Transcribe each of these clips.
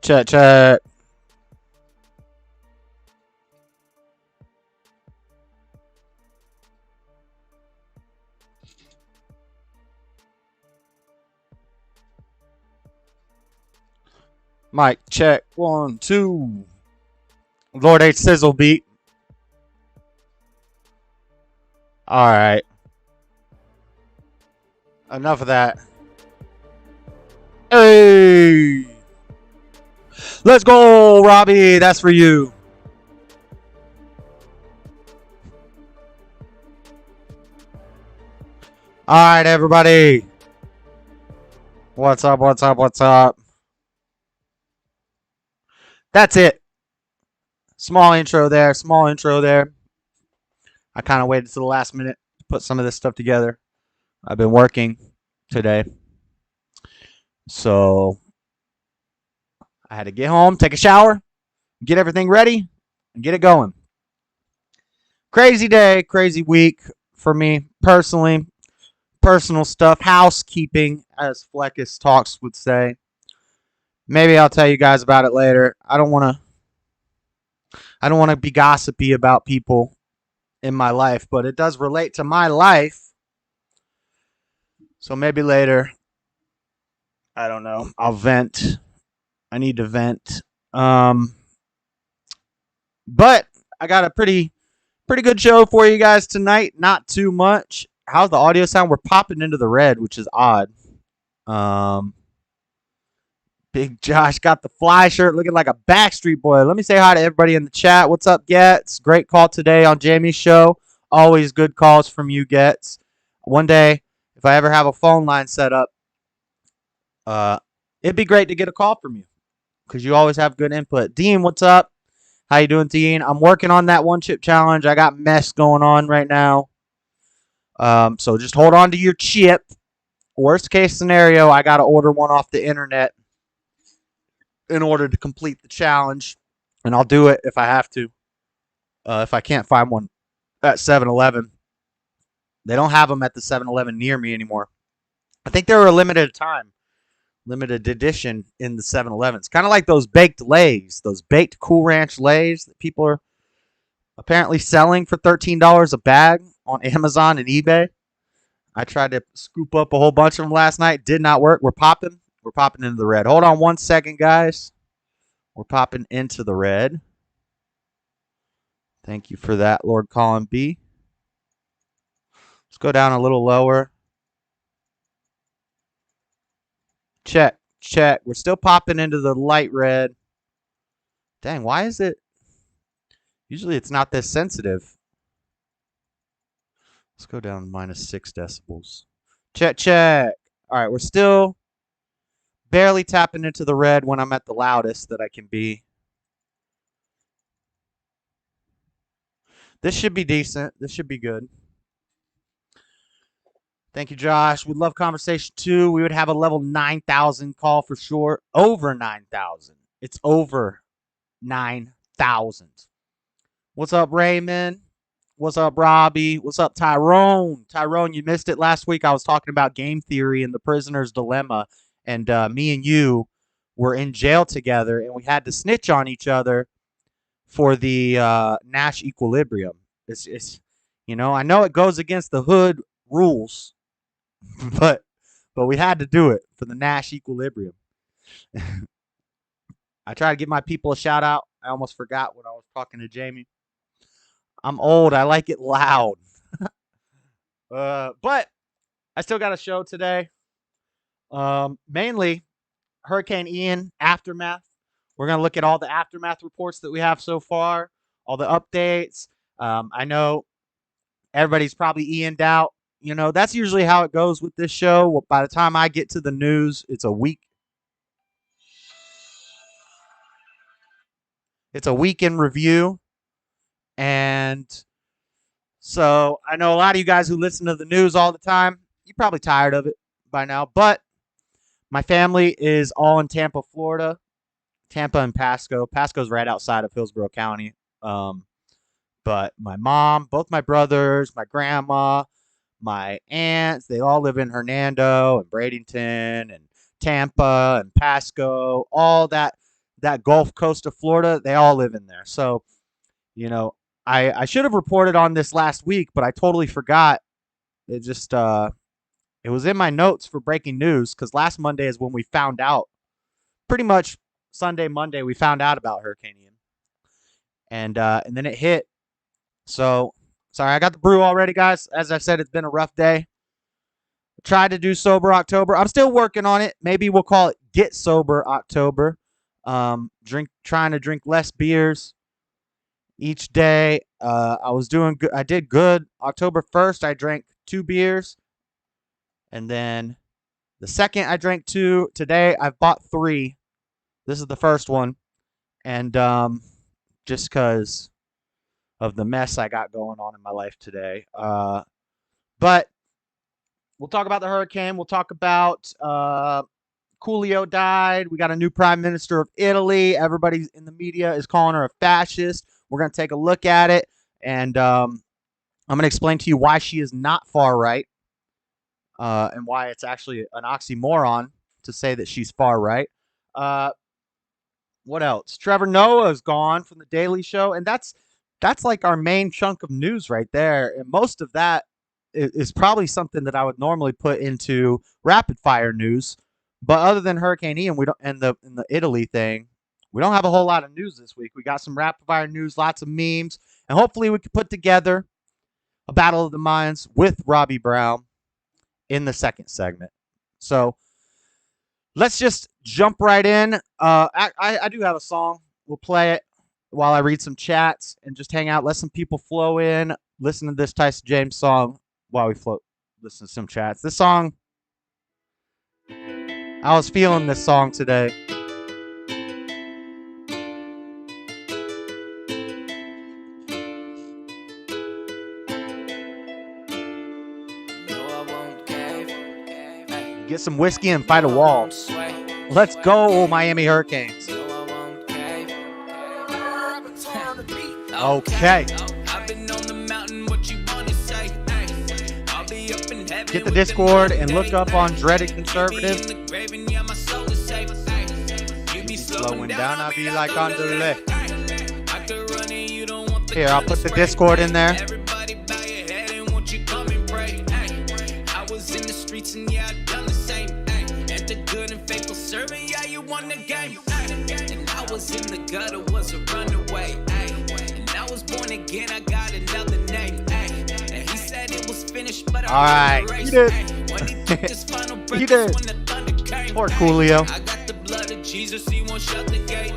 Check, check. Mic check. 1, 2. Lord H sizzle beat. All right. Enough of that. Hey. Let's go, Robbie. That's for you. All right, everybody. What's up? What's up? What's up? That's it. Small intro there. Small intro there. I kind of waited to the last minute to put some of this stuff together. I've been working today. So I had to get home, take a shower, get everything ready, and get it going. Crazy day, crazy week for me personally. Personal stuff, housekeeping, as Fleckus Talks would say. Maybe I'll tell you guys about it later. I don't want to be gossipy about people in my life, but it does relate to my life. So maybe later, I don't know, I'll vent. I need to vent. But I got a pretty good show for you guys tonight. Not too much. How's the audio sound? We're popping into the red, which is odd. Big Josh got the fly shirt looking like a Backstreet Boy. Let me say hi to everybody in the chat. What's up, Getz? Great call today on Jamie's show. Always good calls from you, Getz. One day, if I ever have a phone line set up, it'd be great to get a call from you because you always have good input. Dean, what's up? How you doing, Dean? I'm working on that one chip challenge. I got mess going on right now. So just hold on to your chip. Worst case scenario, I got to order one off the internet in order to complete the challenge, and I'll do it if I have to. If I can't find one at 7-Eleven. They don't have them at the 7-Eleven near me anymore. I think they were a limited time, limited edition in the 7-Elevens. Kind of like those baked Lays, those baked Cool Ranch Lays that people are apparently selling for $13 a bag on Amazon and eBay. I tried to scoop up a whole bunch of them last night. Did not work. We're popping into the red. Hold on 1 second, guys. We're popping into the red. Thank you for that, Lord Colin B. Let's go down a little lower. Check. We're still popping into the light red. Dang, why is it? Usually it's not this sensitive. Let's go down -6 decibels. Check. All right, we're still barely tapping into the red when I'm at the loudest that I can be. This should be decent. This should be good. Thank you, Josh. We'd love conversation too. We would have a level 9,000 call for sure. Over 9,000. It's over 9,000. What's up, Raymond? What's up, Robbie? What's up, Tyrone? Tyrone, you missed it last week. I was talking about game theory and the prisoner's dilemma. And me and you were in jail together, and we had to snitch on each other for the Nash equilibrium. It's I know it goes against the hood rules, but we had to do it for the Nash equilibrium. I try to give my people a shout out. I almost forgot when I was talking to Jamie. I'm old. I like it loud. But I still got a show today. Mainly Hurricane Ian aftermath. We're going to look at all the aftermath reports that we have so far, all the updates. I know everybody's probably Ian'd out. That's usually how it goes with this show. By the time I get to the news, it's a week. It's a week in review. And so I know a lot of you guys who listen to the news all the time, you're probably tired of it by now. But my family is all in Tampa, Florida. Tampa and Pasco. Pasco's right outside of Hillsborough County. But my mom, both my brothers, my grandma, my aunts, they all live in Hernando and Bradenton and Tampa and Pasco, all that that Gulf Coast of Florida, they all live in there. So, you know, I should have reported on this last week, but I totally forgot. It just it was in my notes for breaking news because last Monday is when we found out. Pretty much Sunday, Monday, we found out about Hurricane Ian, and then it hit. So sorry, I got the brew already, guys. As I said, it's been a rough day. Tried to do sober October. I'm still working on it. Maybe we'll call it Get Sober October. Trying to drink less beers each day. I was doing good. I did good. October 1st, I drank 2 beers. And then the second I drank 2. Today, I've bought 3. This is the first one. And just because of the mess I got going on in my life today. But we'll talk about the hurricane. We'll talk about coolio died. We got a new prime minister of Italy. Everybody in the media is calling her a fascist. We're going to take a look at it. And I'm going to explain to you why she is not far right. And why it's actually an oxymoron to say that she's far right. What else? Trevor Noah is gone from the Daily Show. And that's like our main chunk of news right there. And most of that is probably something that I would normally put into rapid fire news. But other than Hurricane Ian, we don't, and the Italy thing, we don't have a whole lot of news this week. We got some rapid fire news, lots of memes, and hopefully we can put together a battle of the minds with Robbie Brown in the second segment. So let's just jump right in. I do have a song. We'll play it while I read some chats and just hang out. Let some people flow in. Listen to this Tyson James song while we listen to some chats. This song, I was feeling this song today. Get some whiskey and fight a wall. Let's go, Miami Hurricanes. Okay. Get the Discord and look up on Dreadedconservative. You be slowing down, I'll be like on the left. Here, I'll put the Discord in there. I was in the streets and yeah, I done the same. And the good and faithful servant, yeah, you won the game. And I was in the gutter, was a runaway. And I was born again, I got another name. And he said it was finished, but I he did. He did. Poor Coolio. I got the blood of Jesus, he won't shut the gate.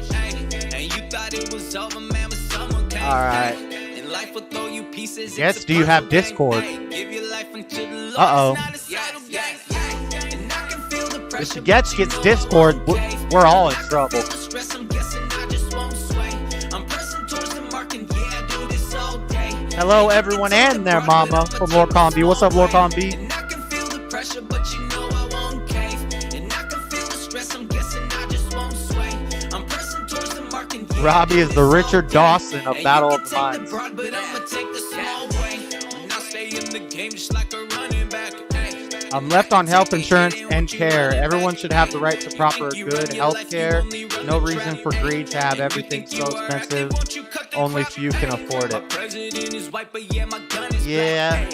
And you thought it was over, man, but someone came. All right. And life will throw you pieces. Yes, do you have Discord? Uh-oh. If she gets Discord, we're all in trouble. Hello, everyone, and their mama from Lord Con B. What's up, Lord Con B? Robbie is the Richard Dawson of Battle of the Minds. I'm left on health insurance and care. Everyone should have the right to proper good health care. No reason for greed to have everything so expensive. Only few can afford it. Yeah.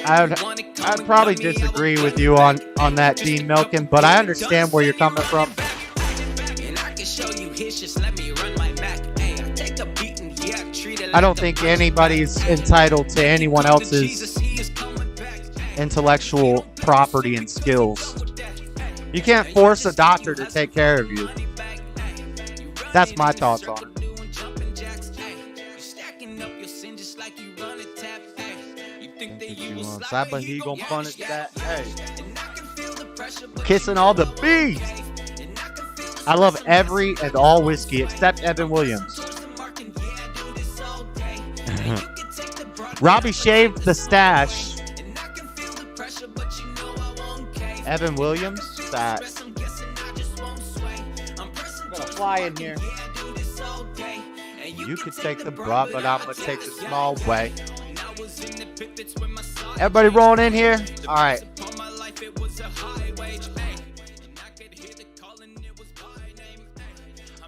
I'd probably disagree with you on that, Dean Milken, but I understand where you're coming from. I don't think anybody's entitled to anyone else's intellectual property and skills. You can't force a doctor to take care of you. That's my thoughts on it. But he gonna punish that. Hey, kissing all the bees. I love every and all whiskey except Evan Williams. Robbie shaved the stash. Evan Williams, that. I'm gonna fly in here. You could take the broad, but I'm gonna take the small way. Everybody rolling in here? All right.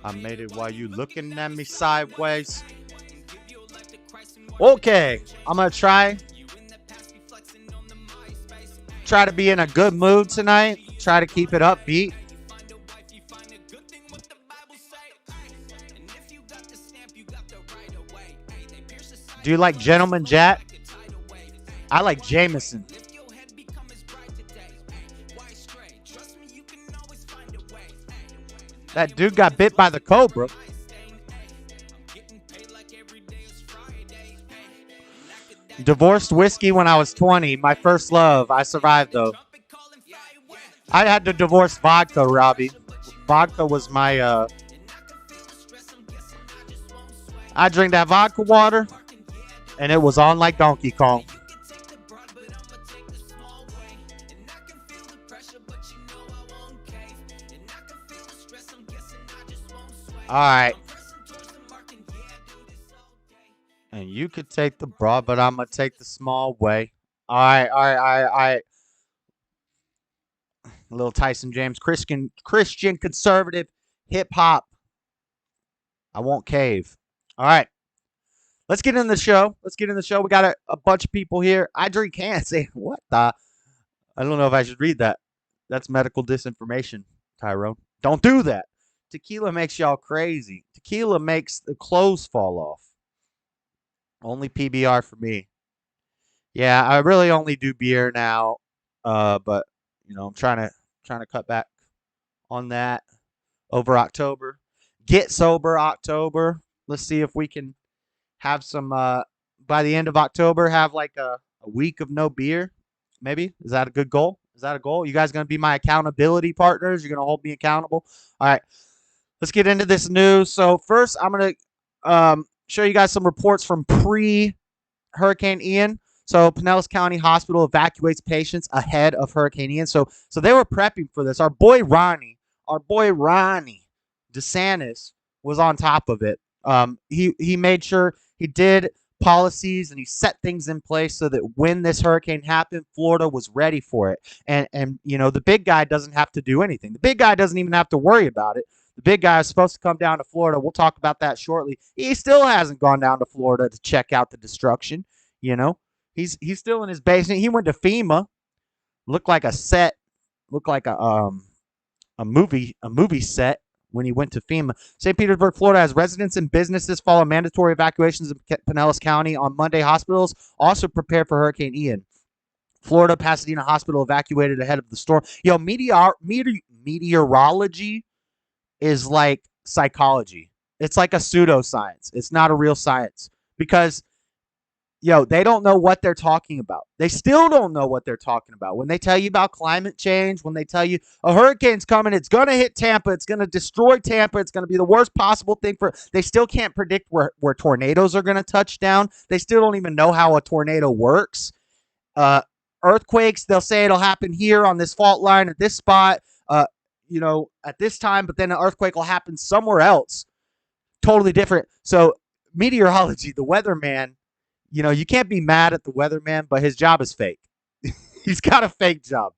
I made it while you looking at me sideways. Okay, I'm gonna try to be in a good mood tonight. Try to keep it upbeat. Do you like Gentleman Jack? I like Jameson. That dude got bit by the cobra. Divorced whiskey when I was 20. My first love. I survived, though. I had to divorce vodka, Robbie. Vodka was my, I drink that vodka water, and it was on like Donkey Kong. All right. And you could take the broad, but I'm going to take the small way. All right. A little Tyson James, Christian conservative, hip hop. I won't cave. All right. Let's get in the show. We got a bunch of people here. I drink cans. What the? I don't know if I should read that. That's medical disinformation, Tyrone. Don't do that. Tequila makes y'all crazy. Tequila makes the clothes fall off. Only PBR for me. Yeah, I really only do beer now. But I'm trying to cut back on that over October. Get sober October. Let's see if we can have some by the end of October, have like a week of no beer. Maybe. Is that a good goal? Is that a goal? You guys going to be my accountability partners? You're going to hold me accountable? All right. Let's get into this news. So first, I'm going to show you guys some reports from pre-Hurricane Ian. So Pinellas County Hospital evacuates patients ahead of Hurricane Ian. So they were prepping for this. Our boy Ronnie DeSantis was on top of it. He made sure he did policies and he set things in place so that when this hurricane happened, Florida was ready for it. And the big guy doesn't have to do anything. The big guy doesn't even have to worry about it. The big guy is supposed to come down to Florida. We'll talk about that shortly. He still hasn't gone down to Florida to check out the destruction. He's still in his basement. He went to FEMA. Looked like a set. Looked like a movie set when he went to FEMA. St. Petersburg, Florida, as residents and businesses follow mandatory evacuations of Pinellas County on Monday. Hospitals also prepare for Hurricane Ian. Florida Pasadena Hospital evacuated ahead of the storm. Meteorology is like psychology. It's like a pseudoscience. It's not a real science because they don't know what they're talking about. They still don't know what they're talking about. When they tell you about climate change, when they tell you a hurricane's coming, it's going to hit Tampa, it's going to destroy Tampa, it's going to be the worst possible thing they still can't predict where tornadoes are going to touch down. They still don't even know how a tornado works. Earthquakes, they'll say it'll happen here on this fault line at this spot, at this time, but then an earthquake will happen somewhere else. Totally different. So meteorology, the weatherman, you can't be mad at the weatherman, but his job is fake. He's got a fake job.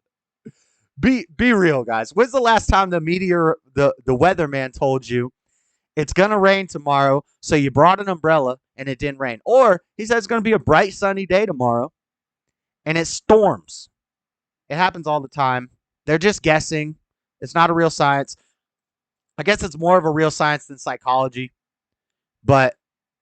Be real, guys. When's the last time the weatherman told you it's going to rain tomorrow, so you brought an umbrella and it didn't rain? Or he said it's going to be a bright, sunny day tomorrow and it storms. It happens all the time. They're just guessing. It's not a real science. I guess it's more of a real science than psychology. But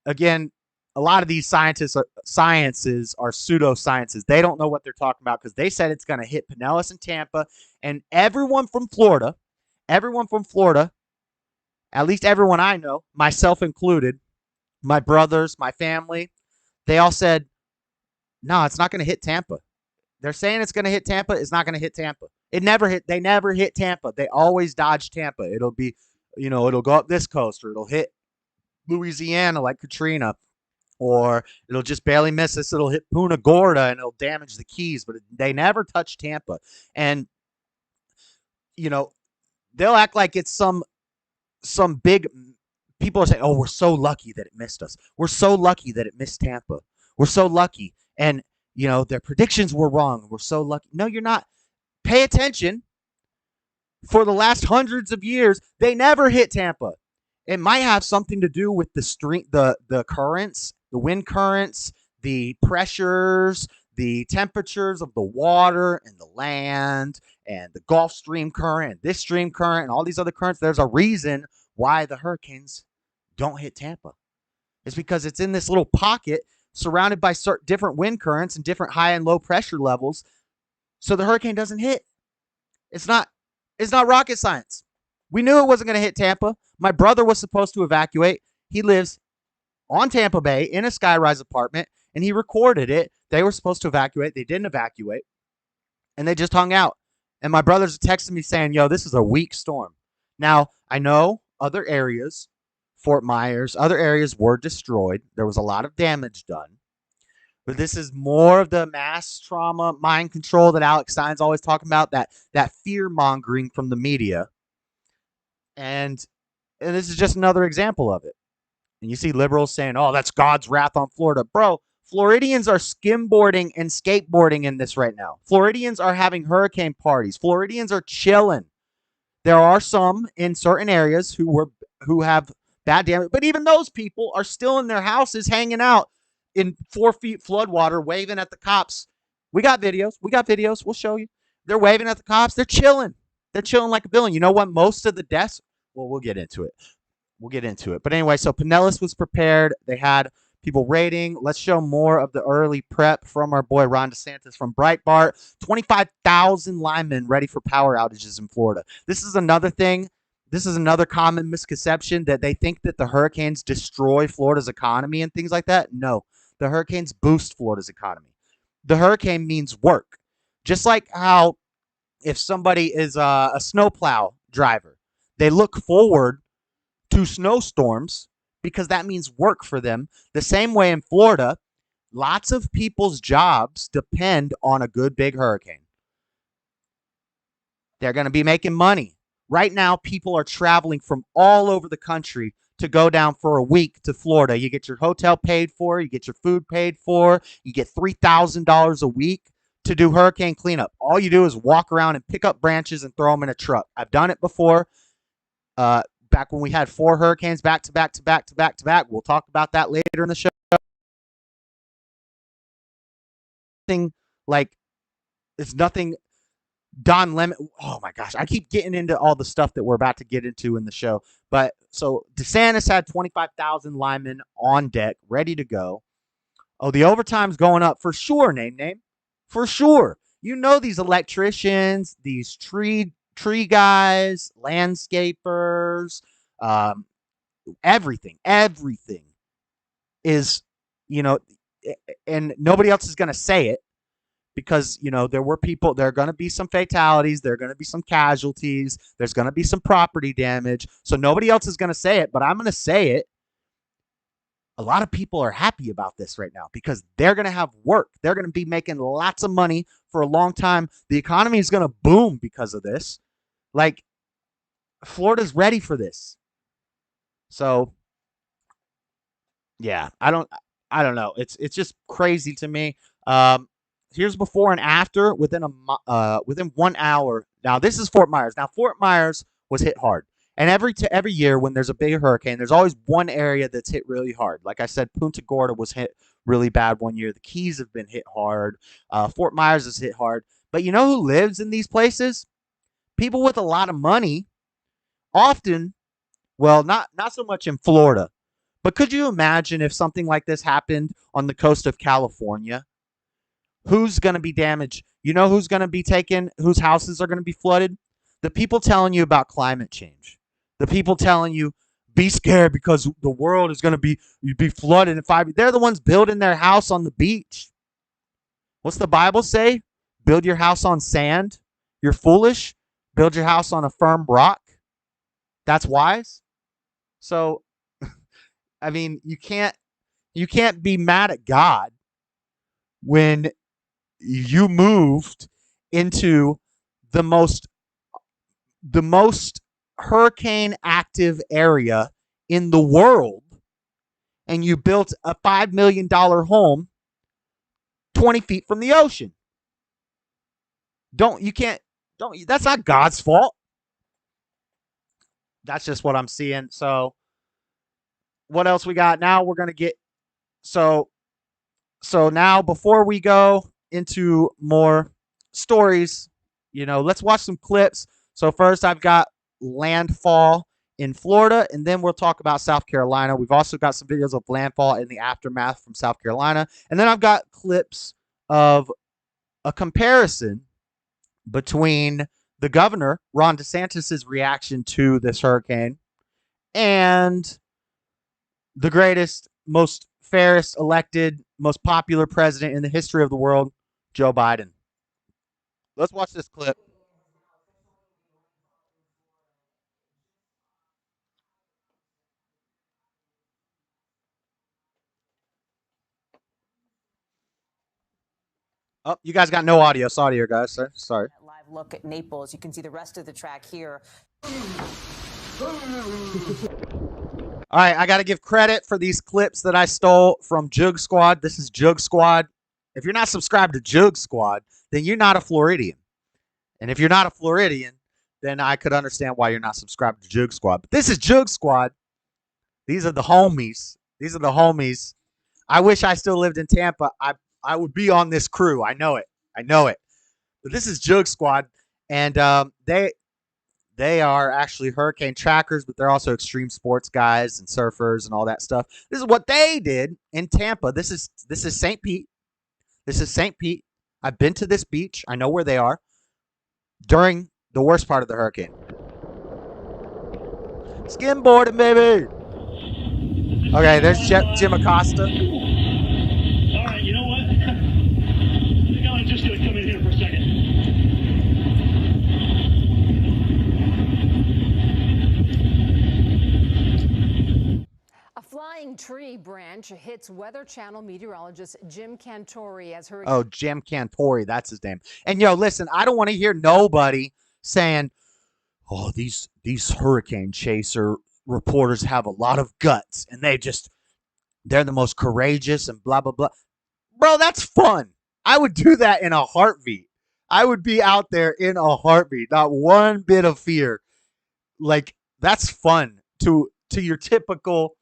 again, a lot of these sciences are pseudosciences. They don't know what they're talking about because they said it's going to hit Pinellas and Tampa. And everyone from Florida, at least everyone I know, myself included, my brothers, my family, they all said, no, it's not going to hit Tampa. They're saying it's going to hit Tampa. It's not going to hit Tampa. They never hit Tampa. They always dodge Tampa. It'll be, it'll go up this coast or it'll hit Louisiana like Katrina. Or it'll just barely miss us. It'll hit Punta Gorda and it'll damage the Keys, but they never touch Tampa. And, they'll act like it's some big, people are saying, oh, we're so lucky that it missed us. We're so lucky that it missed Tampa. We're so lucky. And, their predictions were wrong. We're so lucky. No, you're not. Pay attention. For the last hundreds of years, they never hit Tampa. It might have something to do with the currents, the wind currents, the pressures, the temperatures of the water and the land, and the Gulf Stream current, and this stream current, and all these other currents. There's a reason why the hurricanes don't hit Tampa. It's because it's in this little pocket surrounded by different wind currents and different high and low pressure levels, so the hurricane doesn't hit. It's not rocket science. We knew it wasn't going to hit Tampa. My brother was supposed to evacuate. He lives on Tampa Bay in a skyrise apartment, and he recorded it. They were supposed to evacuate. They didn't evacuate, and they just hung out. And my brother's texting me saying, yo, this is a weak storm. Now, I know other areas, Fort Myers, other areas were destroyed. There was a lot of damage done. But this is more of the mass trauma, mind control that Alex Stein's always talking about, that fear-mongering from the media. And this is just another example of it. And you see liberals saying, oh, that's God's wrath on Florida. Bro, Floridians are skimboarding and skateboarding in this right now. Floridians are having hurricane parties. Floridians are chilling. There are some in certain areas who have bad damage, but even those people are still in their houses hanging out in 4 feet floodwater, waving at the cops. We got videos. We'll show you. They're waving at the cops. They're chilling. They're chilling like a villain. You know what? Most of the deaths, well, we'll get into it. But anyway, so Pinellas was prepared. They had people raiding. Let's show more of the early prep from our boy Ron DeSantis from Breitbart. 25,000 linemen ready for power outages in Florida. This is another thing. This is another common misconception that they think that the hurricanes destroy Florida's economy and things like that. No, the hurricanes boost Florida's economy. The hurricane means work. Just like how if somebody is a snowplow driver, they look forward to snowstorms because that means work for them. The same way in Florida, lots of people's jobs depend on a good big hurricane. They're going to be making money. Right now, people are traveling from all over the country to go down for a week to Florida. You get your hotel paid for, you get your food paid for, you get $3,000 a week to do hurricane cleanup. All you do is walk around and pick up branches and throw them in a truck. I've done it before. Back when we had 4 hurricanes back to back. We'll talk about that later in the show. It's nothing Don Lemon. Oh my gosh, I keep getting into all the stuff that we're about to get into in the show. But so DeSantis had 25,000 linemen on deck, ready to go. Oh, the overtime's going up for sure, name. For sure. You know these electricians, these tree guys, landscapers, everything is, and nobody else is going to say it because, there are going to be some fatalities. There are going to be some casualties. There's going to be some property damage. So nobody else is going to say it, but I'm going to say it. A lot of people are happy about this right now because they're going to have work. They're going to be making lots of money for a long time. The economy is going to boom because of this. Like, Florida's ready for this. So, yeah, I don't know. It's just crazy to me. Here's before and after within 1 hour. Now, this is Fort Myers. Now, Fort Myers was hit hard. And every year when there's a big hurricane, there's always one area that's hit really hard. Like I said, Punta Gorda was hit really bad one year. The Keys have been hit hard. Fort Myers is hit hard. But you know who lives in these places? People with a lot of money. Often, well, not so much in Florida. But could you imagine if something like this happened on the coast of California? Who's going to be damaged? You know who's going to be taken? Whose houses are going to be flooded? The people telling you about climate change. The people telling you, be scared because the world is going to be flooded in 5 years. They're the ones building their house on the beach. What's the Bible say? Build your house on sand. You're foolish. Build your house on a firm rock. That's wise. So, I mean, you can't be mad at God when you moved into the most hurricane active area in the world and you built a $5 million home 20 feet from the ocean. That's not God's fault. That's just what I'm seeing. So what else we got? Now we're gonna get so now before we go into more stories, let's watch some clips. So first I've got landfall in Florida, and then we'll talk about South Carolina. We've also got some videos of landfall in the aftermath from South Carolina. And then I've got clips of a comparison between the governor, Ron DeSantis' reaction to this hurricane, and the greatest, most fairest elected, most popular president in the history of the world, Joe Biden. Let's watch this clip. Oh, you guys got no audio. Sorry, guys. Sorry. Live look at Naples. You can see the rest of the track here. All right, I got to give credit for these clips that I stole from Jug Squad. This is Jug Squad. If you're not subscribed to Jug Squad, then you're not a Floridian. And if you're not a Floridian, then I could understand why you're not subscribed to Jug Squad. But this is Jug Squad. These are the homies. These are the homies. I wish I still lived in Tampa. I would be on this crew. I know it. I know it. But this is Jug Squad, and they are actually hurricane trackers, but they're also extreme sports guys and surfers and all that stuff. This is what they did in Tampa. This is St. Pete. This is St. Pete. I've been to this beach. I know where they are during the worst part of the hurricane. Skimboarding, baby. Okay, there's Jim Acosta. All right, you know what? I think I'm just going to come in here for a second. A flying tree branch hits Weather Channel meteorologist Jim Cantori as hurricane. Oh, Jim Cantori, that's his name. And listen, I don't want to hear nobody saying, "Oh, these hurricane chaser reporters have a lot of guts and they're the most courageous and blah blah blah." Bro, that's fun. I would do that in a heartbeat. I would be out there in a heartbeat, not one bit of fear. Like, that's fun to your typical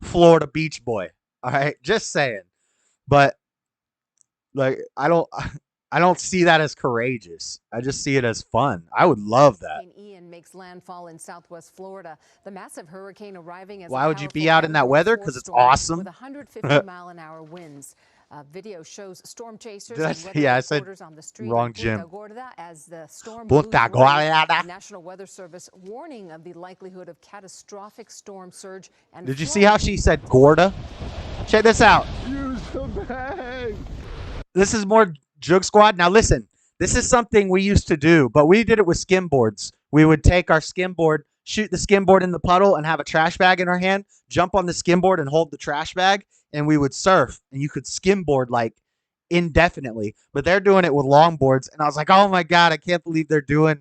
Florida beach boy. All right, just saying. But like, I don't see that as courageous. I just see it as fun. I would love that. Ian makes landfall in southwest Florida. The massive hurricane arriving as why would you be out in that weather? Because it's awesome. With 150 mile-an-hour winds. Video shows storm chasers and weather yeah, I said reporters on the street wrong, in Jim. Punta Gorda as the storm Punta moves away. Gorda. The National Weather Service warning of the likelihood of catastrophic storm surge and Did you see how she said Gorda? Check this out. Use the bag. This is more Jug Squad. Now listen, this is something we used to do, but we did it with skimboards. We would take our skimboard, shoot the skimboard in the puddle, and have a trash bag in our hand, jump on the skimboard and hold the trash bag, and we would surf, and you could skimboard like indefinitely. But they're doing it with longboards, and I was like, oh my god, I can't believe they're doing.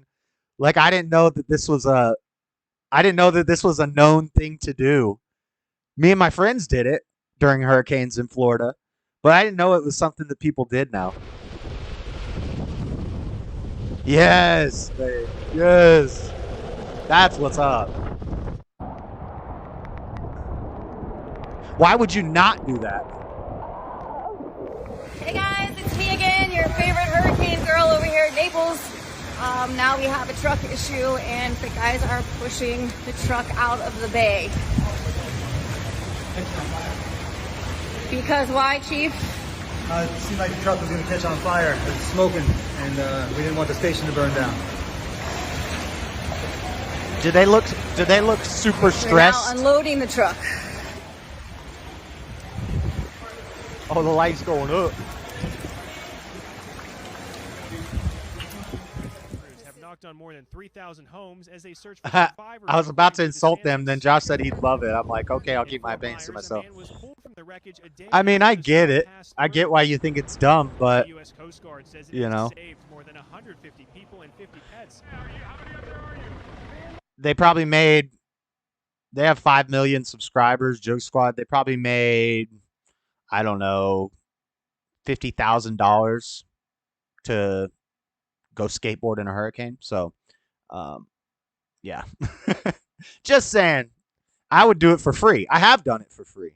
Like, I didn't know that this was a known thing to do. Me and my friends did it during hurricanes in Florida, but I didn't know it was something that people did now. Yes, babe. Yes. That's what's up. Why would you not do that? Hey guys, it's me again, your favorite hurricane girl over here at Naples. Now we have a truck issue and the guys are pushing the truck out of the bay. Because why, Chief? It seemed like the truck was going to catch on fire. It was smoking, and we didn't want the station to burn down. Did they look super We're now stressed? unloading the truck. Oh, the light's going up. Have knocked on more than 3,000 homes as they search for survivors. I was about to insult them, then Josh said he'd love it. I'm like, okay, I'll keep my opinions to myself. I mean, I get it. I get why you think it's dumb, but you know, they probably made. They have 5 million subscribers, Joke Squad. They probably made, I don't know, $50,000 to go skateboard in a hurricane. So, yeah, just saying. I would do it for free. I have done it for free.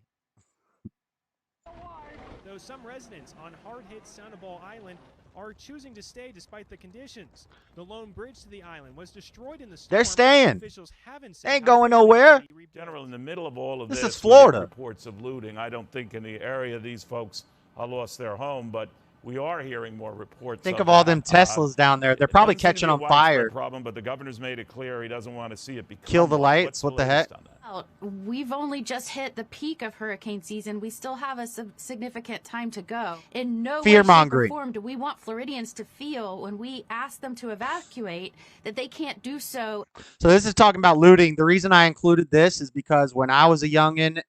Though some residents on hard-hit Sanibel Island are choosing to stay despite the conditions. The lone bridge to the island was destroyed in the storm. They're staying. Officials haven't They ain't going nowhere. General, in the middle of all of This this, is Florida. we get reports of looting. I don't think in the area these folks lost their home, but we are hearing more reports. Think of all them Teslas down there. They're probably catching on fire. Problem, but the governor's made it clear he doesn't want to see it become Kill the one. lights. What's What the heck? latest on that? We've only just hit the peak of hurricane season. We still have a significant time to go. In no way, shape, or Fear-mongering. form do we want Floridians to feel when we ask them to evacuate that they can't do so. So this is talking about looting. The reason I included this is because when I was a youngin',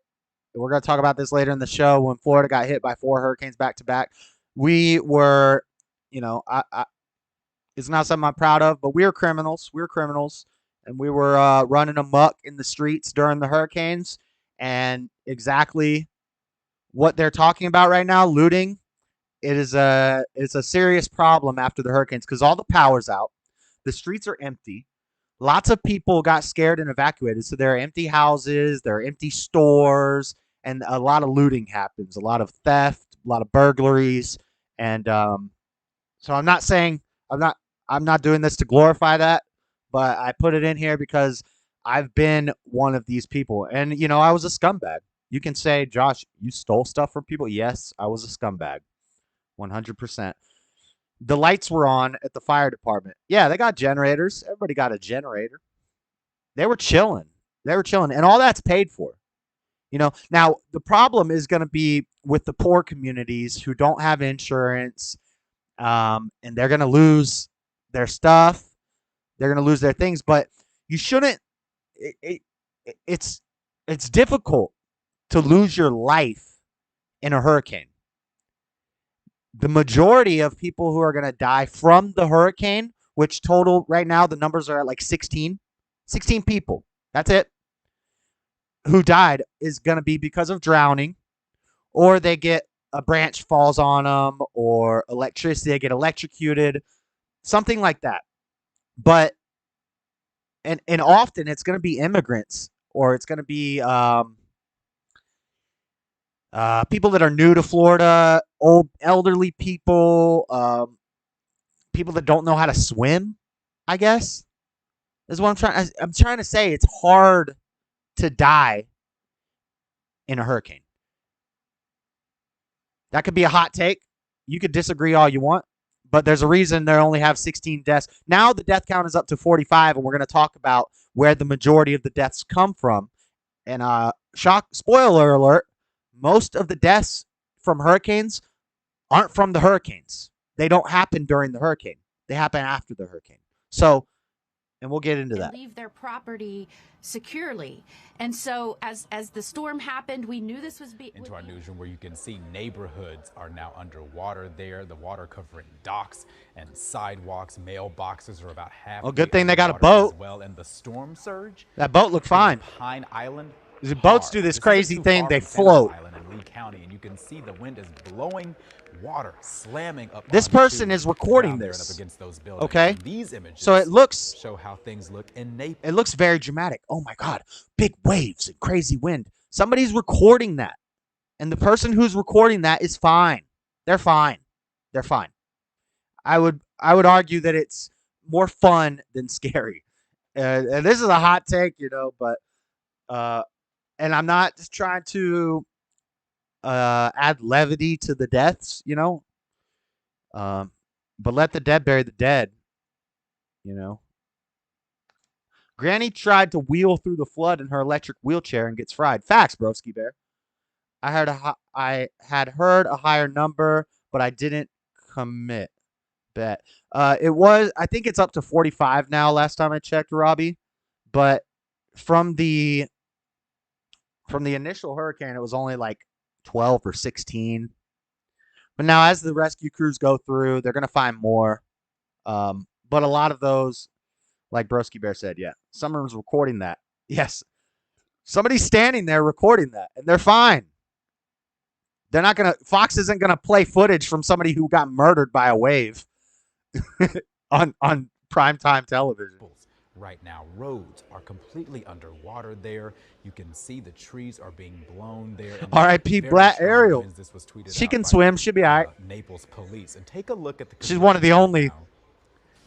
we're going to talk about this later in the show, when Florida got hit by 4 hurricanes back to back, we were, you know, it's not something I'm proud of, but we were criminals. We were criminals. And we were running amok in the streets during the hurricanes. And exactly what they're talking about right now, looting, it's a serious problem after the hurricanes because all the power's out. The streets are empty. Lots of people got scared and evacuated. So there are empty houses, there are empty stores, and a lot of looting happens. A lot of theft, a lot of burglaries. And so I'm not saying, I'm not doing this to glorify that. But I put it in here because I've been one of these people. And, you know, I was a scumbag. You can say, Josh, you stole stuff from people. Yes, I was a scumbag. 100%. The lights were on at the fire department. Yeah, they got generators. Everybody got a generator. They were chilling. And all that's paid for. You know, now the problem is going to be with the poor communities who don't have insurance. And they're going to lose their stuff. They're going to lose their things, but you shouldn't. It's difficult to lose your life in a hurricane. The majority of people who are going to die from the hurricane, which total right now, the numbers are at like 16 people. That's it. Who died is going to be because of drowning, or they get a branch falls on them, or electricity, they get electrocuted, something like that. But and often it's going to be immigrants, or it's going to be people that are new to Florida, old elderly people, people that don't know how to swim, I guess. Is what I'm trying to say. It's hard to die in a hurricane. That could be a hot take. You could disagree all you want. But there's a reason they only have 16 deaths. Now the death count is up to 45, and we're going to talk about where the majority of the deaths come from. And spoiler alert, most of the deaths from hurricanes aren't from the hurricanes. They don't happen during the hurricane. They happen after the hurricane. So, and we'll get into that. Leave their property securely. And so as the storm happened, we knew this was into our newsroom, where you can see neighborhoods are now underwater there. The water covering docks and sidewalks. Mailboxes are about half. Oh, good thing they got a boat. As well, and the storm surge. That boat looked fine. Pine Island. The boats do this crazy thing. They float. Island in Lee County, and you can see the wind is blowing water, slamming up. This person is recording this. Up against those buildings. Okay. And these images. So it looks. Show how things look in Naples. It looks very dramatic. Oh my God. Big waves and crazy wind. Somebody's recording that. And the person who's recording that is fine. They're fine. They're fine. I would argue that it's more fun than scary. And this is a hot take, you know, but and I'm not just trying to add levity to the deaths, you know. But let the dead bury the dead, you know. Granny tried to wheel through the flood in her electric wheelchair and gets fried. Facts, broski bear. I had heard a higher number, but I didn't commit. Bet. It was, I think it's up to 45 now, last time I checked, Robbie. But from the initial hurricane, it was only like 12 or 16. But now as the rescue crews go through, they're going to find more. But a lot of those, like Broski Bear said, yeah, someone's recording that. Yes. Somebody's standing there recording that, and they're fine. They're not going to, Fox isn't going to play footage from somebody who got murdered by a wave on primetime television. right now. Roads are completely underwater there. You can see the trees are being blown there. R.I.P. Black Ariel. This was tweeted She out can by, swim. She'll be all right. Naples police. And take a look at the She's one of the conditions only. now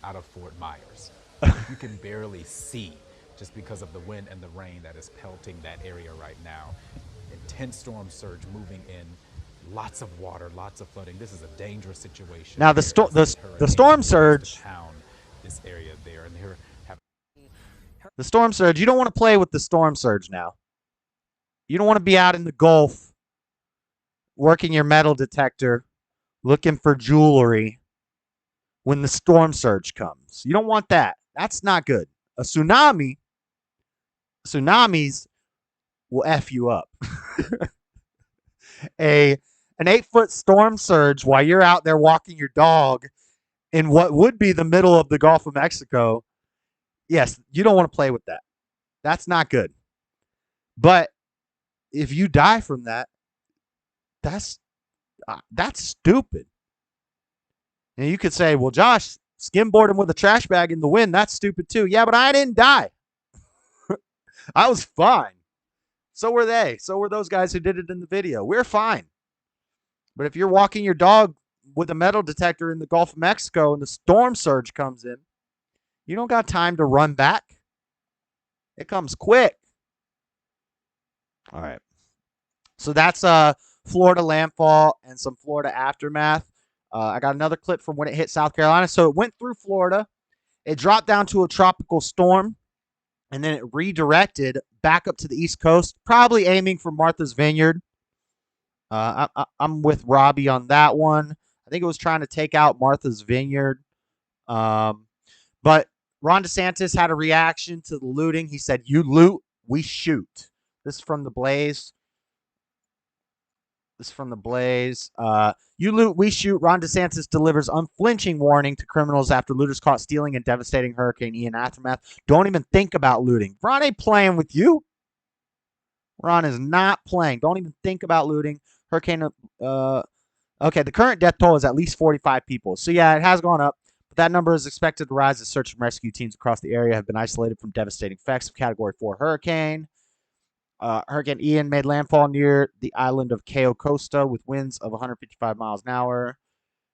out of Fort Myers. You can barely see just because of the wind and the rain that is pelting that area right now. Intense storm surge moving in. Lots of water, lots of flooding. This is a dangerous situation. Now the storm surge. This area there, and they're having the storm surge. You don't want to play with the storm surge now. You don't want to be out in the Gulf, working your metal detector, looking for jewelry when the storm surge comes. You don't want that. That's not good. A tsunamis will F you up. An 8-foot storm surge while you're out there walking your dog in what would be the middle of the Gulf of Mexico. Yes, you don't want to play with that. That's not good. But if you die from that, that's stupid. And you could say, well, Josh, skimboarding with a trash bag in the wind, that's stupid too. Yeah, but I didn't die. I was fine. So were they. So were those guys who did it in the video. We're fine. But if you're walking your dog with a metal detector in the Gulf of Mexico and the storm surge comes in, you don't got time to run back. It comes quick. All right. So that's Florida landfall and some Florida aftermath. I got another clip from when it hit South Carolina. So it went through Florida. It dropped down to a tropical storm. And then it redirected back up to the East Coast, probably aiming for Martha's Vineyard. I'm with Robbie on that one. I think it was trying to take out Martha's Vineyard. But Ron DeSantis had a reaction to the looting. He said, "You loot, we shoot." This is from The Blaze. You loot, we shoot. Ron DeSantis delivers unflinching warning to criminals after looters caught stealing in devastating Hurricane Ian aftermath. Don't even think about looting. Ron ain't playing with you. Ron is not playing. Don't even think about looting. Hurricane. Okay, the current death toll is at least 45 people. So yeah, it has gone up, but that number is expected to rise as search and rescue teams across the area have been isolated from devastating effects of Category 4 hurricane. Hurricane Ian made landfall near the island of Cayo Costa with winds of 155 miles an hour.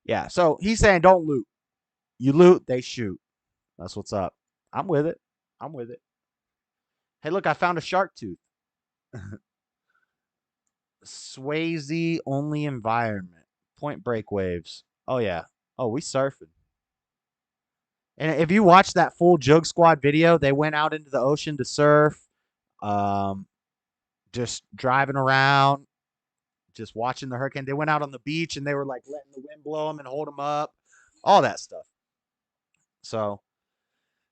Yeah, so he's saying don't loot. You loot, they shoot. That's what's up. I'm with it. Hey, look, I found a shark tooth. Swayze only environment. Point Break waves. Oh, yeah. Oh, we surfing. And if you watch that full Jug Squad video, they went out into the ocean to surf. Just driving around, just watching the hurricane. They went out on the beach and they were like letting the wind blow them and hold them up, all that stuff. So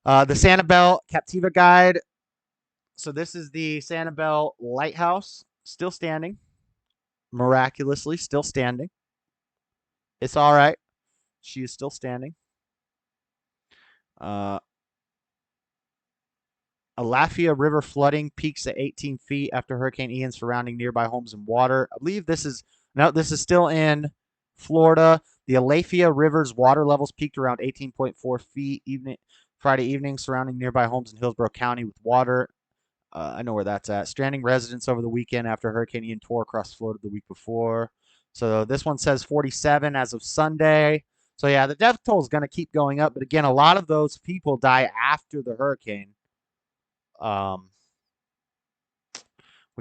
the Sanibel Captiva guide. So this is the Sanibel Lighthouse, still standing, miraculously still standing. It's all right. She is still standing. Alafia River flooding peaks at 18 feet after Hurricane Ian surrounding nearby homes and water. I believe this is still in Florida. The Alafia River's water levels peaked around 18.4 feet Friday evening, surrounding nearby homes in Hillsborough County with water. I know where that's at. Stranding residents over the weekend after Hurricane Ian tore across Florida the week before. So this one says 47 as of Sunday. So yeah, the death toll is going to keep going up. But again, a lot of those people die after the hurricane. We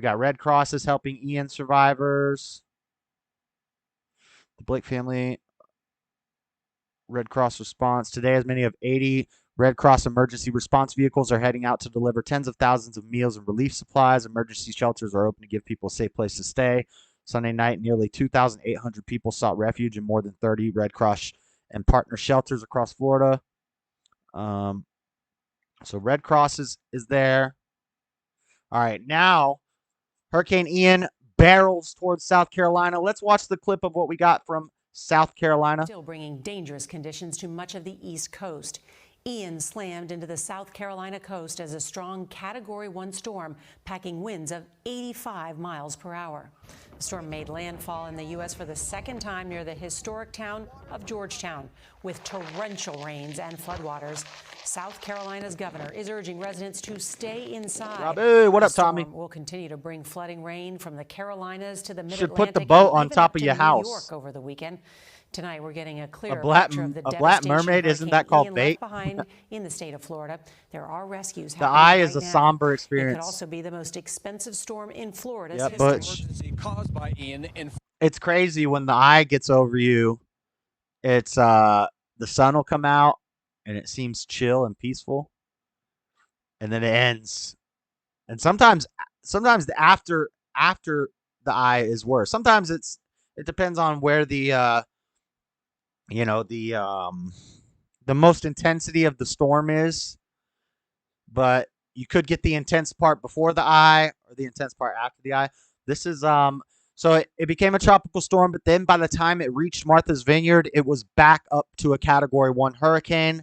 got Red Crosses helping Ian survivors. The Blake family Red Cross response. Today, as many of 80 Red Cross emergency response vehicles are heading out to deliver tens of thousands of meals and relief supplies. Emergency shelters are open to give people a safe place to stay. Sunday night, nearly 2,800 people sought refuge in more than 30 Red Cross and partner shelters across Florida. So Red Cross is there. All right, now Hurricane Ian barrels towards South Carolina. Let's watch the clip of what we got from South Carolina. Still bringing dangerous conditions to much of the East Coast. Ian slammed into the South Carolina coast as a strong Category 1 storm, packing winds of 85 miles per hour. The storm made landfall in the U.S. for the second time near the historic town of Georgetown, with torrential rains and floodwaters. South Carolina's governor is urging residents to stay inside. Robbie, what up, Tommy? The storm will continue to bring flooding rain from the Carolinas to the Should Mid-Atlantic. put the boat and on even top up of to your New house. York over the weekend. Tonight, we're getting a clear black picture of the black mermaid, isn't that called Ian bait? left behind in the state of Florida. There are rescues The happening eye right is a now. somber It experience. could also be the most expensive storm in Florida's Yeah, history. Butch. Caused by Ian in It's crazy when the eye gets over you. It's the sun will come out and it seems chill and peaceful, and then it ends. And sometimes after the eye is worse. Sometimes it depends on where the the most intensity of the storm is. But you could get the intense part before the eye or the intense part after the eye. This is so it became a tropical storm, but then by the time it reached Martha's Vineyard, it was back up to a Category 1 hurricane.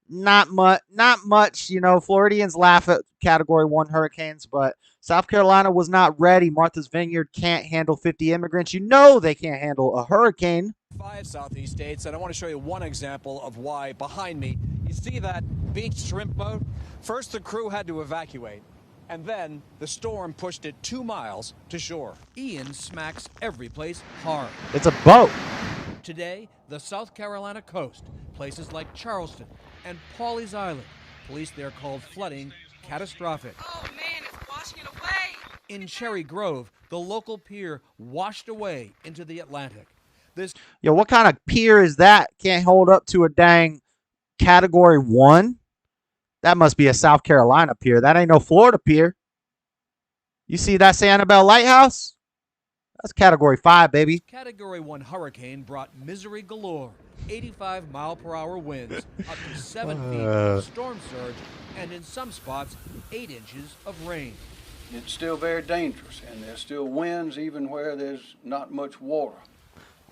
Not much, Floridians laugh at Category 1 hurricanes, but South Carolina was not ready. Martha's Vineyard can't handle 50 immigrants. They can't handle a hurricane. 5 southeast states, and I want to show you one example of why. Behind me, you see that beach shrimp boat? First, the crew had to evacuate, and then the storm pushed it 2 miles to shore. Ian smacks every place hard. It's a boat. Today, the South Carolina coast, places like Charleston and Pawleys Island. Police there called flooding catastrophic. Oh man, it's washing it away. In Cherry Grove, the local pier washed away into the Atlantic. What kind of pier is that? Can't hold up to a dang Category 1? That must be a South Carolina pier. That ain't no Florida pier. You see that Sanibel Lighthouse? That's Category 5, baby. Category 1 hurricane brought misery galore. 85-mile-per-hour winds, up to 7 feet of storm surge, and in some spots, 8 inches of rain. It's still very dangerous, and there's still winds even where there's not much water.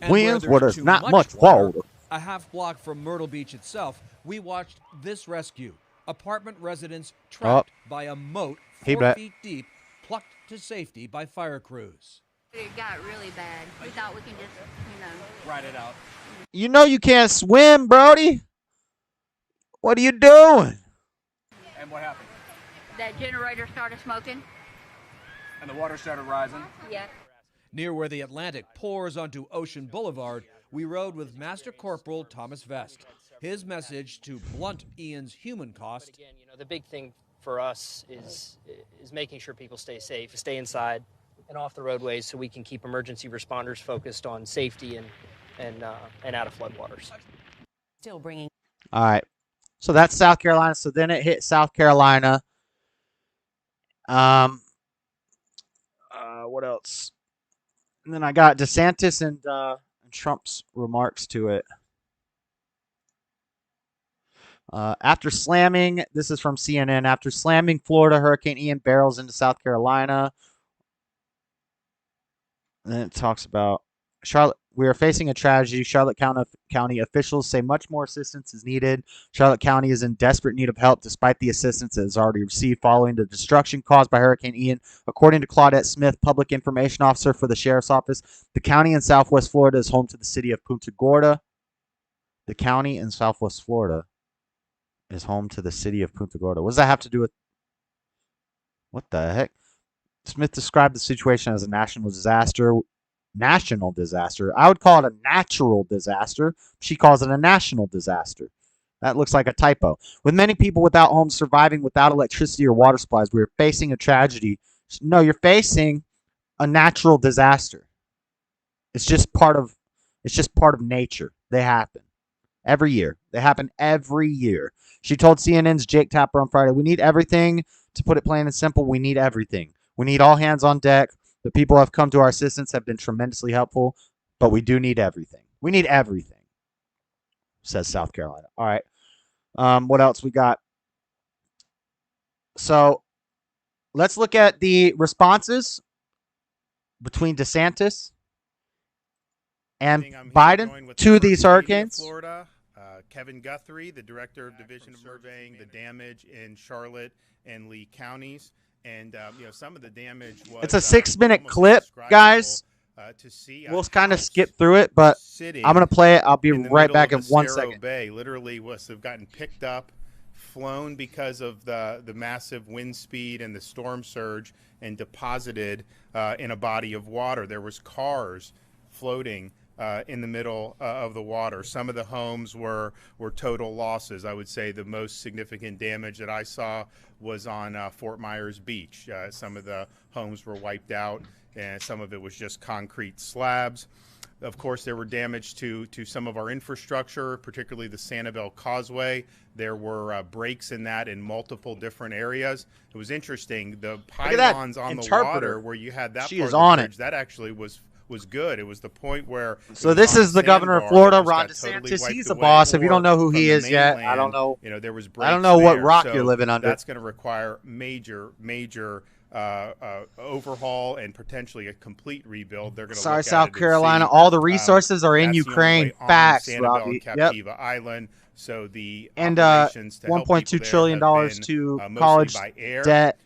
Winds where there's not much water. A half block from Myrtle Beach itself, we watched this rescue. Apartment residents trapped by a moat 4 feet deep, plucked to safety by fire crews. It got really bad. We thought we can just, ride it out. You can't swim, Brody. What are you doing? And what happened? that generator started smoking. And the water started rising? Yeah. Near where the Atlantic pours onto Ocean Boulevard, we rode with Master Corporal Thomas Vest. His message to blunt Ian's human cost. But again, the big thing for us is making sure people stay safe, stay inside and off the roadways, so we can keep emergency responders focused on safety and out of floodwaters. Still bringing. All right. So that's South Carolina. So then it hit South Carolina. What else? And then I got Desantis and Trump's remarks to it. After slamming, this is from CNN, after slamming Florida, Hurricane Ian barrels into South Carolina. And then it talks about Charlotte. We are facing a tragedy. Charlotte County officials say much more assistance is needed. Charlotte County is in desperate need of help despite the assistance it has already received following the destruction caused by Hurricane Ian. According to Claudette Smith, Public Information Officer for the Sheriff's Office, the county in Southwest Florida is home to the city of Punta Gorda. The county in Southwest Florida is home to the city of Punta Gorda. What does that have to do with... What the heck? Smith described the situation as a national disaster. I would call it a natural disaster. She calls it a national disaster. That looks like a typo. With many people without homes surviving without electricity or water supplies, we are facing a tragedy. No, you're facing a natural disaster. It's just part of nature. They happen every year. They happen every year. She told CNN's Jake Tapper on Friday, we need everything. To put it plain and simple, we need everything. We need all hands on deck. The people who have come to our assistance have been tremendously helpful, but we do need everything. We need everything, says South Carolina. All right. What else we got? So let's look at the responses between DeSantis and Biden to these hurricanes. Florida, Kevin Guthrie, the director of Division of Surveying the damage in Charlotte and Lee counties. And, some of the damage was... It's a 6-minute clip, guys. to see. We'll kind of skip through it, but I'm going to play it. I'll be right back in 1 second. Bay literally have gotten picked up, flown because of the massive wind speed and the storm surge, and deposited in a body of water. There was cars floating in the middle of the water. Some of the homes were total losses. I would say the most significant damage that I saw was on Fort Myers Beach. Some of the homes were wiped out, and some of it was just concrete slabs. Of course, there were damage to some of our infrastructure, particularly the Sanibel Causeway. There were breaks in that in multiple different areas. It was interesting. The pylons on the water where you had that part of the bridge, that actually was good. It was the point where. So this is the governor of Florida, Ron DeSantis. He's a boss. If you don't know who he is yet, I don't know. There was I don't know what rock you're living under. That's going to require major overhaul and potentially a complete rebuild. They're going to. Sorry, South Carolina. All the resources are in Ukraine. Facts, Robbie. Captiva Island. So the and $1.2 trillion to college debt.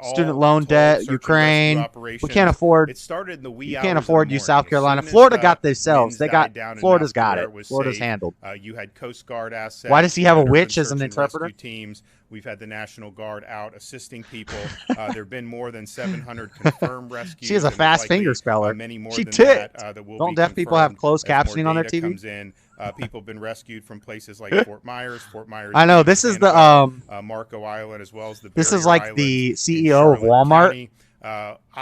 Student loan debt, Ukraine. We can't afford. It started in the wee you can't afford you, South Carolina. Florida got themselves. Florida's got it. Florida's handled. You had Coast Guard assets. Why does he have a witch as an interpreter? Teams. We've had the National Guard out assisting people. There have been more than 700 confirmed rescues. She has a fast finger speller. Many more she than ticked. That will Don't be deaf people have closed captioning on their TV? Comes in. People have been rescued from places like Fort Myers. I know this is the Marco Island, as well as the. This is like the CEO of Walmart.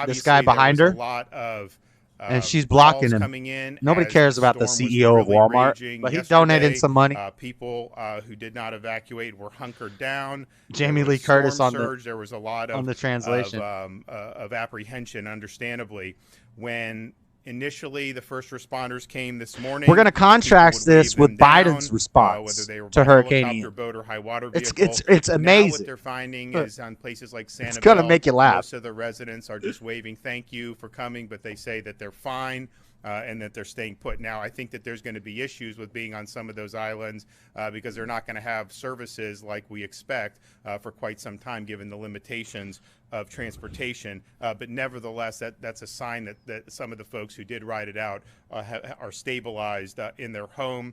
This guy behind her. A lot of. And she's blocking him. Nobody cares about the CEO of Walmart, but he donated some money. People who did not evacuate were hunkered down. Jamie Lee Curtis on there was a lot of the translation of apprehension, understandably, when initially the first responders came this morning. We're going to contrast this with Biden's response to Hurricane Ian. Boat or high water it's amazing. Now what they're finding is on places like Sanibel, it's going to make you laugh. Most of the residents are just waving thank you for coming, but they say that they're fine. And that they're staying put. Now, I think that there's going to be issues with being on some of those islands because they're not going to have services like we expect for quite some time, given the limitations of transportation. But nevertheless, that's a sign that some of the folks who did ride it out are stabilized in their home.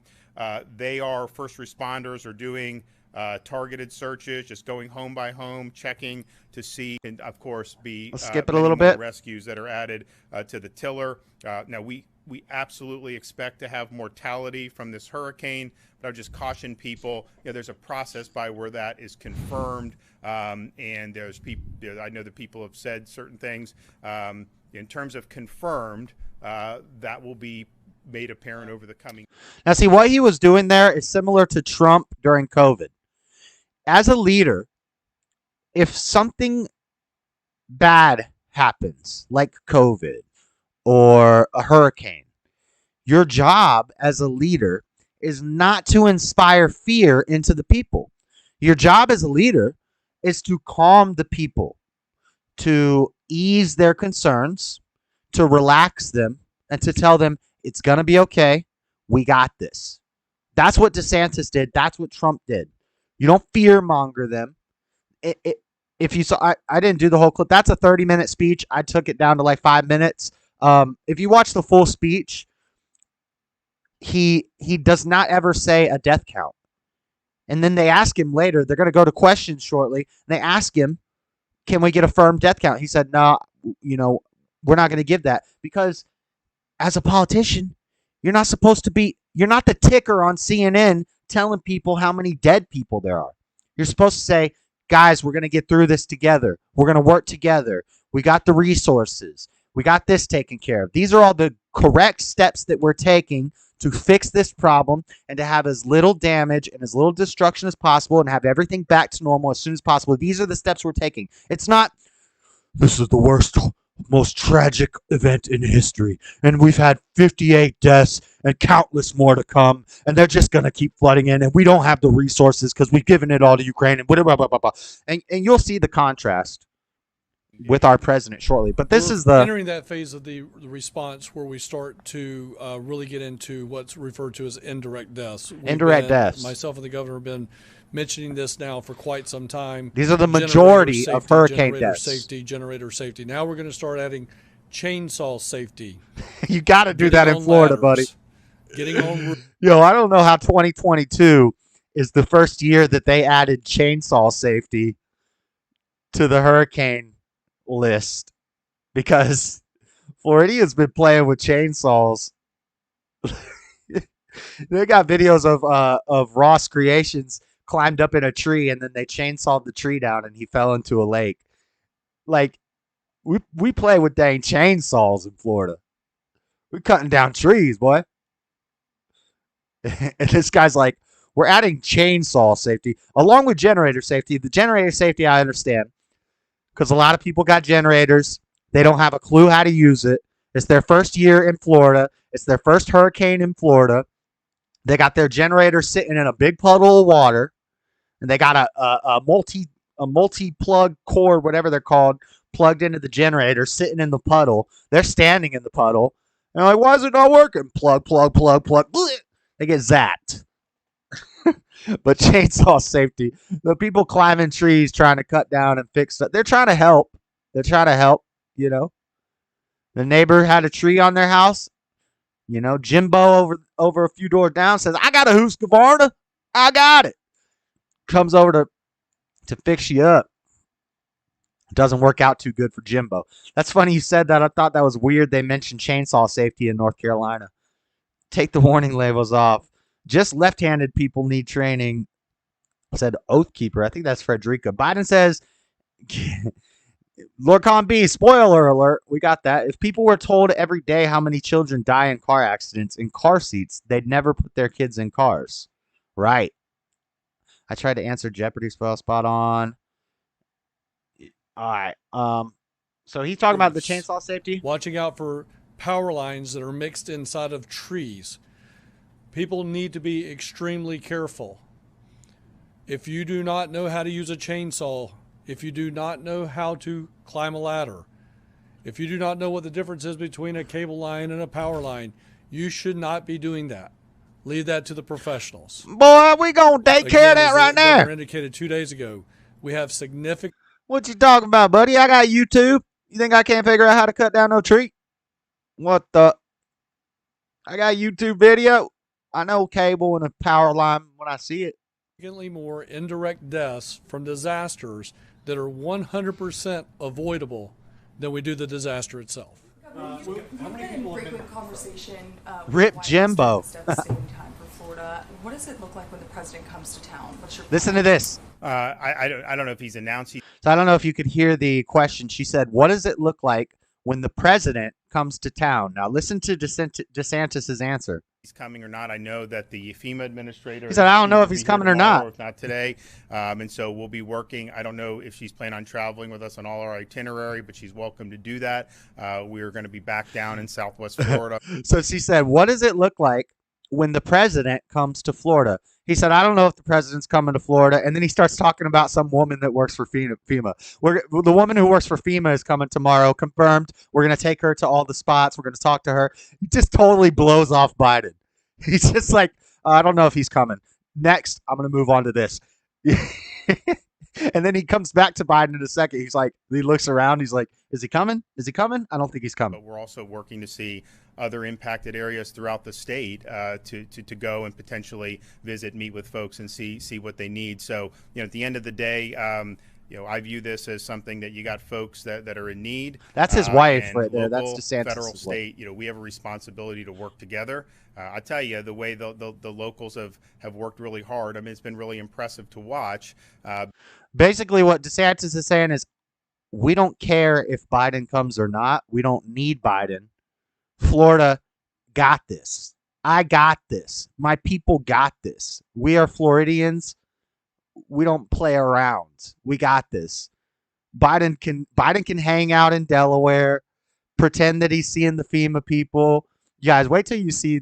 They are first responders are doing targeted searches, just going home by home, checking to see, and of course, Let's skip it a little bit. Rescues that are added to the tiller. Now, we absolutely expect to have mortality from this hurricane, but I would just caution people. There's a process by where that is confirmed, and there's people. I know that people have said certain things in terms of confirmed. That will be made apparent over the coming. Now, see, what he was doing there is similar to Trump during COVID. As a leader, if something bad happens, like COVID or a hurricane, your job as a leader is not to inspire fear into the people. Your job as a leader is to calm the people, to ease their concerns, to relax them, and to tell them it's going to be okay. We got this. That's what DeSantis did. That's what Trump did. You don't fear monger them. If you saw, I didn't do the whole clip. That's a 30-minute speech. I took it down to like 5 minutes. If you watch the full speech, he does not ever say a death count. And then they ask him later. They're going to go to questions shortly. And they ask him, "Can we get a firm death count?" He said, "No, we're not going to give that because as a politician, you're not supposed to be. You're not the ticker on CNN." Telling people how many dead people there are. You're supposed to say, guys, we're going to get through this together. We're going to work together. We got the resources. We got this taken care of. These are all the correct steps that we're taking to fix this problem and to have as little damage and as little destruction as possible and have everything back to normal as soon as possible. These are the steps we're taking. It's not, this is the worst, most tragic event in history, and we've had 58 deaths and countless more to come, and they're just going to keep flooding in, and we don't have the resources because we've given it all to Ukraine, and blah, blah, blah, blah, blah. And you'll see the contrast with our president shortly. But this is the entering that phase of the response where we start to really get into what's referred to as indirect deaths. Indirect deaths. Myself and the governor have been mentioning this now for quite some time. These are the majority of hurricane deaths. Generator safety. Now we're going to start adding chainsaw safety. You got to do that in Florida, buddy. Getting on. Yo, I don't know how 2022 is the first year that they added chainsaw safety to the hurricane list, because Floridians been playing with chainsaws. They got videos of Ross Creations climbed up in a tree and then they chainsawed the tree down and he fell into a lake. Like, we play with dang chainsaws in Florida. We're cutting down trees, boy. And this guy's like, we're adding chainsaw safety along with generator safety. The generator safety I understand, because a lot of people got generators. They don't have a clue how to use it. It's their first year in Florida. It's their first hurricane in Florida. They got their generator sitting in a big puddle of water, and they got a multi-plug cord, whatever they're called, plugged into the generator, sitting in the puddle. They're standing in the puddle. And they're like, why is it not working? Plug, plug, plug, plug. They get zapped. But chainsaw safety, the people climbing trees trying to cut down and fix stuff, they're trying to help. They're trying to help, you know. The neighbor had a tree on their house. You know, Jimbo over a few doors down says, I got a Husqvarna. I got it. Comes over to fix you up. Doesn't work out too good for Jimbo. That's funny you said that. I thought that was weird. They mentioned chainsaw safety in North Carolina. Take the warning labels off. Just left-handed people need training, said Oathkeeper. I think that's Frederica. Biden says, Lord Con B, spoiler alert. We got that. If people were told every day how many children die in car accidents in car seats, they'd never put their kids in cars. Right. I tried to answer Jeopardy spot on. All right. So he's talking about the chainsaw safety. Watching out for power lines that are mixed inside of trees. People need to be extremely careful. If you do not know how to use a chainsaw, if you do not know how to climb a ladder, if you do not know what the difference is between a cable line and a power line, you should not be doing that. Leave that to the professionals. Boy, we gonna take care of that right now. Indicated 2 days ago, we have significant. What you talking about, buddy? I got YouTube. You think I can't figure out how to cut down no tree? What the? I got YouTube video. I know cable and a power line when I see it. Significantly more indirect deaths from disasters that are 100% avoidable than we do the disaster itself. How many people have been conversation? Rip Jimbo. Devastating time for Florida. What does it look like when the president comes to town? What's your Listen to this. I don't know if he's announced. So I don't know if you could hear the question. She said, "What does it look like when the president comes to town?" Now listen to DeSantis's answer. He's coming or not. I know that the FEMA administrator. He said, "I don't know if he's coming or not." Or if not today, and so we'll be working. I don't know if she's planning on traveling with us on all our itinerary, but she's welcome to do that. We are going to be back down in Southwest Florida. So she said, "What does it look like when the president comes to Florida?" He said, "I don't know if the president's coming to Florida." And then he starts talking about some woman that works for FEMA. The woman who works for FEMA is coming tomorrow, confirmed. We're going to take her to all the spots. We're going to talk to her. He just totally blows off Biden. He's just like, I don't know if he's coming. Next, I'm going to move on to this. And then he comes back to Biden in a second. He's like, he looks around. He's like, is he coming? Is he coming? I don't think he's coming. But we're also working to see other impacted areas throughout the state to go and potentially visit, meet with folks and see what they need. So, at the end of the day, I view this as something that you got folks that are in need. That's his wife right there. Local, That's DeSantis. Federal, state. We have a responsibility to work together. I tell you, the way the locals have worked really hard. I mean, it's been really impressive to watch. Basically, what DeSantis is saying is, we don't care if Biden comes or not. We don't need Biden. Florida got this. I got this. My people got this. We are Floridians. We don't play around. We got this. Biden can hang out in Delaware, pretend that he's seeing the FEMA people. You guys, wait till you see.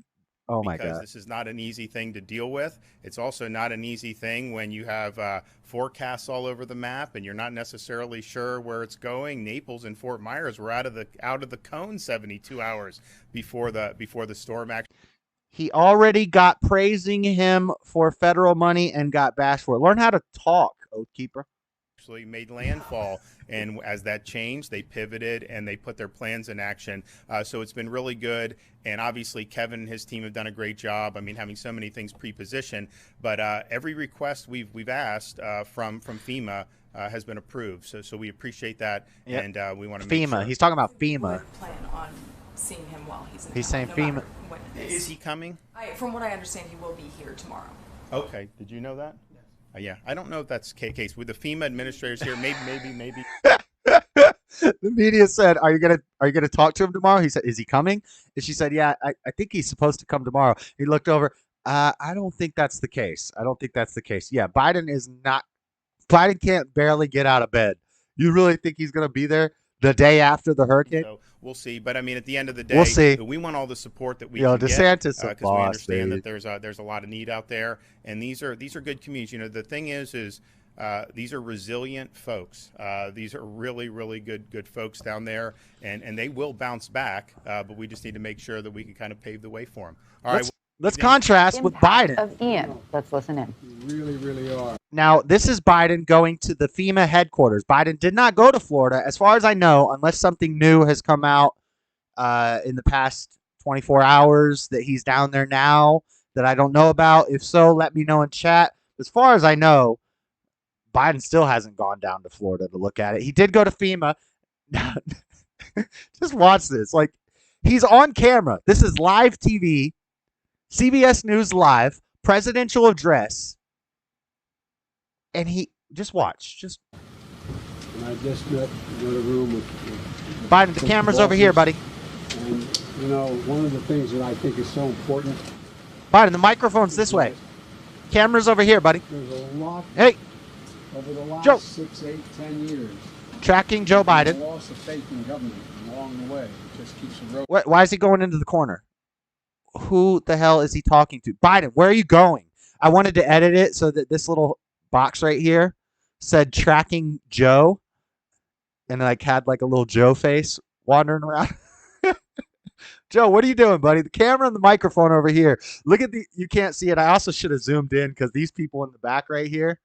Oh my God. This is not an easy thing to deal with. It's also not an easy thing when you have forecasts all over the map and you're not necessarily sure where it's going. Naples and Fort Myers were out of the cone 72 hours before the storm actually. He already got praising him for federal money and got bashed for it. Learn how to talk, Oathkeeper. actually made landfall, and as that changed, they pivoted and they put their plans in action. So it's been really good, and obviously Kevin and his team have done a great job. I mean, having so many things pre-positioned, but every request we've asked from FEMA has been approved. So we appreciate that, Yep. and we want to FEMA. make sure. He's talking about FEMA. Plan on seeing him while he's in He's town, saying no FEMA. matter when it Is he coming? From what I understand, he will be here tomorrow. Okay. Did you know that? Yeah. I don't know if that's the case. With the FEMA administrators here, maybe. The media said, "Are you gonna talk to him tomorrow?" He said, "Is he coming?" And she said, "Yeah, I think he's supposed to come tomorrow." He looked over. I don't think that's the case. I don't think that's the case. Yeah, Biden is not. Biden can't barely get out of bed. You really think he's gonna be there the day after the hurricane? So we'll see. But I mean, at the end of the day, We'll see. we want all the support that we Yo, can Desantis get a because we boss, understand baby. that there's a lot of need out there, and these are good communities. You know, the thing is these are resilient folks. These are really good folks down there, and they will bounce back. But we just need to make sure that we can kind of pave the way for them. All right. Let's contrast with Biden. Of Ian. Let's listen in. Really are. Now, this is Biden going to the FEMA headquarters. Biden did not go to Florida, as far as I know, unless something new has come out in the past 24 hours that he's down there now that I don't know about. If so, let me know in chat. As far as I know, Biden still hasn't gone down to Florida to look at it. He did go to FEMA. Just watch this. Like, he's on camera. This is live TV. CBS News Live, presidential address, and he just watch. And I just met in a room with Biden. The camera's over here, buddy. And you know, one of the things that I think is so important. Biden, the microphone's this way. Camera's over here, buddy. There's a lot. Hey, over the last Joe. 6, 8, 10 years. Tracking Joe Biden. The loss of faith in government along the way. It just keeps eroding. Why is he going into the corner? Who the hell is he talking to? Biden, where are you going? I wanted to edit it so that this little box right here said tracking Joe. And like had like a little Joe face wandering around. Joe, what are you doing, buddy? The camera and the microphone over here. Look at you can't see it. I also should have zoomed in because these people in the back right here,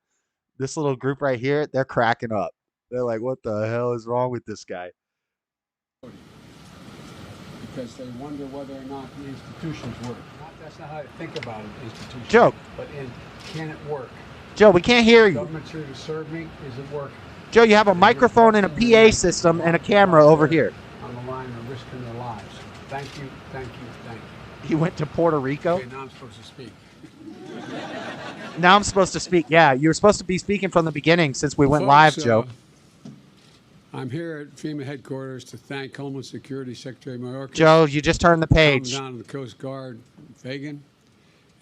this little group right here, they're cracking up. They're like, what the hell is wrong with this guy? Because they wonder whether or not the institutions work. That's not how I think about it, institutions. Joe. But can it work? Joe, we can't hear you. Government's here to serve me. Is it working? Joe, you have a microphone and a PA system and a camera over here. On the line are risking their lives. Thank you. He went to Puerto Rico. Okay, now I'm supposed to speak. Now I'm supposed to speak. Yeah, you were supposed to be speaking from the beginning since we went live, Joe. I'm here at FEMA headquarters to thank Homeland Security Secretary Mayorkas. Joe, you just turned the page. Commandant of the Coast Guard, Fagan,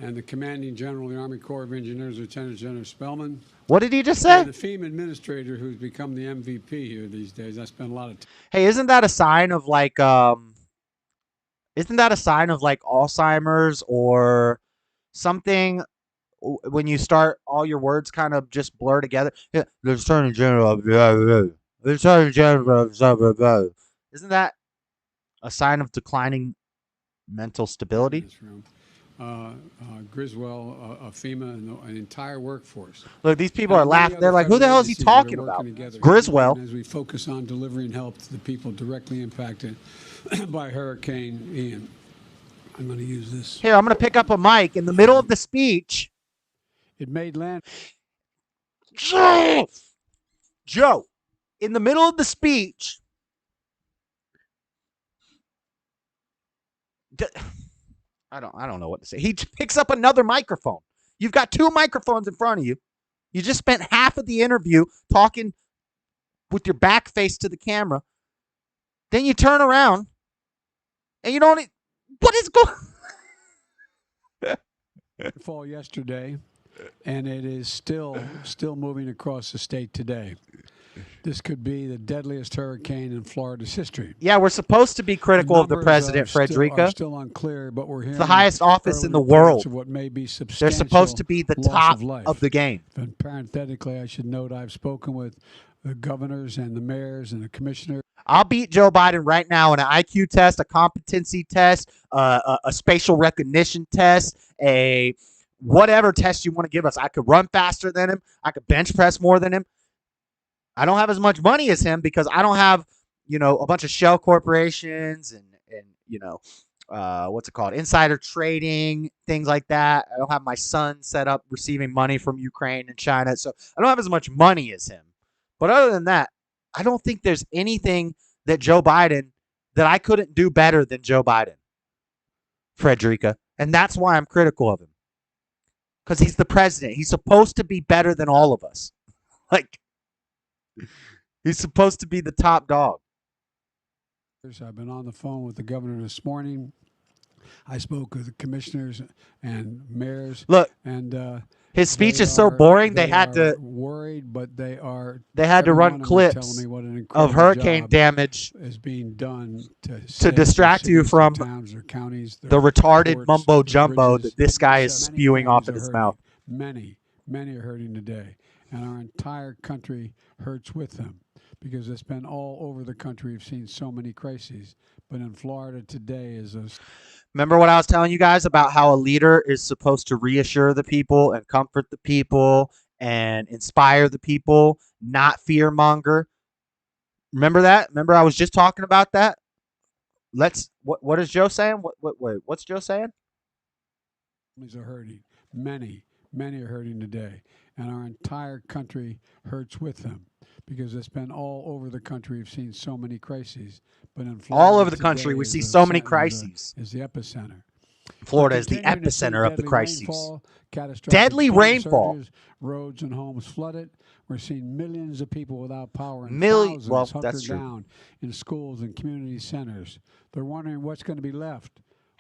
and the Commanding General of the Army Corps of Engineers, Lieutenant General Spellman. What did he just say? And the FEMA administrator who's become the MVP here these days. I spent a lot of time. Hey, isn't that a sign of like Alzheimer's or something when you start all your words kind of just blur together? Yeah, Lieutenant General. Lieutenant General. Isn't that a sign of declining mental stability? Griswold, FEMA, and the entire workforce. Look, these people are laughing. They're like, who the hell is he talking about? Griswold. As we focus on delivering help to the people directly impacted by Hurricane Ian. I'm going to use this. Here, I'm going to pick up a mic in the middle of the speech. It made land. Joe, in the middle of the speech. I don't know what to say. He picks up another microphone. You've got two microphones in front of you. You just spent half of the interview talking with your back face to the camera. Then you turn around and you don't. What is going? Fall yesterday, and it is still moving across the state today. This could be the deadliest hurricane in Florida's history. Yeah, we're supposed to be critical of the president, Frederica. Still unclear, but we're hearing it's the highest office in the world. Of what may be they're supposed to be the top of the game. And parenthetically, I should note I've spoken with the governors and the mayors and the commissioners. I'll beat Joe Biden right now in an IQ test, a competency test, a spatial recognition test, a whatever test you want to give us. I could run faster than him. I could bench press more than him. I don't have as much money as him because I don't have, a bunch of shell corporations and what's it called? Insider trading, things like that. I don't have my son set up receiving money from Ukraine and China. So I don't have as much money as him. But other than that, I don't think there's anything that that I couldn't do better than Joe Biden, Frederica. And that's why I'm critical of him. Because he's the president. He's supposed to be better than all of us. Like, he's supposed to be the top dog. I've been on the phone with the governor this morning. I spoke with the commissioners and mayors. Look, and his speech is so boring. They had to worried, but they had to run clips of hurricane damage is being done to distract you from counties, the retarded mumbo jumbo that this guy is spewing off in his mouth. Many are hurting today, and our entire country hurts with them. Because it's been all over the country. We've seen so many crises. But in Florida today is a... Remember what I was telling you guys about how a leader is supposed to reassure the people and comfort the people and inspire the people, not fearmonger? Remember that? Remember I was just talking about that? What is Joe saying? What's Joe saying? Families are hurting. Many are hurting today. And our entire country hurts with them. Because it's been all over the country. We've seen so many crises. But in Florida all over the country, we see so many crises. Is the epicenter. Florida is the epicenter of the crises. Deadly rainfall. Roads and homes flooded. We're seeing millions of people without power and thousands hunkered down in schools and community centers. They're wondering what's going to be left.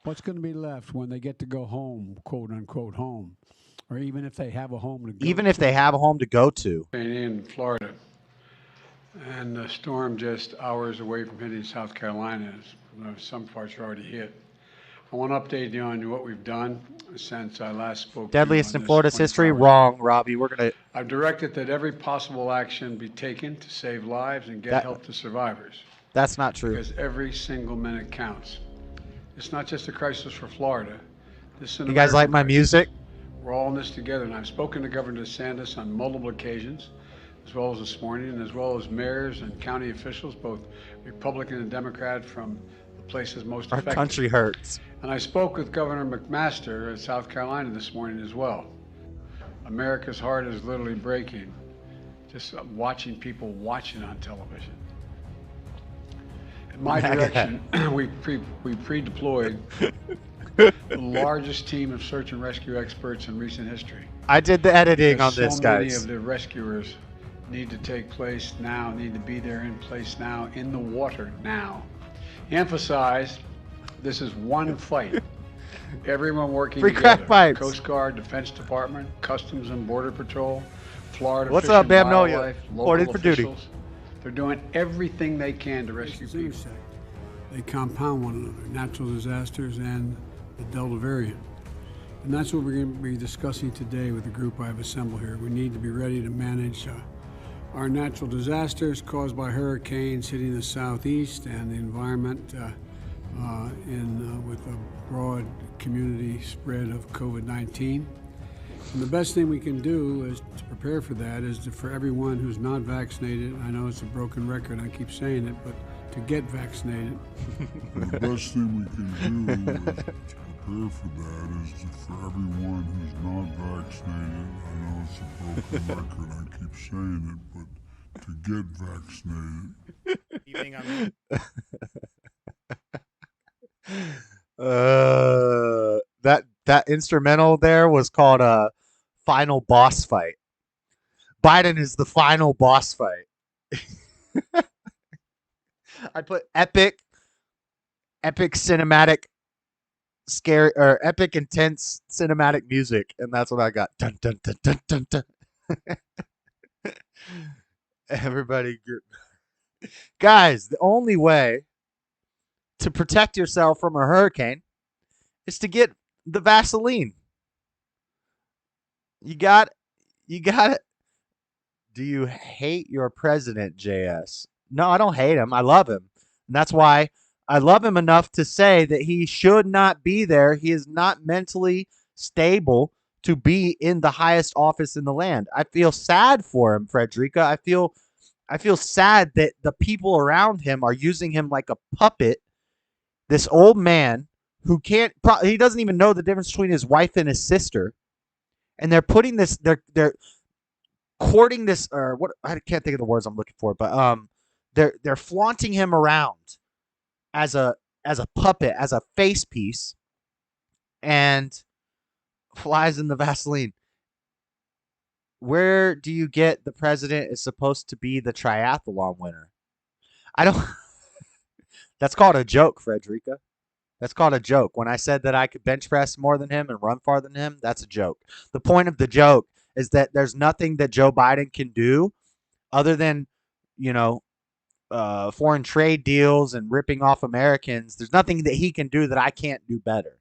What's going to be left when they get to go home, quote unquote home, or even if they have a home to go to. Even if they have a home to go to. In Florida. And the storm just hours away from hitting South Carolina. Some parts are already hit. I want to update you on what we've done since I last spoke. Deadliest in Florida's history? Wrong, Robbie. I've directed that every possible action be taken to save lives and get help to survivors. That's not true. Because every single minute counts. It's not just a crisis for Florida. You guys like my music? We're all in this together, and I've spoken to Governor Desantis on multiple occasions, as well as this morning, and as well as mayors and county officials, both Republican and Democrat, from the places most affected. Our country hurts. And I spoke with Governor McMaster of South Carolina this morning as well. America's heart is literally breaking, just watching people watching on television. In my direction, we pre-deployed the largest team of search and rescue experts in recent history. I did the editing on this, guys. So many of the rescuers need to take place now, need to be there in place now, in the water now. Emphasize, this is one fight. Everyone working Free together. crack pipes. Coast Guard, Defense Department, Customs and Border Patrol, Florida What's Fish up, and Bam Wildlife, Noya? local Reporting for duty. officials. They're doing everything they can to rescue people. They compound one another, natural disasters and the Delta variant. And that's what we're going to be discussing today with the group I've assembled here. We need to be ready to manage our natural disasters caused by hurricanes hitting the southeast and the environment with a broad community spread of COVID-19. And the best thing we can do is to prepare for that is for everyone who's not vaccinated. I know it's a broken record, I keep saying it, but to get vaccinated. The best thing we can do is to prepare for that is for everyone who's not vaccinated. I know it's a broken record, I keep saying it, but to get vaccinated. Evening, That instrumental there was called a final boss fight. Biden is the final boss fight. I put epic cinematic scary or epic intense cinematic music, and that's what I got. Dun, dun, dun, dun, dun, dun. Everybody, guys, the only way to protect yourself from a hurricane is to get the Vaseline. You got it. Do you hate your president, JS? No, I don't hate him. I love him. And that's why I love him enough to say that he should not be there. He is not mentally stable to be in the highest office in the land. I feel sad for him, Frederica. I feel I feel sad that the people around him are using him like a puppet. This old man who he doesn't even know the difference between his wife and his sister. And they're putting this, they're courting this, or what, I can't think of the words I'm looking for, but they're flaunting him around as a puppet, as a face piece, and flies in the Vaseline. Where do you get the president is supposed to be the triathlon winner? I don't. That's called a joke, Frederica. That's called a joke. When I said that I could bench press more than him and run farther than him, that's a joke. The point of the joke is that there's nothing that Joe Biden can do other than, foreign trade deals and ripping off Americans. There's nothing that he can do that I can't do better,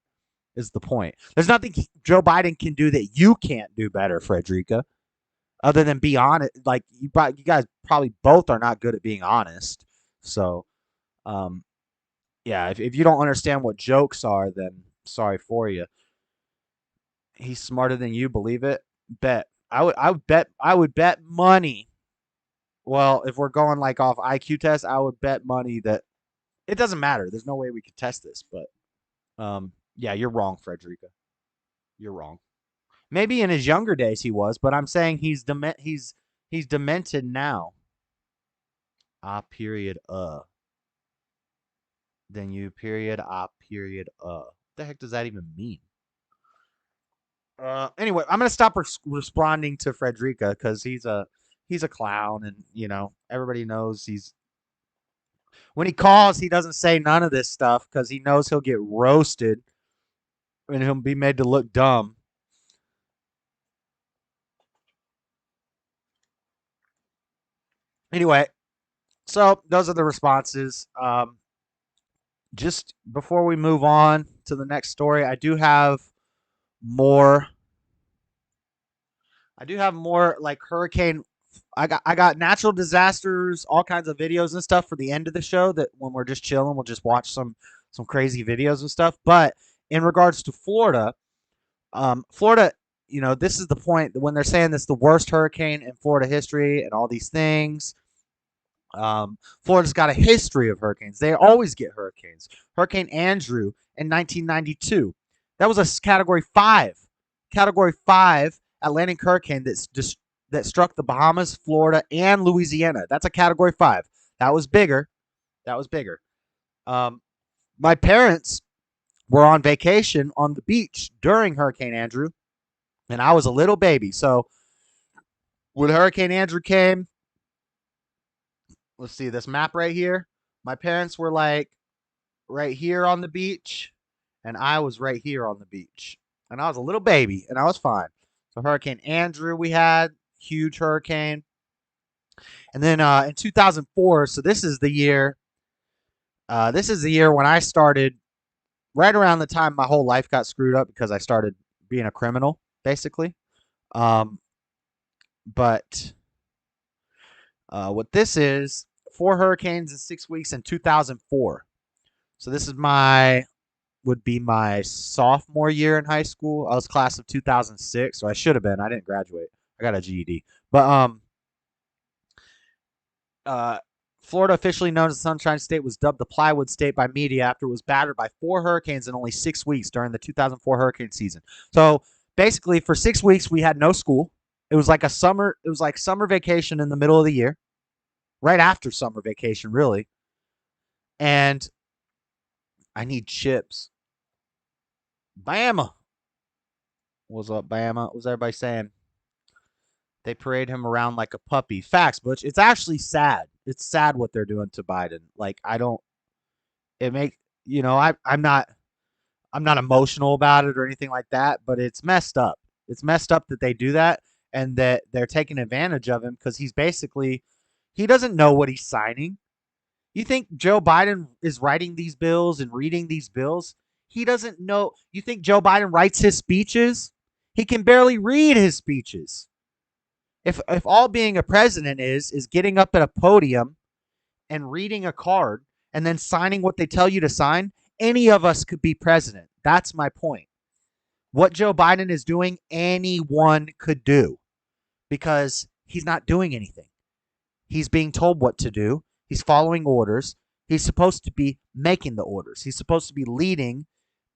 is the point. There's nothing Joe Biden can do that you can't do better, Frederica, other than be honest. Like, you guys probably both are not good at being honest. So, yeah, if you don't understand what jokes are, then sorry for you. He's smarter than you, believe it? Bet. I would bet money. Well, if we're going like off IQ test, I would bet money that it doesn't matter. There's no way we could test this, but yeah, you're wrong, Frederica. You're wrong. Maybe in his younger days he was, but I'm saying he's demented now. Period. Then you period. Period. What the heck does that even mean? Anyway, I'm gonna stop responding to Frederica because he's a clown, and everybody knows when he calls, he doesn't say none of this stuff because he knows he'll get roasted and he'll be made to look dumb. Anyway, so those are the responses. Just before we move on to the next story, I do have more like hurricane. I got natural disasters, all kinds of videos and stuff for the end of the show, that when we're just chilling, we'll just watch some crazy videos and stuff. But in regards to Florida, this is the point when they're saying this is the worst hurricane in Florida history and all these things. Florida's got a history of hurricanes. They always get hurricanes. Hurricane Andrew in 1992. That was a Category 5 Atlantic hurricane that struck the Bahamas, Florida, and Louisiana. That's a Category 5. That was bigger. My parents were on vacation on the beach during Hurricane Andrew, and I was a little baby. So when Hurricane Andrew came, let's see this map right here. My parents were like right here on the beach, and I was right here on the beach. And I was a little baby, and I was fine. So Hurricane Andrew we had, huge hurricane. And then in 2004, so this is the year when I started, right around the time my whole life got screwed up because I started being a criminal, basically. But what this is, 4 hurricanes in 6 weeks in 2004. So this is would be my sophomore year in high school. I was class of 2006, so I should have been. I didn't graduate. I got a GED. But Florida, officially known as the Sunshine State, was dubbed the Plywood State by media after it was battered by 4 hurricanes in only 6 weeks during the 2004 hurricane season. So basically, for 6 weeks, we had no school. It was like summer vacation in the middle of the year, right after summer vacation, really. And I need chips. Bama. What's up, Bama? What's everybody saying? They parade him around like a puppy. Facts, Butch. It's actually sad. It's sad what they're doing to Biden. Like, I'm not emotional about it or anything like that, but it's messed up. It's messed up that they do that and that they're taking advantage of him because he doesn't know what he's signing. You think Joe Biden is writing these bills and reading these bills? He doesn't know. You think Joe Biden writes his speeches? He can barely read his speeches. If all being a president is getting up at a podium and reading a card and then signing what they tell you to sign, any of us could be president. That's my point. What Joe Biden is doing, anyone could do because he's not doing anything. He's being told what to do. He's following orders. He's supposed to be making the orders. He's supposed to be leading,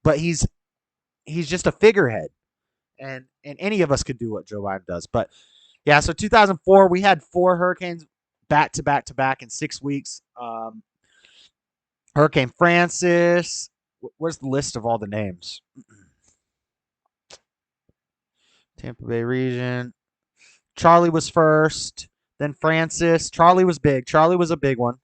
but he's just a figurehead. And any of us could do what Joe Biden does. But yeah, so 2004, we had 4 hurricanes back to back to back in 6 weeks. Hurricane Francis. Where's the list of all the names? Tampa Bay region. Charlie was first, then Francis. Charlie was big. Charlie was a big one.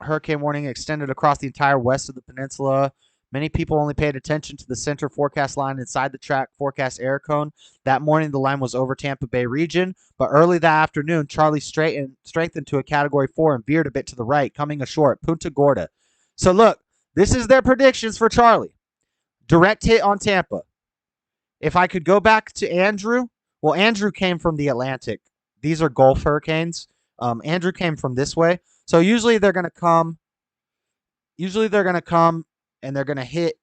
Hurricane warning extended across the entire west of the peninsula. Many people only paid attention to the center forecast line inside the track forecast air cone. That morning, the line was over Tampa Bay region, but early that afternoon, Charlie strengthened to a Category 4 and veered a bit to the right, coming ashore at Punta Gorda. So look, this is their predictions for Charlie. Direct hit on Tampa. If I could go back to Andrew, well, Andrew came from the Atlantic. These are Gulf hurricanes. Andrew came from this way. So usually they're going to come and they're going to hit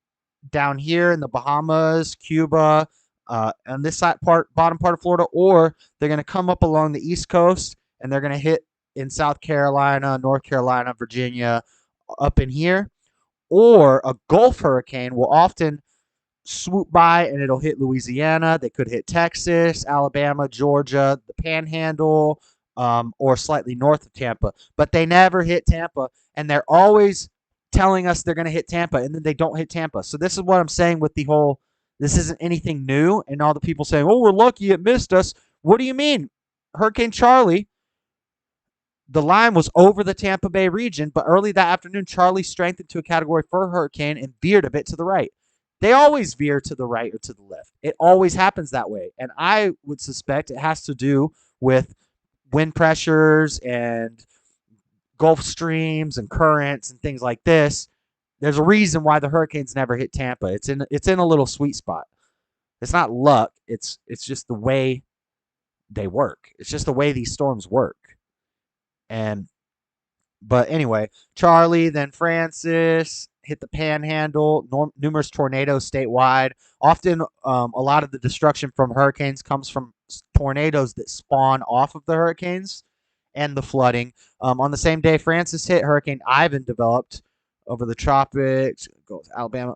down here in the Bahamas, Cuba, on this bottom part of Florida, or they're going to come up along the East Coast and they're going to hit in South Carolina, North Carolina, Virginia, up in here. Or a Gulf hurricane will often swoop by and it'll hit Louisiana. They could hit Texas, Alabama, Georgia, the Panhandle, or slightly north of Tampa. But they never hit Tampa, and they're always telling us they're going to hit Tampa, and then they don't hit Tampa. So this is what I'm saying with the whole, this isn't anything new, and all the people saying, oh, we're lucky it missed us. What do you mean? Hurricane Charlie, the line was over the Tampa Bay region, but early that afternoon, Charlie strengthened to a Category 4 hurricane and veered a bit to the right. They always veer to the right or to the left. It always happens that way, and I would suspect it has to do with wind pressures and Gulf streams and currents and things like this. There's a reason why the hurricanes never hit Tampa. It's in a little sweet spot. It's not luck. It's just the way they work. It's just the way these storms work. But anyway, Charlie, then Francis hit the Panhandle. Numerous tornadoes statewide. Often, a lot of the destruction from hurricanes comes from tornadoes that spawn off of the hurricanes and the flooding. On the same day Francis hit, Hurricane Ivan developed over the tropics. Goes Alabama.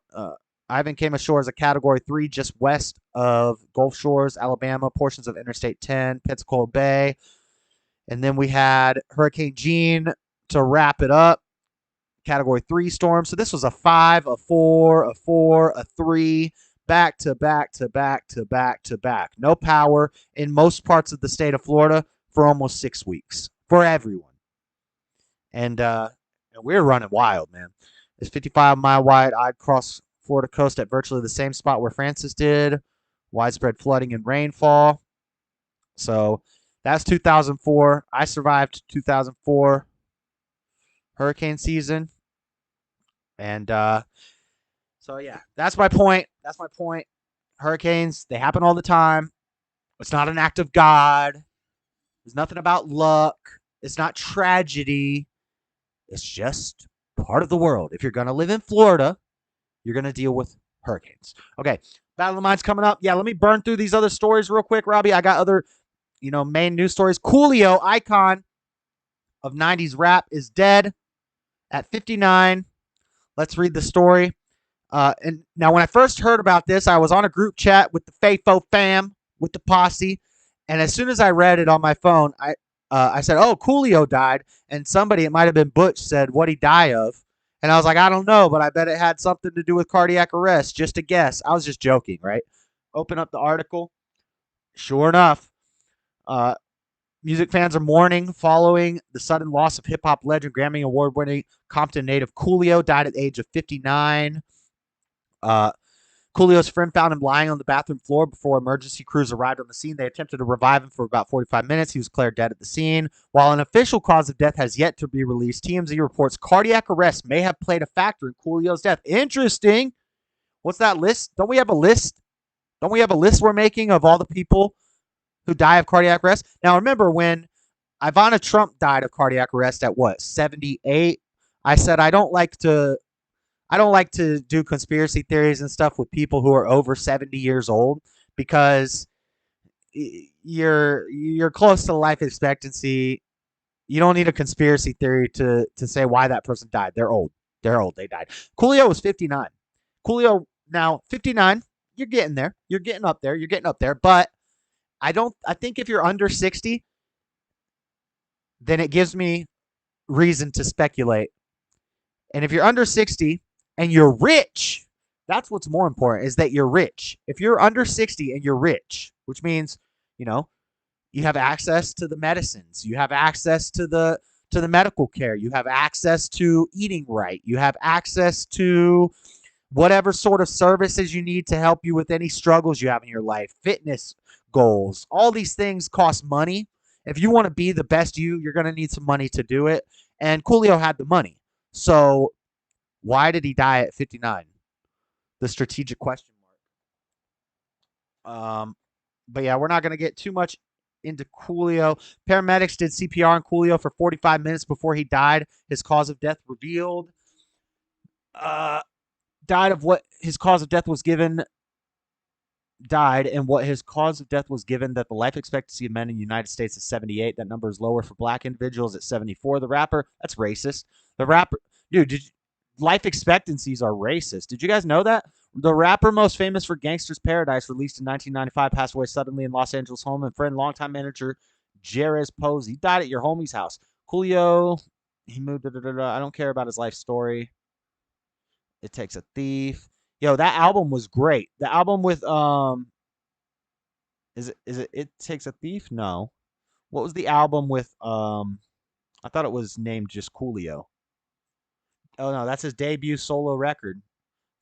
Ivan came ashore as a Category 3 just west of Gulf Shores, Alabama, portions of Interstate 10, Pensacola Bay. And then we had Hurricane Jean to wrap it up. Category 3 storm. So this was a 5, a 4, a 4, a 3, back to back to back to back to back. No power in most parts of the state of Florida for almost 6 weeks for everyone. And we're running wild, man. It's 55-mile wide. I'd cross Florida coast at virtually the same spot where Francis did. Widespread flooding and rainfall. So that's 2004. I survived 2004 hurricane season. And so, yeah, that's my point. That's my point. Hurricanes, they happen all the time. It's not an act of God. There's nothing about luck. It's not tragedy. It's just part of the world. If you're going to live in Florida, you're going to deal with hurricanes. Okay, Battle of the Minds coming up. Yeah, let me burn through these other stories real quick, Robbie. I got other, main news stories. Coolio, icon of 90s rap, is dead at 59. Let's read the story. And now, when I first heard about this, I was on a group chat with the Fafo fam, with the posse. And as soon as I read it on my phone, I said, oh, Coolio died. And somebody, it might have been Butch, said, what'd he die of? And I was like, I don't know, but I bet it had something to do with cardiac arrest. Just a guess. I was just joking, right? Open up the article. Sure enough, music fans are mourning following the sudden loss of hip-hop legend, Grammy Award-winning Compton native Coolio, died at the age of 59. Coolio's friend found him lying on the bathroom floor before emergency crews arrived on the scene. They attempted to revive him for about 45 minutes. He was declared dead at the scene. While an official cause of death has yet to be released, TMZ reports cardiac arrest may have played a factor in Coolio's death. Interesting. What's that list? Don't we have a list? Don't we have a list we're making of all the people who die of cardiac arrest? Now, remember when Ivana Trump died of cardiac arrest at what, 78? I said I don't like to do conspiracy theories and stuff with people who are over 70 years old because you're close to life expectancy. You don't need a conspiracy theory to say why that person died. They're old. They died. Coolio was 59. Coolio now 59. You're getting there. You're getting up there. But I think if you're under 60, then it gives me reason to speculate. And if you're under 60 and you're rich, that's what's more important, is that you're rich. If you're under 60 and you're rich, which means, you have access to the medicines, you have access to the medical care, you have access to eating right, you have access to whatever sort of services you need to help you with any struggles you have in your life, fitness goals, all these things cost money. If you want to be the best you're going to need some money to do it. And Coolio had the money. So why did he die at 59? The strategic question mark. But yeah, we're not going to get too much into Coolio. Paramedics did CPR on Coolio for 45 minutes before he died. His cause of death revealed. Died and what his cause of death was given that the life expectancy of men in the United States is 78. That number is lower for black individuals at 74. The rapper, that's racist. The rapper, dude, life expectancies are racist. Did you guys know that? The rapper most famous for Gangsta's Paradise, released in 1995, passed away suddenly in Los Angeles home. And friend, longtime manager Jerez Posey died at your homie's house. Coolio, he moved. I don't care about his life story. It Takes a Thief. Yo, that album was great. The album with is it Takes a Thief? No. What was the album with I thought it was named just Coolio. Oh no, that's his debut solo record.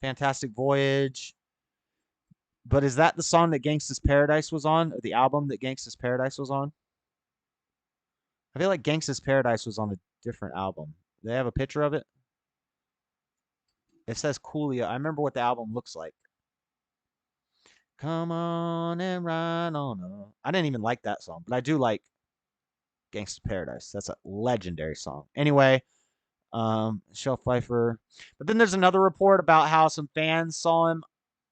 Fantastic Voyage. But is that the song that Gangsta's Paradise was on? Or the album that Gangsta's Paradise was on? I feel like Gangsta's Paradise was on a different album. Do they have a picture of it? It says Coolio. I remember what the album looks like. Come on and ride on up. I didn't even like that song, but I do like Gangsta's Paradise. That's a legendary song. Anyway, Shelf Pfeiffer. But then there's another report about how some fans saw him.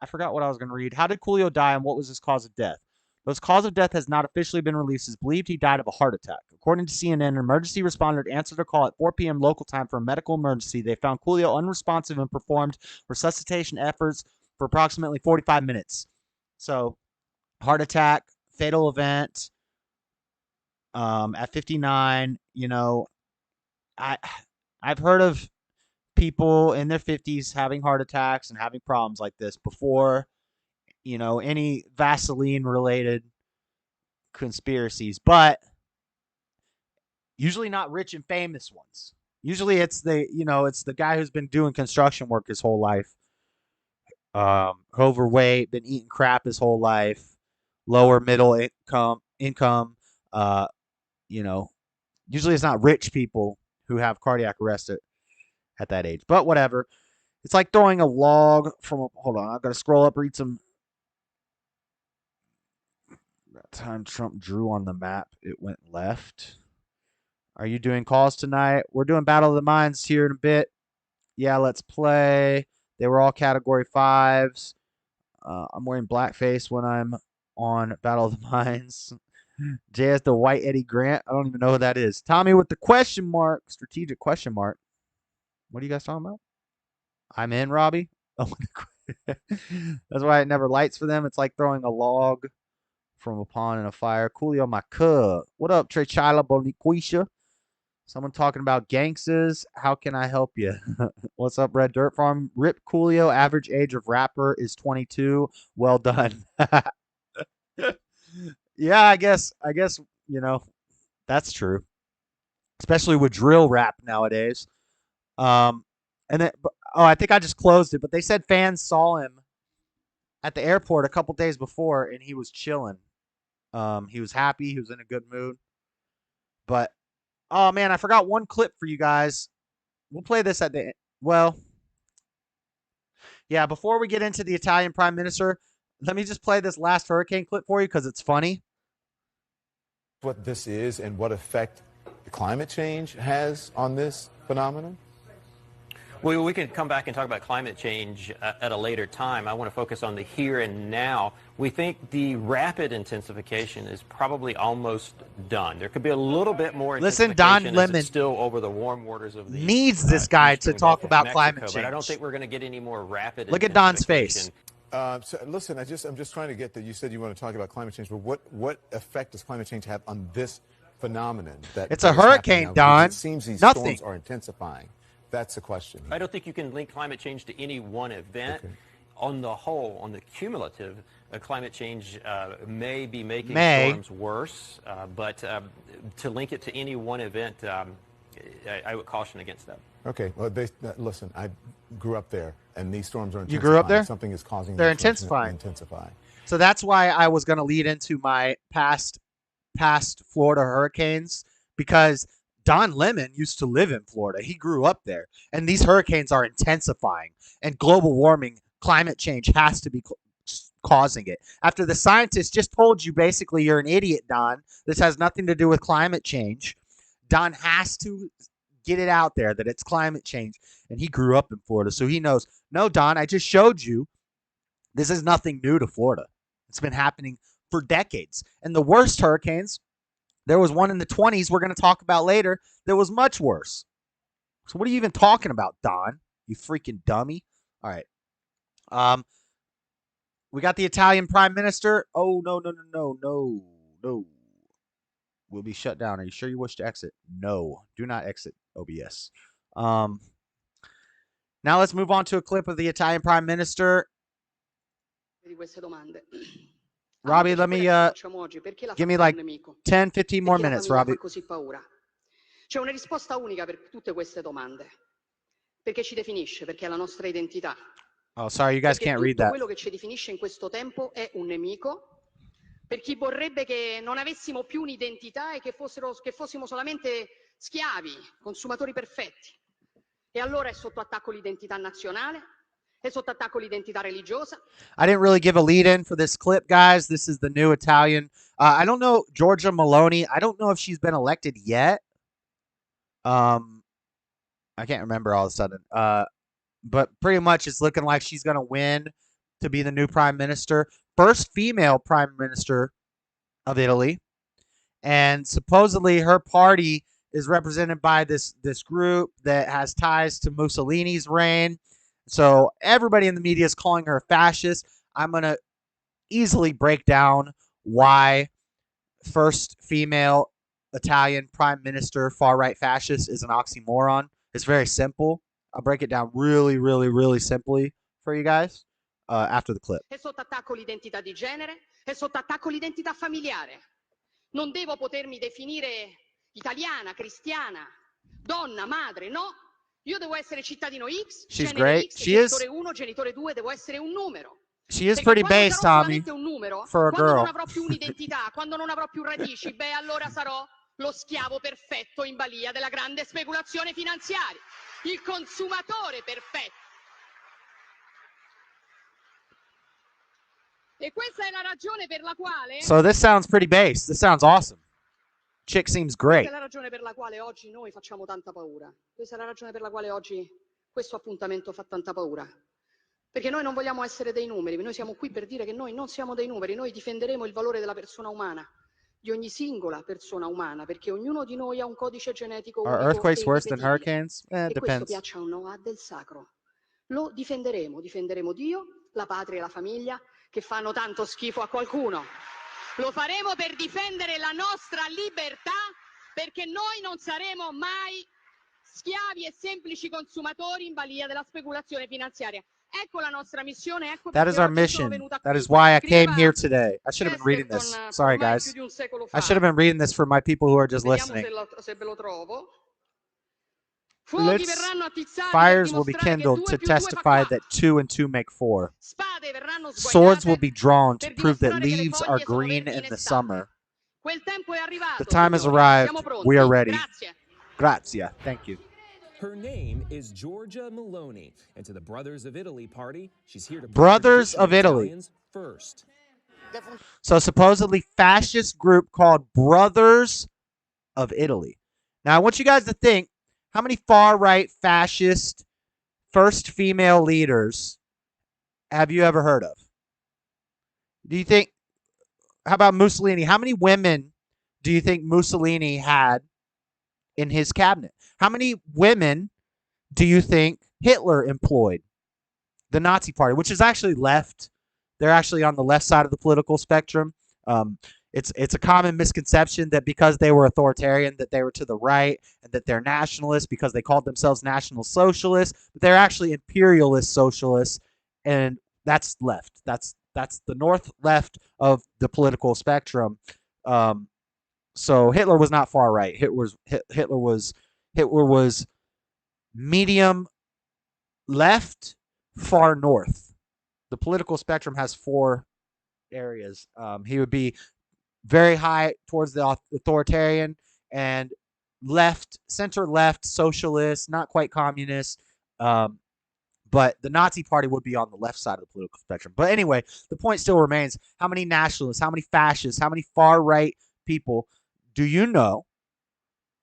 I forgot what I was going to read. How did Coolio die and what was his cause of death? His cause of death has not officially been released. It's believed he died of a heart attack. According to CNN, an emergency responder answered a call at 4 p.m. local time for a medical emergency. They found Coolio unresponsive and performed resuscitation efforts for approximately 45 minutes. So, heart attack, fatal event. At 59, I've heard of people in their 50s having heart attacks and having problems like this before, any Vaseline-related conspiracies, but usually not rich and famous ones. Usually it's the guy who's been doing construction work his whole life, overweight, been eating crap his whole life, lower middle income. Usually it's not rich people who have cardiac arrest at that age. But whatever. It's like throwing a log from hold on, I've got to scroll up, read some. That time Trump drew on the map, it went left. Are you doing calls tonight? We're doing Battle of the Minds here in a bit. Yeah, let's play. They were all category 5s. I'm wearing blackface when I'm on Battle of the Minds. JS the White Eddie Grant. I don't even know who that is. Tommy with the question mark. Strategic question mark. What are you guys talking about? I'm in, Robbie. Oh, that's why it never lights for them. It's like throwing a log from a pond in a fire. Coolio, my cub. What up, Trey Chala Boniquisha? Someone talking about gangstas. How can I help you? What's up, Red Dirt Farm? Rip Coolio. Average age of rapper is 22. Well done. Yeah, I guess, that's true. Especially with drill rap nowadays. And then, I think I just closed it, but they said fans saw him at the airport a couple days before, and he was chilling. He was happy. He was in a good mood. But, oh, man, I forgot one clip for you guys. We'll play this at the end. Well, yeah, before we get into the Italian Prime Minister, let me just play this last hurricane clip for you because it's funny. What this is and what effect climate change has on this phenomenon? Well, we can come back and talk about climate change at a later time. I want to focus on the here and now. We think the rapid intensification is probably almost done. There could be a little bit more Listen, Don intensification as Lemon it's still over the warm waters of the needs this guy to eastern talk Gulf of about Mexico, climate change. But I don't think we're going to get any more rapid Look at Don's face. So listen, I'm just trying to get that. You said you want to talk about climate change, but what effect does climate change have on this phenomenon? It's a hurricane, Don. It seems these Nothing. storms are intensifying. That's the question. I don't think you can link climate change to any one event. Okay. On the whole, on the cumulative, climate change may be making storms worse, but to link it to any one event, I would caution against that. Okay. Well, listen, I grew up there, and these storms are intensifying. You grew up there? Something is causing They're them to intensifying. So that's why I was going to lead into my past Florida hurricanes, because Don Lemon used to live in Florida. He grew up there. And these hurricanes are intensifying. And global warming, climate change has to be causing it. After the scientists just told you basically you're an idiot, Don, this has nothing to do with climate change, Don has to get it out there that it's climate change. And he grew up in Florida, so he knows. No, Don, I just showed you this is nothing new to Florida. It's been happening for decades. And the worst hurricanes, there was one in the 20s we're going to talk about later that was much worse. So what are you even talking about, Don? You freaking dummy. All right. We got the Italian Prime Minister. Oh, no. We'll be shut down. Are you sure you wish to exit? No. Do not exit OBS. Now let's move on to a clip of the Italian Prime Minister. Robbie, let me give me like 10, 15 more minutes, Robbie. C'è una risposta unica per tutte queste domande. Perché ci definisce, perché è la nostra identità. Oh, sorry, you guys can't read that. Quello che ci definisce in questo tempo è un nemico. Per chi vorrebbe che non avessimo più un'identità e che fossimo solamente schiavi, consumatori perfetti. E allora è sotto attacco l'identità nazionale. È sotto attacco l'identità religiosa. I didn't really give a lead-in for this clip, guys. This is the new Italian. I don't know Giorgia Meloni. I don't know if she's been elected yet. I can't remember all of a sudden. But pretty much it's looking like she's going to win to be the new prime minister. First female prime minister of Italy. And supposedly her party is represented by this group that has ties to Mussolini's reign. So everybody in the media is calling her a fascist. I'm going to easily break down why first female Italian prime minister far-right fascist is an oxymoron. It's very simple. I'll break it down really, really, really simply for you guys after the clip. È sotto attacco l'identità di genere, è sotto attacco l'identità familiare. Non devo potermi definire italiana, cristiana, donna, madre, no. Io devo essere cittadino X, She's genere great. X, She is. genitore 1, genitore 2, devo essere un numero. She is pretty based, Tommy, for a Quando girl. non avrò più un'identità, quando non avrò più radici, beh, allora sarò lo schiavo perfetto in balia della grande speculazione finanziaria, il consumatore perfetto. E questa è la ragione per la quale So this sounds pretty based. This sounds awesome. Chick seems great. Questa è la ragione per la quale oggi noi facciamo tanta paura. Questa è la ragione per la quale oggi questo appuntamento fa tanta paura. Perché noi non vogliamo essere dei numeri, noi siamo qui per dire che noi non siamo dei numeri, noi difenderemo il valore della persona umana, di ogni singola persona umana, perché ognuno di noi ha un codice genetico unico. Are earthquakes worse than hurricanes? It e questo, depends. piaccia o no, ha del sacro. Lo difenderemo, difenderemo Dio, la patria e la famiglia, che fanno tanto schifo a qualcuno. Lo faremo per difendere la nostra libertà, perché noi non saremo mai schiavi e semplici consumatori in balia della speculazione finanziaria. Ecco la nostra missione, ecco That is our mission. That is why I came here today. I should have been reading this. Sorry, guys. I should have been reading this for my people who are just listening. se ve lo trovo. Fires will be kindled to testify that 2 and 2 make 4. Swords will be drawn to prove that leaves are green in the summer. The time has arrived. We are ready. Grazie. Thank you. Her name is Giorgia Meloni, and to the Brothers of Italy party, she's here to Brothers of Italy. First. So supposedly fascist group called Brothers of Italy. Now I want you guys to think, how many far-right fascist first female leaders have you ever heard of? Do you think, how about Mussolini? How many women do you think Mussolini had in his cabinet? How many women do you think Hitler employed? The Nazi Party, which is actually left. They're actually on the left side of the political spectrum. It's a common misconception that because they were authoritarian, that they were to the right, and that they're nationalists because they called themselves National Socialists. But they're actually imperialist socialists, and that's left. That's the north left of the political spectrum. So Hitler was not far right. Hitler was medium left, far north. The political spectrum has 4 areas. He would be very high towards the authoritarian and left, center left, socialist, not quite communist. But the Nazi Party would be on the left side of the political spectrum. But anyway, the point still remains: how many nationalists, how many fascists, how many far right people do you know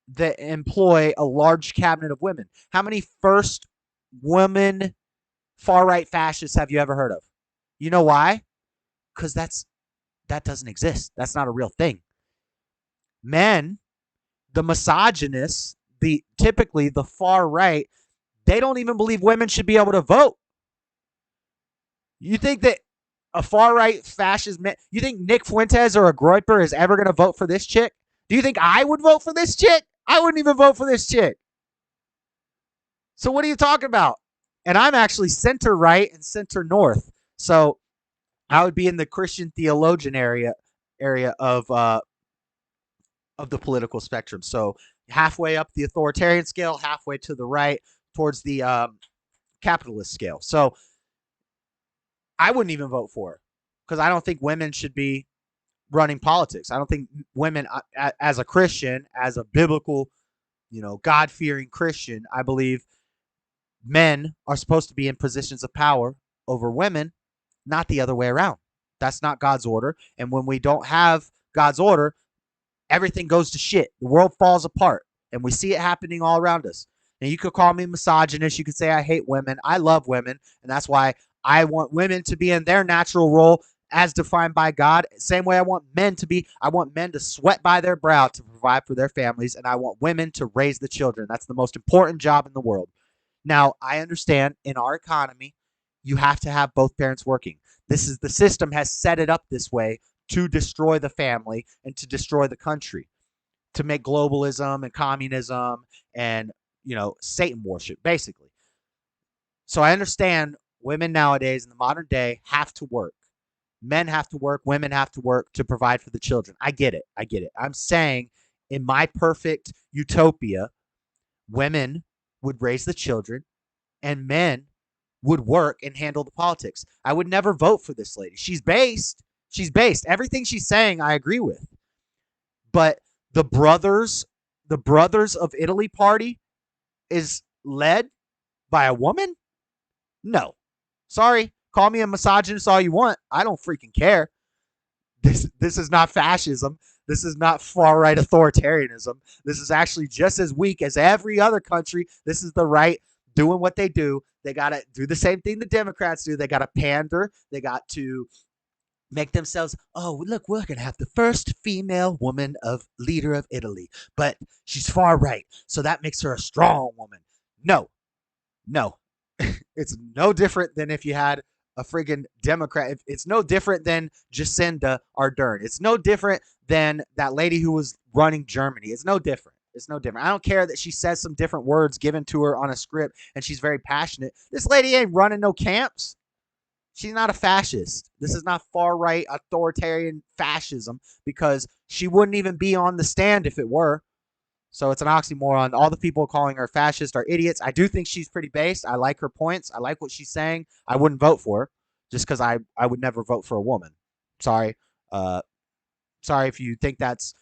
that employ a large cabinet of women? How many first women far right fascists have you ever heard of? You know why? Because that doesn't exist. That's not a real thing. Men, the misogynists, typically the far right, they don't even believe women should be able to vote. You think that a far right fascist man, you think Nick Fuentes or a Groyper is ever going to vote for this chick? Do you think I would vote for this chick? I wouldn't even vote for this chick. So what are you talking about? And I'm actually center right and center north. So I would be in the Christian theologian area of the political spectrum. So halfway up the authoritarian scale, halfway to the right towards the capitalist scale. So I wouldn't even vote for her because I don't think women should be running politics. I don't think women, as a Christian, as a biblical, God-fearing Christian, I believe men are supposed to be in positions of power over women, not the other way around. That's not God's order. And when we don't have God's order, everything goes to shit. The world falls apart. And we see it happening all around us. And you could call me misogynist. You could say I hate women. I love women. And that's why I want women to be in their natural role as defined by God. Same way I want men to be. I want men to sweat by their brow to provide for their families. And I want women to raise the children. That's the most important job in the world. Now, I understand in our economy, you have to have both parents working. The system has set it up this way to destroy the family and to destroy the country, to make globalism and communism and, Satan worship, basically. So I understand women nowadays in the modern day have to work. Men have to work, women have to work to provide for the children. I get it. I'm saying in my perfect utopia, women would raise the children and men would work and handle the politics. I would never vote for this lady. She's based. Everything she's saying, I agree with. But the Brothers of Italy party is led by a woman? No. Sorry. Call me a misogynist all you want. I don't freaking care. This is not fascism. This is not far-right authoritarianism. This is actually just as weak as every other country. This is the right doing what they do. They got to do the same thing the Democrats do. They got to pander. They got to make themselves, oh, look, we're going to have the first female woman leader of Italy. But she's far right, so that makes her a strong woman. No. It's no different than if you had a friggin' Democrat. It's no different than Jacinda Ardern. It's no different than that lady who was running Germany. It's no different. I don't care that she says some different words given to her on a script and she's very passionate. This lady ain't running no camps. She's not a fascist. This is not far-right authoritarian fascism because she wouldn't even be on the stand if it were. So it's an oxymoron. All the people calling her fascist are idiots. I do think she's pretty based. I like her points. I like what she's saying. I wouldn't vote for her just because I would never vote for a woman. Sorry. Sorry if you think that's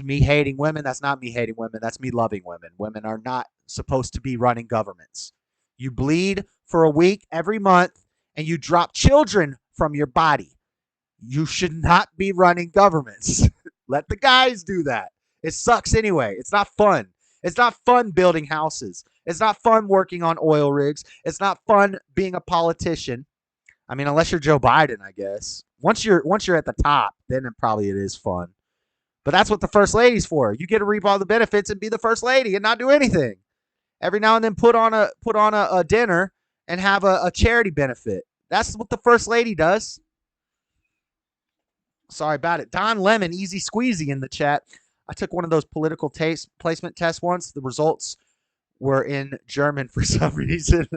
me hating women. That's not me hating women. That's me loving women. Women are not supposed to be running governments. You bleed for a week every month and you drop children from your body. You should not be running governments. Let the guys do that. It sucks anyway. It's not fun. It's not fun building houses. It's not fun working on oil rigs. It's not fun being a politician. I mean, unless you're Joe Biden, I guess. Once you're at the top, then it is fun. But that's what the first lady's for. You get to reap all the benefits and be the first lady and not do anything. Every now and then put on a dinner and have a charity benefit. That's what the first lady does. Sorry about it. Don Lemon, easy squeezy in the chat. I took one of those political placement tests once. The results were in German for some reason.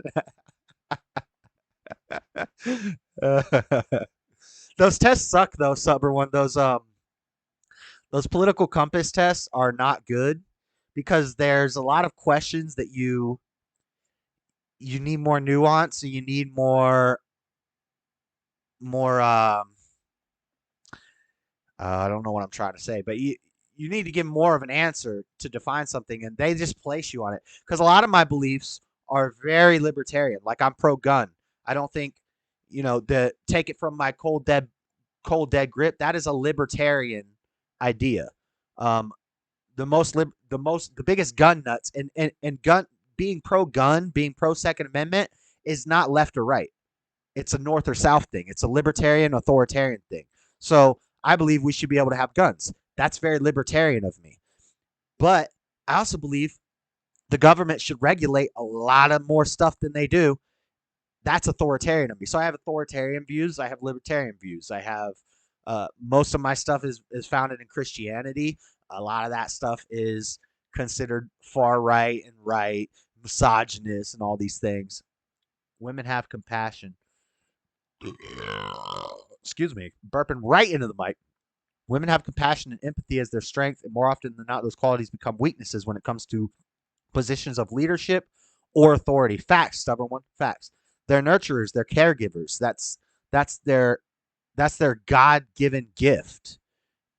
Those tests suck though, Subber one. Those political compass tests are not good because there's a lot of questions that you need more nuance and you need more I don't know what I'm trying to say, but you need to give more of an answer to define something, and they just place you on it. Because a lot of my beliefs are very libertarian. Like, I'm pro-gun. I don't think, take it from my cold dead grip. That is a libertarian idea. The biggest gun nuts and gun being pro-gun, being pro-Second Amendment is not left or right. It's a north or south thing. It's a libertarian, authoritarian thing. So I believe we should be able to have guns. That's very libertarian of me. But I also believe the government should regulate a lot of more stuff than they do. That's authoritarian of me. So I have authoritarian views. I have libertarian views. I have most of my stuff is founded in Christianity. A lot of that stuff is considered far right and right, misogynist and all these things. Women have compassion. Excuse me, burping right into the mic. Women have compassion and empathy as their strength, and more often than not, those qualities become weaknesses when it comes to positions of leadership or authority. Facts, stubborn one. Facts. They're nurturers. They're caregivers. That's their God-given gift,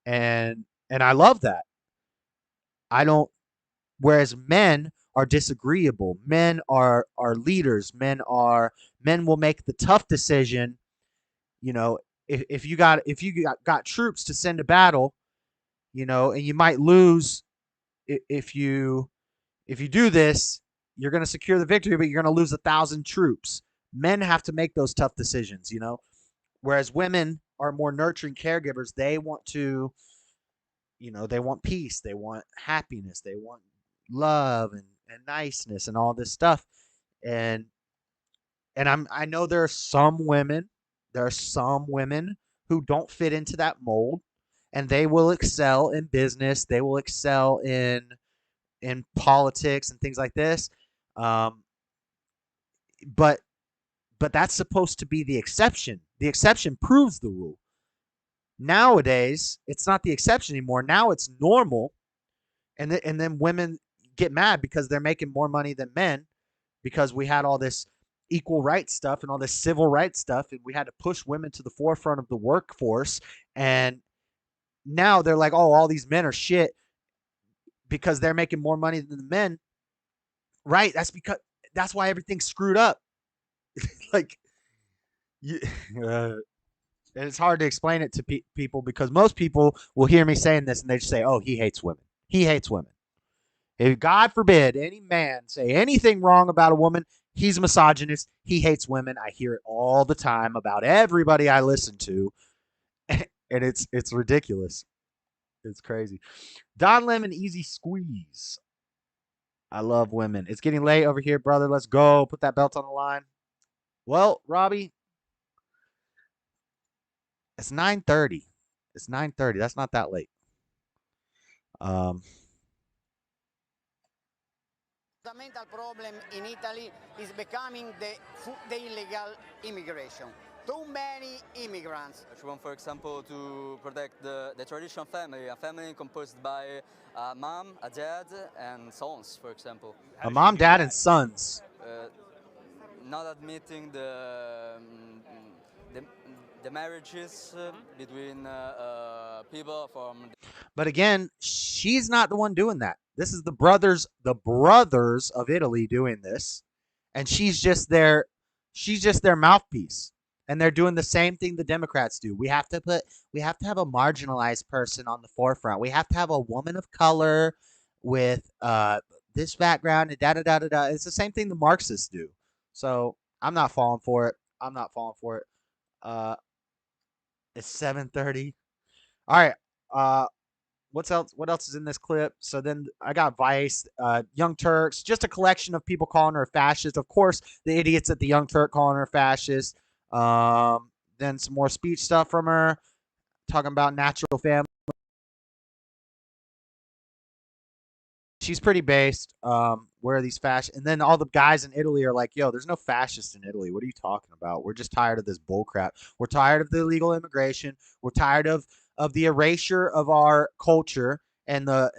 and I love that. Whereas men are disagreeable. Men are leaders. Men will make the tough decision. If you got troops to send to battle, and you might lose if you do this, you're going to secure the victory, but you're going to lose 1,000 troops. Men have to make those tough decisions, whereas women are more nurturing caregivers. They want to, they want peace. They want happiness. They want love and niceness and all this stuff. And I know there are some women who don't fit into that mold, and they will excel in business. They will excel in politics and things like this. But that's supposed to be the exception. The exception proves the rule. Nowadays, it's not the exception anymore. Now it's normal. And then women get mad because they're making more money than men, because we had all this equal rights stuff and all this civil rights stuff, and we had to push women to the forefront of the workforce. And now they're like, oh, all these men are shit because they're making more money than the men. Right? That's why everything's screwed up. And it's hard to explain it to people, because most people will hear me saying this and they just say, oh, he hates women. He hates women. If God forbid any man say anything wrong about a woman, he's a misogynist. He hates women. I hear it all the time about everybody I listen to. And it's ridiculous. It's crazy. Don Lemon, easy squeeze. I love women. It's getting late over here, brother. Let's go. Put that belt on the line. Well, Robbie, it's 9:30. It's 9:30. That's not that late. Fundamental problem in Italy is becoming the illegal immigration. Too many immigrants. We want, for example, to protect the traditional family, a family composed by a mom, a dad, and sons, for example. A mom, dad, and sons. Not admitting the marriages between people from. But again, she's not the one doing that. This is the brothers of Italy doing this, and she's just their mouthpiece. And they're doing the same thing the Democrats do. We have to have a marginalized person on the forefront. We have to have a woman of color with this background and da da da da da. It's the same thing the Marxists do. So I'm not falling for it. I'm not falling for it. It's 7:30. All right. What's else? What else is in this clip? So then I got Vice, Young Turks, just a collection of people calling her a fascist. Of course, the idiots at the Young Turk calling her a fascist. Then some more speech stuff from her, talking about natural family. She's pretty based. Where are these fascists? And then all the guys in Italy are like, yo, there's no fascists in Italy. What are you talking about? We're just tired of this bullcrap. We're tired of the illegal immigration. We're tired of the erasure of our culture and the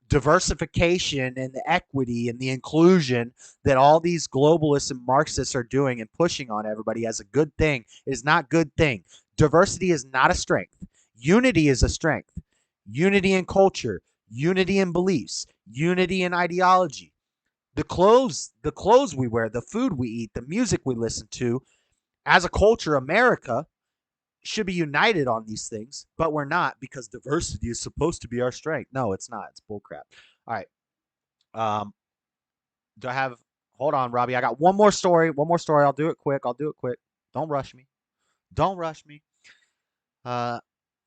diversification and the equity and the inclusion that all these globalists and Marxists are doing and pushing on everybody as a good thing. It is not a good thing. Diversity is not a strength. Unity is a strength. Unity in culture. Unity in beliefs, unity in ideology, the clothes we wear, the food we eat, the music we listen to. As a culture, America should be united on these things, but we're not because diversity is supposed to be our strength. No, it's not. It's bullcrap. All right. Do I have? Hold on, Robbie. I got one more story. I'll do it quick. Don't rush me.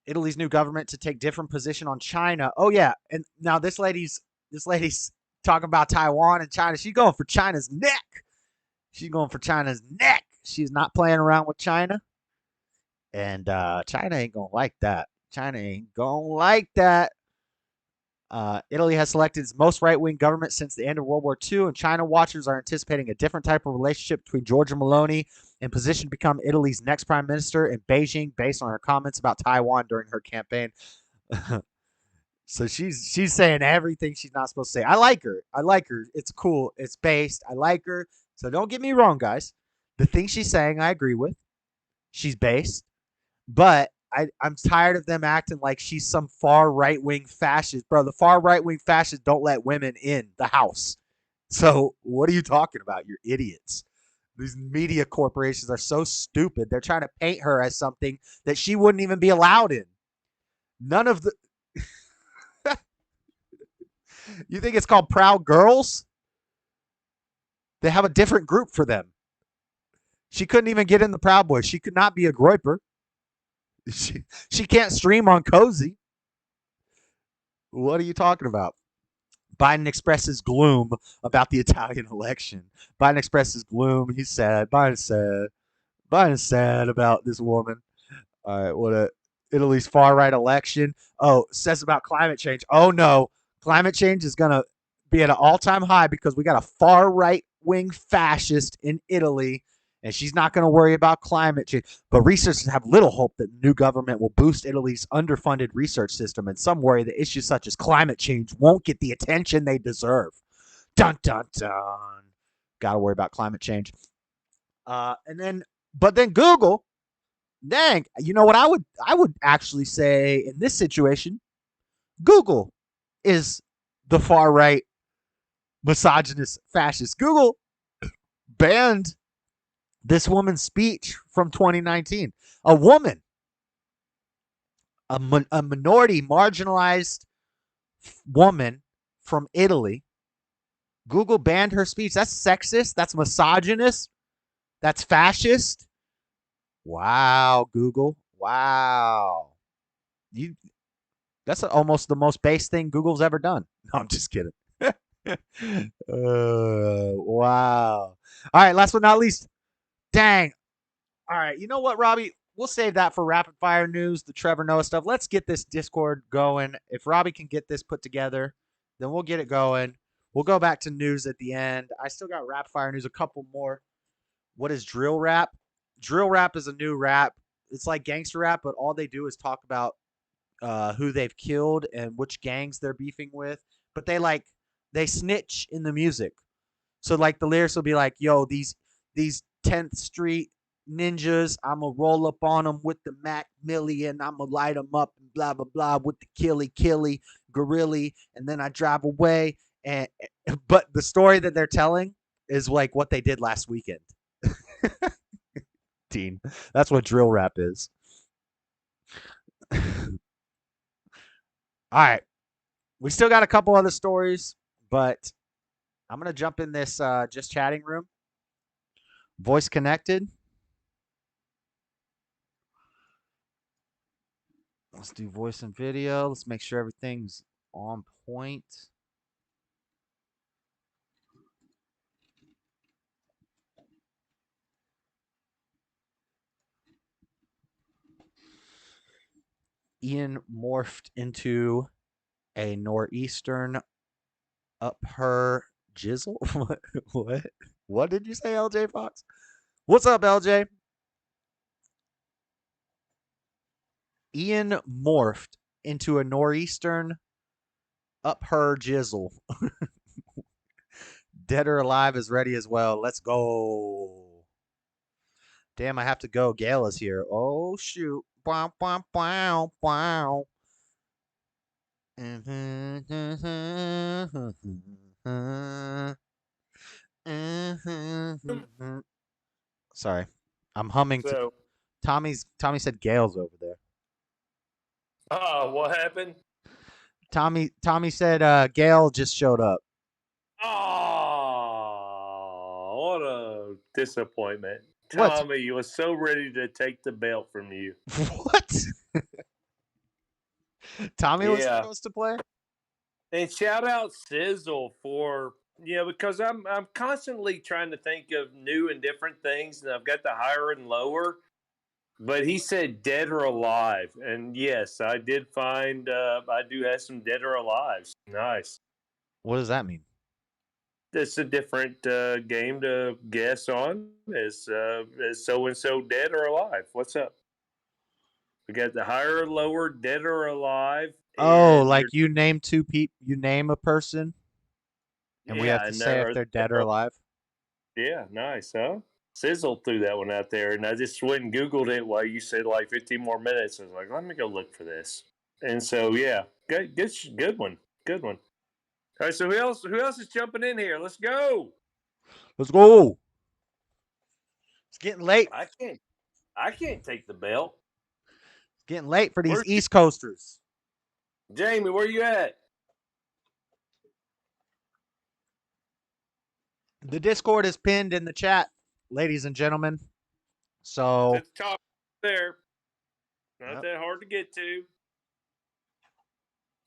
Italy's new government to take different position on China. Oh yeah, and now this lady's talking about Taiwan and China. She's going for China's neck. She's not playing around with China, and China ain't gonna like that. Italy has selected its most right-wing government since the end of World War II, and China watchers are anticipating a different type of relationship between Giorgia Meloni in position to become Italy's next prime minister in Beijing based on her comments about Taiwan during her campaign. So she's saying everything she's not supposed to say. I like her. It's cool. It's based. I like her. So don't get me wrong, guys. The thing she's saying, I agree with. She's based. But I'm tired of them acting like she's some far right-wing fascist. Bro, the far right-wing fascists don't let women in the house. So what are you talking about? You're idiots. These media corporations are so stupid. They're trying to paint her as something that she wouldn't even be allowed in. None of the... You think it's called Proud Girls? They have a different group for them. She couldn't even get in the Proud Boys. She could not be a groiper. She can't stream on Cozy. What are you talking about? Biden expresses gloom about the Italian election. He's sad. Biden's sad about this woman. All right, what a Italy's far right election. Oh, says about climate change. Oh no, climate change is gonna be at an all-time high because we got a far right wing fascist in Italy. And she's not going to worry about climate change. But researchers have little hope that the new government will boost Italy's underfunded research system. And some worry that issues such as climate change won't get the attention they deserve. Dun, dun, dun. Got to worry about climate change. But then Google, dang, you know what I would actually say in this situation, Google is the far right misogynist fascist. Google banned this woman's speech from 2019. A woman, a minority, marginalized woman from Italy. Google banned her speech. That's sexist. That's misogynist. That's fascist. Wow, Google. Wow. That's almost the most base thing Google's ever done. No, I'm just kidding. Wow. All right, last but not least. Dang. All right. You know what, Robbie? We'll save that for rapid fire news, the Trevor Noah stuff. Let's get this Discord going. If Robbie can get this put together, then we'll get it going. We'll go back to news at the end. I still got rapid fire news, a couple more. What is drill rap? Drill rap is a new rap. It's like gangster rap, but all they do is talk about who they've killed and which gangs they're beefing with. But they snitch in the music. So like the lyrics will be like, yo, these 10th Street ninjas, I'ma roll up on them with the Mac Million, I'ma light them up and blah blah blah with the killy gorilla, and then I drive away. But the story that they're telling is like what they did last weekend. Dean, that's what drill rap is. All right, We still got a couple other stories, but I'm going to jump in this just chatting room. Voice connected. Let's do voice and video. Let's make sure everything's on point. Ian morphed into a nor'eastern up her jizzle. What? What did you say, LJ Fox? What's up, LJ? Ian morphed into a nor'eastern up her jizzle. Dead or alive is ready as well. Let's go. Damn, I have to go. Gail is here. Oh, shoot. Wow, wow, wow, wow. Sorry. I'm humming. So, Tommy said Gail's over there. what happened? Tommy said Gail just showed up. Oh, what a disappointment. What? Tommy was so ready to take the belt from you. What? Tommy was supposed to play? And shout out Sizzle for, because I'm constantly trying to think of new and different things, and I've got the higher and lower. But he said dead or alive. And yes, I did find I do have some dead or alives. Nice. What does that mean? It's a different game to guess on. Is so-and-so dead or alive? What's up? We got the higher or lower, dead or alive. Oh, like you name two people, you name a person, and we have to say if they're dead or alive? Yeah, nice, huh? Sizzle threw that one out there, and I just went and Googled it while you said like 15 more minutes. I was like, let me go look for this. And so, yeah, good one. Good one. All right, so who else is jumping in here? Let's go. Let's go. It's getting late. I can't take the belt. It's getting late for these East Coasters. Jamie, where you at? The Discord is pinned in the chat, ladies and gentlemen. So It's top there. Not that hard to get to.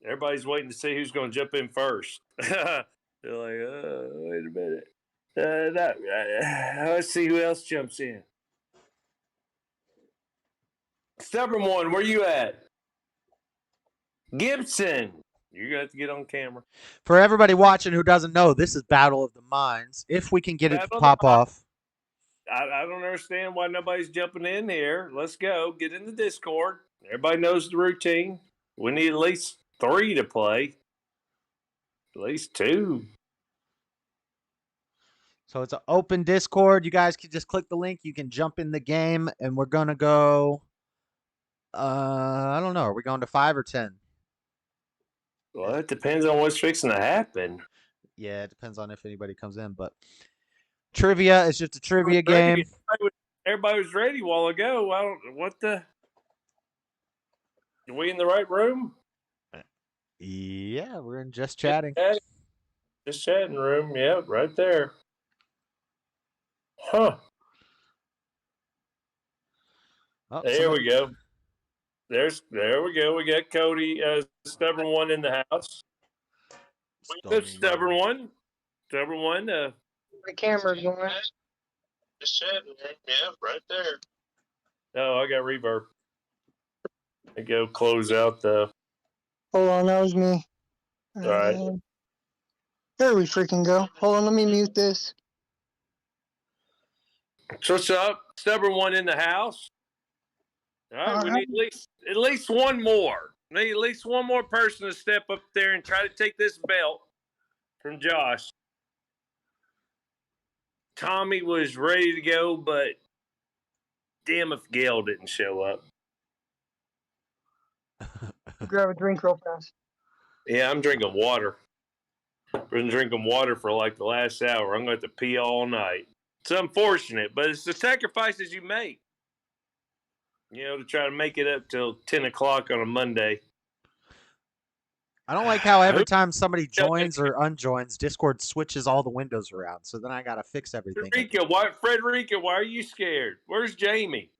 Everybody's waiting to see who's going to jump in first. They're like, wait a minute. Let's see who else jumps in. Stubborn one, where you at? Gibson. You're going to have to get on camera. for everybody watching who doesn't know, this is Battle of the Minds. If we can get it to pop off. I don't understand why nobody's jumping in here. Let's go. Get in the Discord. Everybody knows the routine. We need at least 3 to play. At least 2. So it's an open Discord. You guys can just click the link. You can jump in the game, and we're going to go, I don't know. Are we going to 5 or 10? Well, it depends on what's fixing to happen. Yeah, it depends on if anybody comes in, but trivia is just a trivia game. Everybody was ready a while ago. I don't. What the? Are we in the right room? Yeah, we're in just chatting. Just chatting room. Yeah, right there. Huh. Oh, there we go. There we go. We got Cody, stubborn one in the house. Stubborn one. Stubborn one. The camera's going. Just chatting. Yeah, right there. Oh, I got reverb. I go close out the. Hold on, that was me. All right. There we freaking go. Hold on, let me mute this. So what's up? Stubborn one in the house. All right, we need at least one more. We need at least one more person to step up there and try to take this belt from Josh. Tommy was ready to go, but damn if Gail didn't show up. Grab a drink real fast. Yeah, I'm drinking water. I've been drinking water for like the last hour. I'm going to have to pee all night. It's unfortunate, but it's the sacrifices you make. You know, to try to make it up till 10 o'clock on a Monday. I don't like how every time somebody joins or unjoins, Discord switches all the windows around. So then I gotta fix everything. Frederica, why are you scared? Where's Jamie?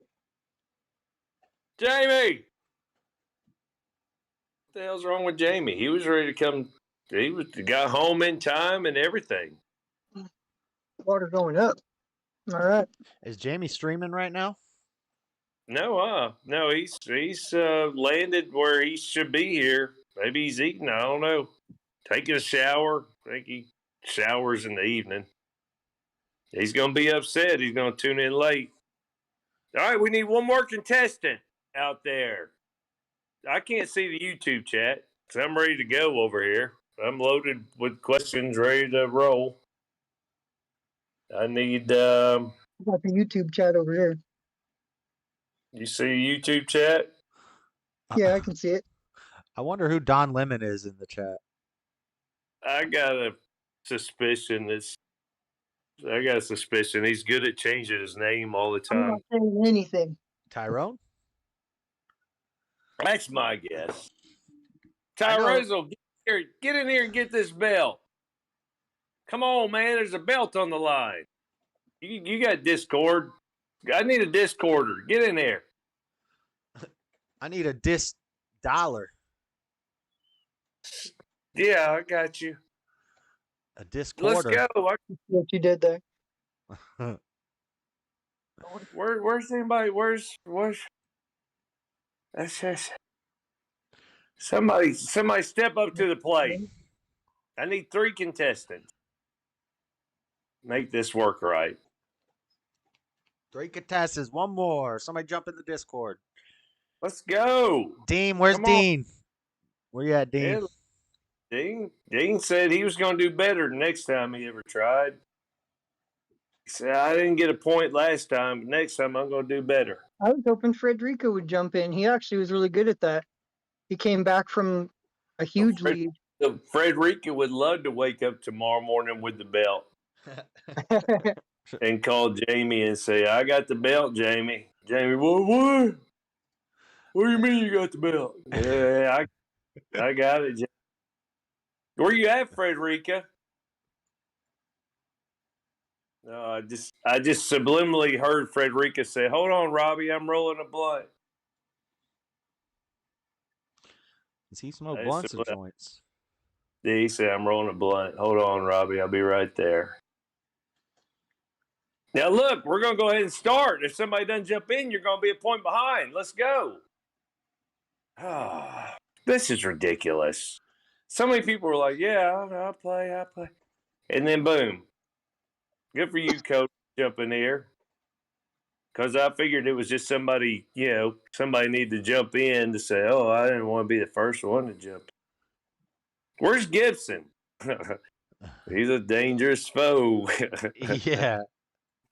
Jamie! What the hell's wrong with Jamie? He was ready to come. He got home in time and everything. Water going up. All right. Is Jamie streaming right now? No, he's landed where he should be here. Maybe he's eating. I don't know. Taking a shower. I think he showers in the evening. He's going to be upset. He's going to tune in late. All right, we need one more contestant out there. I can't see the YouTube chat, so I'm ready to go over here. I'm loaded with questions, ready to roll. I need... I got the YouTube chat over here. You see YouTube chat? Yeah, I can see it. I wonder who Don Lemon is in the chat. I got a suspicion he's good at changing his name all the I'm time. not saying anything. Tyrone? That's my guess. Tyrone, get in here and get this belt. Come on, man. There's a belt on the line. You got Discord. I need a Discorder. Get in there. I need a $. Yeah, I got you. A Discorder. Let's go. What you did there. Where's anybody? Where's that's just somebody step up to the plate. I need 3 contestants. Make this work right. 3 contestants. One more. Somebody jump in the Discord. Let's go. Dean, where's Dean? Where you at, Dean? Dean said he was going to do better the next time he ever tried. He said, I didn't get a point last time, but next time I'm going to do better. I was hoping Frederica would jump in. He actually was really good at that. He came back from a huge lead. Frederica would love to wake up tomorrow morning with the belt and call Jamie and say, I got the belt, Jamie. Jamie, what? What do you mean you got the belt? Yeah, I got it, Jamie. Where you at, Frederica? No, I just subliminally heard Frederica say, hold on, Robbie, I'm rolling a blunt. Does he smoke blunts and joints? Yeah, he said, I'm rolling a blunt. Hold on, Robbie, I'll be right there. Now, look, we're going to go ahead and start. If somebody doesn't jump in, you're going to be a point behind. Let's go. Oh, this is ridiculous. So many people were like, yeah, I'll play. And then, boom. Good for you, Coach, jumping here. Because I figured it was just somebody, somebody needed to jump in to say, oh, I didn't want to be the first one to jump. Where's Gibson? He's a dangerous foe. Yeah.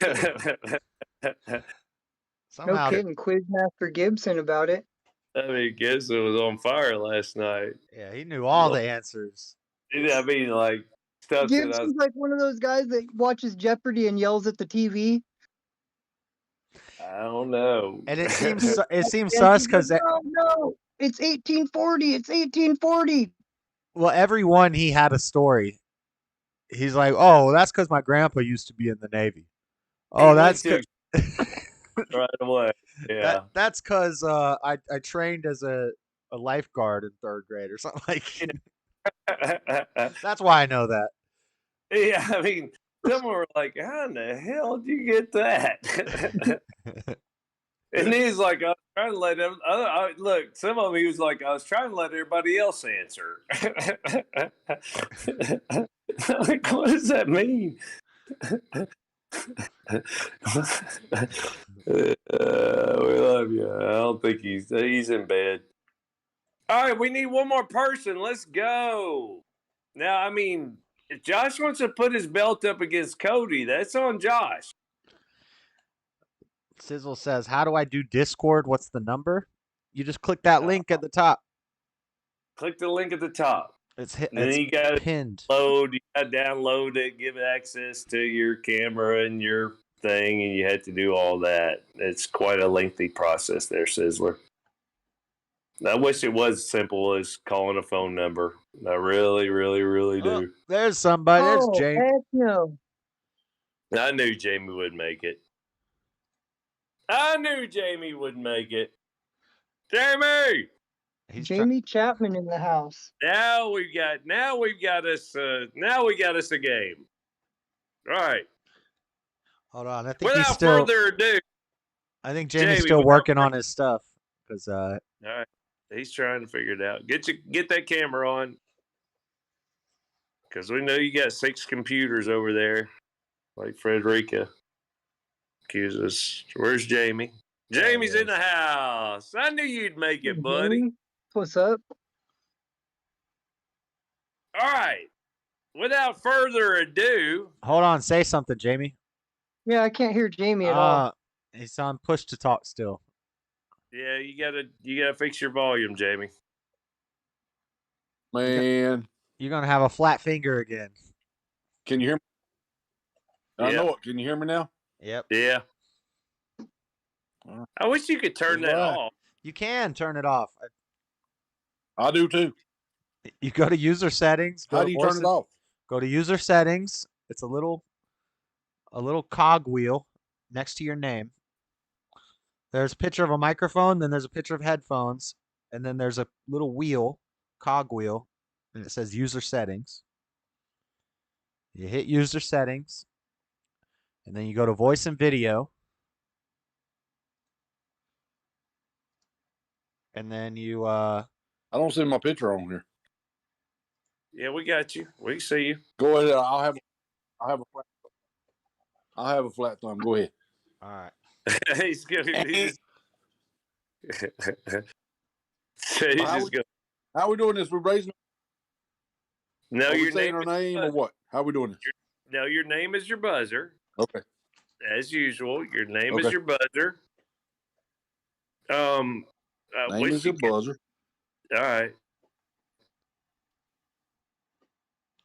No kidding. Quizmaster Gibson about it. I mean, Gibson was on fire last night. Yeah, he knew all the answers. I mean, like, stuff Gibson's like one of those guys that watches Jeopardy and yells at the TV. I don't know. And it seems sus because no, it's 1840. It's 1840. Well, everyone he had a story. He's like, oh, that's because my grandpa used to be in the Navy. Oh, that's good. Right away. Yeah. That's because I trained as a lifeguard in 3rd grade or something like that. That's why I know that. Yeah, I mean, some were like, how in the hell did you get that? And he's like, I was trying to let him. Look, some of them he was like, I was trying to let everybody else answer. Like, what does that mean? We love you. I don't think he's in bed. All right, we need one more person. Let's go. Now, I mean, if Josh wants to put his belt up against Cody, that's on Josh. Sizzle says, how do I do Discord? What's the number? You just click that link at the top. Click the link at the top. It's then you got pinned. You got to download it, give it access to your camera and your thing, and you had to do all that. It's quite a lengthy process there, Sizzler. I wish it was as simple as calling a phone number. I really, really, really do. There's somebody. There's Oh, Jamie. heck no. I knew Jamie would make it. I knew Jamie would make it. Jamie! Jamie Chapman in the house. Now we've got us a game. All right. Hold on. I think he's Without still. further ado, I think Jamie's Jamie, still without working on his stuff because. all right, he's trying to figure it out. Get that camera on, because we know you got 6 computers over there, like Frederica accuses. Where's Jamie? Jamie's in the house. I knew you'd make it, buddy. Jamie, what's up? All right. Without further ado, Hold on. Say something, Jamie. Yeah, I can't hear Jamie at all. He's on push to talk still. yeah, you gotta fix your volume, Jamie. Man, You're gonna have a flat finger again. can you hear me? I Yeah. know it. Can you hear me now? Yep. Yeah. I wish you could turn that Right. off. You can turn it off. I do too. You go to user settings. How do you turn it off? Go to user settings. It's a little cog wheel next to your name. There's a picture of a microphone, then there's a picture of headphones, and then there's a little wheel, cog wheel, and it says user settings. You hit user settings, and then you go to voice and video. And then you I don't see my picture on here. Yeah, we got you. We can see you. Go ahead. I'll have a flat thumb. Go ahead. all right. He's good. He's How we doing this? We're raising. No, Are we your saying name our name or what? How we doing this? No, your name is your buzzer. Okay. As usual, your name is Okay. your buzzer. Name is your buzzer. All right.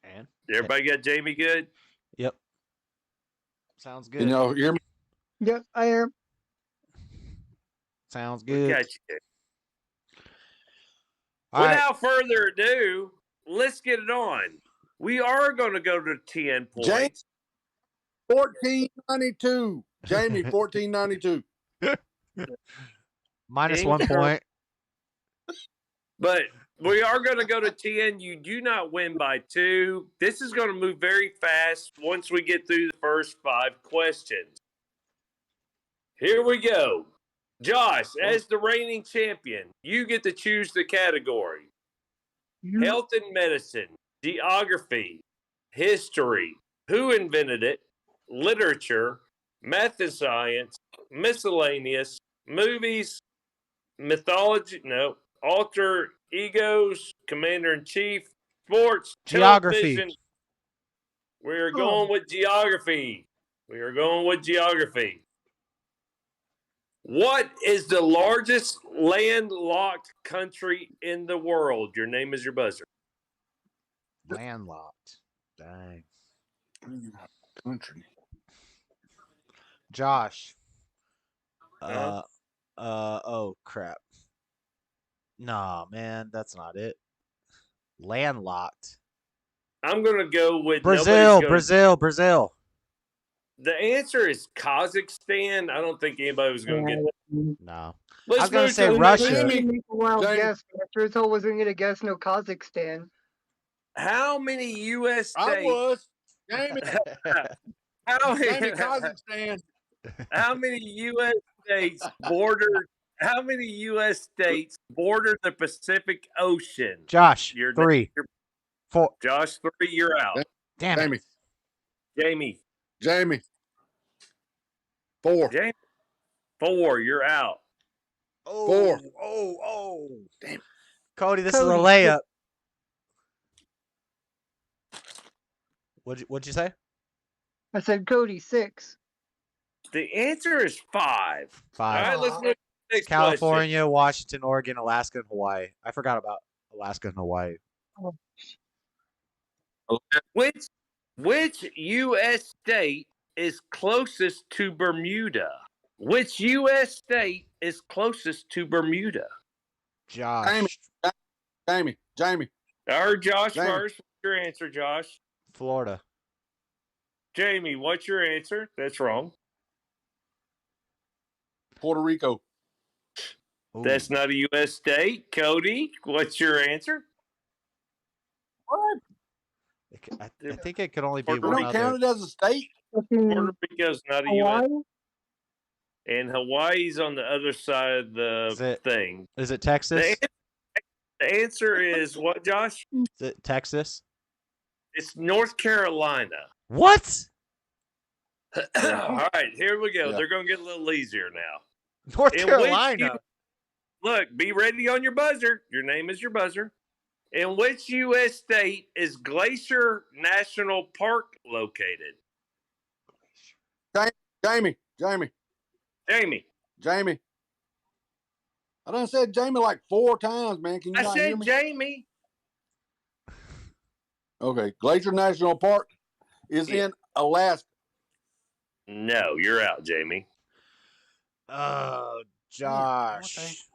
And everybody got Jamie good? Yep. Sounds good. Can y'all hear me? Yep, I am. Sounds We good. got you. All right. Without further ado, let's get it on. We are going to go to 10 points. James, 1492. Jamie, 1492. Minus 1 point. But we are going to go to 10. You do not win by 2. This is going to move very fast once we get through the first 5 questions. Here we go. Josh, as the reigning champion, you get to choose the category. Health and medicine, geography, history, who invented it, literature, math and science, miscellaneous, movies, mythology, no, alter egos, commander-in-chief, sports, Geography. television. We are going with geography. What is the largest landlocked country in the world? Your name is your buzzer. Landlocked. Dang. Country. Josh. Oh crap. Nah, man, that's not it. Landlocked. I'm gonna go with Brazil. The answer is Kazakhstan. I don't think anybody was gonna get that. No. Let's I was gonna move say to the Russia. next- Make a wild guess. I sure as hell wasn't going to guess no Kazakhstan. How many U.S. states? I was. Jamie. How Jamie, many, Kazakhstan. how many U.S. states border? How many U.S. states border the Pacific Ocean? Josh, You're 3. 4. Josh, 3. You're out. Damn Jamie. Jamie. Jamie. 4. Jamie. 4. You're out. 4. Oh. Damn. Cody, this is a layup. What'd you say? I said Cody 6. The answer is 5. 5. All right, let's move to the next California, Washington, Oregon, Alaska, and Hawaii. I forgot about Alaska and Hawaii. question. Which U.S. state is closest to Bermuda? Which U.S. state is closest to Bermuda? Josh. Jamie. I heard Josh Jamie. first. What's your answer, Josh? Florida. Jamie, what's your answer? That's wrong. Puerto Rico. Ooh. That's not a U.S. state. Cody, what's your answer? What? I think it could only be Puerto one We don't other. count it as a state. Puerto Rico's not a U.S. Hawaii? And Hawaii's on the other side of the thing. Is it Texas? The answer is what, Josh? Is it Texas? It's North Carolina. What? All right, here we go. Yeah. They're going to get a little easier now. North In Carolina. Look, be ready on your buzzer. Your name is your buzzer. In which U.S. state is Glacier National Park located? Jamie. Jamie. I done said Jamie like 4 times, man. Can you I not hear said me? Jamie. Okay. Glacier National Park is in Alaska. No, you're out, Jamie. Josh.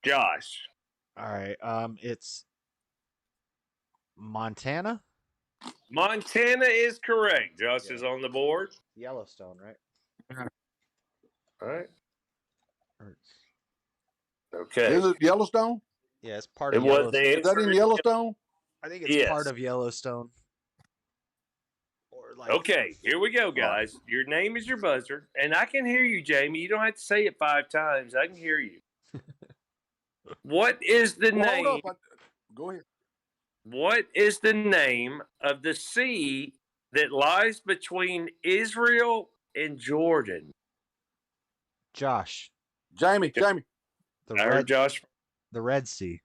Josh. All right. It's Montana. Montana is correct. Josh is on the board. Yellowstone, right? All right. Okay. Is it Yellowstone? Yeah, it's part It of was Yellowstone. the Is that in answer. Yellowstone? I think it's Yes. part of Yellowstone. Or like Okay, here we go, guys. Your name is your buzzer, and I can hear you, Jamie. You don't have to say it 5 times. I can hear you. What is the Well, name? hold up. Go ahead. What is the name of the sea that lies between Israel and Jordan? Josh. Jamie. The I heard Josh. The Red Sea.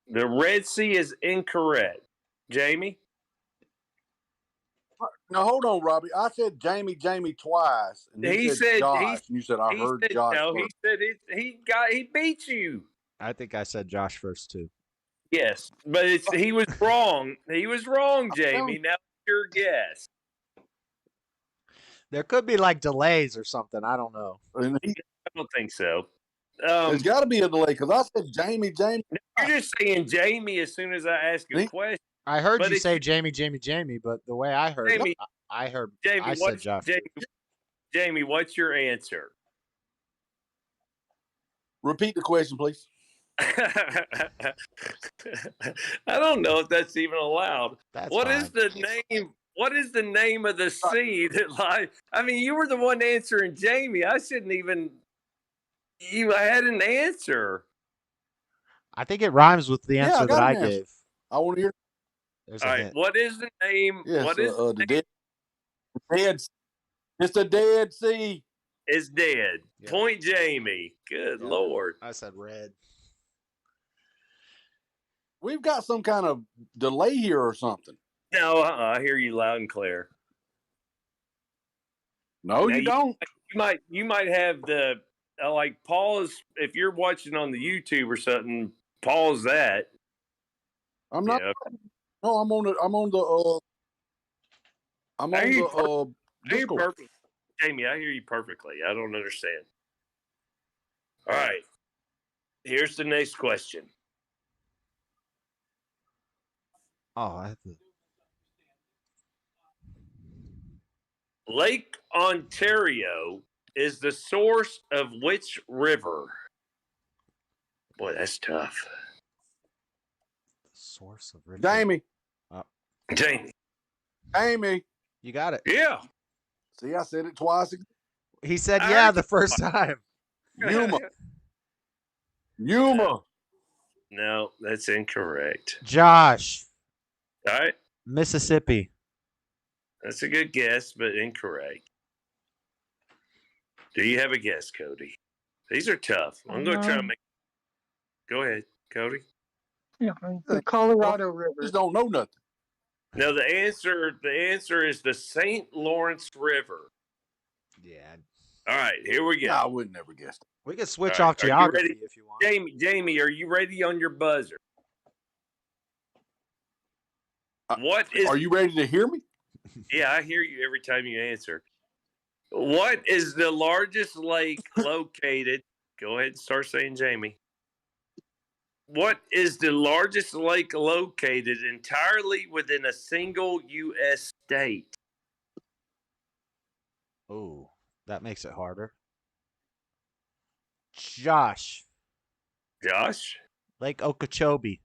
The Red Sea is incorrect. Jamie? Now hold on, Robbie. I said Jamie twice, and He said Josh. And you said I heard said, Josh. no, first. he said he beat you. I think I said Josh first too. Yes, but he was wrong. He was wrong, Jamie. Now your guess. There could be like delays or something. I don't know. I don't think so. There's got to be a delay because I said Jamie. You're just saying Jamie as soon as I ask a question. I heard But you if say Jamie, but the way I heard Jamie, it, I heard Jamie, I said what's Josh. Jamie, what's your answer? Repeat the question, please. I don't know if that's even allowed. What is the name? What is the name of the sea that lies? I mean, you were the one answering Jamie. I shouldn't even. You had an answer. I think it rhymes with the answer that I an answer. gave. I want to hear. There's All right. What is the name? Yes, what is the dead? It's the Dead Sea. It's dead. Yeah. Point Jamie. Good Lord. I said red. We've got some kind of delay here or something. No, I hear you loud and clear. No, Now, you don't. You might have the like pause if you're watching on the YouTube or something. Pause that. I'm not. Yeah. No, I'm on the. I'm I on hear you the. I hear you Discord. perfect. Jamie, I hear you perfectly. I don't understand. All right. Here's the next question. Oh, I have to. Lake Ontario is the source of which river? Boy, that's tough. Source of river. Jamie. Jamie. You got it. Yeah. See, I said it twice. He said I yeah heard the first time. Yuma. No, that's incorrect. Josh. All right. Mississippi. That's a good guess, but incorrect. Do you have a guess, Cody? These are tough. I'm going to try to make. Go ahead, Cody. Yeah, the Colorado River. Just don't know nothing. No, the answer is the St. Lawrence River. Yeah. All right, here we go. No, I would never guess that. We could switch All right, off geography if you want. Jamie, are you ready on your buzzer? Are you ready to hear me? Yeah, I hear you every time you answer. What is the largest lake located? Go ahead and start saying Jamie. What is the largest lake located entirely within a single U.S. state? Oh, that makes it harder. Josh. Josh? Lake Okeechobee.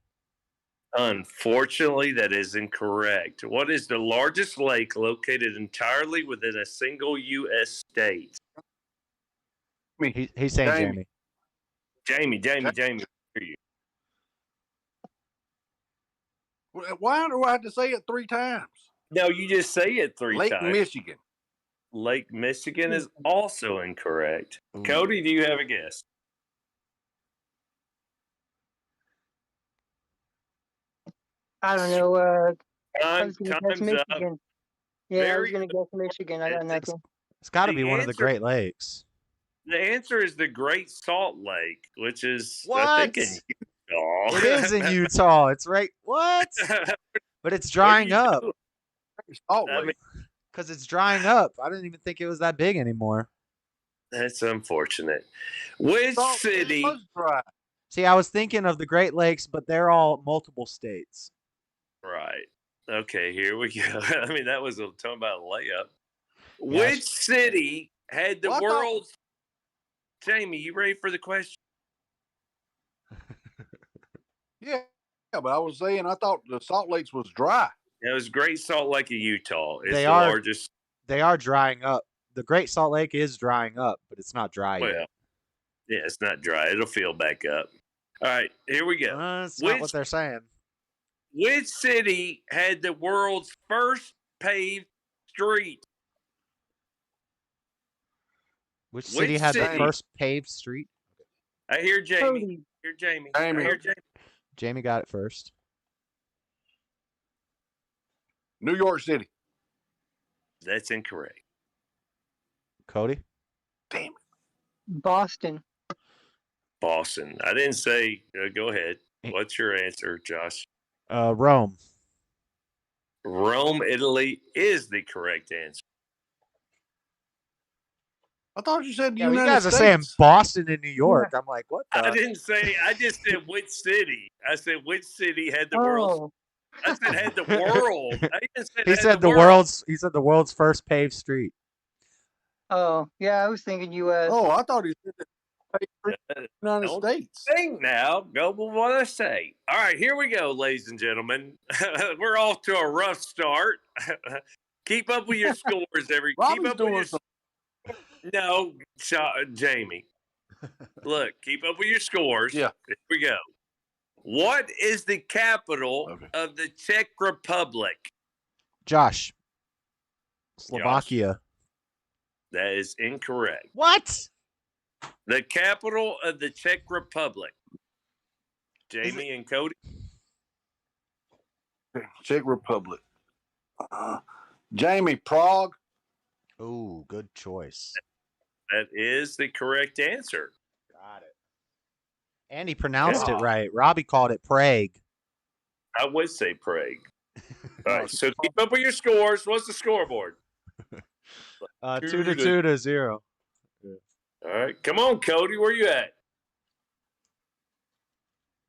Unfortunately, that is incorrect. What is the largest lake located entirely within a single U.S. state? He's saying Jamie. Jamie. Hear you. Why do I have to say it 3 times? No, you just say it 3 Lake times. Michigan. Lake Michigan is also incorrect. Cody, do you have a guess? I don't know. I was going to guess Time's up. Michigan. Yeah, I was going to guess Michigan. I got nothing. It's got to be one of the Great Lakes. The answer is the Great Salt Lake, which is What? I think in Utah. It is in Utah. It's right. What? But it's drying up. Because it's drying up. I didn't even think it was that big anymore. That's unfortunate. Which city? See, I was thinking of the Great Lakes, but they're all multiple states. Right. Okay, here we go. I mean, that was talking about a layup. Yeah, Which city had the world's... Jamie, you ready for the question? Yeah, but I was saying I thought the Salt Lakes was dry. It was Great Salt Lake of Utah. It's They the are- largest. They are drying up. The Great Salt Lake is drying up, but it's not dry Well, yet. yeah, it's not dry. It'll fill back up. All right, here we go. That's not what they're saying. Which city had the world's first paved street? Which city had the city? first paved street? I hear Jamie. I hear Jamie. I hear Jamie. Jamie got it first. New York City. That's incorrect. Cody? Boston. Boston. I didn't say. Go ahead. What's your answer, Josh? Rome. Rome, Italy is the correct answer. I thought you said Yeah, you United guys are States. saying Boston and New York. I'm like, what the? I didn't say. I just said which city. I said which city had the world's. I said had the world. I didn't say He had said the world. world's. He said the world's first paved street. Oh, yeah, I was thinking U.S. Oh, I thought he said the United Don't States. Think now. Go with what I say. All right, here we go, ladies and gentlemen. We're off to a rough start. Keep up with your scores, keep up with your. No, Jamie. Look, keep up with your scores. Yeah. Here we go. What is the capital of the Czech Republic? Josh. Slovakia. That is incorrect. What? The capital of the Czech Republic. Jamie and Cody. Czech Republic. Jamie, Prague. Oh, good choice. That is the correct answer. Got it. And he pronounced it right. Robbie called it Prague. I would say Prague. All right, so keep up with your scores. What's the scoreboard? 2-2 to 0. All right, come on, Cody. Where you at?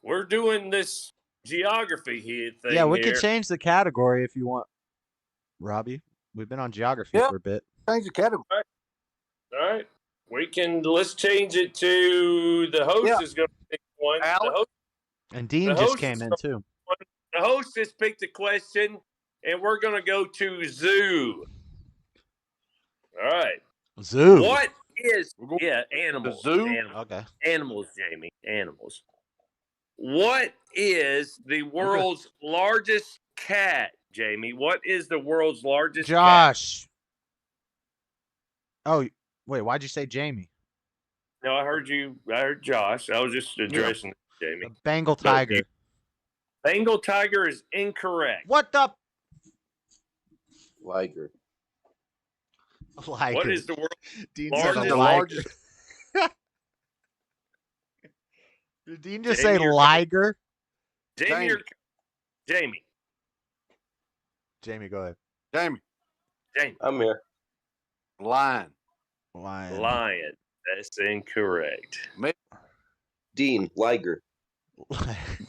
We're doing this geography here thing. Yeah, we here. could change the category if you want, Robbie. We've been on geography for a bit. Change the category. All right. We can. Let's change it to the host is going to pick one. The host, And Dean the just host came is in gonna too. pick one. The host just picked a question, and we're going to go to zoo. All right. Zoo. What is animals? zoo? Animals. Okay. Animals, Jamie. Animals. What is the world's largest cat, Jamie? What is the world's largest cat? Josh. Oh, wait. Why'd you say Jamie? No, I heard you. I heard Josh. I was just addressing Jamie. A Bengal tiger. Bengal tiger is incorrect. What the? Liger. Liger. What is the world's Dean largest? said the largest. Did Dean just say Jamie or- liger? Jamie. Jamie, go ahead. Jamie. I'm here. Lion. Lion. That's incorrect. Dean, Liger.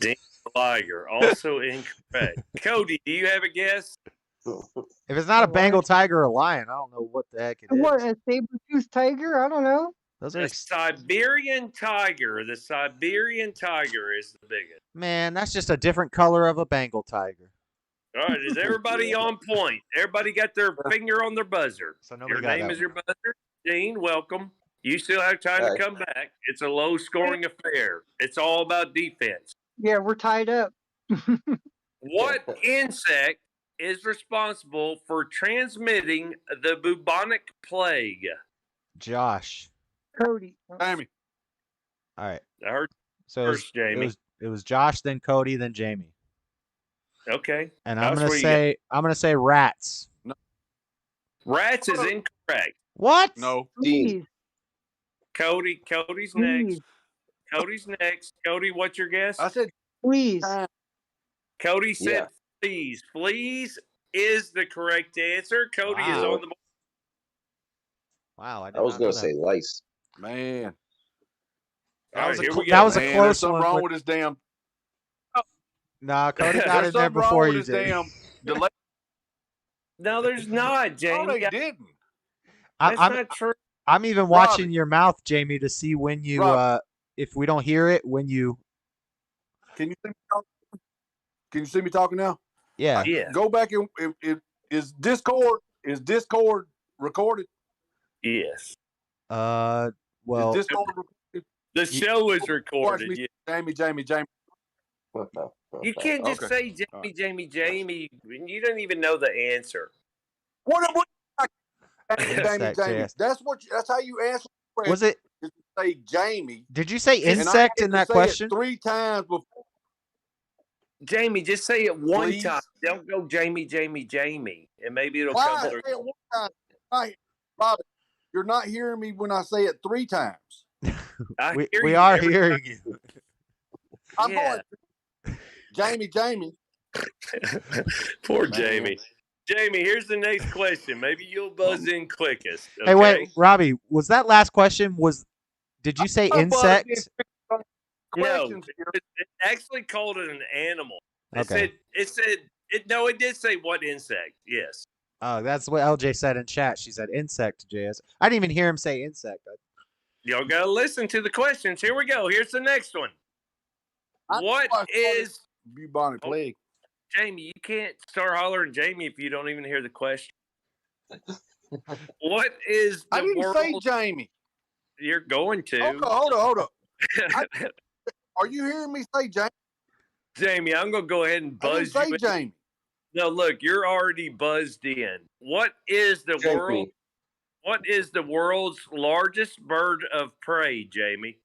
Dean Liger, also incorrect. Cody, do you have a guess? If it's not a Bengal tiger or a lion, I don't know what the heck it is. What, a saber-toothed tiger? I don't know. Those are The Siberian tiger. The Siberian tiger is the biggest. man, that's just a different color of a Bengal tiger. All right, is everybody on point? Everybody got their finger on their buzzer. So Your name is your buzzer. Dean, welcome. You still have time to come back. It's a low-scoring affair. It's all about defense. Yeah, we're tied up. What insect is responsible for transmitting the bubonic plague? Josh. Cody. Jamie. All right. I heard So first, Jamie. It was Josh, then Cody, then Jamie. Okay. And I'm gonna say rats. No. Rats is incorrect. What? No. Please. Cody's next. Cody's next. Cody, what's your guess? I said please. Cody said fleas. Fleas is the correct answer. Cody is on the board. Wow, I was going to say lice. Man. That was a close There's something one. wrong with his damn. Nah, Cody got There's in there something wrong before with you his did. damn delay. No, there's not, Jamie. No, they didn't. That's not true. I'm even watching your mouth, Jamie, to see when you if we don't hear it when you. Can you see me talking? Can you see me talking now? Yeah. Go back and is Discord recorded? Yes. Well, is Discord recorded? The show is recorded. Jamie. You can't just say Jamie. You don't even know the answer. What Insect, Jamie. yes. That's how you answer. Was it? Is to say Jamie. Did you say And I insect had in to that say question? it 3 times before. Jamie, just say it one Please? time. Don't go Jamie, and maybe it'll Why come say through. it one time? Bobby, you're not hearing me when I say it 3 times. We are hearing you. I'm going. Jamie. Poor Jamie. Jamie, here's the next question. Maybe you'll buzz in quickest. Okay? Hey, wait, Robbie, was that last question? Did you say insect? No, it actually called it an animal. It did say what insect. Yes. Oh, that's what LJ said in chat. She said insect, JS. I didn't even hear him say insect. Y'all gotta listen to the questions. Here we go. Here's the next one. What is bubonic plague? Jamie, you can't start hollering Jamie if you don't even hear the question. What is the I didn't say Jamie. You're going to. Hold on. Are you hearing me say Jamie? Jamie, I'm going to go ahead and buzz I you didn't say Jamie. No, look, you're already buzzed in. What is the world's largest bird of prey, Jamie?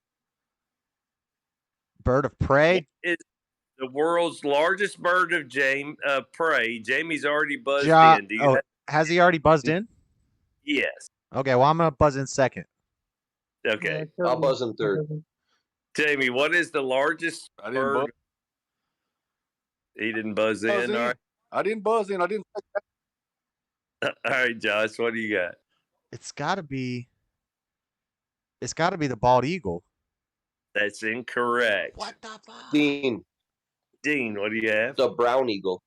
Bird of prey? Is the world's largest bird of prey. Jamie's already buzzed in. Has he already buzzed in? Yes. Okay, well, I'm going to buzz in second. Okay. I'll buzz in third. Jamie, what is the largest bird? He didn't buzz in. All right. I didn't buzz in. I didn't say that. All right, Josh, what do you got? It's got to be the bald eagle. That's incorrect. What the fuck? Dean, what do you have? The brown eagle.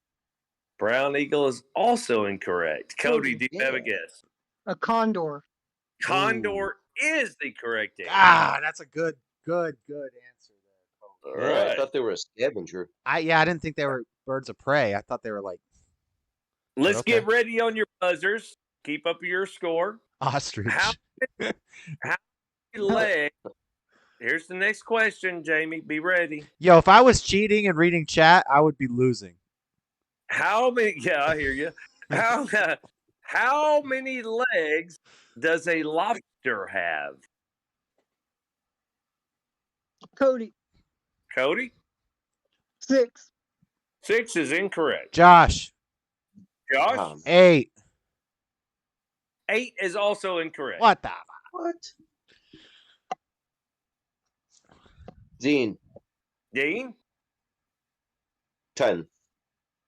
Brown eagle is also incorrect. Cody, do you have a guess? A condor. Condor is the correct answer. That's a good answer All right. right. I thought they were a scavenger. I didn't think they were birds of prey. I thought they were like. Let's get ready on your buzzers. Keep up your score. Ostrich. How many legs? Here's the next question, Jamie. Be ready. Yo, if I was cheating and reading chat, I would be losing. How many? Yeah, I hear you. How many legs does a lobster have? Cody. 6. 6 is incorrect. Josh. 8 8. 8 is also incorrect. What the? What? Dean. 10.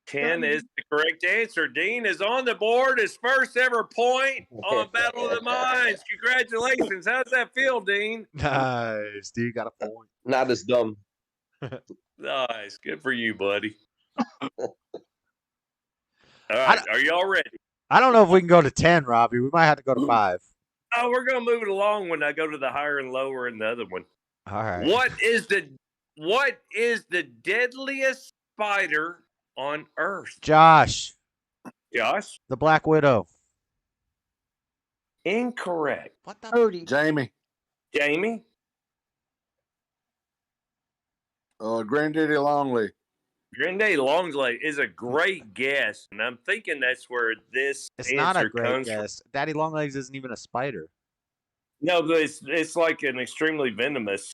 10 is the correct answer. Dean is on the board. His first ever point on Battle of the Minds. Congratulations. How's that feel, Dean? Nice. Dude, got a point. Not as dumb. Nice. Good for you, buddy. All right. Are y'all ready? I don't know if we can go to 10, Robbie. We might have to go to 5. Oh, we're going to move it along when I go to the higher and lower in the other one. All right. What is the deadliest spider on Earth? Josh. Josh? The Black Widow. Incorrect. What the? Cody. Jamie. Jamie? Granddaddy Longlegs. Granddaddy Longlegs is a great guess, and I'm thinking that's where this It's answer not a great comes guess. Daddy Longlegs isn't even a spider. from. No, but it's like an extremely venomous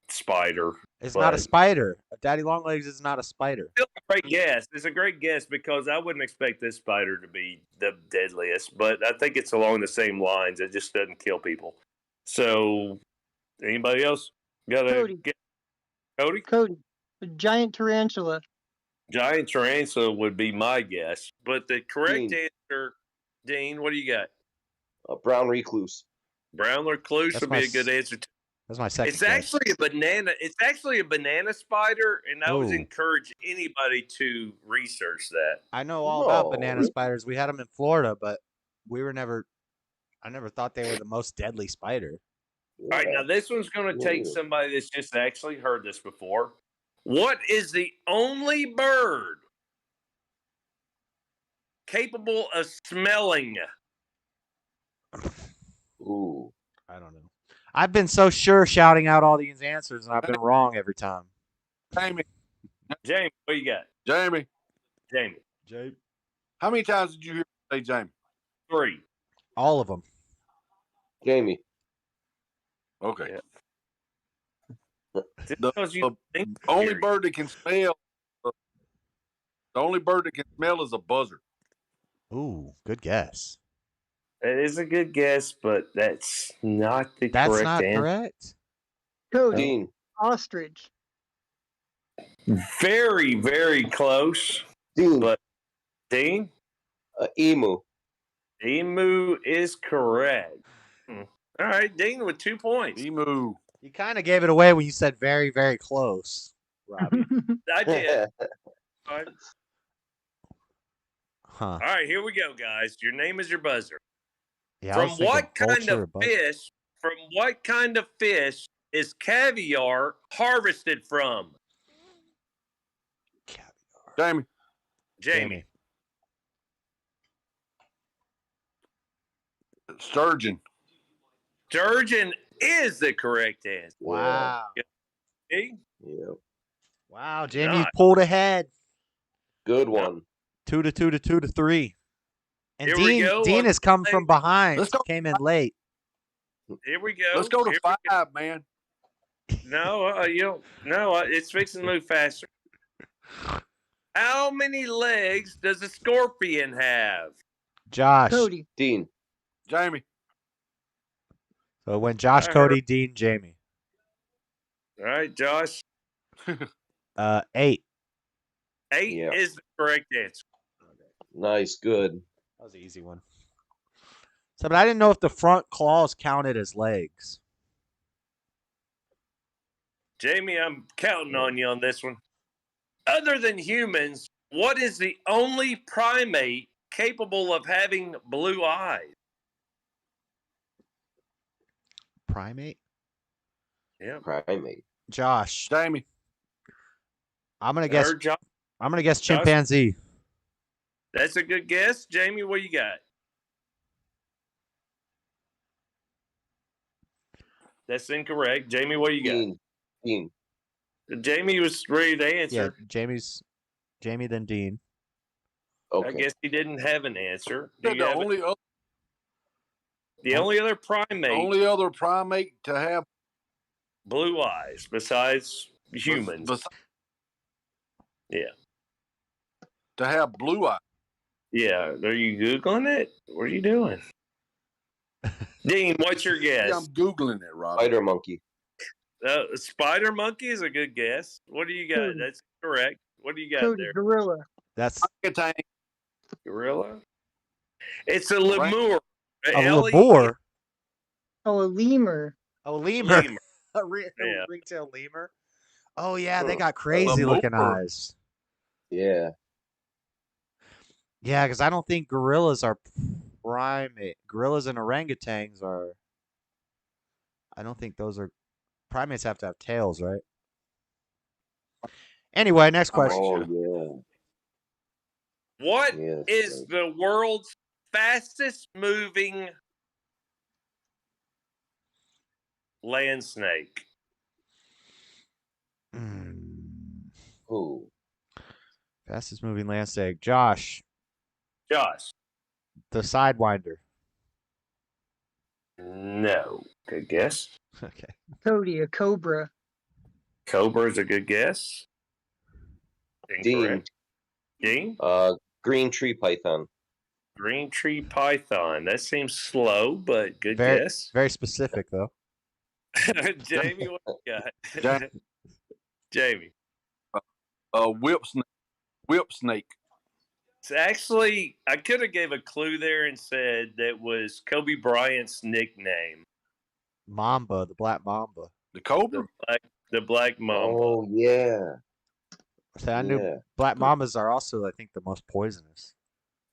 spider. It's not a spider. Daddy Longlegs is not a spider. Still a great guess. It's a great guess because I wouldn't expect this spider to be the deadliest, but I think it's along the same lines. It just doesn't kill people. So, anybody else got a guess? Cody? Cody. A giant tarantula. Giant tarantula would be my guess, but the correct answer, Dean, what do you got? A brown recluse. Brown recluse would be a good answer too. That's my second. It's actually a banana. It's actually a banana spider, and I would encourage anybody to research that. I know all about banana spiders. We had them in Florida, but I never thought they were the most deadly spider. All right, now this one's going to take somebody that's just actually heard this before. What is the only bird capable of smelling? Ooh. I don't know. I've been so sure shouting out all these answers, and I've been wrong every time. Jamie. Jamie, what you got? Jamie. Jamie. How many times did you hear me say Jamie? 3. All of them. Jamie. Okay. Yeah. The only bird that can smell. The only bird that can smell is a buzzard. Ooh, good guess. That is a good guess, but that's not the correct answer. That's not correct. Cody. Dean. Ostrich. Very, very close. Dean. But Dean? Emu. Emu is correct. All right, Dean with 2 points. Emu. You kind of gave it away when you said very, very close, Robbie. I did. All right. Huh. All right, here we go, guys. Your name is your buzzer. Yeah, From what kind of fish? From what kind of fish is caviar harvested from? Jamie. Jamie. Sturgeon. Sturgeon is the correct answer. Wow. See? Yeah. Wow, Jamie pulled ahead. Good one. 2-2-2-2-3. And Here Dean has come from behind. Came in late. Here we go. Let's go to 5, man. No, you don't. No, it's fixing to move faster. How many legs does a scorpion have? Josh. Cody. Dean. Jamie. So it went Josh, Cody, Dean, Jamie. All right, Josh. 8. 8 is the correct answer. Nice, good. That was an easy one. So, but I didn't know if the front claws counted as legs. Jamie, I'm counting on you on this one. Other than humans, what is the only primate capable of having blue eyes? Primate? Yeah. Primate. Josh. Jamie. I'm gonna guess. Josh. I'm gonna guess chimpanzee. That's a good guess, Jamie. What you got? That's incorrect, Jamie. What you got? Dean. Jamie was ready to answer. Yeah, Jamie, then Dean. Okay. I guess he didn't have an answer. The only other primate. Only other primate to have blue eyes besides humans. Yeah. To have blue eyes. Yeah. Are you Googling it? What are you doing? Dean, what's your guess? I'm Googling it, Rob. Spider monkey. Spider monkey is a good guess. What do you got? Cody. That's correct. What do you got Cody. there? Gorilla. That's gorilla. It's a lemur. A lemur. Oh, a lemur. Oh, lemur. Lemur. A Yeah. ringtail lemur. Oh yeah, they got crazy looking eyes. Yeah. Yeah, because I don't think gorillas are primate. Gorillas and orangutans are. I don't think those are. Primates have to have tails, right? Anyway, next question. Oh yeah. What Yes, is right. the world's fastest moving land snake? Who? Fastest moving land snake. Josh, Josh. the Sidewinder. No. Good guess. Okay. Cody, a cobra. Cobra is a good guess. Incorrect. Dean? Green tree python. Green tree python. That seems slow, but good Very, guess. very specific though. Jamie, what you got? Jamie. Jamie. Whip snake. Whip snake. It's actually, I could have gave a clue there and said that was Kobe Bryant's nickname. Mamba, the black mamba. The cobra? The black mamba. Oh yeah. See, I knew black mambas are also, I think, the most poisonous.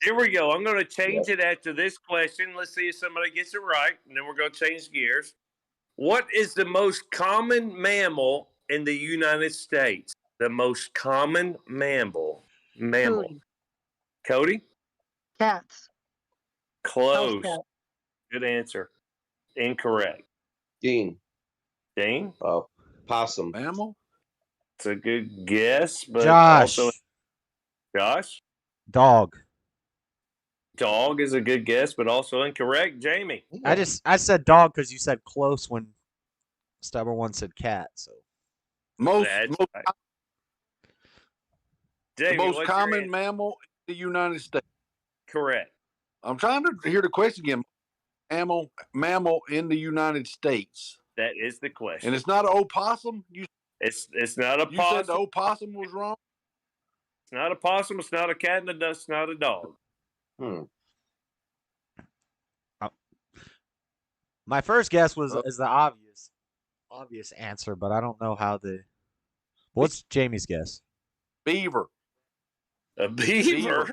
Here we go. I'm going to change it after this question. Let's see if somebody gets it right, and then we're going to change gears. What is the most common mammal in the United States? The most common mammal. Cody? Cats. Close. House cat. Good answer. Incorrect. Dean. Dean? Possum. Mammal? It's a good guess, but Josh. also Josh? Dog. Dog is a good guess, but also incorrect. Jamie? I said dog because you said close when Stubborn One said cat. So Jamie, the most what's your common answer? mammal in the United States. Correct. I'm trying to hear the question again. Mammal in the United States. That is the question. And it's not an opossum? It's not a You possum. said the opossum was wrong? It's not a possum. It's not a cat, and it's not a dog. my first guess is the obvious answer, but I don't know how the. What's Jamie's guess? Beaver. A beaver?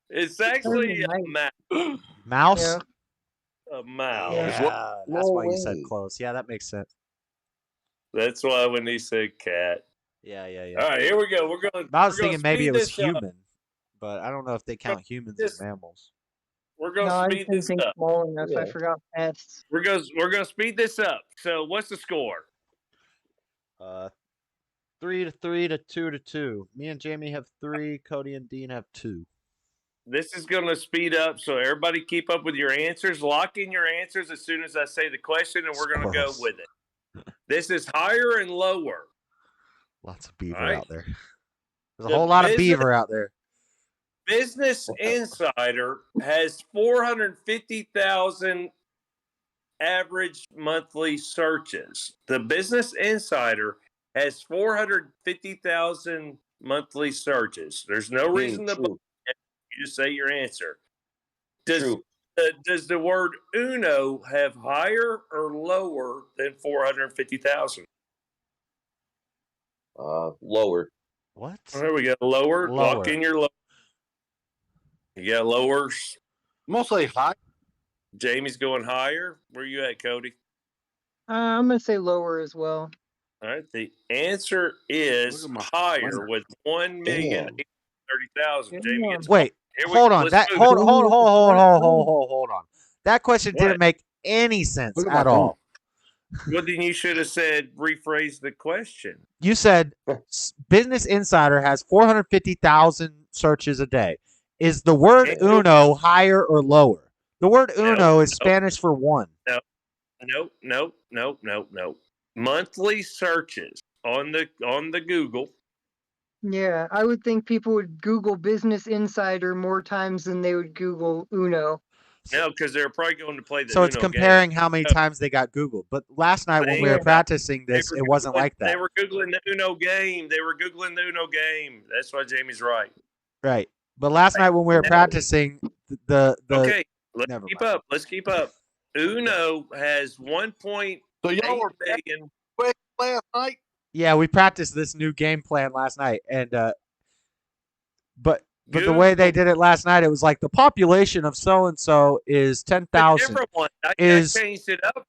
It's actually a mouse. Mouse? Yeah. A mouse. Yeah, that's why you said close. Yeah, that makes sense. That's why when he said cat. Yeah. All right, here we go. I was thinking maybe it was human, but I don't know if they count humans as mammals. We're going No, to I speed didn't this think up. small enough. I forgot pests. We're going to speed this up. So what's the score? 3-3 to 2-2. Me and Jamie have 3. Cody and Dean have 2. This is going to speed up, so everybody keep up with your answers. Lock in your answers as soon as I say the question, and we're going to go with it. This is higher and lower. Lots of beaver Right. out there. There's a whole lot of beaver out there. Business Insider has 450,000 average monthly searches. The Business Insider has 450,000 monthly searches. There's no reason to believe it. You just say your answer. Does the word Uno have higher or lower than 450,000? Lower. What? There we go. Lower. Lock in your lower. You got lowers. I'm going to say high. Jamie's going higher. Where you at, Cody? I'm going to say lower as well. All right. The answer is higher with 1,830,000. Jamie gets Wait, hold on. Hold on. That question didn't make any sense at all. Well, then you should have said, rephrase the question. You said Business Insider has 450,000 searches a day. Is the word uno higher or lower? The word uno is Spanish for one. No. Monthly searches on the Google. Yeah, I would think people would Google Business Insider more times than they would Google Uno. No, because they're probably going to play the So it's Uno comparing game. how many times they got Googled. But last night when we were practicing this, it wasn't like that. They were Googling the Uno game. That's why Jamie's right. Right. But last night when we were practicing, the okay, let's keep up. Uno has 1.8 So y'all were million. last night? Yeah, we practiced this new game plan last night, and but the Google. way they did it last night, it was like the population of so and so is 10,000. Different one. I changed it up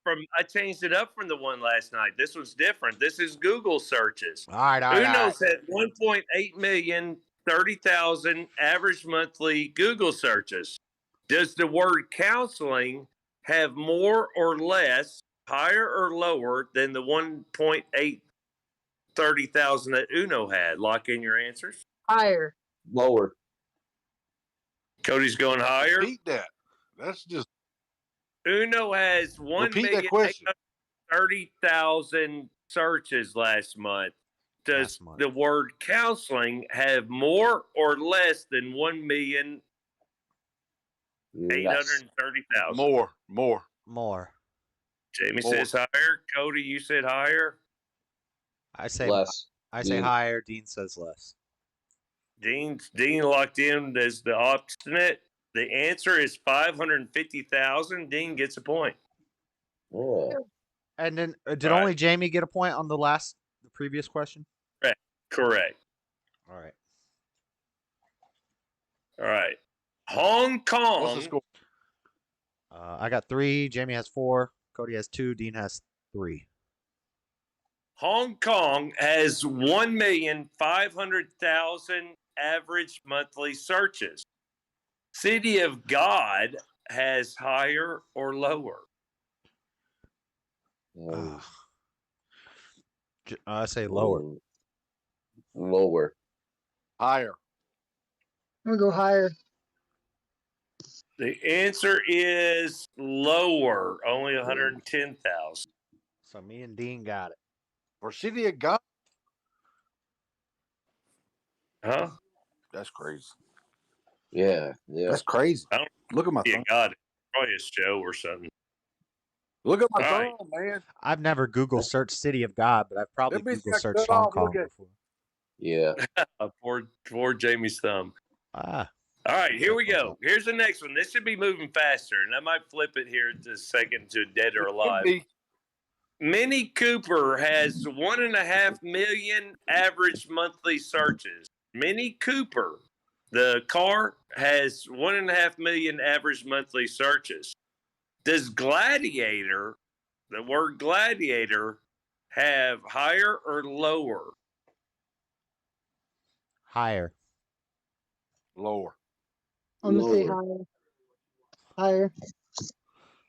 from the one last night. This was different. This is Google searches. All right. Uno said 1.8 million, 30,000 average monthly Google searches. Does the word counseling have more or less, higher or lower than the 1.8 30,000 that Uno had? Lock in your answers. Higher. Lower. Cody's going higher. Repeat that. That's just. Uno has Repeat that question. 1,830,000 searches last month. Does the word counseling have more or less than 1,830,000? More. Jamie says higher. Cody, you said higher. I say less. I say higher. Dean says less. Dean locked in as the obstinate. The answer is 550,000. Dean gets a point. Oh. And then did only Jamie get a point on the previous question? Correct. All right. All right. Hong Kong. What's the score? I got 3. Jamie has 4. Cody has 2. Dean has 3. Hong Kong has 1,500,000 average monthly searches. City of God has higher or lower? I say lower. Lower. Higher. I'm gonna go higher. The answer is lower, only 110,000. So me and Dean got it. For City of God? Huh? That's crazy. Yeah. That's crazy. I don't Look at my see thumb. God. Probably a show or something. Look at my All thumb, man. I've never Google searched City of God, but I've probably That bitch Google got searched cut Hong off. Kong Look at- before. Yeah. Poor Jamie's thumb. Ah. All right, here we go. Here's the next one. This should be moving faster, and I might flip it here in just a second to Dead or Alive. Mini Cooper has 1.5 million average monthly searches. Mini Cooper, the car, has 1.5 million average monthly searches. Does Gladiator, the word Gladiator, have higher or lower? Higher. Lower. I'm gonna say higher. Higher.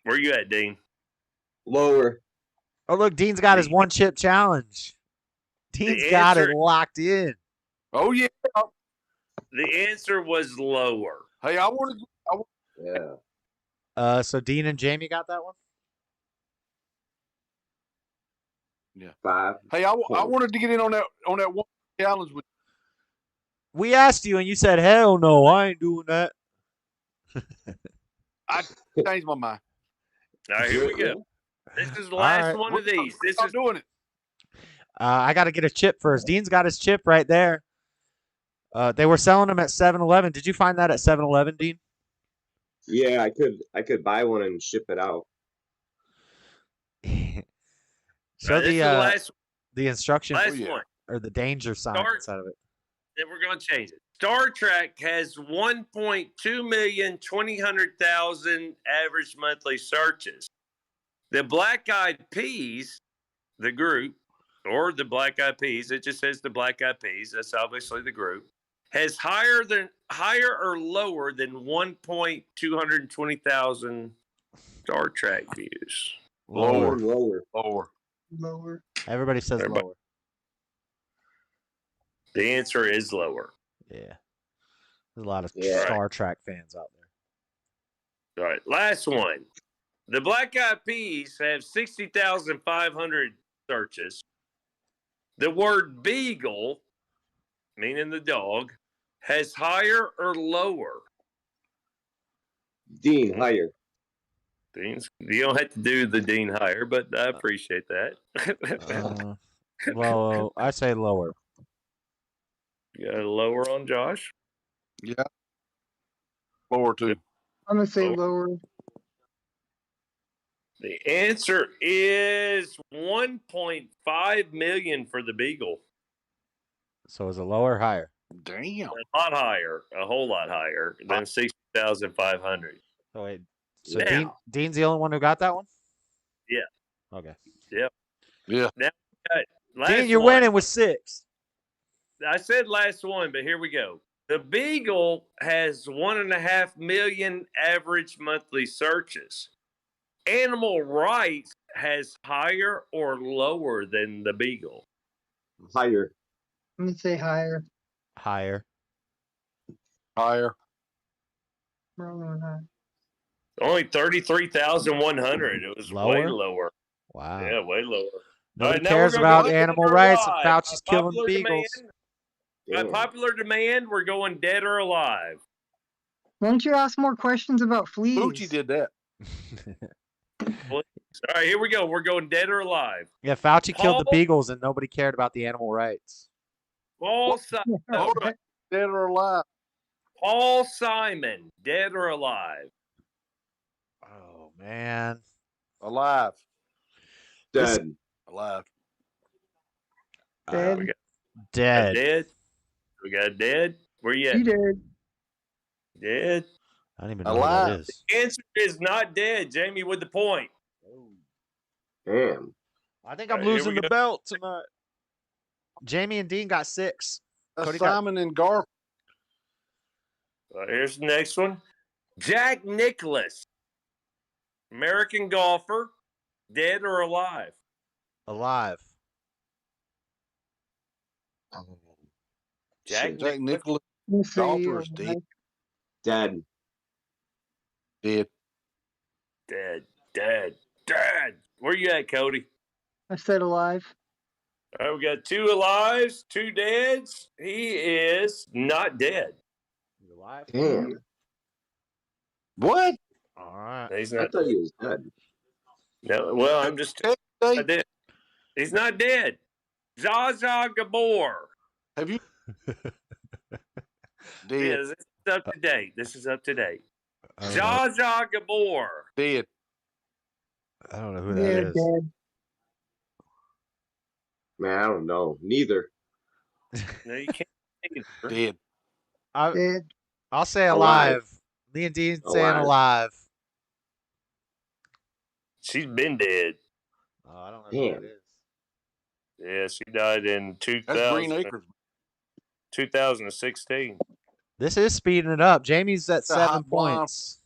Where you at, Dean? Lower. Oh, look, Dean's got his one chip challenge. Dean's got it locked in. Oh, yeah. The answer was lower. Hey, I wanted to. Yeah. So Dean and Jamie got that one? Yeah. 5. Hey, I wanted to get in on that one challenge with. We asked you, and you said, hell no, I ain't doing that. I changed my mind. All right, here we go. This is the last one of these. This is doing it. I got to get a chip first. Dean's got his chip right there. They were selling them at 7-Eleven. Did you find that at 7-Eleven, Dean? Yeah, I could buy one and ship it out. Show the instructions one. or the danger sign inside of it. Then we're going to change it. Star Trek has 1.2 million, 200,000 average monthly searches. The Black Eyed Peas, the group, or the Black Eyed Peas, it just says the Black Eyed Peas, that's obviously the group, has higher or lower than 1,220,000 Star Trek views. Lower. Lower. Everybody says lower. The answer is lower. Yeah. There's a lot of Star Trek fans out there. All right, last one. The Black Eyed Peas have 60,500 searches. The word beagle, meaning the dog, has higher or lower? Dean, higher. Dean's, you don't have to do the Dean higher, but I appreciate that. Well, I say lower. You got a lower on Josh? Yeah. Lower too. I'm gonna say lower. The answer is 1.5 million for the beagle. So is it lower or higher? Damn. A lot higher, a whole lot higher than 60,500. So wait, so Now, Dean's the only one who got that one? yeah, Okay. yep. Yeah. Now, last Dean, you're one. winning with 6. I said last one, but here we go. The beagle has 1.5 million average monthly searches. Animal rights has higher or lower than the beagle? Higher. I'm gonna say higher. Higher. Higher. Only 33,100. It was way Lower? lower. Wow. Yeah, way lower. Nobody now we're cares gonna about go animal dead or rights, and alive. Fauci's By killing popular beagles. By popular demand, we're going dead or alive. Why don't you ask more questions about fleas? Gucci did that. All right, here we go. We're going dead or alive. Yeah, Fauci killed the beagles, and nobody cared about the animal rights. Paul Simon. Dead or alive? Paul Simon, dead or alive? Oh, man. Alive. Dead. Alive. Dead. We got Dead. dead. We got dead. Where you at? He dead. Dead. I don't even know who that is. The answer is not dead. Jamie with the point. Damn. I think I'm losing the belt tonight. Jamie and Dean got 6. That's Simon and Garfunkel. Here's the next one. Jack Nicklaus, American golfer, dead or alive? Alive. Jack Nicklaus, golfer's dead. Dead. Dead. Dead. Dead. Dead. Where you at, Cody? I said alive. All right, we got 2 alives, 2 deads. He is not dead. He's alive. Damn. What? All right. He's I not. thought he was dead. No, well, I'm just. Not dead. He's not dead. Zsa Zsa Gabor. Have you? Dead. Yeah, this is up to date. This is up to date. Zsa Zsa Gabor. Dead. I don't know who that is. Dead. Man, I don't know. Neither. No, you can't. Dead. Dead. I'll say alive. Me and Dean saying alive. She's been dead. Oh, I don't know who that is. Yeah, she died in 2016. This is speeding it up. Jamie's at a 7 hot blonde. points.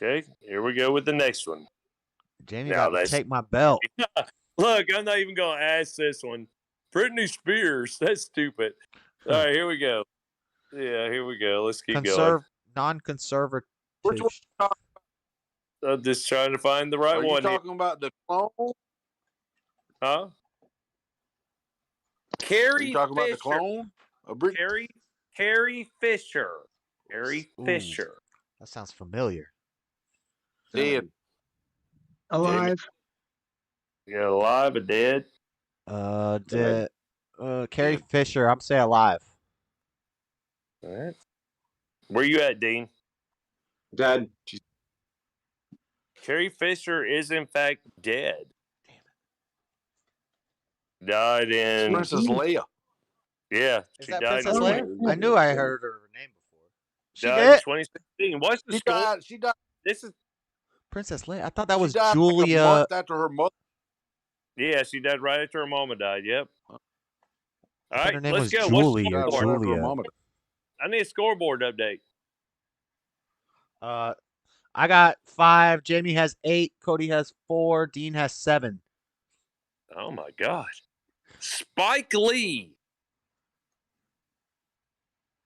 Okay, here we go with the next one. Jamie got to take my belt. Look, I'm not even going to ask this one. Britney Spears. That's stupid. All right, here we go. Yeah, here we go. Let's keep going. Non-conservative. Which one? I'm just trying to find the right Are you one. talking about the clone? Huh? Are Carrie you talking Fisher. about the clone? Carrie Fisher. Carrie Ooh. Fisher. That sounds familiar. Dead. Alive. Yeah, alive or dead? Dead. Carrie Fisher. I'm saying alive. All right. Where you at, Dean? Dead. Carrie Fisher is in fact dead. Died in Princess Leia. Yeah, Is she that died. Princess Leia? I knew I heard her name before. She Died in did? 2016. What's the She score? died. She died. This is Princess Leia. I thought that was She died Julia. like a month after her mother. Yeah, she died right after her mama died. Yep. All I thought right, her name let's was go. Julia. What's the Died score? right after her Julia. mama died. I need a scoreboard update. I got 5. Jamie has 8. Cody has 4. Dean has 7. Oh my God. Spike Lee.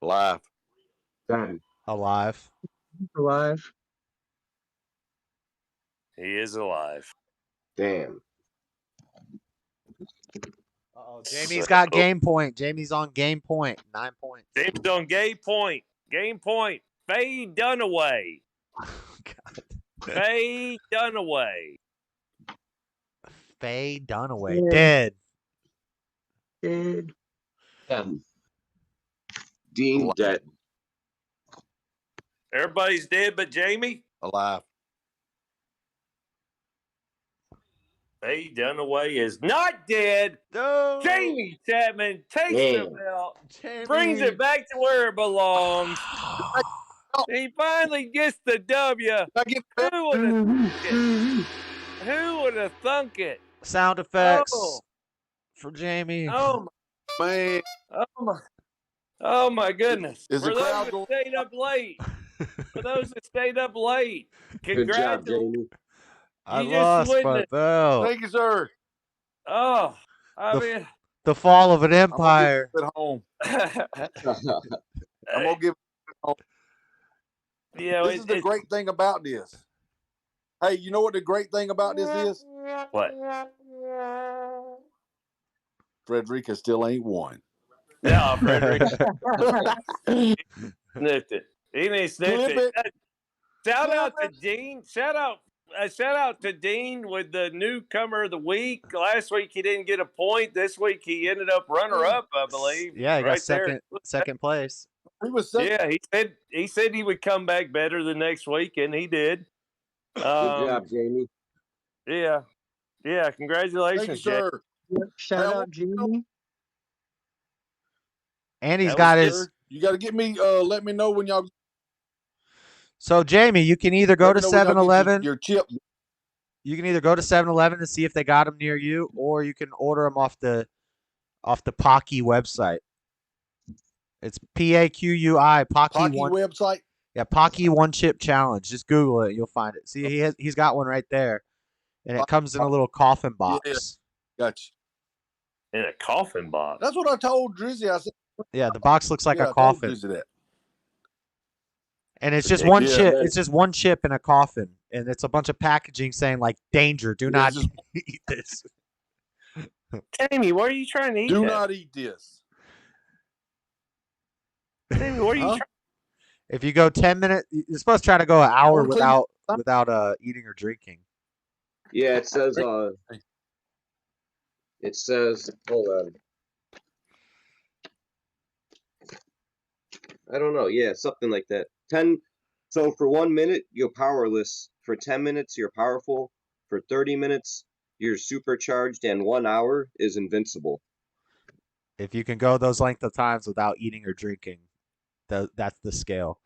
Alive. Dead. Alive. Alive. He is alive. Damn. Uh-oh. Jamie's got game point. Jamie's on game point. 9 points. James on game point. Game point. Faye Dunaway. Faye Dunaway. Faye Dunaway. Dead. Dead. Dean dead. Everybody's dead but Jamie? Alive. Faye Dunaway is not dead. No. Jamie Chapman takes Damn. the belt, brings it back to where it belongs. He finally gets the W. Who would have thunk it? Who would have thunk it? Sound effects for Jamie. Oh Man, oh my goodness! Is For the those crowd that going- stayed up late, Good job, congratulations! Jamie. I You just lost my witnessed- belt. Thank you, sir. Oh, I The- mean, The fall of an I'm gonna empire. give it at home. I'm gonna give it at home. you know, This is the great thing about this. Hey, you know what the great thing about this is? What? Frederica still ain't won. No, Frederick sniffed it. He may sniff Clip it. Shout out to Dean. Shout out to Dean with the newcomer of the week. Last week he didn't get a point. This week he ended up runner-up, I believe. Yeah, he got there. second place. He was second. Yeah, he said he would come back better the next week, and he did. Good job, Jamie. Yeah. Congratulations, Thank you, sir. Shout out, Jamie. And he's That got was his. Sir, you got to get me. Let me know when y'all. So Jamie, you can either go let to me know when y'all get 7-Eleven. Your chip. You can either go to 7-Eleven and see if they got them near you, or you can order them off the Pocky website. It's PAQUI Pocky Hockey one. website. Yeah, Pocky One Chip Challenge. Just Google it, you'll find it. See, he's got one right there, and it comes in a little coffin box. Yeah. Gotcha. In a coffin box. That's what I told Drizzy. I said, Yeah, the box looks like yeah, a I told coffin, Drizzy that. and it's just one Yeah, chip. man. It's just one chip in a coffin, and it's a bunch of packaging saying like "Danger, do not just- eat this." Jamie, why are you trying to eat Do that? not eat this. Jamie, what are you Huh? trying? If you go 10 minutes, you're supposed to try to go an hour Wanna clean without eating or drinking. Yeah, it says. It says. Hold on. I don't know. Yeah, something like that. 10. So for 1 minute, you're powerless. For 10 minutes, you're powerful. For 30 minutes, you're supercharged, and 1 hour is invincible. If you can go those length of times without eating or drinking, that's the scale.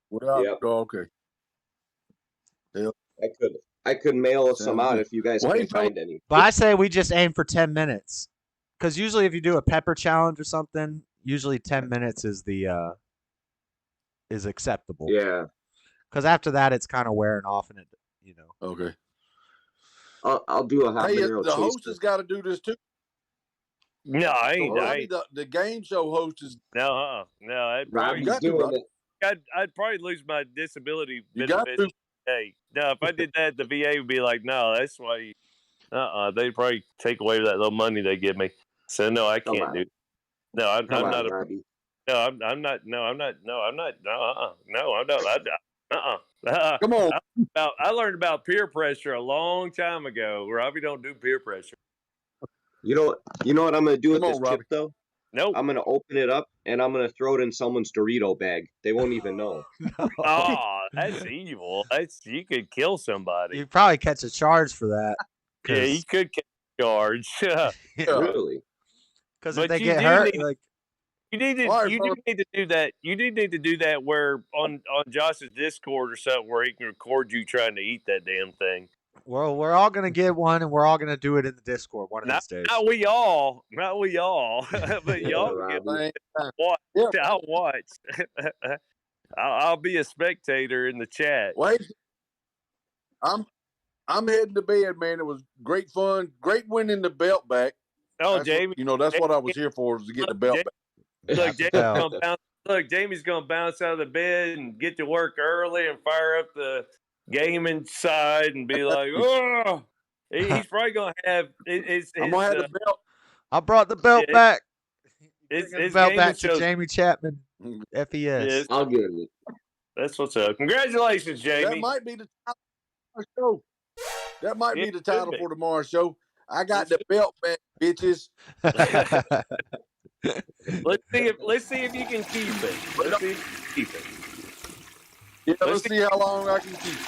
Without, Yep. oh, okay. I could mail some Sounds out good. if you guys Well, can hey, fella- find any. But I say we just aim for 10 minutes, because usually if you do a pepper challenge or something, usually 10 minutes is the is acceptable. Yeah. Because after that, it's kind of wearing off, and Okay. I'll do a Hey, habanero the host taster. has got to do this too. No, I So ain't. Robbie, the game show host is. No. I'd probably, Robbie's doing it. I'd probably lose my disability You got benefits. to. Hey, no, if I did that, the VA would be like, no, that's why. They'd probably take away that little money they give me. So no, I Come can't on. do. No, I'm Come on, not. Robbie. No, I'm not. No, I'm not. No, I'm not. No, I'm not. Come on. I learned about peer pressure a long time ago. Robbie don't do peer pressure. You know what I'm gonna do with Come this on, Robbie. chip though? Nope. I'm gonna open it up and I'm gonna throw it in someone's Dorito bag. They won't even know. Oh, that's evil. You could kill somebody. you probably catch a charge for that. Yeah, you could get charged. Really? Because But if they you get do hurt, need- like You need to. All right, You do fella. need to do that. You do need to do that where on Josh's Discord or something where he can record you trying to eat that damn thing. we're all gonna get one, and we're all gonna do it in the Discord one of Not, these days. not we all, but y'all Yeah, can Robbie. watch. Yeah. I'll watch. I'll be a spectator in the chat. Wait. I'm heading to bed, man. It was great fun. Great winning the belt back. Oh, That's Jamie. what, that's what I was here for, was to get the belt back. Jamie's gonna bounce out of the bed and get to work early and fire up the gaming side and be like, "Oh!" He's probably gonna have. I'm gonna have the belt. I brought the belt Yeah, back. His Bring the belt gaming back to shows- Jamie Chapman. FES. Yes. I'll give it. That's what's up. Congratulations, Jamie. That might be the title of the show. That might be It the could title be. for tomorrow's show. I got the belt back, bitches. Let's see if you can keep it. Let's see if you can keep it. Yeah, let's see how long I can keep it.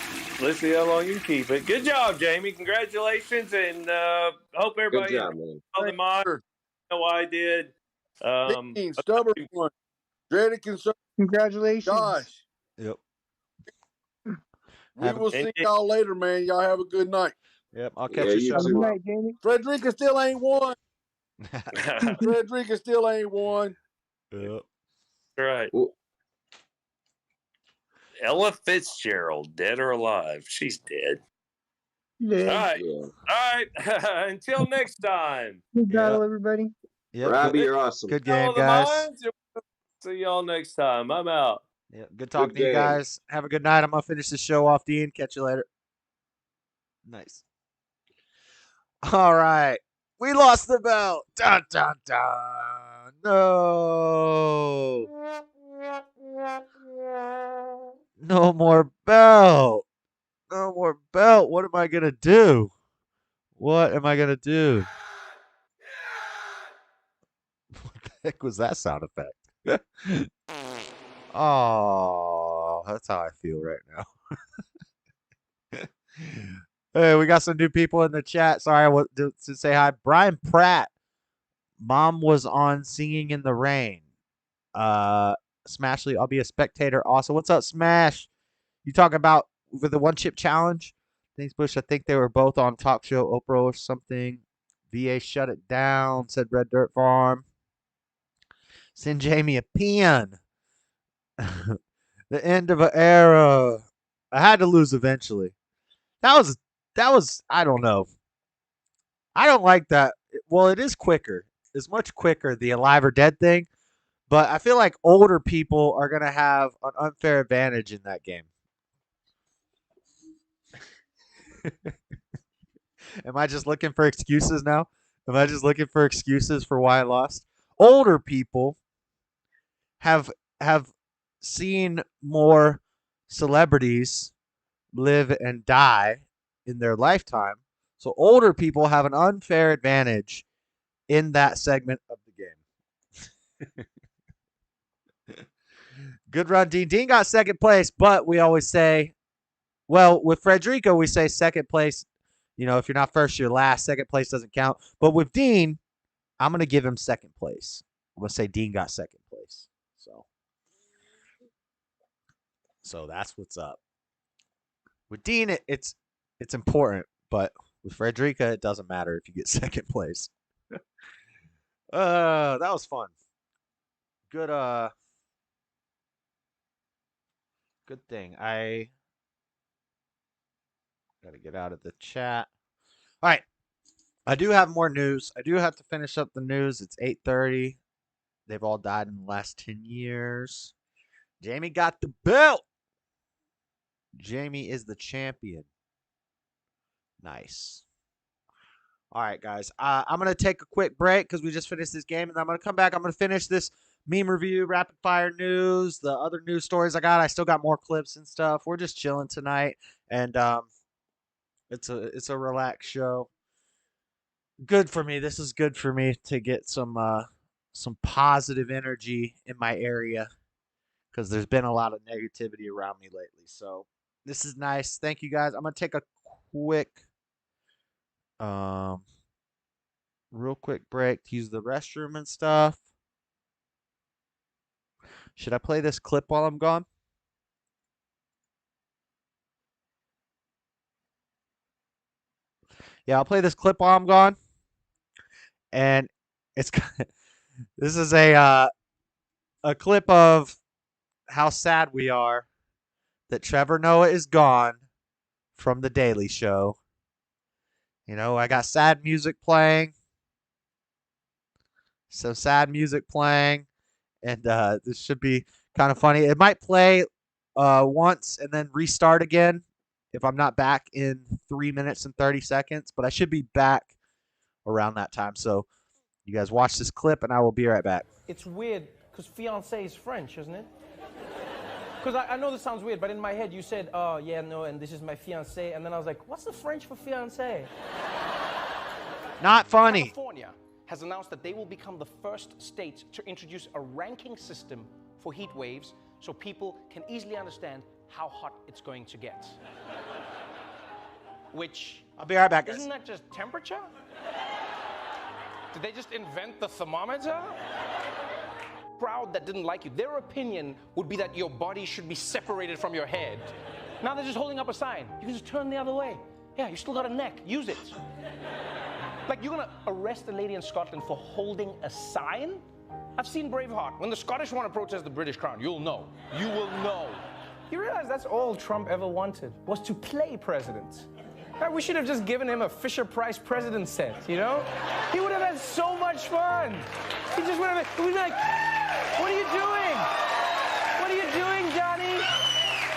Let's see how long you can keep it. Good job, Jamie. Congratulations, and hope Good everybody job, man. all the mods know I did. Dean, stubborn one. Dreaded conservative. Congratulations. Josh. Yep. We will see y'all later, man. Y'all have a good night. Yep, I'll catch you Good tomorrow. night, Jamie. Frederica still ain't won. Frederica still ain't won. Yep. Right. Ella Fitzgerald, dead or alive? She's dead. Yeah. All right. Until next time. Good battle, everybody. Yep. Robbie, you're awesome. Good game, All the guys. minds. See y'all next time. I'm out. Yeah, good talking Good to you game. guys. Have a good night. I'm gonna finish the show off, Dean. Catch you later. Nice. All right. We lost the belt. Dun dun dun. No. No more belt. No more belt. What am I gonna do? What am I gonna do? What the heck was that sound effect? Oh, that's how I feel right now. Hey, we got some new people in the chat. Sorry, I want to say hi. Brian Pratt. Mom was on Singing in the Rain. Smashly, I'll be a spectator. Also, what's up, Smash? You talking about with the one chip challenge? Thanks, Bush. I think they were both on talk show Oprah or something. VA shut it down, said Red Dirt Farm. Send Jamie a pen. The end of an era. I had to lose eventually. That was I don't know. I don't like that. Well, it is quicker. It's much quicker, the alive or dead thing. But I feel like older people are going to have an unfair advantage in that game. Am I just looking for excuses now? Am I just looking for excuses for why I lost? Older people have seen more celebrities live and die in their lifetime. So older people have an unfair advantage in that segment of the game. Good run, Dean. Dean got second place, but we always say, well, with Frederico, we say second place. You know, if you're not first, you're last. Second place doesn't count. But with Dean, I'm going to give him second place. I'm going to say Dean got second place. So that's what's up. With Dean, it's important, but with Frederica, it doesn't matter if you get second place. That was fun. Good thing. I gotta get out of the chat. All right. I do have more news. I do have to finish up the news. It's 8:30. They've all died in the last 10 years. Jamie got the belt. Jamie is the champion. Nice. All right, guys. I'm going to take a quick break because we just finished this game, and I'm going to come back. I'm going to finish this meme review, rapid fire news, the other news stories I got. I still got more clips and stuff. We're just chilling tonight, and it's a relaxed show. Good for me. This is good for me to get some positive energy in my area because there's been a lot of negativity around me lately. So this is nice. Thank you, guys. I'm going to take a quick real quick break to use the restroom and stuff. Should I play this clip while I'm gone? Yeah, I'll play this clip while I'm gone. And it's this is a clip of how sad we are that Trevor Noah is gone from The Daily Show. You know, I got sad music playing. Some sad music playing. And this should be kind of funny. It might play once and then restart again if I'm not back in 3 minutes and 30 seconds. But I should be back around that time. So you guys watch this clip and I will be right back. It's weird because fiancé is French, isn't it? Because I know this sounds weird, but in my head you said, oh, yeah, no, and this is my fiancé. And then I was like, what's the French for fiancé? Not funny. California has announced that they will become the first state to introduce a ranking system for heat waves so people can easily understand how hot it's going to get. which... I'll be right back, guys. Isn't that just temperature? Did they just invent the thermometer? Crowd that didn't like you, their opinion would be that your body should be separated from your head. Now they're just holding up a sign. You can just turn the other way. Yeah, you still got a neck. Use it. Like, you're gonna arrest a lady in Scotland for holding a sign? I've seen Braveheart. When the Scottish want to protest the British crown, you'll know. You will know. You realize that's all Trump ever wanted, was to play president. We should have just given him a Fisher-Price president set, you know? He would have had so much fun. He just would have been like, what are you doing? What are you doing, Johnny?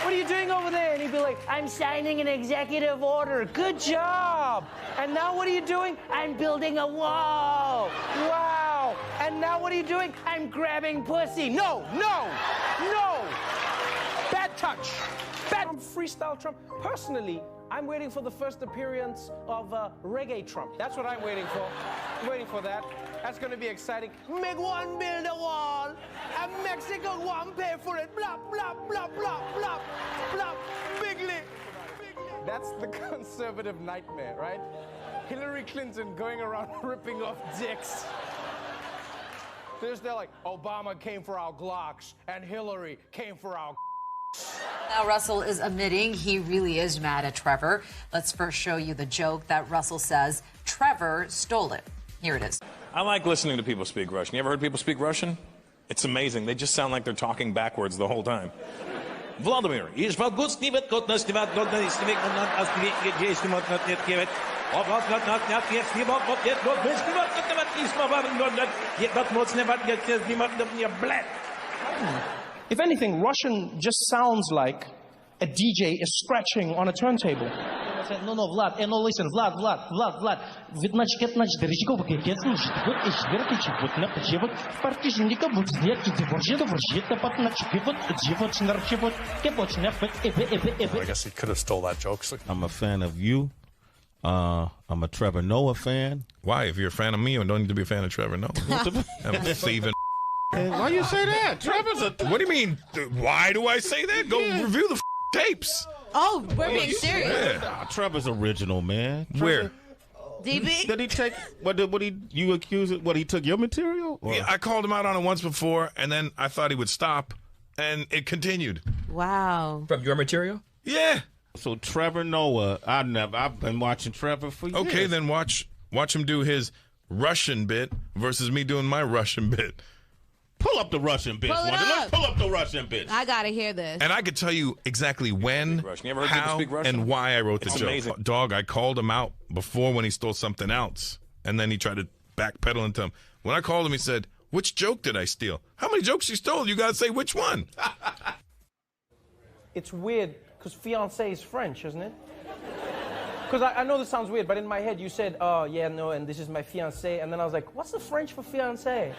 What are you doing over there? And he'd be like, I'm signing an executive order. Good job. And now what are you doing? I'm building a wall. Wow. And now what are you doing? I'm grabbing pussy. No, no, no. Bad touch. Bad freestyle Trump. Personally, I'm waiting for the first appearance of reggae Trump. That's what I'm waiting for. I'm waiting for that. That's going to be exciting. Make one build a wall, and Mexico one pay for it. Blah, blah, blah, blah, blah, blah. Bigly. That's the conservative nightmare, right? Hillary Clinton going around ripping off dicks. They're like, Obama came for our Glocks, and Hillary came for our... Now, Russell is admitting he really is mad at Trevor. Let's first show you the joke that Russell says Trevor stole it. Here it is. I like listening to people speak Russian. You ever heard people speak Russian? It's amazing. They just sound like they're talking backwards the whole time. Vladimir, If anything, Russian just sounds like a DJ is scratching on a turntable. No, Vlad. No, listen, Vlad. I guess he could have stole that joke. I'm a fan of you. I'm a Trevor Noah fan. Why? If you're a fan of me, you don't need to be a fan of Trevor Noah. I'm thieving. Why you say that? Trevor's a... What do you mean? Why do I say that? Go review the tapes. Oh, we're being serious. Yeah. Trevor's original, man. Where? DB? Did he take... You accuse it? What, he took your material? Or? Yeah, I called him out on it once before, and then I thought he would stop, and it continued. Wow. From your material? Yeah. So Trevor Noah, I've been watching Trevor for years. Okay, then watch him do his Russian bit versus me doing my Russian bit. Pull up the Russian bits. Let's pull up the Russian bits. I gotta hear this. And I could tell you exactly when, how, and why I wrote the joke. Amazing. Dog, I called him out before when he stole something else, and then he tried to backpedal into him. When I called him, he said, which joke did I steal? How many jokes you stole? You got to say which one. It's weird, because fiancé is French, isn't it? Because I know this sounds weird, but in my head you said, oh, yeah, no, and this is my fiancé, and then I was like, what's the French for fiancé?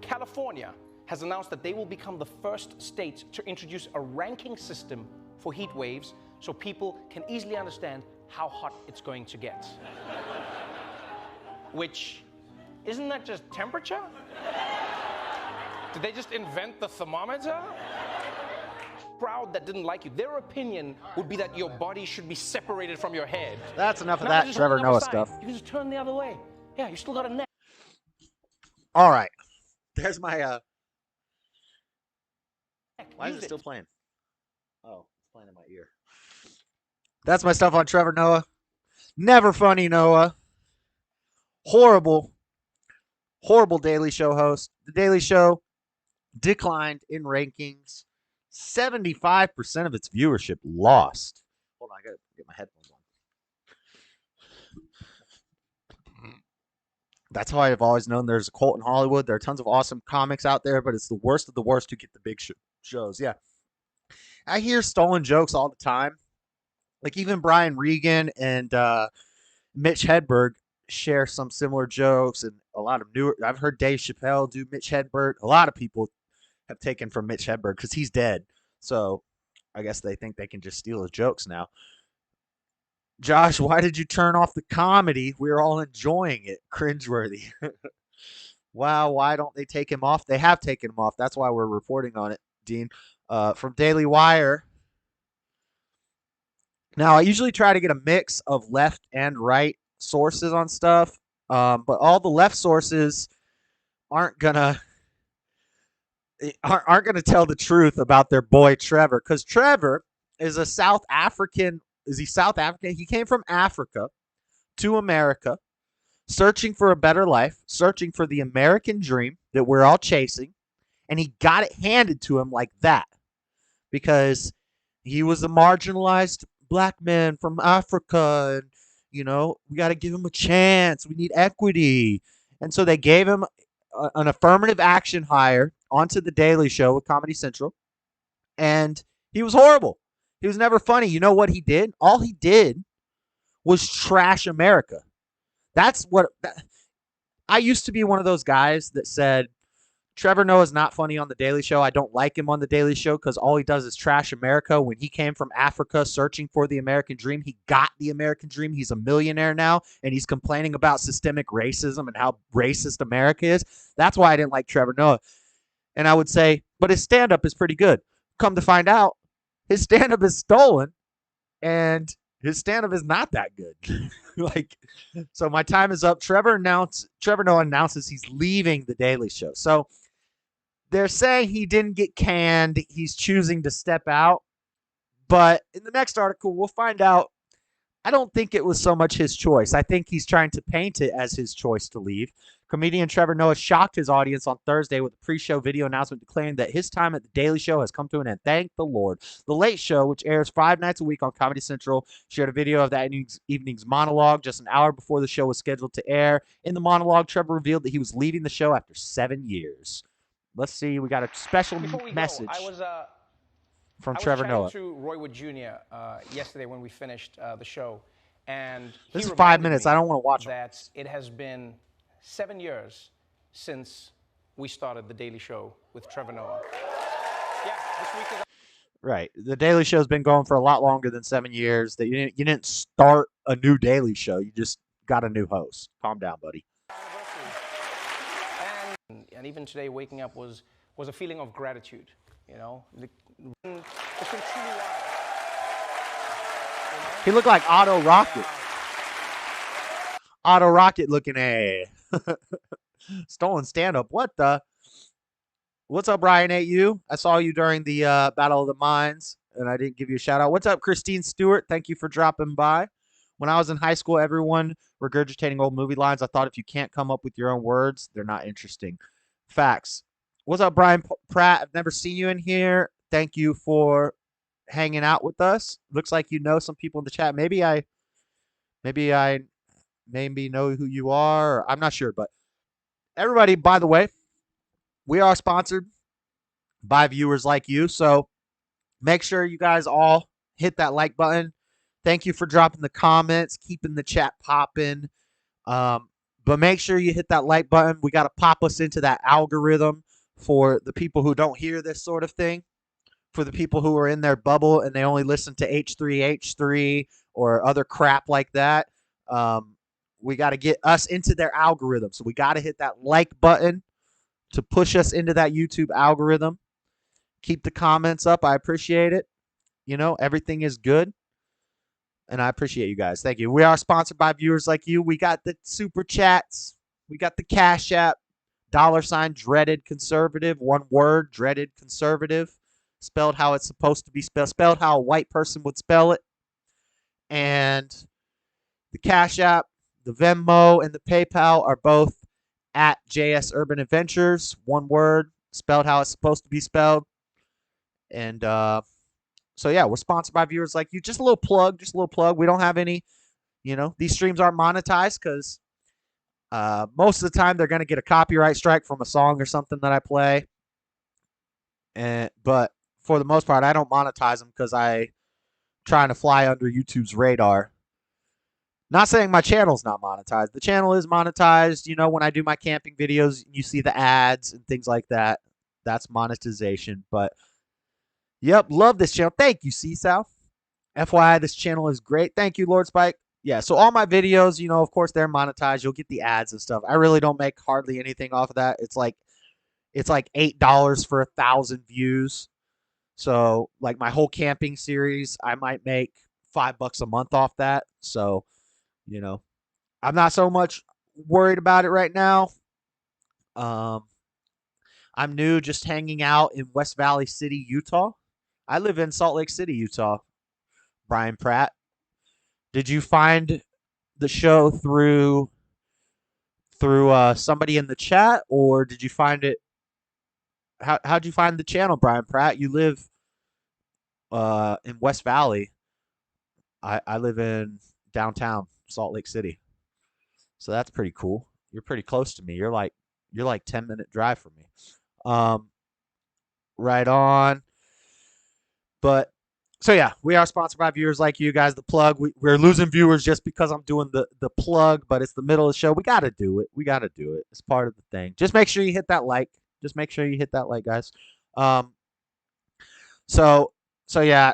California has announced that they will become the first state to introduce a ranking system for heat waves so people can easily understand how hot it's going to get. Which, isn't that just temperature? Did they just invent the thermometer? Crowd that didn't like you, their opinion would be that your body should be separated from your head. That's enough of that Trevor Noah stuff. You can just turn the other way. Yeah, you still got a neck. All right. There's my, Why is it still playing? Oh, it's playing in my ear. That's my stuff on Trevor Noah. Never funny Noah. Horrible Daily Show host. The Daily Show declined in rankings. 75% of its viewership lost. Hold on, I gotta get my headphones on. That's how I've always known there's a cult in Hollywood. There are tons of awesome comics out there, but it's the worst of the worst who get the big shows. Yeah. I hear stolen jokes all the time. Like even Brian Regan and Mitch Hedberg share some similar jokes, and a lot of newer. I've heard Dave Chappelle do Mitch Hedberg. A lot of people have taken from Mitch Hedberg because he's dead. So I guess they think they can just steal his jokes now. Josh, why did you turn off the comedy? We're all enjoying it. Cringeworthy. Wow, why don't they take him off? They have taken him off. That's why we're reporting on it, Dean. From Daily Wire. Now, I usually try to get a mix of left and right sources on stuff, but all the left sources aren't gonna tell the truth about their boy Trevor, because Trevor is a South African. Is he South African? He came from Africa to America, searching for a better life, searching for the American dream that we're all chasing, and he got it handed to him like that because he was a marginalized black man from Africa, and we got to give him a chance. We need equity, and so they gave him an affirmative action hire onto the Daily Show with Comedy Central, and he was horrible. He was never funny. You know what he did? All he did was trash America. That's what I used to be, one of those guys that said Trevor Noah's not funny on the Daily Show. I don't like him on the Daily Show because all he does is trash America. When he came from Africa searching for the American dream, he got the American dream. He's a millionaire now, and he's complaining about systemic racism and how racist America is. That's why I didn't like Trevor Noah. And I would say, but his stand-up is pretty good. Come to find out, his stand-up is stolen, and his stand-up is not that good. So my time is up. Trevor Noah announces he's leaving the Daily Show. So they're saying he didn't get canned. He's choosing to step out. But in the next article, we'll find out. I don't think it was so much his choice. I think he's trying to paint it as his choice to leave. Comedian Trevor Noah shocked his audience on Thursday with a pre-show video announcement declaring that his time at The Daily Show has come to an end. Thank the Lord. The Late Show, which airs 5 nights a week on Comedy Central, shared a video of that evening's monologue just an hour before the show was scheduled to air. In the monologue, Trevor revealed that he was leaving the show after 7 years. Let's see. We got a special message from Trevor Noah. I was chatting to Roy Wood Jr. Yesterday when we finished the show, and this is 5 minutes. I don't want to watch that. It has been 7 years since we started The Daily Show with Trevor Noah. Yeah, this week is... Right. The Daily Show's been going for a lot longer than 7 years. That you didn't start a new Daily Show. You just got a new host. Calm down, buddy. And even today, waking up was a feeling of gratitude. It's been truly wild. He looked like Otto Rocket. Otto Rocket looking stolen stand-up. What the? What's up, Brian 8U? I saw you during the Battle of the Minds, and I didn't give you a shout-out. What's up, Christine Stewart? Thank you for dropping by. When I was in high school, everyone regurgitating old movie lines. I thought if you can't come up with your own words, they're not interesting. Facts. What's up, Brian Pratt? I've never seen you in here. Thank you for hanging out with us. Looks like you know some people in the chat. Maybe I know who you are. I'm not sure, but everybody, by the way, we are sponsored by viewers like you. So make sure you guys all hit that like button. Thank you for dropping the comments, keeping the chat popping. But make sure you hit that like button. We got to pop us into that algorithm for the people who don't hear this sort of thing, for the people who are in their bubble and they only listen to H3H3 or other crap like that. We got to get us into their algorithm. So we got to hit that like button to push us into that YouTube algorithm. Keep the comments up. I appreciate it. Everything is good. And I appreciate you guys. Thank you. We are sponsored by viewers like you. We got the super chats. We got the Cashapp. $ Dreaded Conservative. One word, Dreaded Conservative. Spelled how it's supposed to be spelled. Spelled how a white person would spell it. And the Cashapp, the Venmo, and the PayPal are both at jsurbanadventures. One word, spelled how it's supposed to be spelled. And so, yeah, we're sponsored by viewers like you. Just a little plug. We don't have any, these streams aren't monetized because most of the time they're going to get a copyright strike from a song or something that I play. But for the most part, I don't monetize them because I'm trying to fly under YouTube's radar. Not saying my channel's not monetized. The channel is monetized. When I do my camping videos, you see the ads and things like that. That's monetization. But yep, love this channel. Thank you, CSAL. FYI, this channel is great. Thank you, Lord Spike. Yeah, so all my videos, of course, they're monetized. You'll get the ads and stuff. I really don't make hardly anything off of that. It's like $8 for 1,000 views. So, like my whole camping series, I might make $5 a month off that. So, you know, I'm not so much worried about it right now. I'm new, just hanging out in West Valley City, Utah. I live in Salt Lake City, Utah. Brian Pratt, did you find the show through somebody in the chat, or did you find it? How'd you find the channel, Brian Pratt? You live in West Valley. I live in downtown Salt Lake City, so that's pretty cool. You're pretty close to me. You're like 10-minute drive from me. Right on. But so yeah, we are sponsored by viewers like you guys. The plug. We're losing viewers just because I'm doing the plug, but it's the middle of the show. We got to do it. It's part of the thing. Just make sure you hit that like. Guys. So yeah,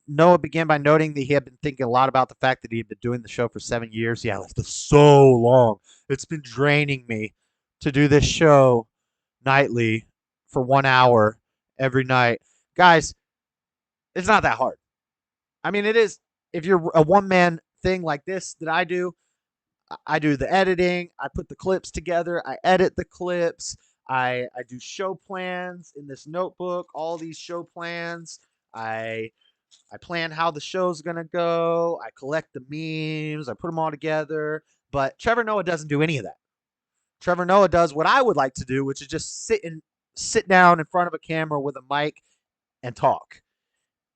Noah began by noting that he had been thinking a lot about the fact that he had been doing the show for 7 years. Yeah, that's so long. It's been draining me to do this show nightly for 1 hour every night. Guys, it's not that hard. I mean, it is. If you're a one-man thing like this that I do the editing. I put the clips together. I edit the clips. I do show plans in this notebook, all these show plans. I plan how the show's going to go. I collect the memes. I put them all together. But Trevor Noah doesn't do any of that. Trevor Noah does what I would like to do, which is just sit down in front of a camera with a mic and talk.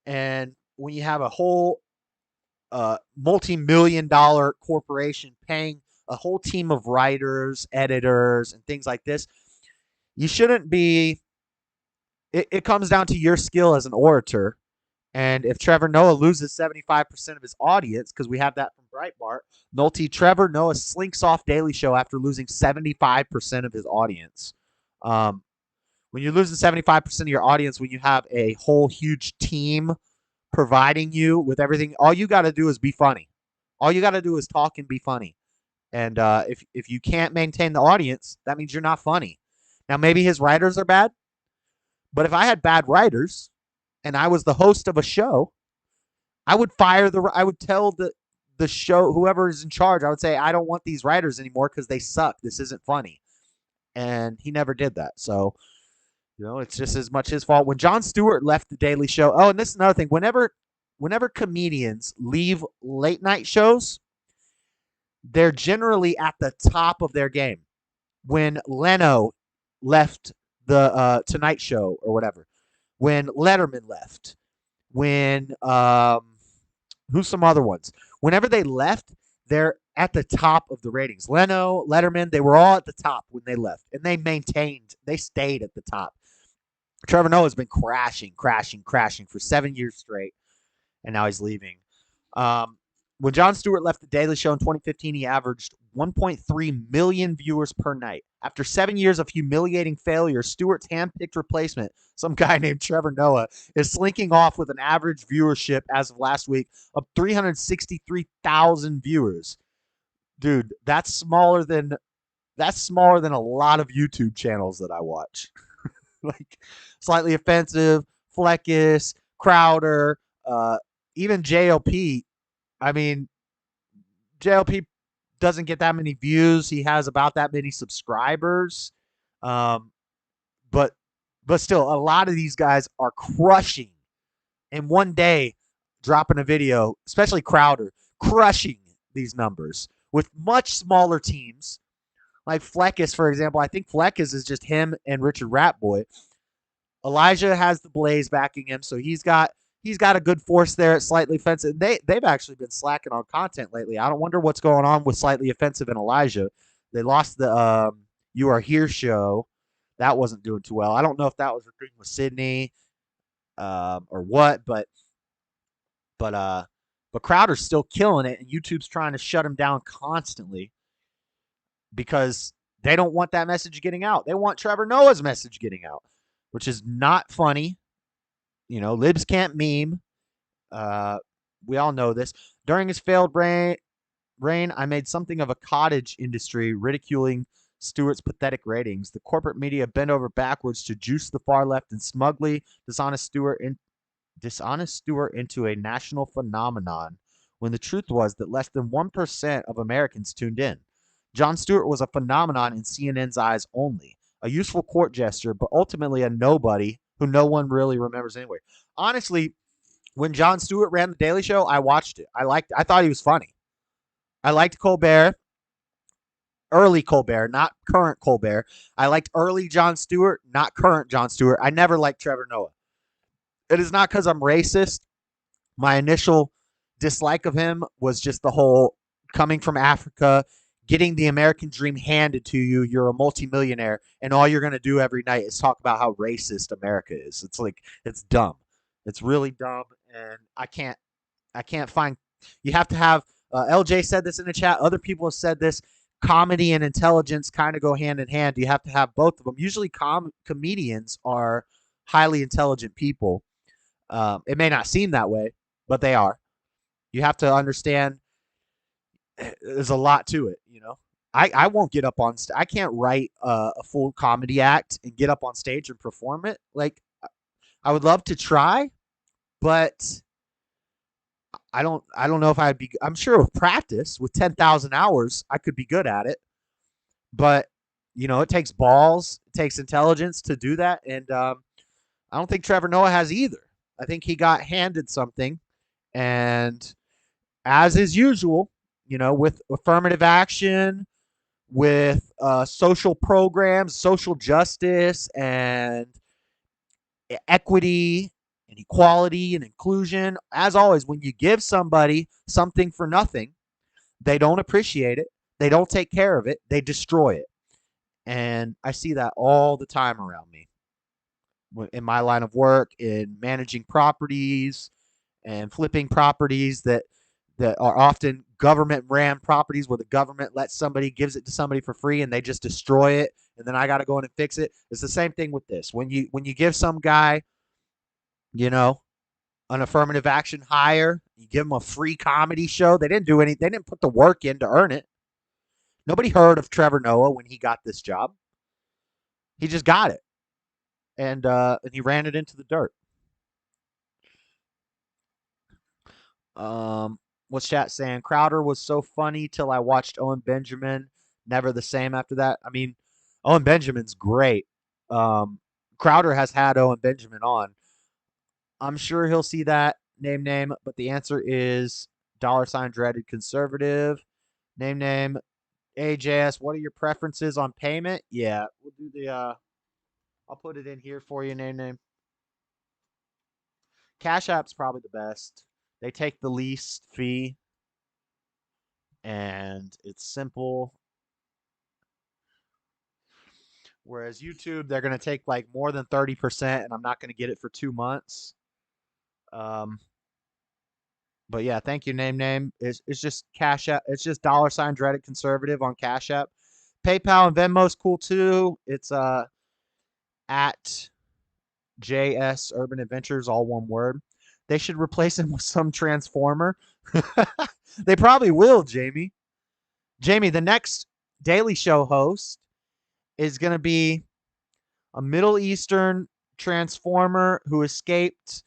And when you have a whole multi-million-dollar corporation paying a whole team of writers, editors, and things like this, you shouldn't be. It comes down to your skill as an orator. And if Trevor Noah loses 75% of his audience, because we have that from Breitbart, Trevor Noah slinks off Daily Show after losing 75% of his audience. When you're losing 75% of your audience, when you have a whole huge team providing you with everything, all you got to do is be funny. All you got to do is talk and be funny. And if you can't maintain the audience, that means you're not funny. Now, maybe his writers are bad, but if I had bad writers and I was the host of a show, I would I would tell the show, whoever is in charge, I would say, I don't want these writers anymore because they suck. This isn't funny. And he never did that. So, it's just as much his fault. When Jon Stewart left the Daily Show, and this is another thing, whenever comedians leave late night shows, they're generally at the top of their game. When Leno left the Tonight Show or whatever, when Letterman left, when who's some other ones? Whenever they left, they're at the top of the ratings. Leno, Letterman, they were all at the top when they left, and they stayed at the top. Trevor Noah has been crashing for 7 years straight, and now he's leaving. When Jon Stewart left the Daily Show in 2015, he averaged 1.3 million viewers per night. After 7 years of humiliating failure, Stewart's hand-picked replacement, some guy named Trevor Noah, is slinking off with an average viewership as of last week of 363,000 viewers. Dude, that's smaller than a lot of YouTube channels that I watch. Like Slightly Offensive, Fleckus, Crowder, even JLP. I mean, JLP doesn't get that many views. He has about that many subscribers. But still, a lot of these guys are crushing in one day, dropping a video, especially Crowder, crushing these numbers with much smaller teams. Like Fleckus, for example. I think Fleckus is just him and Richard Ratboy. Elijah has the Blaze backing him, so he's got a good force there at Slightly Offensive. They've actually been slacking on content lately. I don't wonder what's going on with Slightly Offensive and Elijah. They lost the You Are Here show. That wasn't doing too well. I don't know if that was recruiting with Sydney or what, but Crowder's still killing it, and YouTube's trying to shut him down constantly because they don't want that message getting out. They want Trevor Noah's message getting out, which is not funny. Libs can't meme. We all know this. During his failed reign, I made something of a cottage industry ridiculing Stewart's pathetic ratings. The corporate media bent over backwards to juice the far left and smugly dishonest Stewart Dishonest Stewart into a national phenomenon when the truth was that less than 1% of Americans tuned in. Jon Stewart was a phenomenon in CNN's eyes only, a useful court jester, but ultimately a nobody who no one really remembers anyway. Honestly, when Jon Stewart ran the Daily Show, I watched it. I thought he was funny. I liked Colbert, early Colbert, not current Colbert. I liked early Jon Stewart, not current Jon Stewart. I never liked Trevor Noah. It is not because I'm racist. My initial dislike of him was just the whole coming from Africa, getting the American dream handed to you. You're a multimillionaire, and all you're going to do every night is talk about how racist America is. It's like, it's dumb. It's really dumb, and I can't find. You have to have. LJ said this in the chat. Other people have said this. Comedy and intelligence kind of go hand in hand. You have to have both of them. Usually, comedians are highly intelligent people. It may not seem that way, but they are. You have to understand there's a lot to it, you know. I won't get up on I can't write a full comedy act and get up on stage and perform it. Like, I would love to try, but I don't know if I'd be. I'm sure with practice, with 10,000 hours, I could be good at it. But, you know, it takes balls, it takes intelligence to do that, and I don't think Trevor Noah has either. I think he got handed something, and as is usual, you know, with affirmative action, with social programs, social justice, and equity and equality and inclusion, as always, when you give somebody something for nothing, they don't appreciate it, they don't take care of it, they destroy it. And I see that all the time around me. In my line of work, in managing properties and flipping properties that are often government ran properties where the government gives it to somebody for free and they just destroy it, and then I got to go in and fix it. It's the same thing with this. When you give some guy, you know, an affirmative action hire, you give them a free comedy show. They didn't do anything. They didn't put the work in to earn it. Nobody heard of Trevor Noah when he got this job. He just got it. And he ran it into the dirt. What's chat saying? Crowder was so funny till I watched Owen Benjamin. Never the same after that. I mean, Owen Benjamin's great. Crowder has had Owen Benjamin on. I'm sure he'll see that name, but the answer is $Dreadedconservative. Name. AJS, what are your preferences on payment? Yeah, we'll do the I'll put it in here for you, name. Cash App's probably the best. They take the least fee, and it's simple. Whereas YouTube, they're going to take like more than 30%, and I'm not going to get it for 2 months. But yeah, thank you, name. It's just Cash App. It's just $Dreadedconservative on Cash App. PayPal and Venmo's cool too. It's at jsurbanadventures, all one word. They should replace him with some transformer. They probably will, Jamie. Jamie, the next Daily Show host is going to be a Middle Eastern transformer who escaped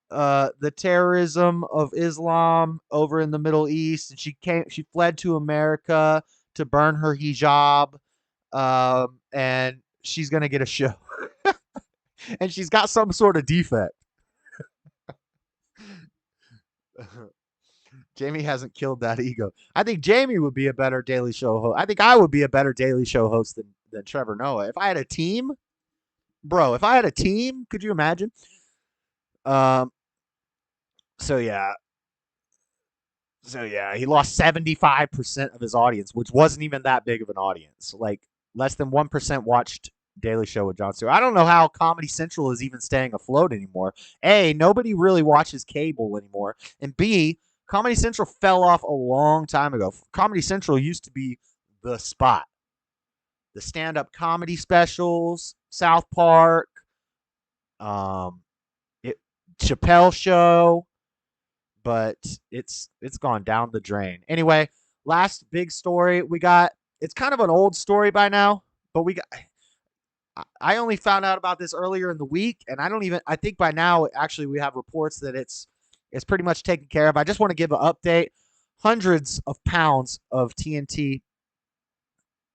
the terrorism of Islam over in the Middle East, and she fled to America to burn her hijab, and she's going to get a show. And she's got some sort of defect. Jamie hasn't killed that ego. I think Jamie would be a better Daily Show host. I think I would be a better Daily Show host than Trevor Noah. If I had a team, could you imagine? So yeah, he lost 75% of his audience, which wasn't even that big of an audience. Like, less than 1% watched Daily Show with Jon Stewart. I don't know how Comedy Central is even staying afloat anymore. A, nobody really watches cable anymore. And B, Comedy Central fell off a long time ago. Comedy Central used to be the spot. The stand-up comedy specials, South Park, Chappelle Show, but it's gone down the drain. Anyway, last big story we got. It's kind of an old story by now, but I only found out about this earlier in the week, and I think by now, actually, we have reports that it's pretty much taken care of. I just want to give an update. Hundreds of pounds of TNT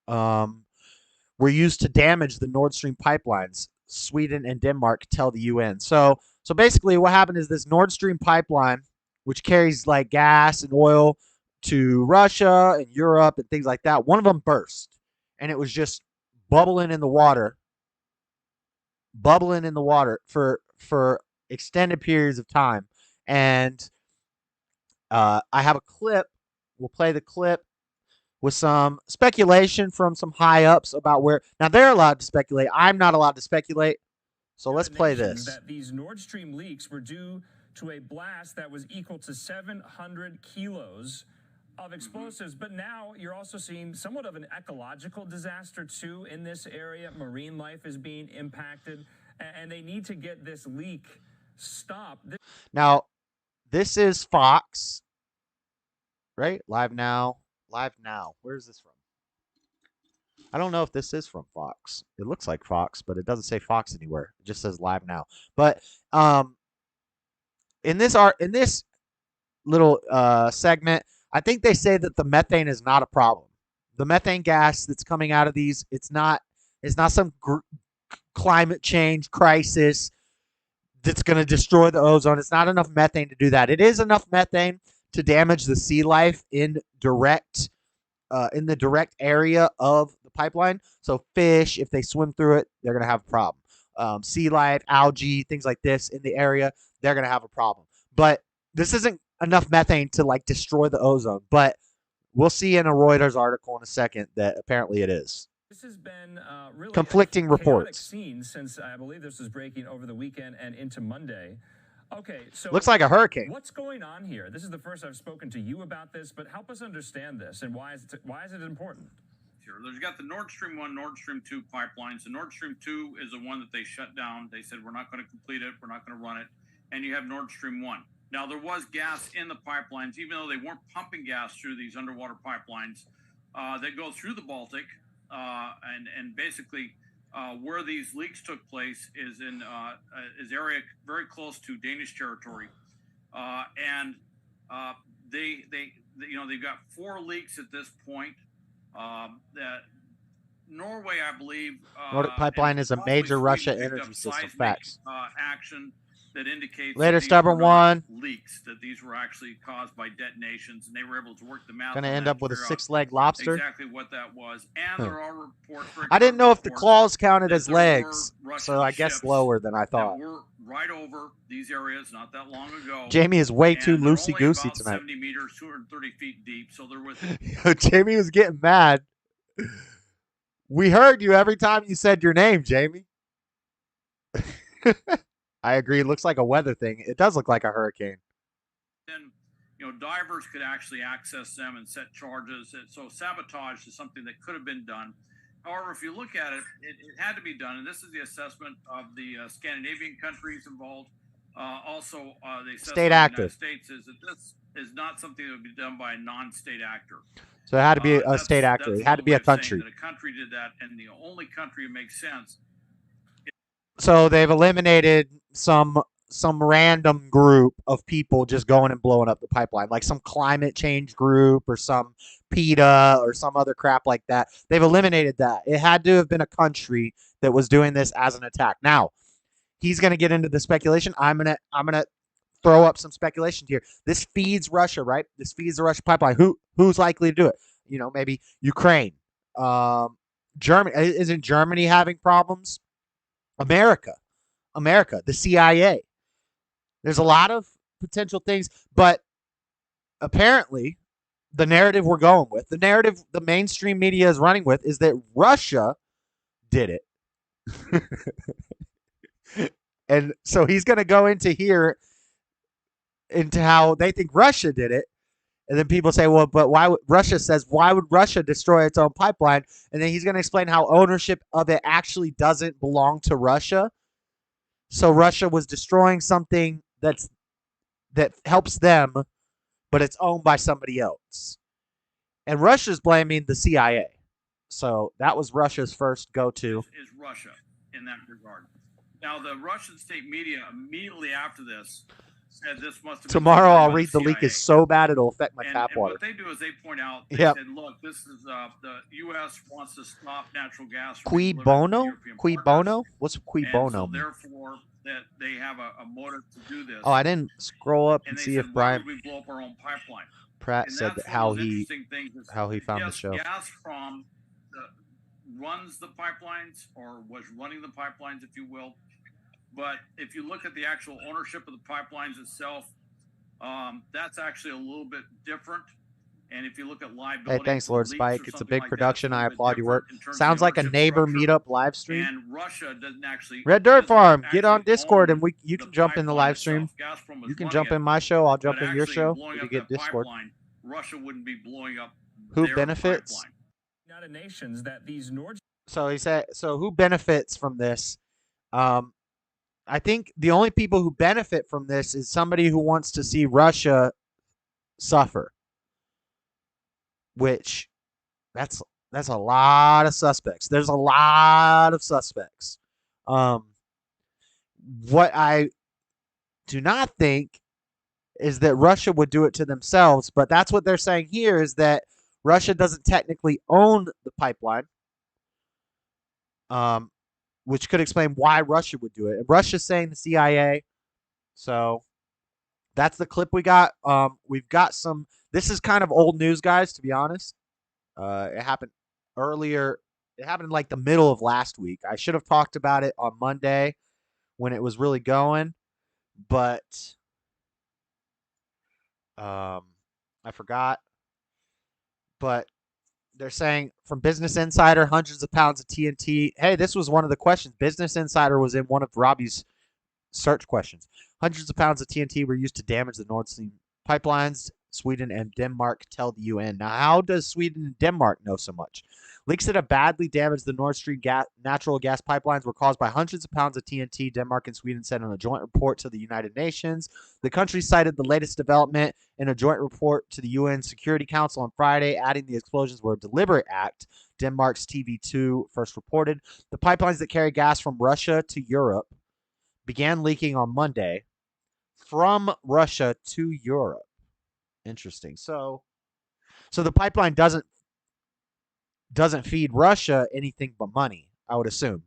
were used to damage the Nord Stream pipelines, Sweden and Denmark tell the UN. So basically what happened is this Nord Stream pipeline, which carries like gas and oil to Russia and Europe and things like that, one of them burst, and it was just bubbling in the water for extended periods of time. And I have a clip. We'll play the clip with some speculation from some high ups about where. Now they're allowed to speculate. I'm not allowed to speculate. So let's play this. That these Nord Stream leaks were due to a blast that was equal to 700 kilos of explosives. But now you're also seeing somewhat of an ecological disaster too in this area. Marine life is being impacted, and they need to get this leak stopped. Now, this is Fox, right? Live now. Where's this from? I don't know if this is from Fox. It looks like Fox, but it doesn't say Fox anywhere. It just says live now. But in this little segment, I think they say that the methane is not a problem. The methane gas that's coming out of these, it's not some climate change crisis that's going to destroy the ozone. It's not enough methane to do that. It is enough methane to damage the sea life in the direct area of the pipeline. So fish, if they swim through it, they're going to have a problem. Sea life, algae, things like this in the area, they're going to have a problem. But this isn't enough methane to like destroy the ozone. But we'll see in a Reuters article in a second that apparently it is. This has been really conflicting reports. Scene since I believe this was breaking over the weekend and into Monday. Okay, so looks like a hurricane. What's going on here? This is the first I've spoken to you about this, but help us understand this and why is it important? Sure. There's got the Nord Stream 1, Nord Stream 2 pipelines. The Nord Stream 2 is the one that they shut down. They said, we're not going to complete it. We're not going to run it. And you have Nord Stream 1. Now, there was gas in the pipelines, even though they weren't pumping gas through these underwater pipelines that go through the Baltic. And basically, where these leaks took place is in area very close to Danish territory, and they've got 4 leaks at this point. That Norway, I believe, Nordic Pipeline is a major Russia energy system. Facts. Action that indicates later, that stubborn one leaks, that these were actually caused by detonations, and they were able to work them out. Gonna end up with a 6-leg lobster. Exactly what that was, and there are reports. I didn't know if the claws counted as legs, so I guess lower than I thought. We're right over these areas not that long ago. Jamie is way too loosey goosey tonight. 70 meters, 230 feet deep, so they're with. Jamie was getting mad. We heard you every time you said your name, Jamie. I agree. It looks like a weather thing. It does look like a hurricane. Then, divers could actually access them and set charges. So sabotage is something that could have been done. However, if you look at it, it had to be done. And this is the assessment of the Scandinavian countries involved. Also, the assessment state of the actor. United States is that this is not something that would be done by a non-state actor. So it had to be a state actor. It had to be a country. That a country did that, and the only country that makes sense. So they've eliminated some random group of people just going and blowing up the pipeline, like some climate change group or some PETA or some other crap like that. They've eliminated that. It had to have been a country that was doing this as an attack. Now, he's going to get into the speculation. I'm going to throw up some speculation here. This feeds Russia, right? This feeds the Russia pipeline. Who's likely to do it? Maybe Ukraine. Germany. Isn't Germany having problems? America, the CIA. There's a lot of potential things, but apparently the narrative we're going with, the narrative the mainstream media is running with, is that Russia did it. And so he's going to go into how they think Russia did it. And then people say, well, but why would Russia destroy its own pipeline? And then he's going to explain how ownership of it actually doesn't belong to Russia. So Russia was destroying something that helps them, but it's owned by somebody else. And Russia's blaming the CIA. So that was Russia's first go-to. Is Russia. in that regard. Now, the Russian state media immediately after this said this must have been Tomorrow done I'll by the read the leak is CIA. so bad it'll affect my tap And water. what they do is they point out, they Yep. said, look, this is the U.S. wants to stop natural gas from Qui being delivered to bono? European Qui partners. bono? What's qui And bono so mean? therefore, that they have a motive to do this. Oh, I didn't scroll up and And they see said, if why Brian would we blow up our own pipeline? Pratt And said that's that one of how those he interesting things is found the yes, show. Gazprom runs the pipelines or was running the pipelines, if you will. But if you look at the actual ownership of the pipelines itself, that's actually a little bit different. And if you look at liability, Hey, thanks, for Lord leaks Spike. or It's a something big like that, production. it's a I little bit applaud your work. different in terms of Sounds the like a ownership neighbor structure. meetup live stream. And Russia doesn't actually Red Dirt Farm, get on actually Discord own and you the can jump in the pipeline live stream. itself. Gazprom was You can running jump it, in my show. I'll jump but in your actually show blowing if you up get that Discord. pipeline, Russia wouldn't be blowing up Who their benefits? pipeline. United Nations that these Nord So he said. So who benefits from this? I think the only people who benefit from this is somebody who wants to see Russia suffer. Which, that's a lot of suspects. There's a lot of suspects. What I do not think is that Russia would do it to themselves, but that's what they're saying here is that Russia doesn't technically own the pipeline, which could explain why Russia would do it. And Russia's saying the CIA. So that's the clip we got. We've got some. This is kind of old news, guys, to be honest. It happened earlier. It happened in like the middle of last week. I should have talked about it on Monday when it was really going, but I forgot. But they're saying from Business Insider, hundreds of pounds of TNT. Hey, this was one of the questions. Business Insider was in one of Robbie's search questions. Hundreds of pounds of TNT were used to damage the Nord Stream pipelines. Sweden and Denmark tell the UN. Now, how does Sweden and Denmark know so much? Leaks that have badly damaged the Nord Stream natural gas pipelines were caused by hundreds of pounds of TNT, Denmark and Sweden said in a joint report to the United Nations. The countries cited the latest development in a joint report to the UN Security Council on Friday, adding the explosions were a deliberate act. Denmark's TV2 first reported. The pipelines that carry gas from Russia to Europe began leaking on Monday from Russia to Europe. Interesting. So the pipeline doesn't feed Russia anything but money, I would assume.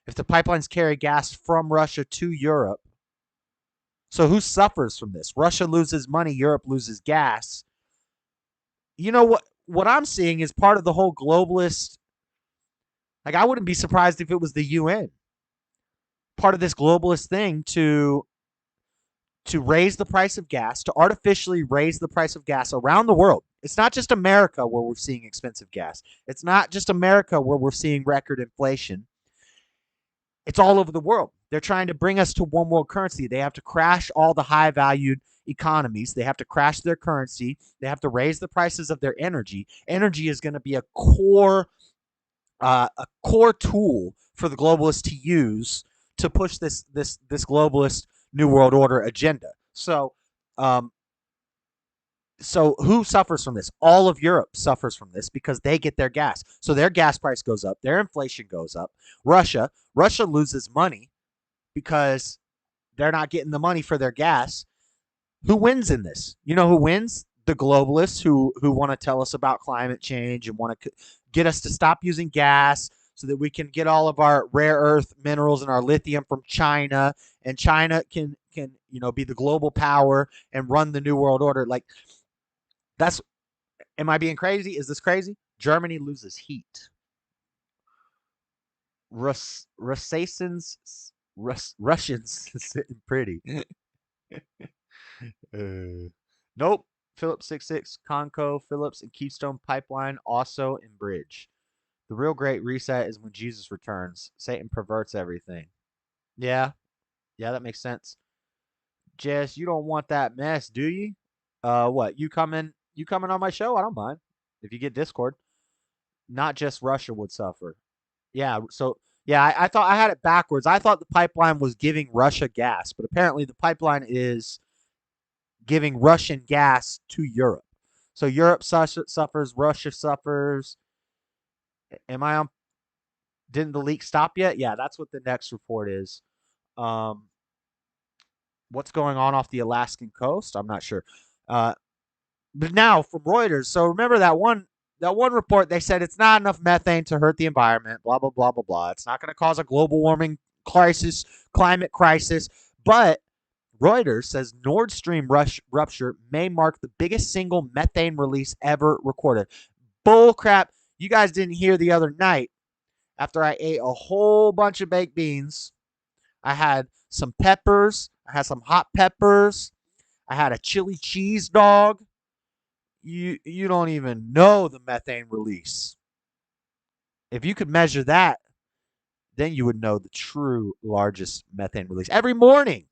If the pipelines carry gas from Russia to Europe, so who suffers from this? Russia loses money, Europe loses gas. You know what I'm seeing is part of the whole globalist. Like, I wouldn't be surprised if it was the UN. Part of this globalist thing to raise the price of gas, to artificially raise the price of gas around the world. It's not just America where we're seeing expensive gas. It's not just America where we're seeing record inflation. It's all over the world. They're trying to bring us to one world currency. They have to crash all the high-valued economies. They have to crash their currency. They have to raise the prices of their energy. Energy is going to be a core tool for the globalists to use to push this globalist New World Order agenda. So who suffers from this? All of Europe suffers from this because they get their gas. So their gas price goes up. Their inflation goes up. Russia loses money because they're not getting the money for their gas. Who wins in this? You know who wins? The globalists who want to tell us about climate change and want to get us to stop using gas so that we can get all of our rare earth minerals and our lithium from China, and China can be the global power and run the New World Order. Like, am I being crazy? Is this crazy? Germany loses heat. Russians sitting pretty. Nope. Phillips 66, Conco, Phillips, and Keystone Pipeline also in bridge. The real great reset is when Jesus returns. Satan perverts everything. Yeah, that makes sense. Jess, you don't want that mess, do you? What? You coming on my show? I don't mind. If you get Discord. Not just Russia would suffer. Yeah, so I thought I had it backwards. I thought the pipeline was giving Russia gas, but apparently the pipeline is giving Russian gas to Europe. So Europe suffers, Russia suffers. Am I on? Didn't the leak stop yet? Yeah, that's what the next report is. What's going on off the Alaskan coast? I'm not sure. But now from Reuters. So remember that one report, they said it's not enough methane to hurt the environment, blah, blah, blah, blah, blah. It's not going to cause a global warming crisis, climate crisis. But Reuters says Nord Stream rupture may mark the biggest single methane release ever recorded. Bull crap. You guys didn't hear the other night after I ate a whole bunch of baked beans. I had some peppers. I had some hot peppers. I had a chili cheese dog. You don't even know the methane release. If you could measure that, then you would know the true largest methane release. Every morning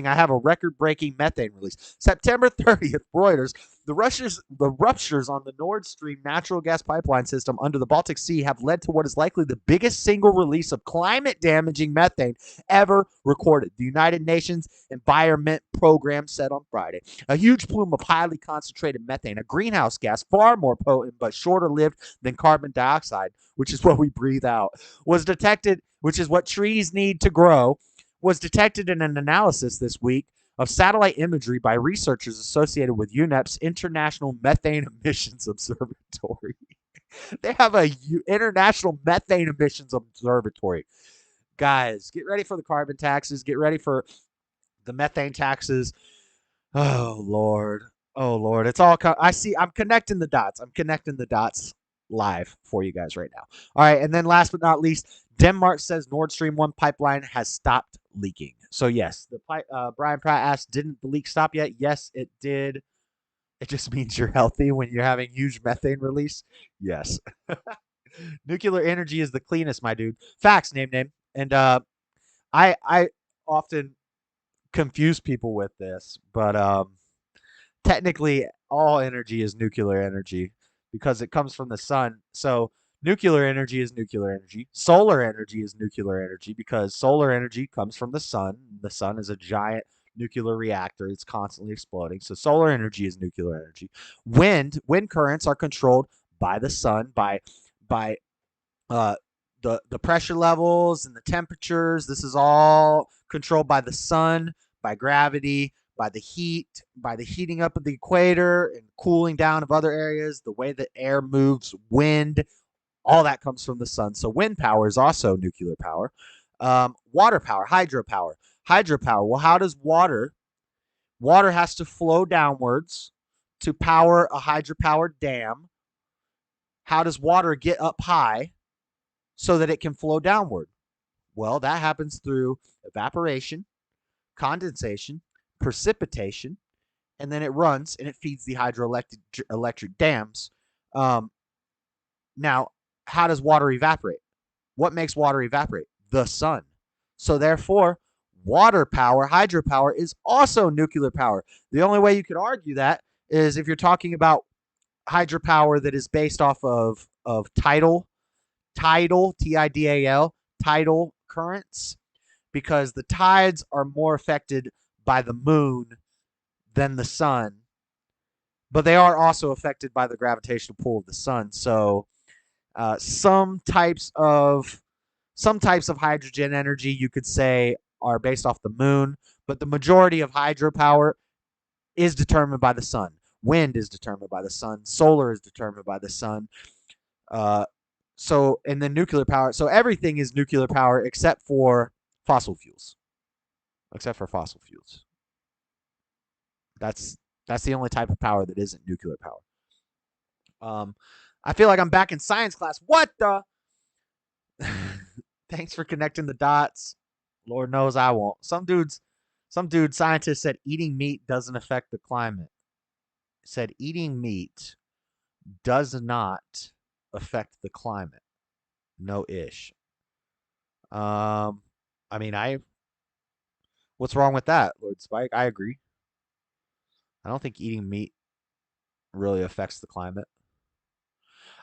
I have a record-breaking methane release. September 30th, Reuters, the ruptures on the Nord Stream natural gas pipeline system under the Baltic Sea have led to what is likely the biggest single release of climate-damaging methane ever recorded, the United Nations Environment Program said on Friday. A huge plume of highly concentrated methane, a greenhouse gas far more potent but shorter-lived than carbon dioxide, which is what we breathe out, was detected, which is what trees need to grow, was detected in an analysis this week of satellite imagery by researchers associated with UNEP's International Methane Emissions Observatory. They have a International Methane Emissions Observatory. Guys, get ready for the carbon taxes. Get ready for the methane taxes. Oh, Lord. Oh, Lord. It's all I'm connecting the dots. I'm connecting the dots live for you guys right now. All right, and then last but not least, Denmark says Nord Stream 1 pipeline has stopped leaking. So yes, Brian Pratt asked, didn't the leak stop yet? Yes, it did. It just means you're healthy when you're having huge methane release. Yes. Nuclear energy is the cleanest, my dude. Facts, name. And I often confuse people with this, but technically all energy is nuclear energy because it comes from the sun. So nuclear energy is nuclear energy. Solar energy is nuclear energy because solar energy comes from the sun. The sun is a giant nuclear reactor. It's constantly exploding. So solar energy is nuclear energy. Wind currents are controlled by the sun, by the pressure levels and the temperatures. This is all controlled by the sun, by gravity, by the heat, by the heating up of the equator and cooling down of other areas, the way that air moves, wind, all that comes from the sun. So wind power is also nuclear power. Water power, hydropower. Well, how does water has to flow downwards to power a hydropower dam. How does water get up high so that it can flow downward? Well, that happens through evaporation, condensation, precipitation, and then it runs and it feeds the hydroelectric dams. Now, how does water evaporate? What makes water evaporate? The sun. So therefore, water power, hydropower, is also nuclear power. The only way you could argue that is if you're talking about hydropower that is based off of tidal, T-I-D-A-L, tidal currents, because the tides are more affected by the moon than the sun, but they are also affected by the gravitational pull of the sun. So some types of hydrogen energy, you could say, are based off the moon, but the majority of hydropower is determined by the sun. Wind is determined by the sun. Solar is determined by the sun. So, and then nuclear power. So everything is nuclear power except for fossil fuels. That's the only type of power that isn't nuclear power. I feel like I'm back in science class. What the? Thanks for connecting the dots. Lord knows I won't. Some dude scientist said eating meat doesn't affect the climate. Said eating meat does not affect the climate. No ish. I mean, what's wrong with that, Lord Spike? I agree. I don't think eating meat really affects the climate.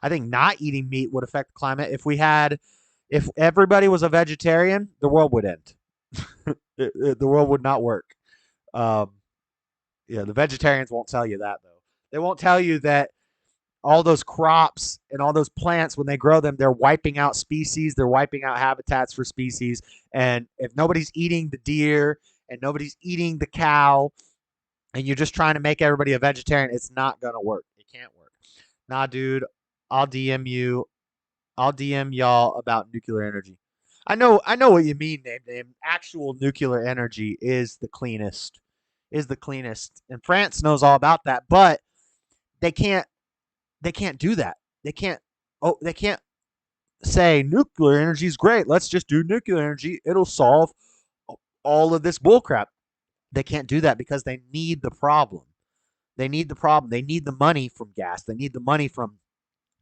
I think not eating meat would affect the climate. If everybody was a vegetarian, the world would end. The world would not work. The vegetarians won't tell you that, though. They won't tell you that all those crops and all those plants, when they grow them, they're wiping out species. They're wiping out habitats for species. And if nobody's eating the deer and nobody's eating the cow, and you're just trying to make everybody a vegetarian, it's not going to work. It can't work. Nah, dude, I'll DM you. I'll DM y'all about nuclear energy. I know what you mean, name. Actual nuclear energy is the cleanest. And France knows all about that, but they can't do that. They can't say nuclear energy is great. Let's just do nuclear energy. It'll solve all of this bullcrap. They can't do that because they need the problem. They need the money from gas. They need the money from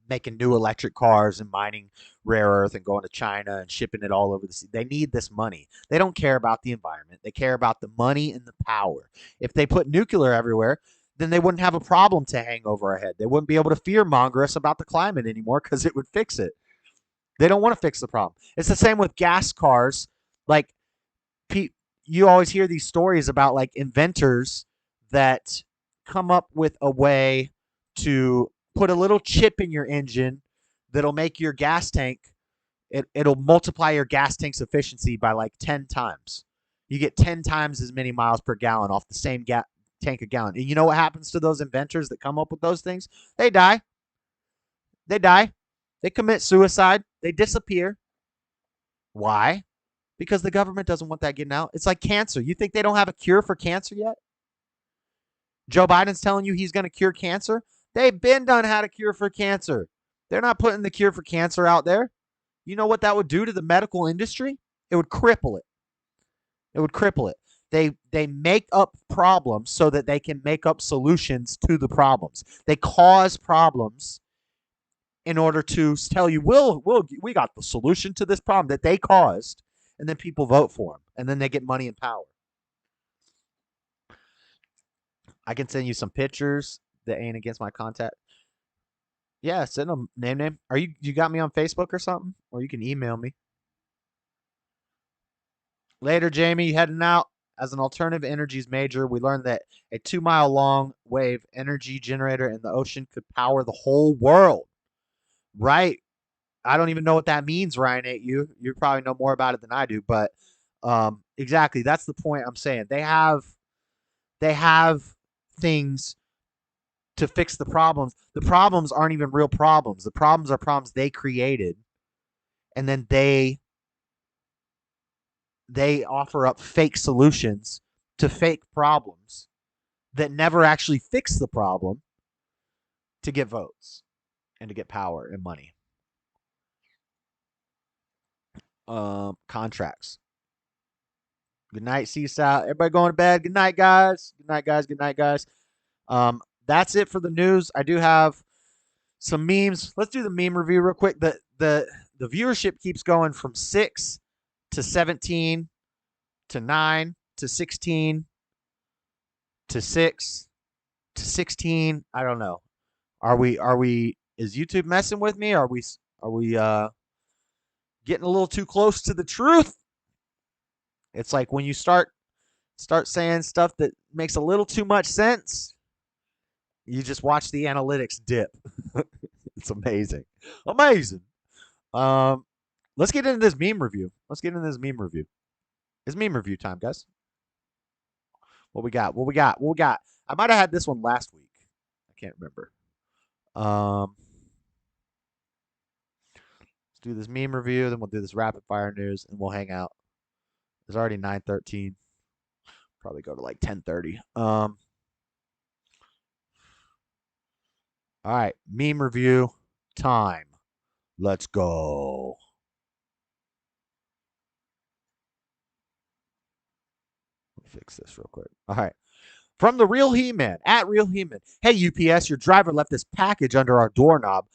making new electric cars and mining rare earth and going to China and shipping it all over the sea. They need this money. They don't care about the environment. They care about the money and the power. If they put nuclear everywhere, then they wouldn't have a problem to hang over our head. They wouldn't be able to fear-monger us about the climate anymore because it would fix it. They don't want to fix the problem. It's the same with gas cars. Like, you always hear these stories about, like, inventors that come up with a way to put a little chip in your engine that'll make your gas tank, it'll multiply your gas tank's efficiency by like 10 times. You get 10 times as many miles per gallon off the same tank a gallon. And you know what happens to those inventors that come up with those things? They die. They commit suicide. They disappear. Why? Because the government doesn't want that getting out. It's like cancer. You think they don't have a cure for cancer yet? Joe Biden's telling you he's going to cure cancer. They've been done had a cure for cancer. They're not putting the cure for cancer out there. You know what that would do to the medical industry? It would cripple it. They make up problems so that they can make up solutions to the problems. They cause problems in order to tell you, we got the solution to this problem that they caused, and then people vote for them, and then they get money and power. I can send you some pictures that ain't against my contact. Yeah, send them. Name. Are you got me on Facebook or something? Or you can email me. Later, Jamie, heading out. As an alternative energies major, we learned that a 2-mile long wave energy generator in the ocean could power the whole world. Right. I don't even know what that means, Ryan. You probably know more about it than I do, but exactly, that's the point I'm saying. They have things to fix the problems. The problems aren't even real problems. The problems are problems they created, and then they offer up fake solutions to fake problems that never actually fix the problem to get votes and to get power and money. Contracts. Good night, Seaside. Everybody going to bed. Good night, guys. Good night, guys. That's it for the news. I do have some memes. Let's do the meme review real quick. The viewership keeps going from 6 to 17 to 9 to 16 to 6 to 16. I don't know. Is YouTube messing with me? Are we getting a little too close to the truth? It's like when you start saying stuff that makes a little too much sense, you just watch the analytics dip. It's amazing. Let's get into this meme review. It's meme review time, guys. What we got? I might have had this one last week. I can't remember. Let's do this meme review, then we'll do this rapid fire news, and we'll hang out. It's already 9:13. Probably go to like 10:30. All right, meme review time. Let's go. Fix this real quick. All right. From the Real He-Man, at Real He-Man. Hey, UPS, your driver left this package under our doorknob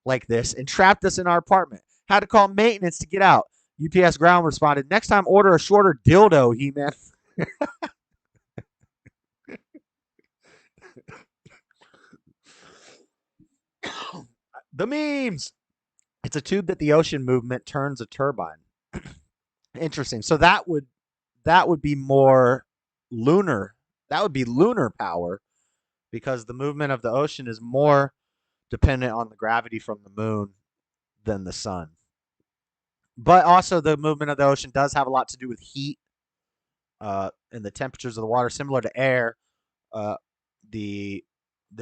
like this and trapped us in our apartment. Had to call maintenance to get out. UPS ground responded, next time order a shorter dildo, He-Man. The memes. It's a tube that the ocean movement turns a turbine. Interesting. So that would be more lunar. That would be lunar power because the movement of the ocean is more dependent on the gravity from the moon than the sun. But also the movement of the ocean does have a lot to do with heat and the temperatures of the water. Similar to air, the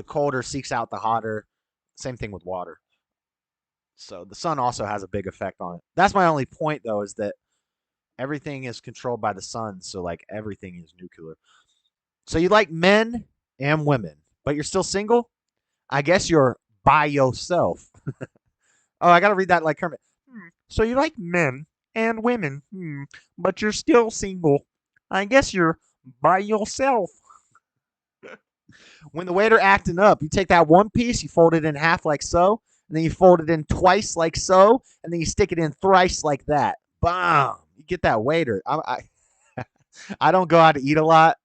colder seeks out the hotter. Same thing with water. So the sun also has a big effect on it. That's my only point, though, is that everything is controlled by the sun. So, like, everything is nuclear. So you like men and women, but you're still single? I guess you're by yourself. Oh, I got to read that like Kermit. So you like men and women, but you're still single. I guess you're by yourself. When the waiter acting up, you take that one piece, you fold it in half like so, and then you fold it in twice like so, and then you stick it in thrice like that. Bam! You get that waiter. I don't go out to eat a lot,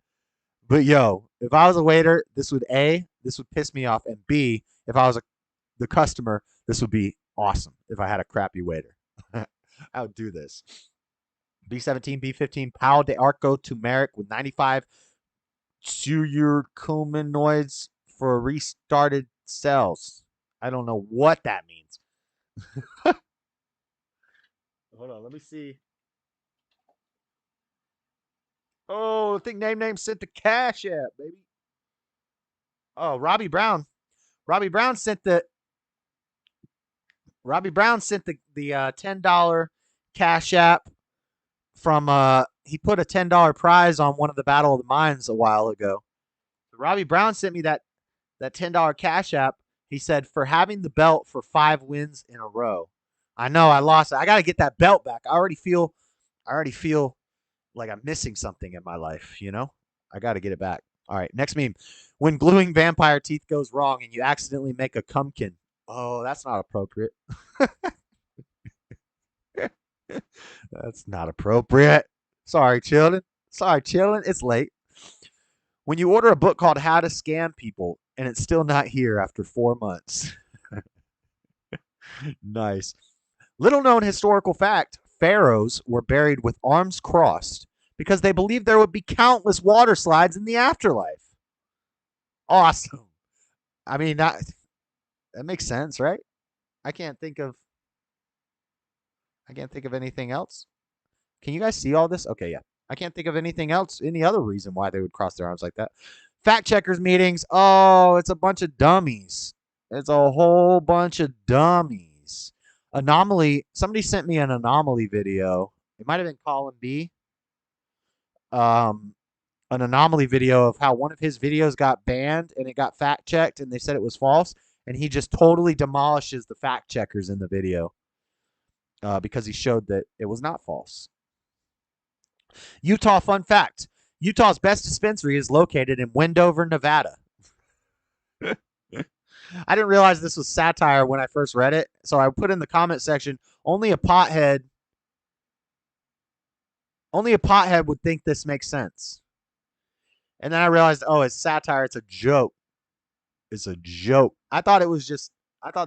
but yo, if I was a waiter, this would piss me off, and B, if I was the customer, this would be awesome if I had a crappy waiter. I would do this. B17, B15, Pal de Arco turmeric with 95 curcuminoids for restarted cells. I don't know what that means. Hold on, let me see. Oh, I think name sent the Cashapp, baby. Oh, Robbie Brown. Robbie Brown sent the $10 Cashapp from he put a $10 prize on one of the Battle of the Minds a while ago. So Robbie Brown sent me that $10 Cashapp. He said, for having the belt for 5 wins in a row. I know I lost it. I got to get that belt back. I already feel like I'm missing something in my life, you know? I got to get it back. All right, next meme. When gluing vampire teeth goes wrong and you accidentally make a cumkin. Oh, that's not appropriate. That's not appropriate. Sorry, children. It's late. When you order a book called How to Scam People and it's still not here after 4 months. Nice. Little known historical fact, pharaohs were buried with arms crossed because they believed there would be countless water slides in the afterlife. Awesome. I mean, that makes sense, right? I can't think of anything else. Can you guys see all this? Okay, yeah. I can't think of anything else, any other reason why they would cross their arms like that. Fact checkers meetings. Oh, it's a bunch of dummies. It's a whole bunch of dummies. Anomaly. Somebody sent me an anomaly video. It might have been Colin B. An anomaly video of how one of his videos got banned and it got fact checked and they said it was false. And he just totally demolishes the fact checkers in the video because he showed that it was not false. Utah fun fact. Utah's best dispensary is located in Wendover, Nevada. I didn't realize this was satire when I first read it, so I put in the comment section, only a pothead would think this makes sense. And then I realized, oh, it's satire, it's a joke. It's a joke. I thought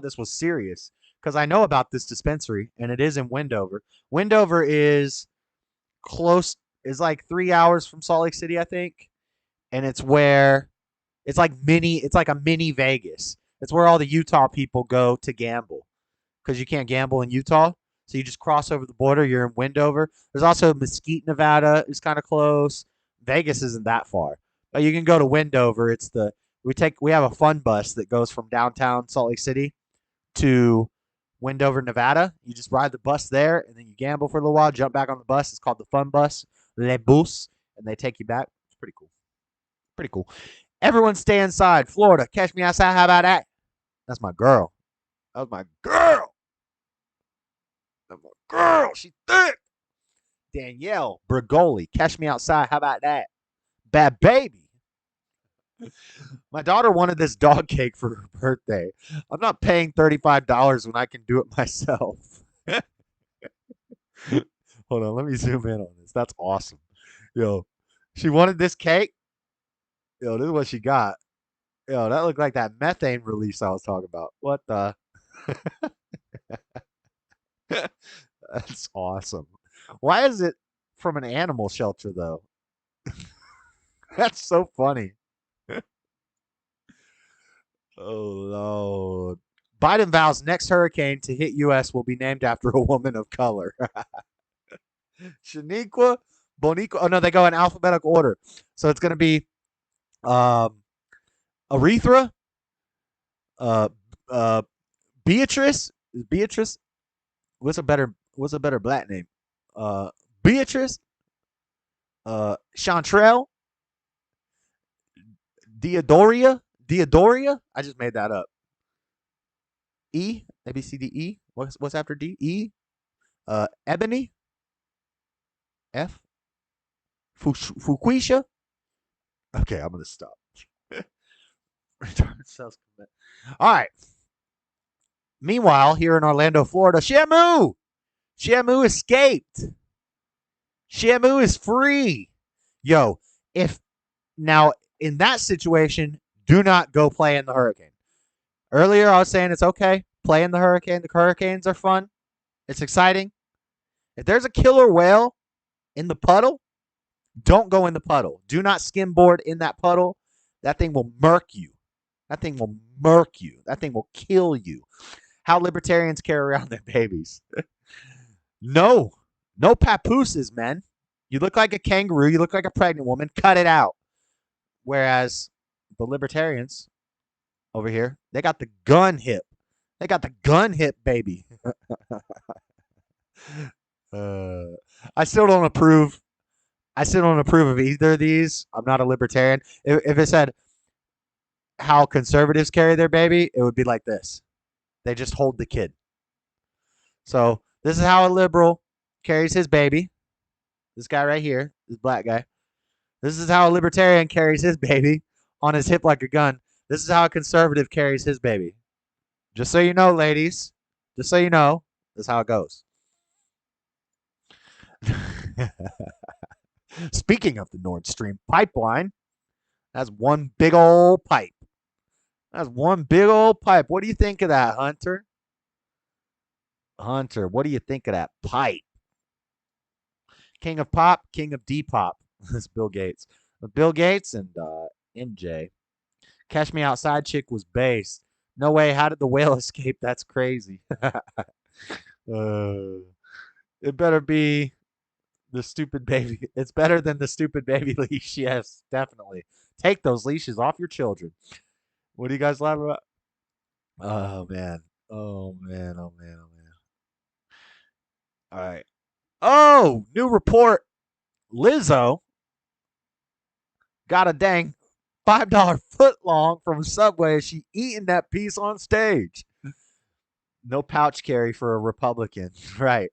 this was serious because I know about this dispensary and it is in Wendover. Wendover is like 3 hours from Salt Lake City, I think. And it's like a mini Vegas. It's where all the Utah people go to gamble because you can't gamble in Utah. So you just cross over the border. You're in Wendover. There's also Mesquite, Nevada. It's kind of close. Vegas isn't that far, but you can go to Wendover. We have a fun bus that goes from downtown Salt Lake City to Wendover, Nevada. You just ride the bus there, and then you gamble for a little while, jump back on the bus. It's called the Fun Bus, Le Bus, and they take you back. It's pretty cool. Pretty cool. Everyone stay inside. Florida, catch me outside. How about that? That's my girl. That was my girl. That's my girl. She thick. Danielle Brigoli, catch me outside. How about that? Bad baby. My daughter wanted this dog cake for her birthday. I'm not paying $35 when I can do it myself. Hold on, let me zoom in on this. That's awesome. Yo, she wanted this cake. Yo, this is what she got. Yo, that looked like that methane release I was talking about. What the? That's awesome. Why is it from an animal shelter, though? That's so funny. Oh, Lord. Biden vows next hurricane to hit U.S. will be named after a woman of color. Shaniqua, Boniqua. Oh, no, they go in alphabetical order. So it's going to be Aretha, uh, Beatrice. Beatrice. What's a better black name? Beatrice, Chantrell, Deodoria. I just made that up. E, A B C D E. What's after D? E. Ebony. F. Fuquisha. Okay, I'm gonna stop. All right. Meanwhile, here in Orlando, Florida, Shamu escaped. Shamu is free. Yo, if now in that situation, do not go play in the hurricane. Earlier, I was saying it's okay. Play in the hurricane. The hurricanes are fun. It's exciting. If there's a killer whale in the puddle, don't go in the puddle. Do not skimboard in that puddle. That thing will murk you. That thing will murk you. That thing will kill you. How libertarians carry around their babies. No papooses, men. You look like a kangaroo. You look like a pregnant woman. Cut it out. Whereas the libertarians over here, they got the gun hip. They got the gun hip, baby. I still don't approve of either of these. I'm not a libertarian. If it said how conservatives carry their baby, it would be like this. They just hold the kid. So this is how a liberal carries his baby. This guy right here, this black guy. This is how a libertarian carries his baby on his hip like a gun. This is how a conservative carries his baby. Just so you know, ladies. Just so you know, this is how it goes. Speaking of the Nord Stream pipeline, that's one big old pipe. That's one big old pipe. What do you think of that, Hunter? Hunter, what do you think of that pipe? King of pop, king of Depop. That's Bill Gates. Bill Gates and MJ. Cash Me Outside chick was based. No way. How did the whale escape? That's crazy. It better be the stupid baby. It's better than the stupid baby leash. Yes, definitely. Take those leashes off your children. What do you guys laugh about? Oh, man. Oh, man. Oh, man. Oh, man. All right. Oh, new report. Lizzo got a dang $5 foot long from Subway. She eating that piece on stage. No pouch carry for a Republican. Right.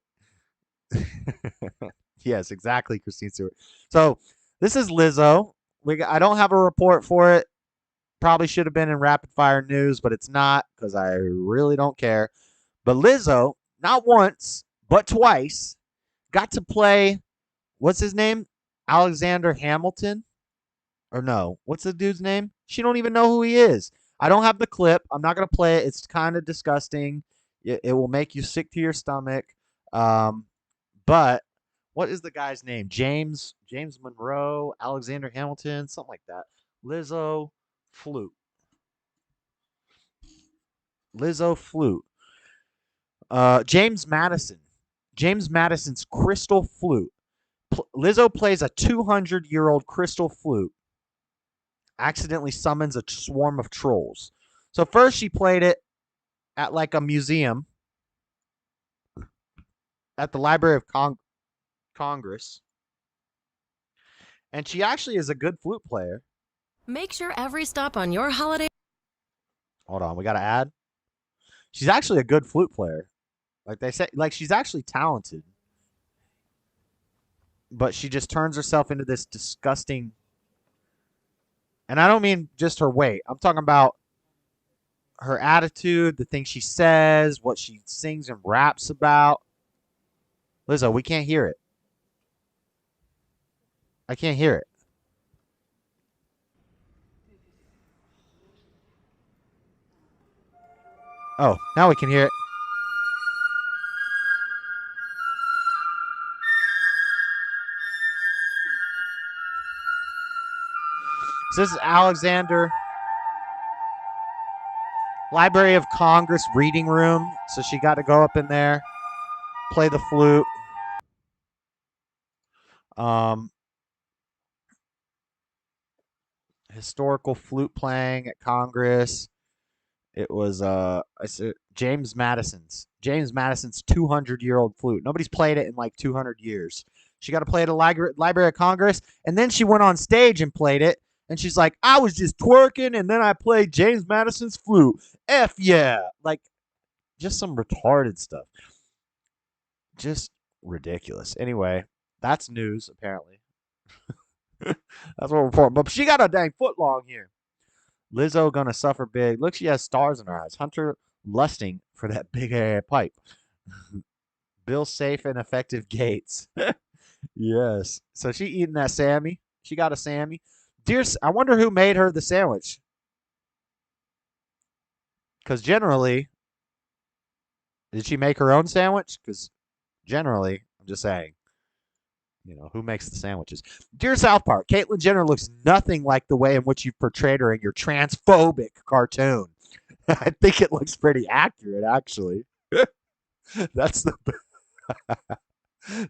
Yes, exactly, Christine Stewart. So this is Lizzo. I don't have a report for it. Probably should have been in rapid fire news, but it's not because I really don't care. But Lizzo, not once, but twice, got to play, what's his name? Alexander Hamilton? Or no, what's the dude's name? She don't even know who he is. I don't have the clip. I'm not going to play it. It's kind of disgusting. It will make you sick to your stomach. But what is the guy's name? James Monroe, Alexander Hamilton, something like that. Lizzo flute. James Madison. James Madison's crystal flute. Lizzo plays a 200-year-old crystal flute. Accidentally summons a swarm of trolls. So first she played it at like a museum at the Library of Congress. And she actually is a good flute player. Make sure every stop on your holiday... Hold on, we got to add. She's actually a good flute player. Like they say, like she's actually talented. But she just turns herself into this disgusting... And I don't mean just her weight. I'm talking about her attitude, the things she says, what she sings and raps about. Lizzo, we can't hear it. I can't hear it. Oh, now we can hear it. So this is Alexander Library of Congress reading room. So she got to go up in there, play the flute. Historical flute playing at Congress. It was I said James Madison's 200-year-old flute. Nobody's played it in like 200 years. She got to play at a Library of Congress, and then she went on stage and played it. And she's like, I was just twerking, and then I played James Madison's flute. F yeah, like just some retarded stuff. Just ridiculous. Anyway, that's news apparently. That's what we're reporting. But she got a dang foot long here. Lizzo gonna suffer big. Look, she has stars in her eyes. Hunter lusting for that big hair pipe. Bill safe and effective Gates. Yes. So she eating that Sammy. She got a Sammy. I wonder who made her the sandwich. Because generally, did she make her own sandwich? Because generally, I'm just saying, who makes the sandwiches? Dear South Park, Caitlyn Jenner looks nothing like the way in which you've portrayed her in your transphobic cartoon. I think it looks pretty accurate, actually. That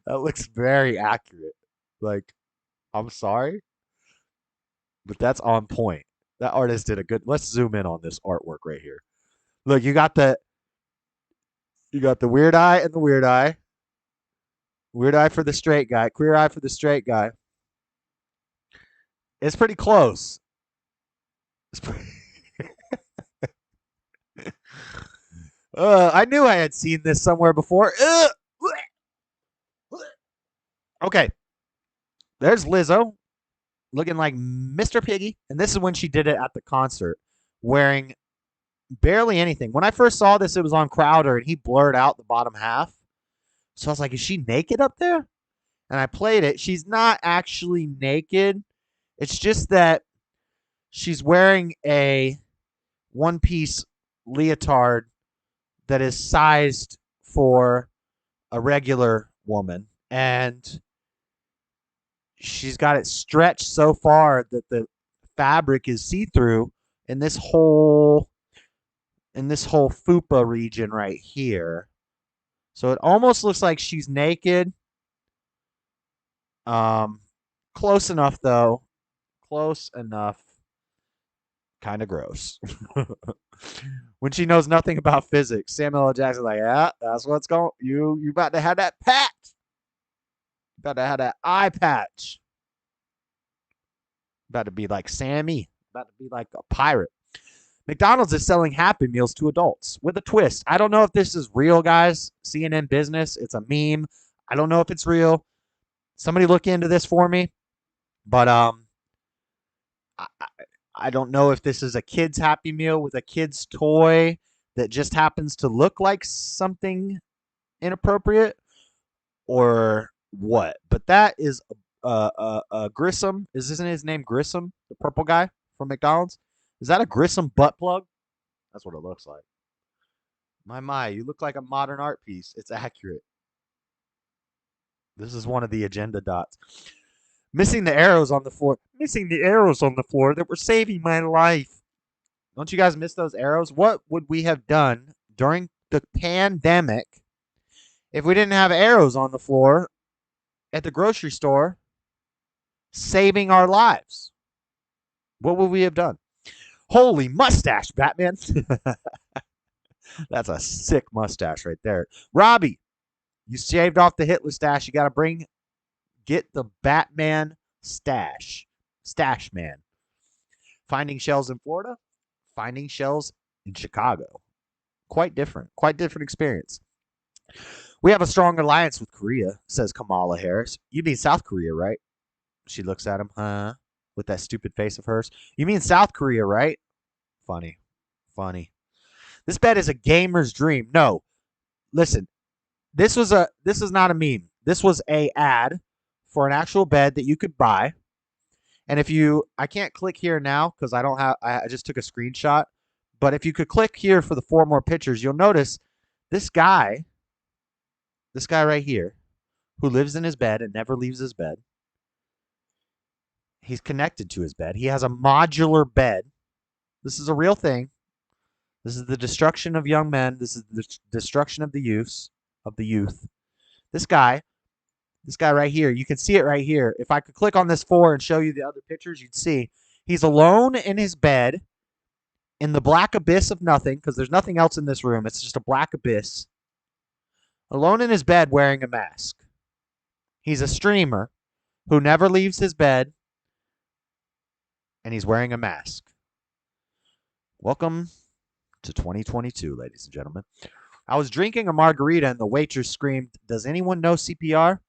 looks very accurate. Like, I'm sorry, but that's on point. That artist did a good. Let's zoom in on this artwork right here. Look, you got the weird eye and the weird eye. Weird eye for the straight guy. Queer eye for the straight guy. It's pretty close. I knew I had seen this somewhere before. Okay. There's Lizzo looking like Mr. Piggy. And this is when she did it at the concert, wearing barely anything. When I first saw this, it was on Crowder, and he blurred out the bottom half. So I was like, is she naked up there? And I played it. She's not actually naked. It's just that she's wearing a one-piece leotard that is sized for a regular woman. And she's got it stretched so far that the fabric is see-through in this whole fupa region right here. So it almost looks like she's naked. Close enough, though. Close enough. Kind of gross. When she knows nothing about physics, Samuel L. Jackson's like, yeah, that's what's going. You about to have that patch. You about to have that eye patch. About to be like Sammy. About to be like a pirate. McDonald's is selling Happy Meals to adults with a twist. I don't know if this is real, guys. CNN Business. It's a meme. I don't know if it's real. Somebody look into this for me. But I don't know if this is a kid's Happy Meal with a kid's toy that just happens to look like something inappropriate or what. But that is Grissom. Isn't his name Grissom? The purple guy from McDonald's? Is that a Grissom butt plug? That's what it looks like. My, you look like a modern art piece. It's accurate. This is one of the agenda dots. Missing the arrows on the floor. Missing the arrows on the floor that were saving my life. Don't you guys miss those arrows? What would we have done during the pandemic if we didn't have arrows on the floor at the grocery store saving our lives? What would we have done? Holy mustache, Batman. That's a sick mustache right there. Robbie, you shaved off the Hitler stash. You got to get the Batman stash. Stash man. Finding shells in Florida. Finding shells in Chicago. Quite different experience. We have a strong alliance with Korea, says Kamala Harris. You mean South Korea, right? She looks at him, huh? With that stupid face of hers. You mean South Korea, right? Funny. This bed is a gamer's dream. No. Listen. This is not a meme. This was a ad for an actual bed that you could buy. And I can't click here now because I just took a screenshot. But if you could click here for the 4 more pictures, you'll notice this guy right here, who lives in his bed and never leaves his bed. He's connected to his bed. He has a modular bed. This is a real thing. This is the destruction of young men. This is the destruction of the youth. This guy right here, you can see it right here. If I could click on this 4 and show you the other pictures, you'd see he's alone in his bed in the black abyss of nothing, because there's nothing else in this room. It's just a black abyss. Alone in his bed wearing a mask. He's a streamer who never leaves his bed, and he's wearing a mask. Welcome to 2022, ladies and gentlemen. I was drinking a margarita and the waitress screamed, "Does anyone know CPR?"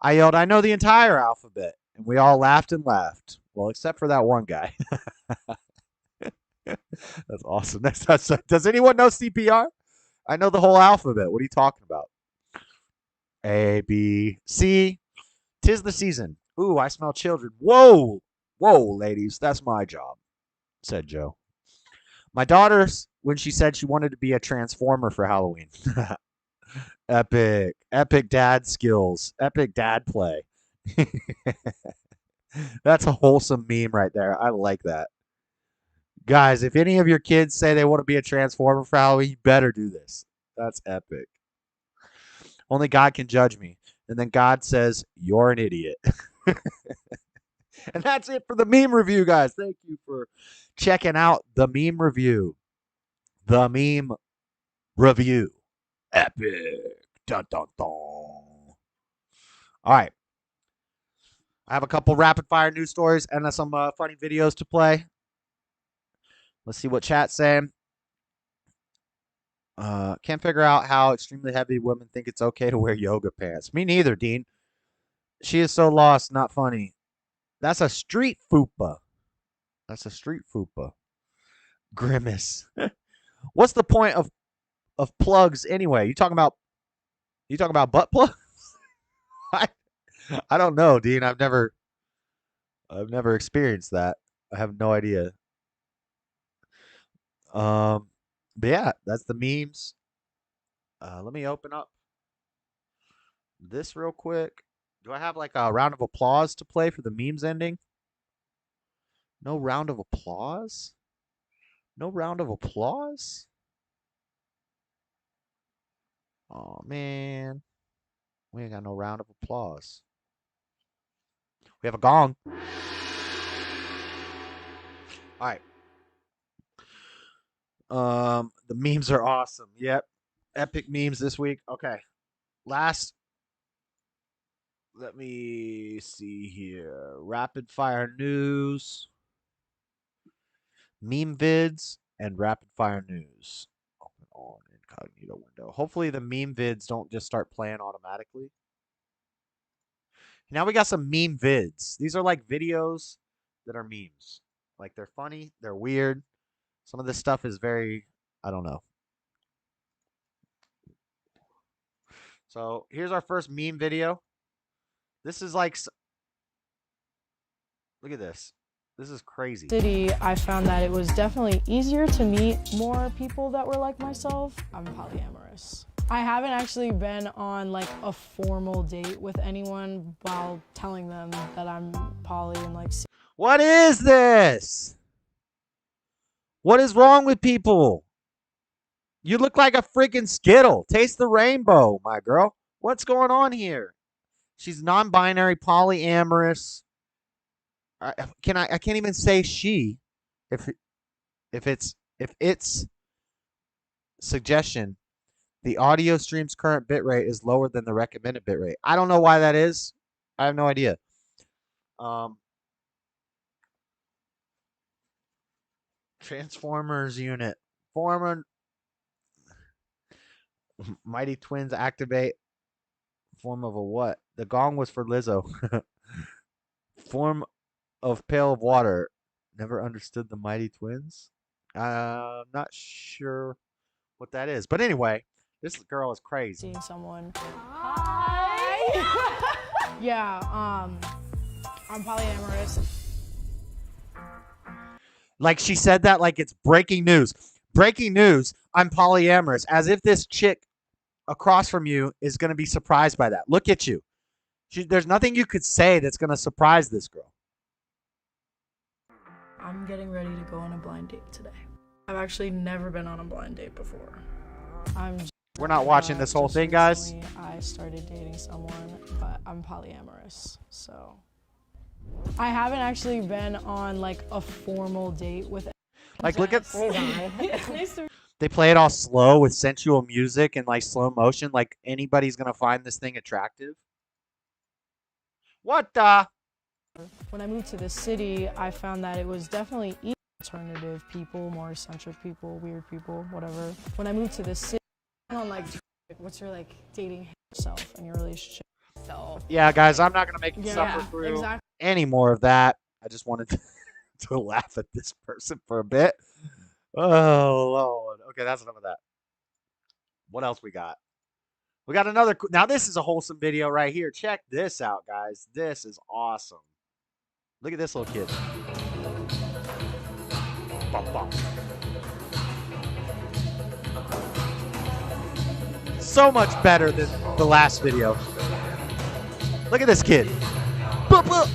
I yelled, "I know the entire alphabet." And we all laughed and laughed. Well, except for that one guy. That's awesome. Does anyone know CPR? I know the whole alphabet. What are you talking about? A, B, C. 'Tis the season. Ooh, I smell children. Whoa. Whoa, ladies. That's my job, said Joe. My daughter's, when she said she wanted to be a transformer for Halloween. Epic. Epic dad skills. Epic dad play. That's a wholesome meme right there. I like that. Guys, if any of your kids say they want to be a transformer for Halloween, you better do this. That's epic. Only God can judge me. And then God says, "You're an idiot." And that's it for the meme review, guys. Thank you for checking out the meme review. The meme review. Epic. Dun, dun, dun. All right. I have a couple rapid fire news stories and some funny videos to play. Let's see what chat's saying. Can't figure out how extremely heavy women think it's okay to wear yoga pants. Me neither, Dean. She is so lost, not funny. That's a street fupa. That's a street fupa. Grimace. What's the point of plugs anyway? You talking about butt plugs? I don't know, Dean. I've never experienced that. I have no idea. But yeah, that's the memes. Let me open up this real quick. Do I have like a round of applause to play for the memes ending? No round of applause? No round of applause? Oh, man. We ain't got no round of applause. We have a gong. All right. The memes are awesome. Yep. Epic memes this week. Okay. Let me see here. Rapid fire news. Meme vids and rapid fire news. Open on incognito window. Hopefully the meme vids don't just start playing automatically. Now we got some meme vids. These are like videos that are memes. Like they're funny, they're weird. Some of this stuff is very, I don't know. So here's our first meme video. This is like, look at this. This is crazy. City, I found that it was definitely easier to meet more people that were like myself. I'm polyamorous. I haven't actually been on like a formal date with anyone while telling them that I'm poly and like. What is this? What is wrong with people? You look like a freaking Skittle. Taste the rainbow, my girl. What's going on here? She's non-binary, polyamorous. I can't even say she if it's suggestion. The audio stream's current bitrate is lower than the recommended bitrate. I don't know why that is. I have no idea. Transformers unit. Mighty Twins activate. Form of a what? The gong was for Lizzo. Form of pail of water. Never understood the Mighty Twins. I'm not sure what that is. But anyway, this girl is crazy. Seeing someone. Hi. Yeah, I'm polyamorous. Like she said that like it's breaking news. Breaking news, I'm polyamorous. As if this chick across from you is going to be surprised by that. Look at you. There's nothing you could say that's going to surprise this girl. I'm getting ready to go on a blind date today. I've actually never been on a blind date before. We're not watching this whole thing, guys. I started dating someone, but I'm polyamorous, so I haven't actually been on like a formal date with. Like, look at. Nice to They play it all slow with sensual music and like slow motion. Like anybody's gonna find this thing attractive. What the? When I moved to the city, I found that it was definitely alternative people, more eccentric people, weird people, whatever. When I moved to the city, on like, what's your like dating yourself and your relationship? So Yeah, guys, I'm not gonna make you suffer through any more of that. I just wanted to laugh at this person for a bit. Oh Lord. Okay, that's enough of that. What else we got? We got another. Now this is a wholesome video right here. Check this out, guys. This is awesome. Look at this little kid. Bum, bum. So much better than the last video. Look at this kid. Boop, boop.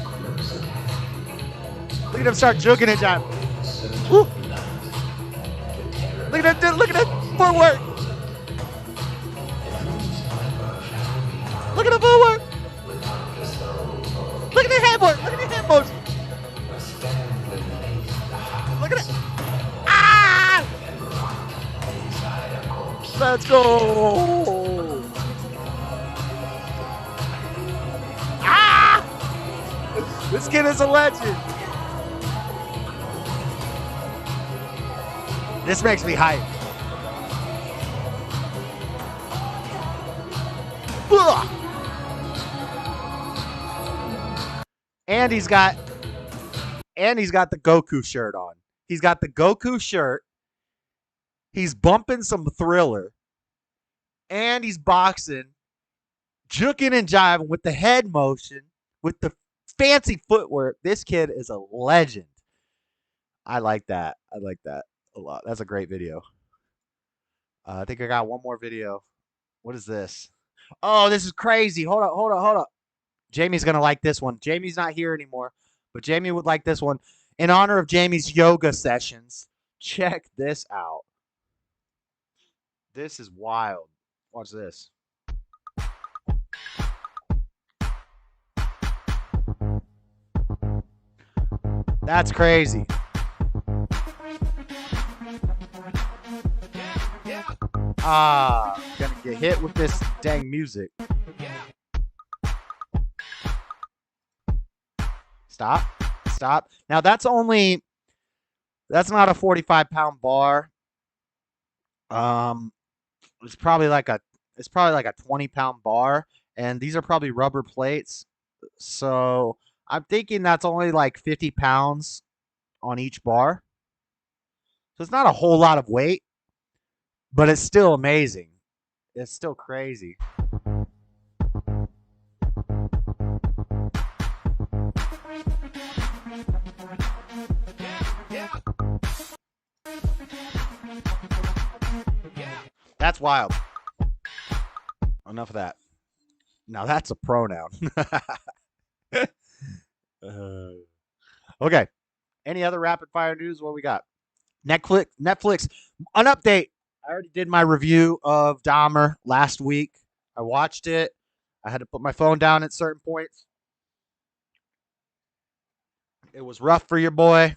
Look at him start juking it down. Woo. Look at that! Look at that footwork! Look at the footwork! Look at the handwork! Look at the hand motion! Look at it! Ah! Let's go! Ah! This kid is a legend. This makes me hype. Ugh. And he's got the Goku shirt on. He's got the Goku shirt. He's bumping some Thriller. And he's boxing, juking and jiving with the head motion, with the fancy footwork. This kid is a legend. I like that. I like that a lot. That's a great video. I think I got one more video. What is this? Oh, this is crazy. Hold up. Jamie's going to like this one. Jamie's not here anymore, but Jamie would like this one. In honor of Jamie's yoga sessions, check this out. This is wild. Watch this. That's crazy. Gonna get hit with this dang music. Stop. Now that's not a 45-pound bar. It's probably like a 20-pound bar, and these are probably rubber plates. So I'm thinking that's only like 50 pounds on each bar. So it's not a whole lot of weight, but it's still amazing. It's still crazy. That's wild. Enough of that. Now that's a pronoun. Okay. Any other rapid fire news? What we got? Netflix. An update. I already did my review of Dahmer last week. I watched it. I had to put my phone down at certain points. It was rough for your boy.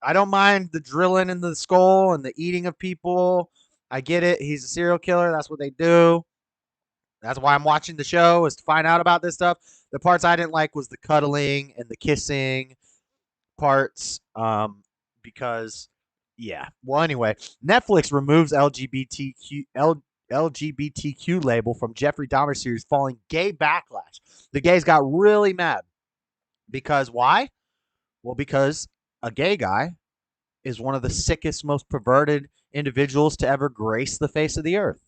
I don't mind the drilling in the skull and the eating of people. I get it. He's a serial killer. That's what they do. That's why I'm watching the show, is to find out about this stuff. The parts I didn't like was the cuddling and the kissing parts. Because, yeah. Well, anyway, Netflix removes LGBTQ label from Jeffrey Dahmer series following gay backlash. The gays got really mad. Because why? Well, because a gay guy is one of the sickest, most perverted individuals to ever grace the face of the earth.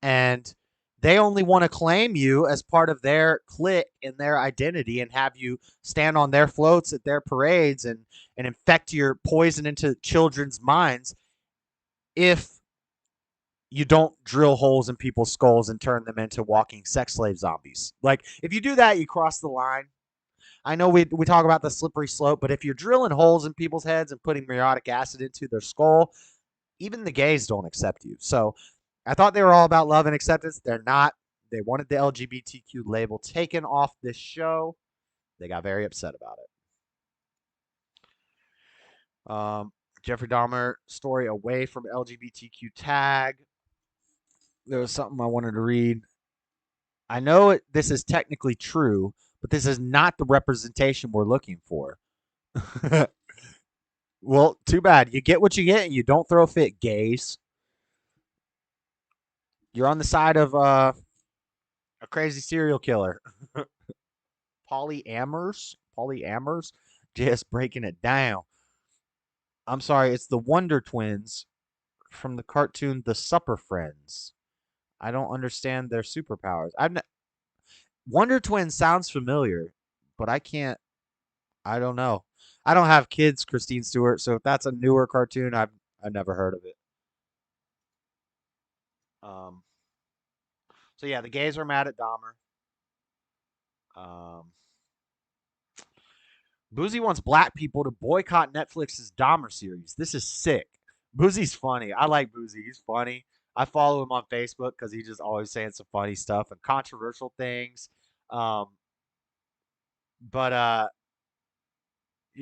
And they only want to claim you as part of their clique and their identity and have you stand on their floats at their parades and infect your poison into children's minds if you don't drill holes in people's skulls and turn them into walking sex slave zombies. Like, if you do that, you cross the line. I know we talk about the slippery slope, but if you're drilling holes in people's heads and putting muriatic acid into their skull, even the gays don't accept you. So I thought they were all about love and acceptance. They're not. They wanted the LGBTQ label taken off this show. They got very upset about it. Jeffrey Dahmer story away from LGBTQ tag. There was something I wanted to read. I know this is technically true, but this is not the representation we're looking for. Well, too bad. You get what you get and you don't throw a fit, gays. You're on the side of a crazy serial killer. Polyamorous, just breaking it down. I'm sorry, it's the Wonder Twins from the cartoon The Supper Friends. I don't understand their superpowers. Wonder Twins sounds familiar, but I don't know. I don't have kids, Christine Stewart, so if that's a newer cartoon, I've never heard of it. So yeah, the gays are mad at Dahmer. Boozy wants black people to boycott Netflix's Dahmer series. This is sick. Boozy's funny. I like Boozy. He's funny. I follow him on Facebook because he's just always saying some funny stuff and controversial things. You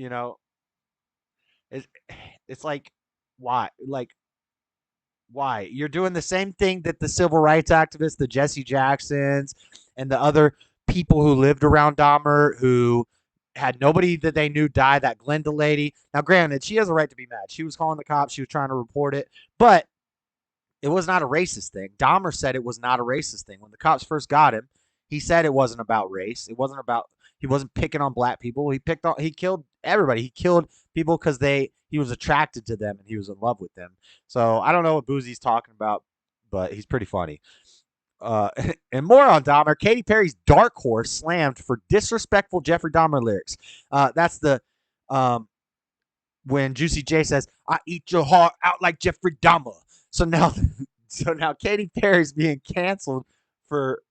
know, it's like, why? Like, why? You're doing the same thing that the civil rights activists, the Jesse Jacksons, and the other people who lived around Dahmer who had nobody that they knew die, that Glenda lady. Now, granted, she has a right to be mad. She was calling the cops. She was trying to report it. But it was not a racist thing. Dahmer said it was not a racist thing. When the cops first got him, he said it wasn't about race. He wasn't picking on black people. He killed everybody. He killed people because he was attracted to them and he was in love with them. So I don't know what Boozy's talking about, but he's pretty funny. And more on Dahmer. Katy Perry's Dark Horse slammed for disrespectful Jeffrey Dahmer lyrics. That's the when Juicy J says, "I eat your heart out like Jeffrey Dahmer." So now Katy Perry's being canceled for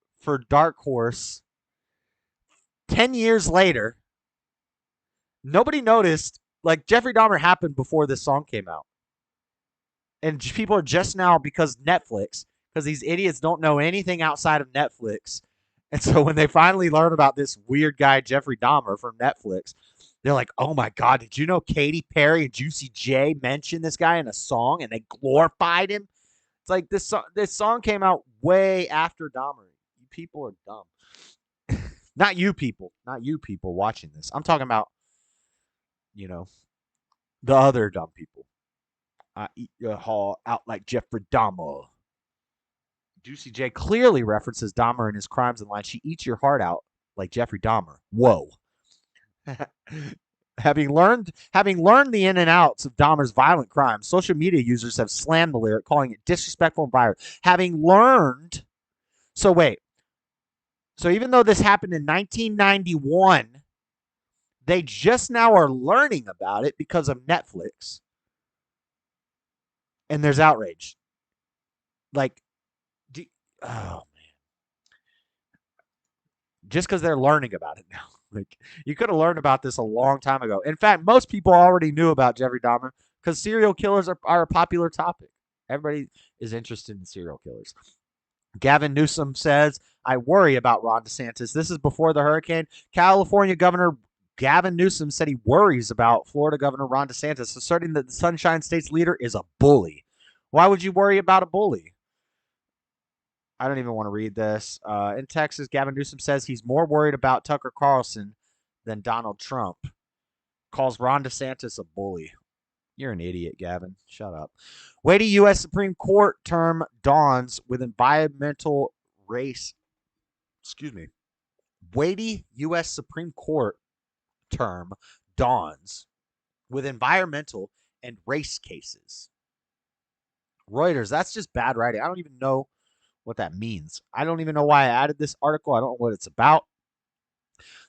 Dark Horse. 10 years later, nobody noticed. Like, Jeffrey Dahmer happened before this song came out. And people are just now, because these idiots don't know anything outside of Netflix. And so when they finally learn about this weird guy, Jeffrey Dahmer from Netflix, they're like, oh my God, did you know Katy Perry and Juicy J mentioned this guy in a song and they glorified him? It's like this song came out way after Dahmer. You people are dumb. Not you people watching this. I'm talking about, the other dumb people. I eat your heart out like Jeffrey Dahmer. Juicy J clearly references Dahmer in his crimes in line. She eats your heart out like Jeffrey Dahmer. Whoa. Having learned the in and outs of Dahmer's violent crimes, social media users have slammed the lyric, calling it disrespectful and violent. Having learned. So wait. So even though this happened in 1991, they just now are learning about it because of Netflix. And there's outrage. Like, oh man. Just because they're learning about it now. Like, you could have learned about this a long time ago. In fact, most people already knew about Jeffrey Dahmer because serial killers are a popular topic. Everybody is interested in serial killers. Gavin Newsom says, I worry about Ron DeSantis. This is before the hurricane. California Governor Gavin Newsom said he worries about Florida Governor Ron DeSantis, asserting that the Sunshine State's leader is a bully. Why would you worry about a bully? I don't even want to read this. In Texas, Gavin Newsom says he's more worried about Tucker Carlson than Donald Trump. Calls Ron DeSantis a bully. You're an idiot, Gavin. Shut up. Weighty U.S. Supreme Court term dawns with environmental race. Excuse me. Weighty U.S. Supreme Court term dawns with environmental and race cases. Reuters, that's just bad writing. I don't even know what that means. I don't even know why I added this article. I don't know what it's about.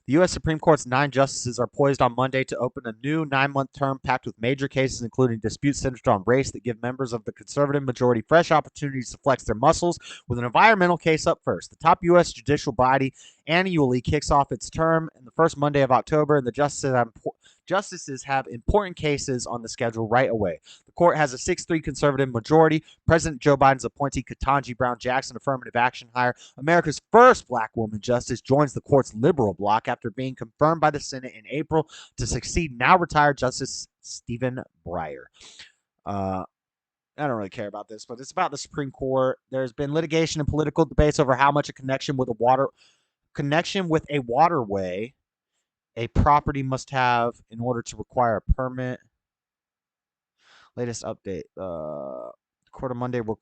The U.S. Supreme Court's 9 justices are poised on Monday to open a new 9-month term packed with major cases, including disputes centered on race that give members of the conservative majority fresh opportunities to flex their muscles, with an environmental case up first. The top U.S. judicial body annually kicks off its term in the first Monday of October, and the justices have important cases on the schedule right away. The court has a 6-3 conservative majority. President Joe Biden's appointee, Ketanji Brown Jackson, affirmative action hire, America's first black woman justice, joins the court's liberal bloc after being confirmed by the Senate in April to succeed now retired Justice Stephen Breyer. I don't really care about this, but it's about the Supreme Court. There's been litigation and political debates over how much a connection with a waterway a property must have in order to require a permit. Latest update. The court on Monday will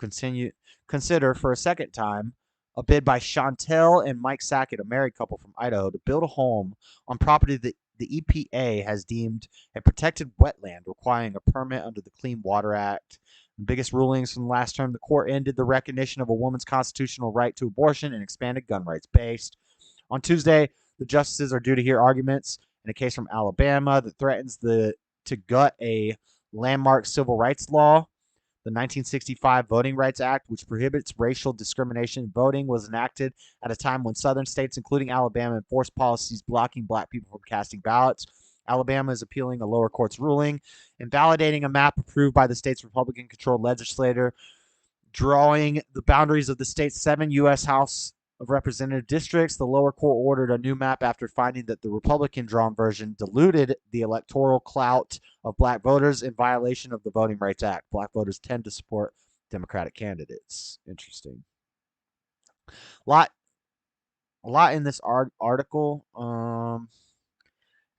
consider for a second time a bid by Chantel and Mike Sackett, a married couple from Idaho, to build a home on property that the EPA has deemed a protected wetland requiring a permit under the Clean Water Act. The biggest rulings from the last term, the court ended the recognition of a woman's constitutional right to abortion and expanded gun rights based. On Tuesday, the justices are due to hear arguments in a case from Alabama that threatens to gut a landmark civil rights law. The 1965 Voting Rights Act, which prohibits racial discrimination in voting, was enacted at a time when southern states, including Alabama, enforced policies blocking black people from casting ballots. Alabama is appealing a lower court's ruling, invalidating a map approved by the state's Republican-controlled legislature, drawing the boundaries of the state's 7 U.S. House of Representative districts. The lower court ordered a new map after finding that the Republican-drawn version diluted the electoral clout of black voters in violation of the Voting Rights Act. Black voters tend to support Democratic candidates. Interesting. A lot in this article.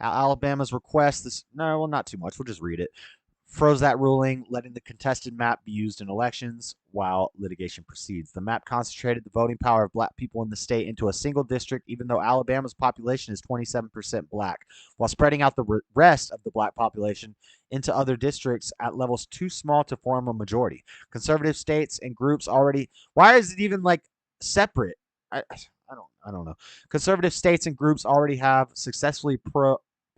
Alabama's request, not too much. We'll just read it. Froze that ruling, letting the contested map be used in elections while litigation proceeds. The map concentrated the voting power of black people in the state into a single district, even though Alabama's population is 27% black, while spreading out the rest of the black population into other districts at levels too small to form a majority. Conservative states and groups already... Why is it even, separate? I don't know. Conservative states and groups already have successfully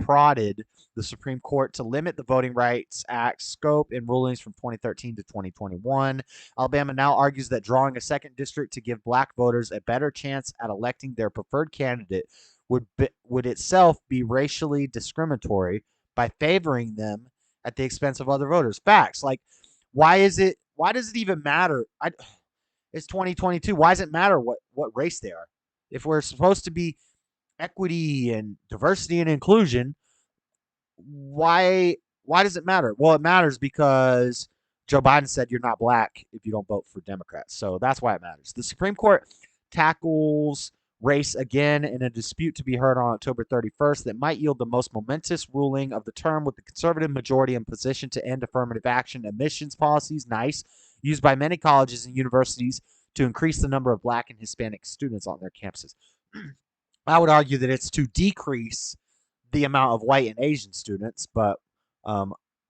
prodded the Supreme Court to limit the Voting Rights Act scope in rulings from 2013 to 2021. Alabama now argues that drawing a second district to give black voters a better chance at electing their preferred candidate would itself be racially discriminatory by favoring them at the expense of other voters. Facts. Why does it even matter? It's 2022. Why does it matter what race they are? If we're supposed to be equity and diversity and inclusion, why does it matter? Well, it matters because Joe Biden said you're not black if you don't vote for Democrats. So that's why it matters. The Supreme Court tackles race again in a dispute to be heard on October 31st that might yield the most momentous ruling of the term, with the conservative majority in position to end affirmative action admissions policies, used by many colleges and universities to increase the number of black and Hispanic students on their campuses. I would argue that it's to decrease the amount of white and Asian students, but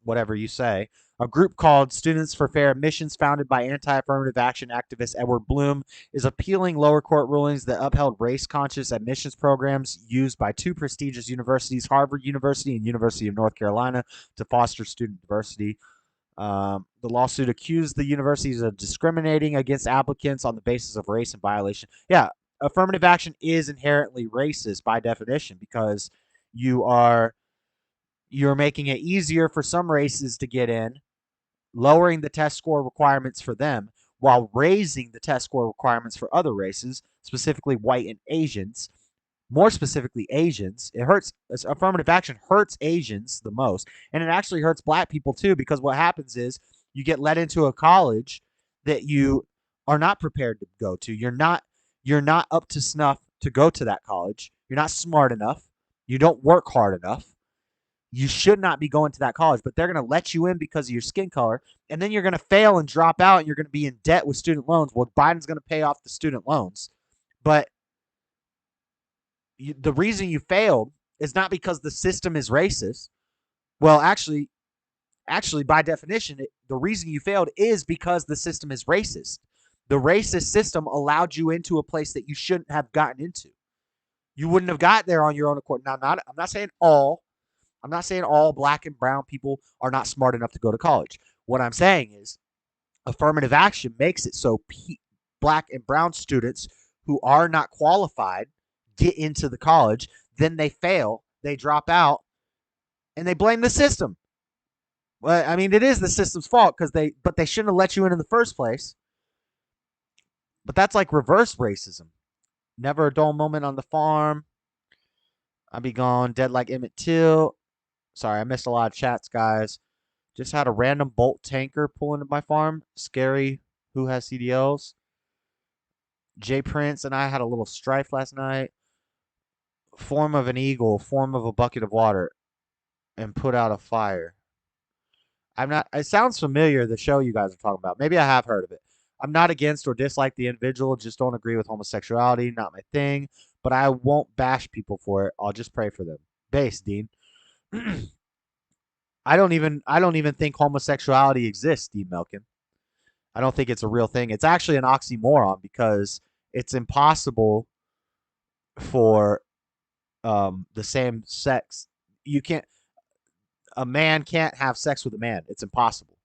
whatever you say. A group called Students for Fair Admissions, founded by anti-affirmative action activist Edward Bloom, is appealing lower court rulings that upheld race-conscious admissions programs used by 2 prestigious universities, Harvard University and University of North Carolina, to foster student diversity. The lawsuit accused the universities of discriminating against applicants on the basis of race and violation. Yeah, affirmative action is inherently racist by definition, because you're making it easier for some races to get in, lowering the test score requirements for them while raising the test score requirements for other races, specifically white and Asians. More specifically, Asians. Affirmative action hurts Asians the most, and it actually hurts black people too, because what happens is you get let into a college that you are not prepared to go to. You're not up to snuff to go to that college. You're not smart enough. You don't work hard enough. You should not be going to that college, but they're going to let you in because of your skin color, and then you're going to fail and drop out, and you're going to be in debt with student loans. Well, Biden's going to pay off the student loans, but the reason you failed is not because the system is racist. Well, actually, by definition, the reason you failed is because the system is racist. The racist system allowed you into a place that you shouldn't have gotten into. You wouldn't have got there on your own accord. Now, I'm not saying all black and brown people are not smart enough to go to college. What I'm saying is affirmative action makes it so black and brown students who are not qualified get into the college, then they fail, they drop out, and they blame the system. Well, I mean, it is the system's fault because they shouldn't have let you in the first place. But that's like reverse racism. Never a dull moment on the farm. I'll be gone, dead like Emmett Till. Sorry, I missed a lot of chats, guys. Just had a random bolt tanker pull into my farm. Scary. Who has CDLs? Jay Prince and I had a little strife last night. Form of an eagle, form of a bucket of water, and put out a fire. I'm not. It sounds familiar, the show you guys are talking about. Maybe I have heard of it. I'm not against or dislike the individual, just don't agree with homosexuality, not my thing. But I won't bash people for it. I'll just pray for them. Base, Dean. I don't even think homosexuality exists, Dean Melkin. I don't think it's a real thing. It's actually an oxymoron because it's impossible for the same sex. A man can't have sex with a man. It's impossible.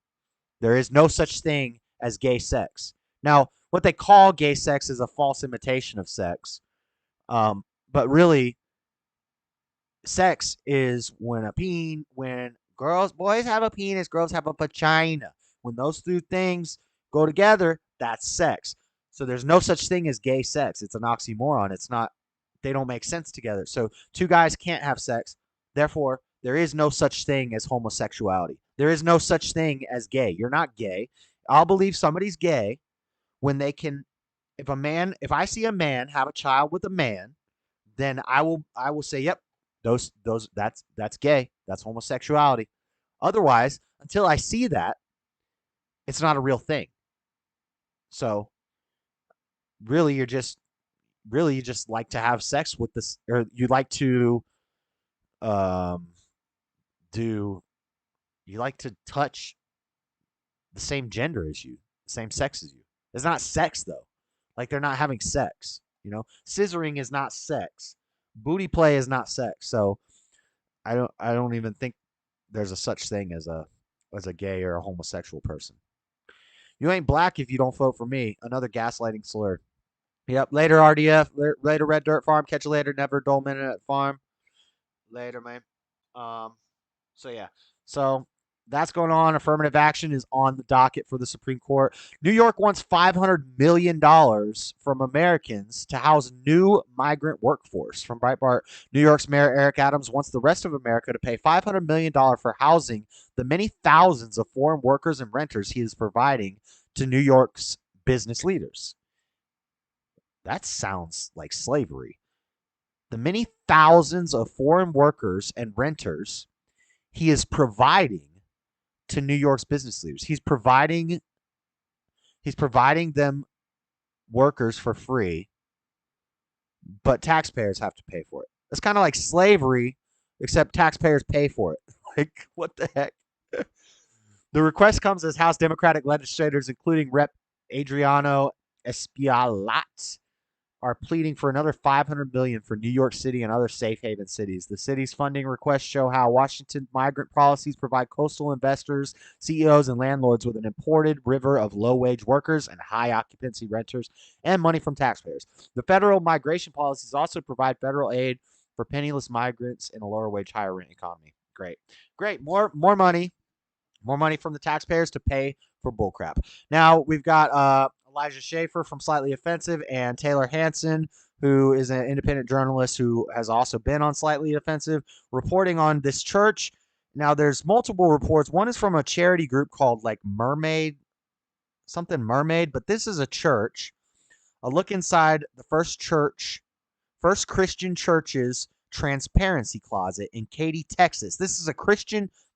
There is no such thing as gay sex. Now, what they call gay sex is a false imitation of sex. But really, sex is when boys have a penis, girls have a vagina. When those two things go together, that's sex. So there's no such thing as gay sex. It's an oxymoron. It's not, they don't make sense together. So two guys can't have sex. Therefore, there is no such thing as homosexuality. There is no such thing as gay. You're not gay. I'll believe somebody's gay when they can. If I see a man have a child with a man, then I will say, yep, that's gay. That's homosexuality. Otherwise, until I see that, it's not a real thing. So really, you just like to have sex with this, or you like to you like to touch the same gender as you, the same sex as you. It's not sex though. Like they're not having sex, you know? Scissoring is not sex. Booty play is not sex. So I don't even think there's a such thing as a gay or a homosexual person. You ain't black if you don't vote for me. Another gaslighting slur. Yep. Later, RDF. Later, Red Dirt Farm. Catch you later. Never a dull minute at farm. Later, man. So yeah. So that's going on. Affirmative action is on the docket for the Supreme Court. New York wants $500 million from Americans to house new migrant workforce. From Breitbart, New York's Mayor Eric Adams wants the rest of America to pay $500 million for housing the many thousands of foreign workers and renters he is providing to New York's business leaders. That sounds like slavery. The many thousands of foreign workers and renters he is providing to New York's business leaders. He's providing them workers for free, but taxpayers have to pay for it. It's kind of like slavery, except taxpayers pay for it. Like, what the heck? The request comes as House Democratic legislators, including Rep. Adriano Espialat, are pleading for another $500 million for New York City and other safe haven cities. The city's funding requests show how Washington migrant policies provide coastal investors, CEOs, and landlords with an imported river of low-wage workers and high-occupancy renters and money from taxpayers. The federal migration policies also provide federal aid for penniless migrants in a lower-wage, higher-rent economy. Great. More money. More money from the taxpayers to pay for bullcrap. Now, we've got Elijah Schaefer from Slightly Offensive and Taylor Hansen, who is an independent journalist who has also been on Slightly Offensive, reporting on this church. Now, there's multiple reports. One is from a charity group called like Mermaid, but this is a church. A look inside the First Christian Church's transparency closet in Katy, Texas. This is a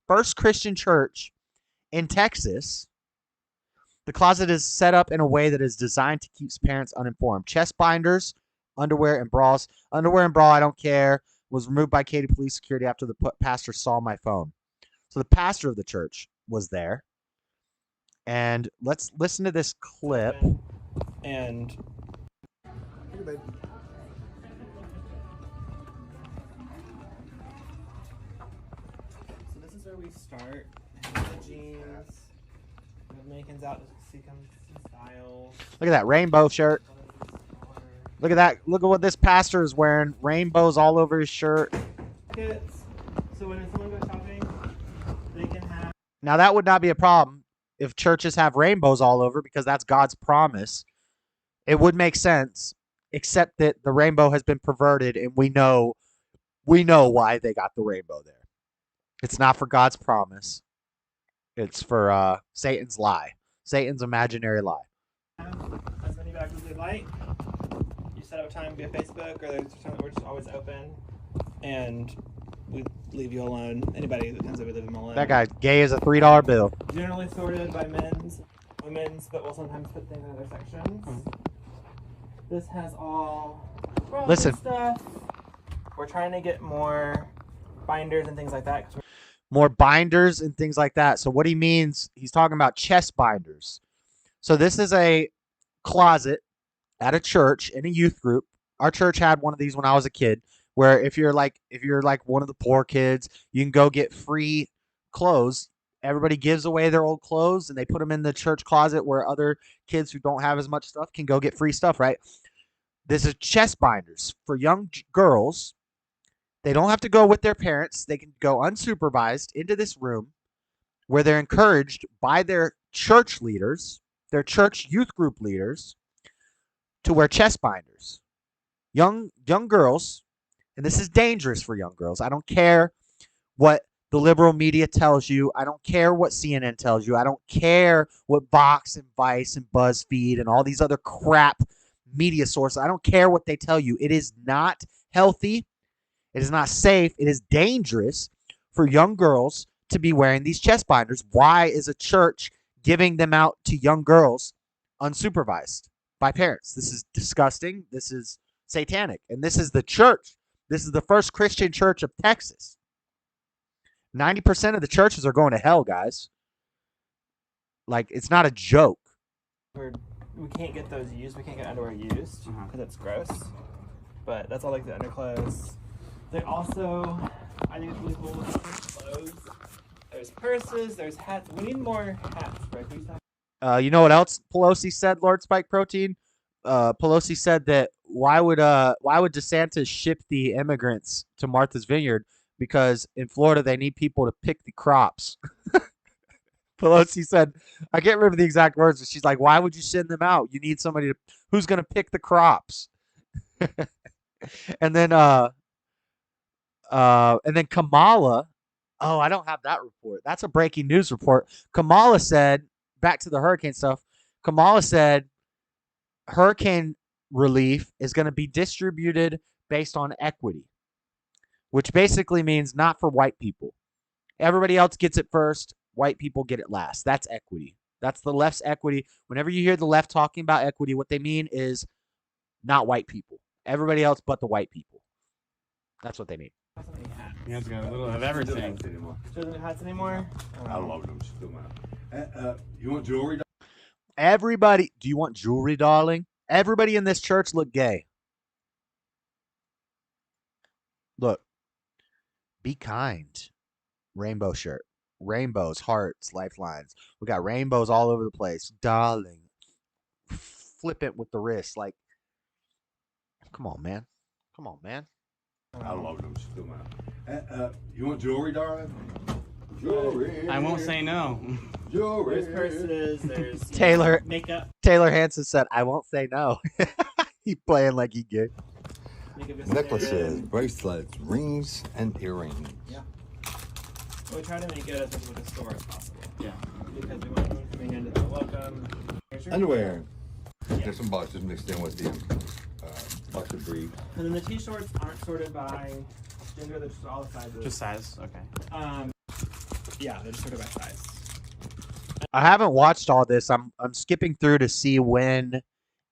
first Christian church in Texas. The closet is set up in a way that is designed to keep parents uninformed. Chest binders, underwear, and bras. Underwear and bra, I don't care, was removed by Katy Police Security after the pastor saw my phone. So the pastor of the church was there. And let's listen to this clip. And So this is where we start. The jeans. Mankins out to see some style. Look at that rainbow shirt. Look at that. Look at what this pastor is wearing. Rainbows all over his shirt. Kits. So when someone goes shopping, they can have. Now, that would not be a problem if churches have rainbows all over because that's God's promise. It would make sense, except that the rainbow has been perverted, and we know why they got the rainbow there. It's not for God's promise. It's for Satan's lie, Satan's imaginary lie. As many bags as you'd like. You set up a time via Facebook, or there's a time that we're just always open, and we leave you alone. Anybody that comes over, leave them alone. That guy gay as a $3 bill. Generally sorted by men's, women's, but we'll sometimes put things in other sections. This has all Listen. stuff. We're trying to get more binders and things like that. More binders and things like that. So what he means, he's talking about chest binders. So this is a closet at a church in a youth group. Our church had one of these when I was a kid, where if you're like one of the poor kids, you can go get free clothes. Everybody gives away their old clothes and they put them in the church closet where other kids who don't have as much stuff can go get free stuff, right? This is chest binders for young girls. They don't have to go with their parents. They can go unsupervised into this room where they're encouraged by their church leaders, their church youth group leaders, to wear chest binders. Young girls, and this is dangerous for young girls. I don't care what the liberal media tells you. I don't care what CNN tells you. I don't care what Vox and Vice and BuzzFeed and all these other crap media sources. I don't care what they tell you. It is not healthy. It is not safe. It is dangerous for young girls to be wearing these chest binders. Why is a church giving them out to young girls unsupervised by parents? This is disgusting. This is satanic. And this is the church. This is the First Christian Church of Texas. 90% of the churches are going to hell, guys. Like, it's not a joke. We can't get those used. We can't get underwear used because it's gross. But that's all like the underclothes. They also, I think it's really cool with clothes. There's purses, there's hats. We need more hats, right? You know what else Pelosi said, Lord Spike Protein? Pelosi said that why would DeSantis ship the immigrants to Martha's Vineyard? Because in Florida they need people to pick the crops. Pelosi said, I can't remember the exact words, but she's like, why would you send them out? You need somebody who's going to pick the crops. And then Kamala, I don't have that report. That's a breaking news report. Kamala said, back to the hurricane stuff, Kamala said hurricane relief is going to be distributed based on equity, which basically means not for white people. Everybody else gets it first. White people get it last. That's equity. That's the left's equity. Whenever you hear the left talking about equity, what they mean is not white people. Everybody else but the white people. That's what they mean. Yeah, it's got a little of everything. Show them the hats anymore? I love them. Still you want jewelry? Everybody, do you want jewelry, darling? Everybody in this church look gay. Look. Be kind. Rainbow shirt. Rainbows, hearts, lifelines. We got rainbows all over the place. Darling. Flip it with the wrist. Like, come on, man. Come on, man. I love them. Still you want jewelry, darling? Jewelry. I won't say no. Jewelry. There's purses, there's Taylor makeup. Taylor Hansen said, I won't say no. He playing like he gay. Necklaces, bracelets, rings, and earrings. Yeah. We try to make it as much of a store as possible. Yeah. Because we want them coming into the welcome. Underwear. There's some boxes mixed in with the boxer brief. And then the t-shirts aren't sorted by gender, they're just all the sizes. Just size, okay. Yeah, they're just sorted by size. I haven't watched all this. I'm skipping through to see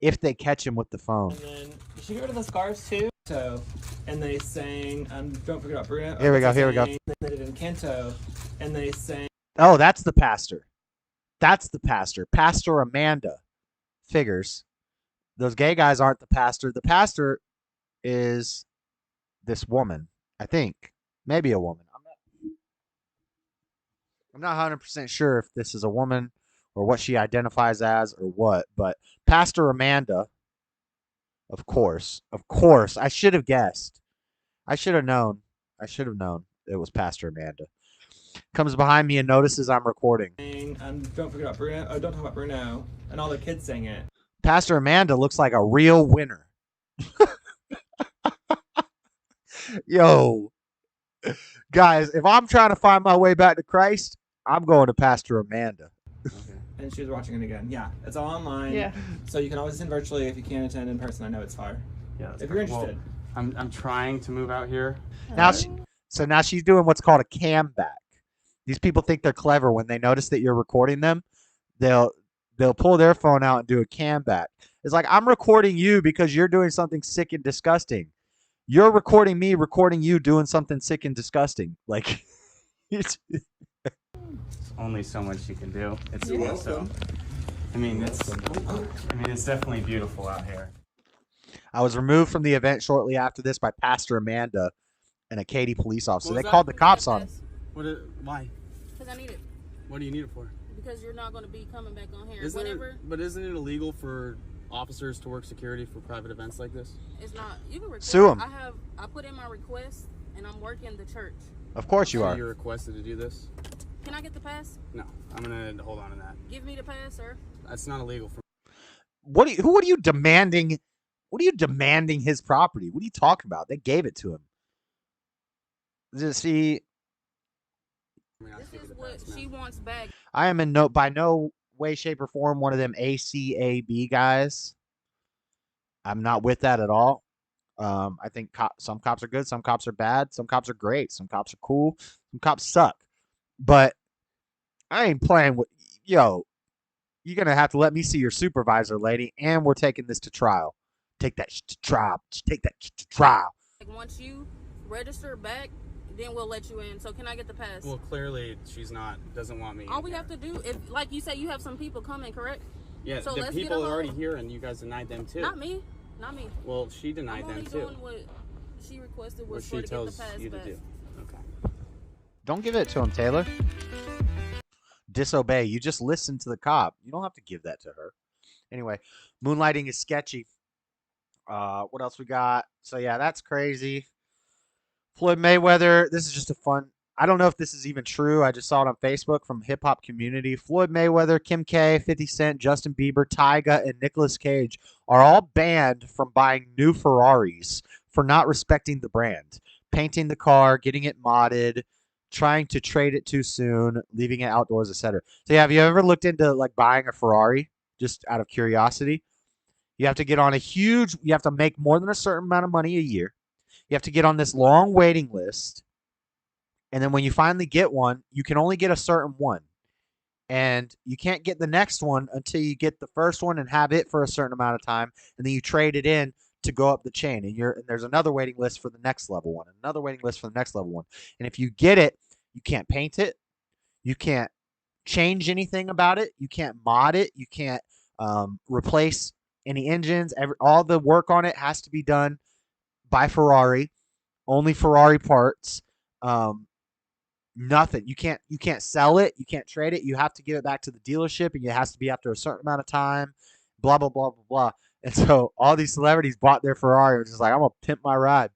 if they catch him with the phone. And then you should get rid of the scarves too. So, and they sang, don't forget about Bruno. Here we go, here we go. Then they did Encanto, and they sang. Oh, that's the pastor. That's the pastor. Pastor Amanda. Figures. Those gay guys aren't the pastor. The pastor is this woman, I think. Maybe a woman. I'm not 100% sure if this is a woman or what she identifies as or what, but Pastor Amanda, of course, I should have guessed. I should have known. it was Pastor Amanda. Comes behind me and notices I'm recording. And don't forget about Bruno. Oh, don't talk about Bruno. And all the kids sang it. Pastor Amanda looks like a real winner. Yo, guys, if I'm trying to find my way back to Christ, I'm going to Pastor Amanda. And she was watching it again. Yeah, it's all online. Yeah. So you can always attend virtually if you can't attend in person. I know it's far. Yeah. If you're interested. Well, I'm trying to move out here. Now, now she's doing what's called a cam back. These people think they're clever when they notice that you're recording them. They'll pull their phone out and do a cam back. It's like, I'm recording you because you're doing something sick and disgusting. You're recording me recording you doing something sick and disgusting. Like, There's only so much you can do. It's You're also, it's definitely beautiful out here. I was removed from the event shortly after this by Pastor Amanda and a Katy police officer. They that? called the cops on him. Why? Because I need it. What do you need it for? Because you're not going to be coming back on here. Isn't Whatever. But isn't it illegal for officers to work security for private events like this? It's not. You can record. Sue 'em. I put in my request, and I'm working the church. Of course you So are. you requested to do this? Can I get the pass? No, I'm gonna hold on to that. Give me the pass, sir. That's not illegal for. What are you demanding? What are you demanding his property? What are you talking about? They gave it to him. See, This is what she wants back. I am in by no way, shape, or form one of them ACAB guys. I'm not with that at all. I think some cops are good, some cops are bad, some cops are great, some cops are cool, some cops suck. But I ain't playing with you're gonna have to let me see your supervisor, lady, and we're taking this to trial. Take that to trial. Take that to trial. Like, once you register back, then we'll let you in. So can I get the pass? Well, clearly she's doesn't want me. All we have to do, if like you say, you have some people coming, correct? Yeah, So the let's people get are a already hold. here, and you guys denied them too. Not me. Not me. Well, she denied I'm them only too. doing what she requested What was she for to get the tells pass you to back. do. Okay. Don't give it to him, Taylor. Disobey. You just listen to the cop. You don't have to give that to her. Anyway, moonlighting is sketchy. What else we got? So yeah, that's crazy. Floyd Mayweather. This is just a fun. I don't know if this is even true. I just saw it on Facebook from hip hop community. Floyd Mayweather, Kim K, 50 Cent, Justin Bieber, Tyga, and Nicolas Cage are all banned from buying new Ferraris for not respecting the brand, painting the car, getting it modded, trying to trade it too soon, leaving it outdoors, etc. So yeah, have you ever looked into like buying a Ferrari just out of curiosity? You have to get on you have to make more than a certain amount of money a year. You have to get on this long waiting list. And then when you finally get one, you can only get a certain one. And you can't get the next one until you get the first one and have it for a certain amount of time. And then you trade it in to go up the chain. And there's another waiting list for the next level one, another waiting list for the next level one. And if you get it, you can't paint it. You can't change anything about it. You can't mod it. You can't replace any engines. All the work on it has to be done by Ferrari. Only Ferrari parts. Nothing. You can't sell it. You can't trade it. You have to give it back to the dealership, and it has to be after a certain amount of time. Blah blah blah blah blah. And so all these celebrities bought their Ferrari. It was just like, I'm gonna pimp my ride.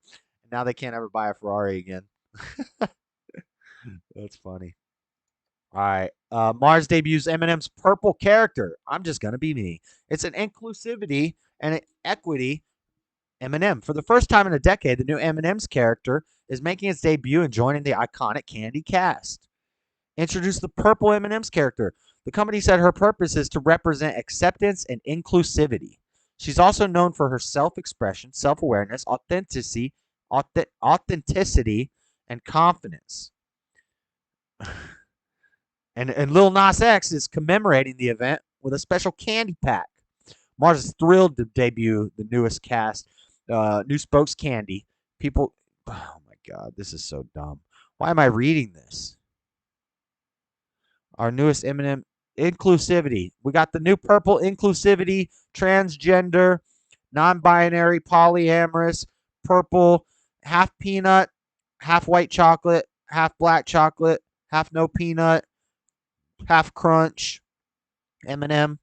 And now they can't ever buy a Ferrari again. That's funny. All right. Mars debuts Eminem's purple character. I'm just gonna be me. It's an inclusivity and an equity Eminem. For the first time in a decade, the new Eminem's character is making its debut and joining the iconic Candy cast. Introduce the purple Eminem's character. The company said her purpose is to represent acceptance and inclusivity. She's also known for her self-expression, self-awareness, authenticity, and confidence. And Lil Nas X is commemorating the event with a special candy pack. Mars is thrilled to debut the newest cast, new spokes candy. People, oh my God, this is so dumb. Why am I reading this? Our newest Eminem inclusivity. We got the new purple inclusivity, transgender, non-binary, polyamorous, purple, half peanut, half white chocolate, half black chocolate, half no peanut, half crunch. Eminem.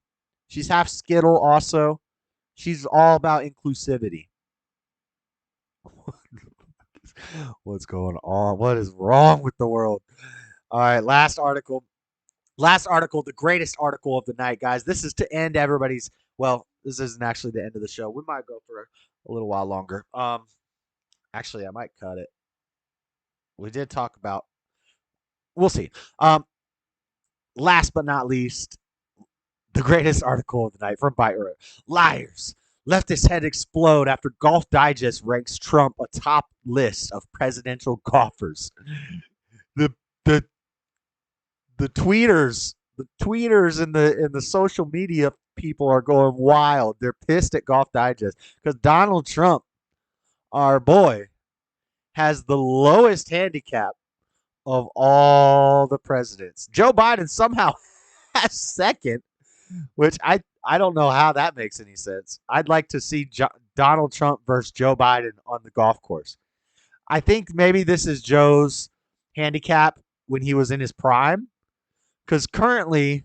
She's half Skittle also. She's all about inclusivity. What's going on? What is wrong with the world? All right, last article. Last article, the greatest article of the night, guys. This is to end everybody's. Well, this isn't actually the end of the show. We might go for a little while longer. Actually, I might cut it. We did talk about. We'll see. Last but not least, the greatest article of the night from Byte. Liars left his head explode after Golf Digest ranks Trump atop list of presidential golfers. The the the tweeters in the social media people are going wild. They're pissed at Golf Digest because Donald Trump, our boy, has the lowest handicap of all the presidents. Joe Biden somehow has second, which I don't know how that makes any sense. I'd like to see Donald Trump versus Joe Biden on the golf course. I think maybe this is Joe's handicap when he was in his prime, because currently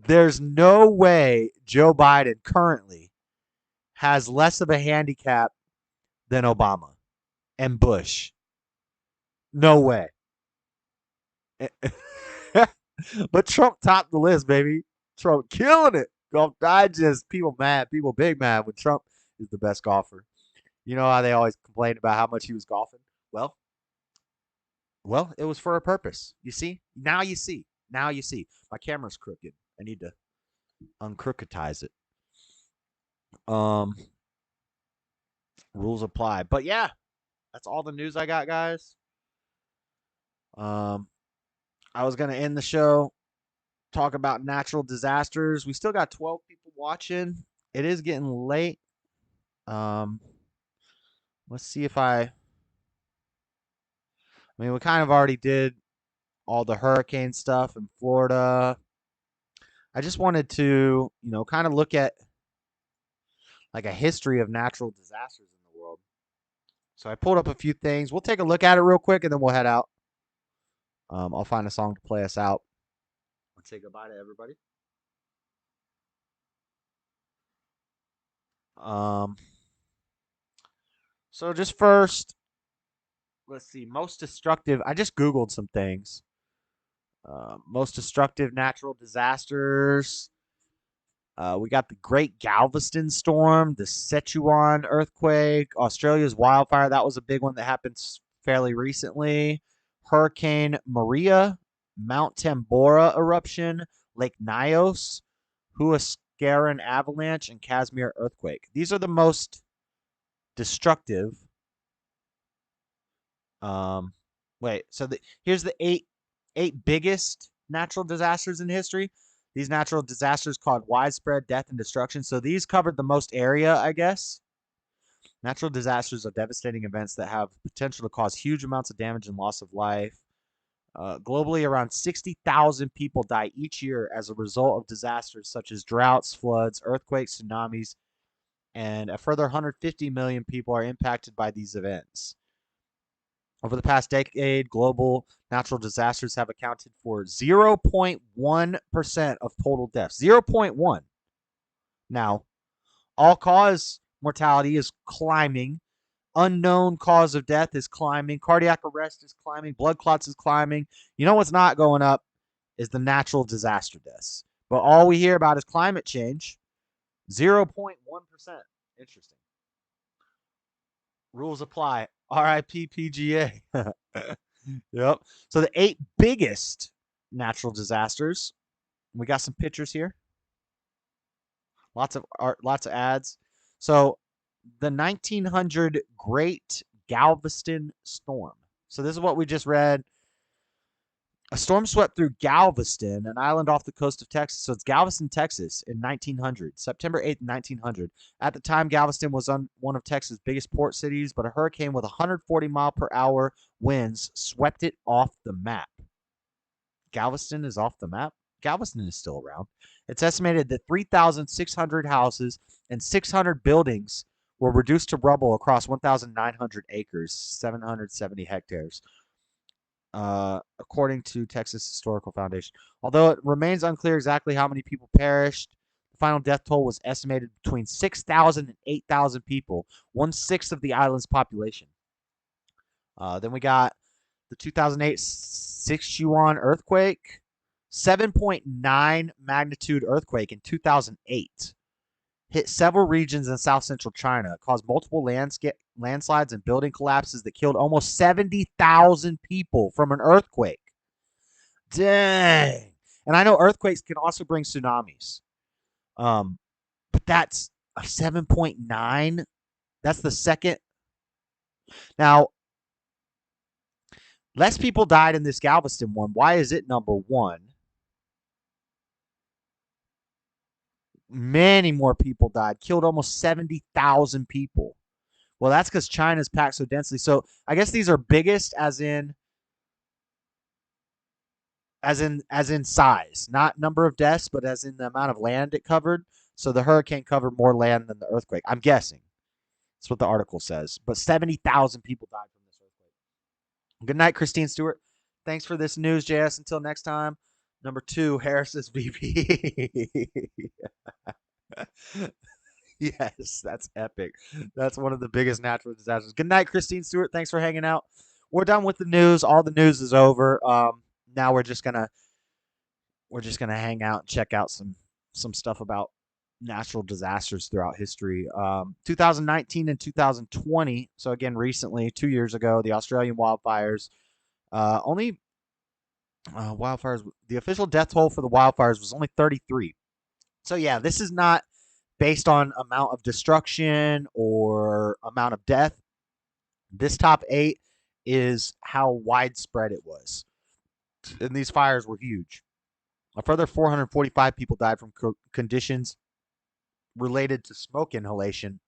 there's no way Joe Biden currently has less of a handicap than Obama and Bush. No way. But Trump topped the list, baby. Trump killing it. Golf Digest, people mad. People big mad when Trump is the best golfer. You know how they always complain about how much he was golfing? Well, it was for a purpose. You see? Now you see. Now you see. My camera's crooked. I need to uncrooketize it. Rules apply. But yeah, that's all the news I got, guys. I was going to end the show, talk about natural disasters. We still got 12 people watching. It is getting late. Let's see if I mean, we kind of already did all the hurricane stuff in Florida. I just wanted to, kind of look at like a history of natural disasters in the world. So I pulled up a few things. We'll take a look at it real quick and then we'll head out. I'll find a song to play us out. Let's say goodbye to everybody. So just first, let's see, most destructive. I just Googled some things. Most destructive natural disasters. We got the Great Galveston Storm, the Sichuan earthquake, Australia's wildfire. That was a big one that happened fairly recently. Hurricane Maria, Mount Tambora eruption, Lake Nyos, Huascaran avalanche, and Kashmir earthquake. These are the most destructive. Here's the eight biggest natural disasters in history. These natural disasters caused widespread death and destruction. So these covered the most area, I guess. Natural disasters are devastating events that have potential to cause huge amounts of damage and loss of life. Globally, around 60,000 people die each year as a result of disasters such as droughts, floods, earthquakes, tsunamis, and a further 150 million people are impacted by these events. Over the past decade, global natural disasters have accounted for 0.1% of total deaths. 0.1. Now, all-cause mortality is climbing. Unknown cause of death is climbing. Cardiac arrest is climbing. Blood clots is climbing. You know what's not going up is the natural disaster deaths. But all we hear about is climate change. 0.1%. Interesting. Rules apply. RIP PGA. Yep. So the 8 biggest natural disasters. We got some pictures here. Lots of art, lots of ads. So the 1900 Great Galveston Storm. So this is what we just read. A storm swept through Galveston, an island off the coast of Texas. So it's Galveston, Texas, in 1900, September 8th, 1900. At the time, Galveston was one of Texas' biggest port cities, but a hurricane with 140-mile-per-hour winds swept it off the map. Galveston is off the map? Galveston is still around. It's estimated that 3,600 houses and 600 buildings were reduced to rubble across 1,900 acres, 770 hectares. According to Texas Historical Foundation. Although it remains unclear exactly how many people perished, final death toll was estimated between 6,000 and 8,000 people, 1/6 of the island's population. Then we got the 2008 Sichuan earthquake, 7.9 magnitude earthquake in 2008. Hit several regions in south central China. It caused multiple landslides and building collapses that killed almost 70,000 people from an earthquake. Dang. And I know earthquakes can also bring tsunamis. But that's a 7.9. That's the second. Now, less people died in this Galveston one. Why is it number one? Many more people died, killed almost 70,000 people. Well, that's because China's packed so densely. So I guess these are biggest as in size, not number of deaths, but as in the amount of land it covered. So the hurricane covered more land than the earthquake. I'm guessing. That's what the article says. But 70,000 people died from this earthquake. Good night, Christine Stewart. Thanks for this news, JS. Until next time. Number 2, Harris's VP. Yes, that's epic. That's one of the biggest natural disasters. Good night, Christine Stewart. Thanks for hanging out. We're done with the news. All the news is over. Now we're just gonna hang out and check out some stuff about natural disasters throughout history. 2019 and 2020. So again, recently, 2 years ago, the Australian wildfires. Wildfires. The official death toll for the wildfires was only 33. So yeah, this is not based on amount of destruction or amount of death. This top 8 is how widespread it was. And these fires were huge. A further 445 people died from conditions related to smoke inhalation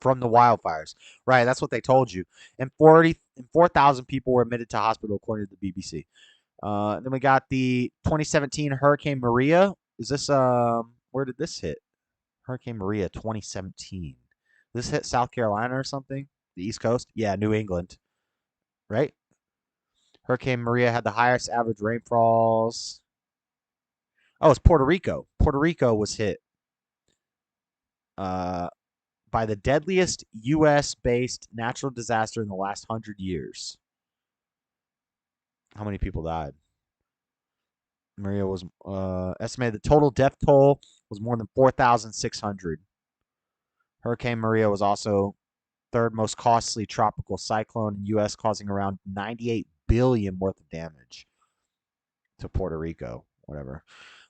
from the wildfires. Right, that's what they told you. And 4,000 people were admitted to hospital, according to the BBC. Then we got the 2017 Hurricane Maria. Is this where did this hit? Hurricane Maria 2017. This hit South Carolina or something? The East Coast? Yeah, New England. Right? Hurricane Maria had the highest average rainfalls. Oh, it's Puerto Rico. Puerto Rico was hit by the deadliest U.S.-based natural disaster in the last 100 years. How many people died? Maria was estimated the total death toll was more than 4,600. Hurricane Maria was also third most costly tropical cyclone in the U.S., causing around $98 billion worth of damage to Puerto Rico. Whatever.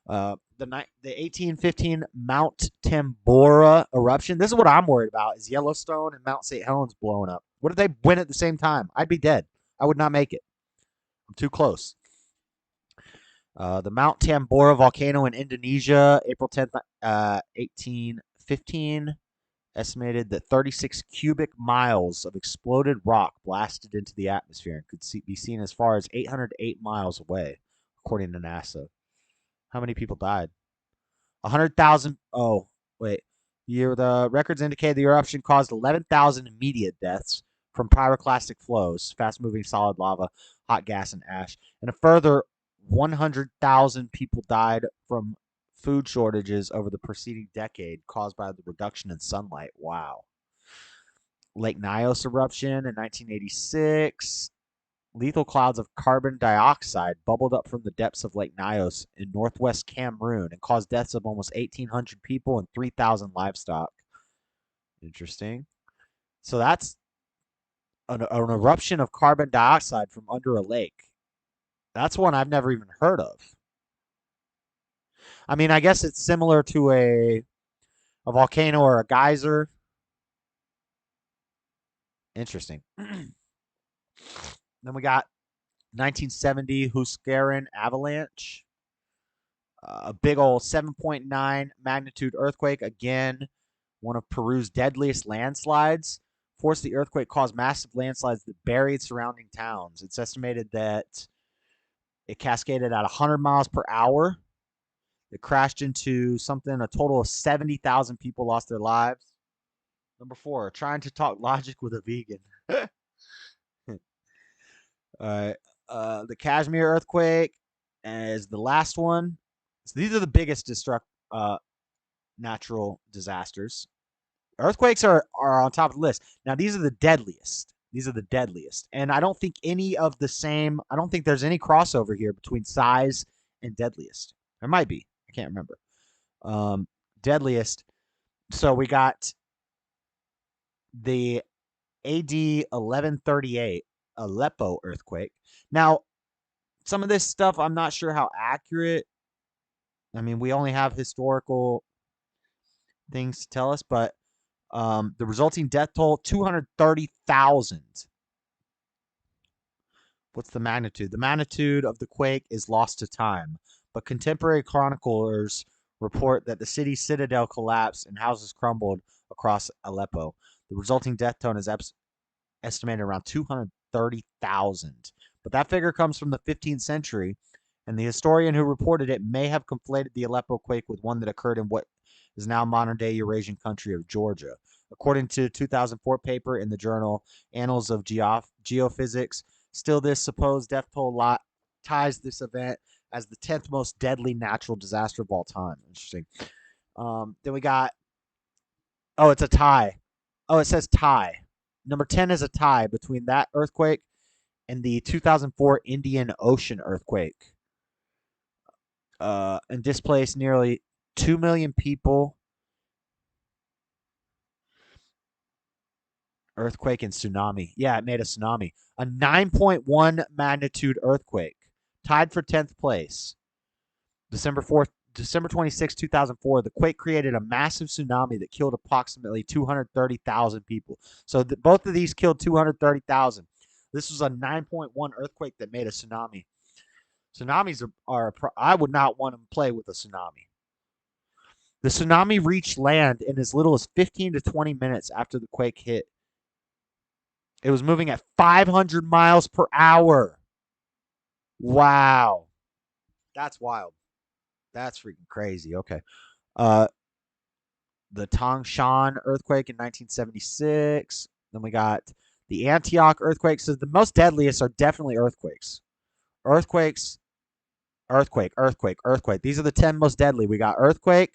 The 1815 Mount Tambora eruption. This is what I'm worried about: is Yellowstone and Mount St. Helens blowing up. What if they win at the same time? I'd be dead. I would not make it. I'm too close. The Mount Tambora volcano in Indonesia, April 10th, 1815, estimated that 36 cubic miles of exploded rock blasted into the atmosphere and could be seen as far as 808 miles away, according to NASA. How many people died? 100,000. Oh, wait. The records indicate the eruption caused 11,000 immediate deaths from pyroclastic flows, fast-moving solid lava, hot gas, and ash, and a further 100,000 people died from food shortages over the preceding decade caused by the reduction in sunlight. Wow. Lake Nyos eruption in 1986. Lethal clouds of carbon dioxide bubbled up from the depths of Lake Nyos in northwest Cameroon and caused deaths of almost 1,800 people and 3,000 livestock. Interesting. So that's an eruption of carbon dioxide from under a lake. That's one I've never even heard of. I mean, I guess it's similar to a volcano or a geyser. Interesting. Then we got 1970 Huascarán avalanche. A big old 7.9 magnitude earthquake. Again, one of Peru's deadliest landslides. Forced the earthquake caused massive landslides that buried surrounding towns. It's estimated that it cascaded at 100 miles per hour. It crashed into something. A total of 70,000 people lost their lives. Number 4, trying to talk logic with a vegan. All right. The Kashmir earthquake is the last one. So these are the biggest natural disasters. Earthquakes are on top of the list. Now, these are the deadliest. These are the deadliest. And I don't think any of the same, I don't think there's any crossover here between size and deadliest. There might be. I can't remember. Deadliest. So we got the AD 1138 Aleppo earthquake. Now, some of this stuff, I'm not sure how accurate. I mean, we only have historical things to tell us, but the resulting death toll, 230,000. What's the magnitude? The magnitude of the quake is lost to time, but contemporary chroniclers report that the city's citadel collapsed and houses crumbled across Aleppo. The resulting death toll is estimated around 230,000. But that figure comes from the 15th century, and the historian who reported it may have conflated the Aleppo quake with one that occurred in what is now modern-day Eurasian country of Georgia. According to a 2004 paper in the journal Annals of Geophysics, still this supposed death toll ties this event as the 10th most deadly natural disaster of all time. Interesting. Then we got, it's a tie. Oh, it says tie. Number 10 is a tie between that earthquake and the 2004 Indian Ocean earthquake. And displaced nearly 2 million people. Earthquake and tsunami. Yeah, it made a tsunami. A 9.1 magnitude earthquake. Tied for 10th place. December 26, 2004, the quake created a massive tsunami that killed approximately 230,000 people. So both of these killed 230,000. This was a 9.1 earthquake that made a tsunami. Tsunamis are I would not want to play with a tsunami. The tsunami reached land in as little as 15 to 20 minutes after the quake hit. It was moving at 500 miles per hour. Wow. That's wild. That's freaking crazy. Okay. The Tangshan earthquake in 1976. Then we got the Antioch earthquake. So the most deadliest are definitely earthquakes. Earthquake. These are the 10 most deadly. We got earthquake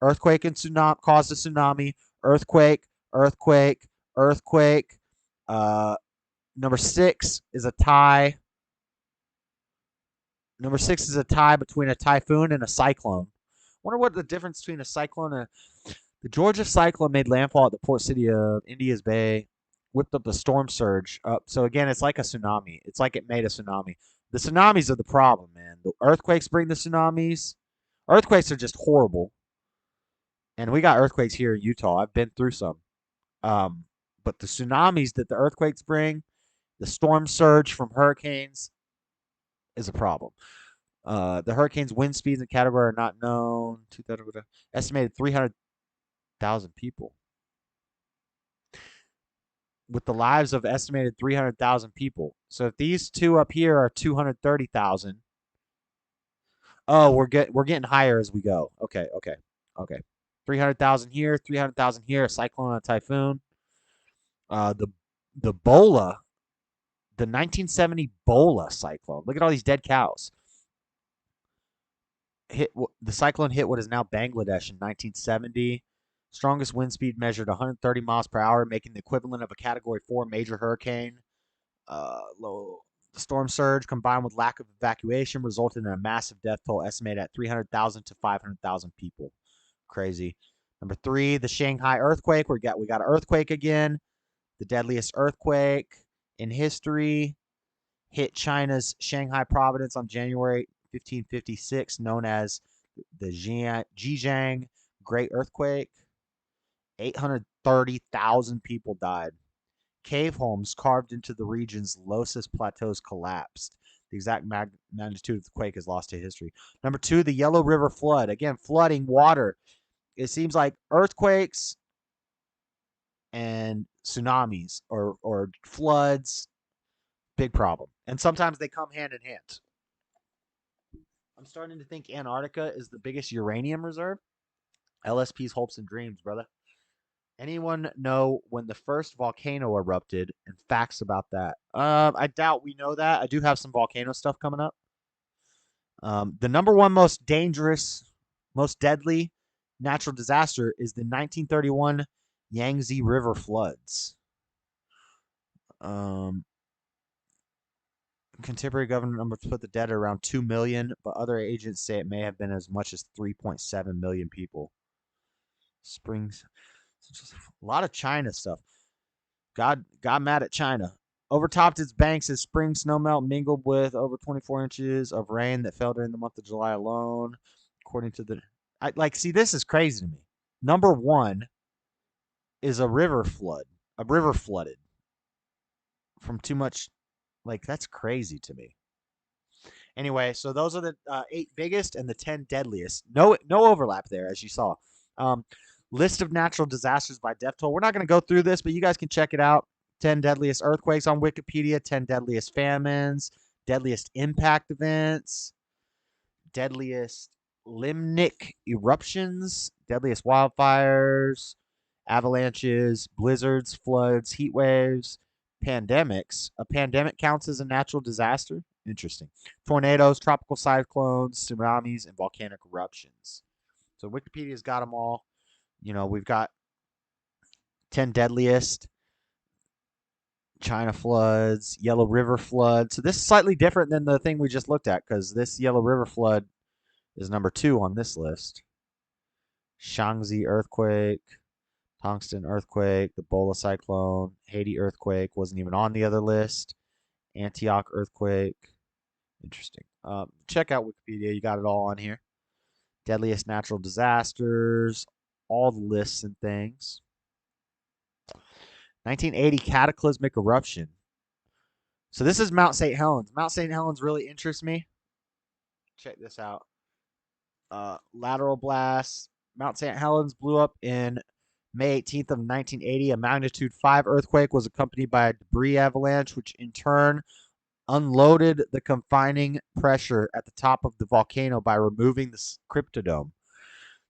and tsunami caused a tsunami, earthquake. Number 6 is a tie. Number 6 is a tie between a typhoon and a cyclone. Wonder what the difference between a cyclone and the Georgia cyclone made landfall at the port city of India's Bay, whipped up the storm surge. So again, it's like a tsunami. It's like it made a tsunami. The tsunamis are the problem, man. The earthquakes bring the tsunamis. Earthquakes are just horrible. And we got earthquakes here in Utah. I've been through some. But the tsunamis that the earthquakes bring, the storm surge from hurricanes, is a problem. The hurricane's wind speeds and category are not known. Estimated 300,000 people. With the lives of estimated 300,000 people. So if these two up here are 230,000. Oh, we're getting higher as we go. Okay. 300,000 here, 300,000 here, a cyclone and a typhoon. The Bola, the 1970 Bola cyclone. Look at all these dead cows. The cyclone hit what is now Bangladesh in 1970. Strongest wind speed measured 130 miles per hour, making the equivalent of a Category 4 major hurricane. The storm surge combined with lack of evacuation resulted in a massive death toll estimated at 300,000 to 500,000 people. Crazy. Number 3, the Shanghai earthquake. We got an earthquake again. The deadliest earthquake in history hit China's Shanghai province on January 1556, known as the Zhejiang Great Earthquake. 830,000 people died. Cave homes carved into the region's Loess plateaus collapsed. The exact magnitude of the quake is lost to history. Number 2, the Yellow River flood. Again, flooding water. It seems like earthquakes and tsunamis or floods, big problem. And sometimes they come hand in hand. I'm starting to think Antarctica is the biggest uranium reserve. LSP's hopes and dreams, brother. Anyone know when the first volcano erupted and facts about that? I doubt we know that. I do have some volcano stuff coming up. The number 1 most dangerous, most deadly natural disaster is the 1931 Yangtze River floods. Contemporary government numbers put the dead at around 2 million, but other agents say it may have been as much as 3.7 million people. Springs, a lot of China stuff. God mad at China. Overtopped its banks as spring snowmelt mingled with over 24 inches of rain that fell during the month of July alone, according to the. See, this is crazy to me. Number one is a river flood. A river flooded from too much. That's crazy to me. Anyway, so those are the 8 biggest and the 10 deadliest. No overlap there, as you saw. List of natural disasters by death toll. We're not going to go through this, but you guys can check it out. 10 deadliest earthquakes on Wikipedia, 10 deadliest famines, deadliest impact events, deadliest limnic eruptions, deadliest wildfires, avalanches, blizzards, floods, heat waves, pandemics. A pandemic counts as a natural disaster. Interesting. Tornadoes, tropical cyclones, tsunamis, and volcanic eruptions. So Wikipedia's got them all. We've got 10 deadliest, China floods, Yellow River flood. So this is slightly different than the thing we just looked at because this Yellow River flood is number 2 on this list. Shaanxi earthquake, Tungsten earthquake, the Bola cyclone, Haiti earthquake wasn't even on the other list. Antioch earthquake. Interesting. Check out Wikipedia. You got it all on here. Deadliest natural disasters, all the lists and things. 1980 cataclysmic eruption. So this is Mount St. Helens. Mount St. Helens really interests me. Check this out. Lateral blast. Mount St. Helens blew up in May 18th of 1980. A magnitude 5 earthquake was accompanied by a debris avalanche, which in turn unloaded the confining pressure at the top of the volcano by removing the cryptodome.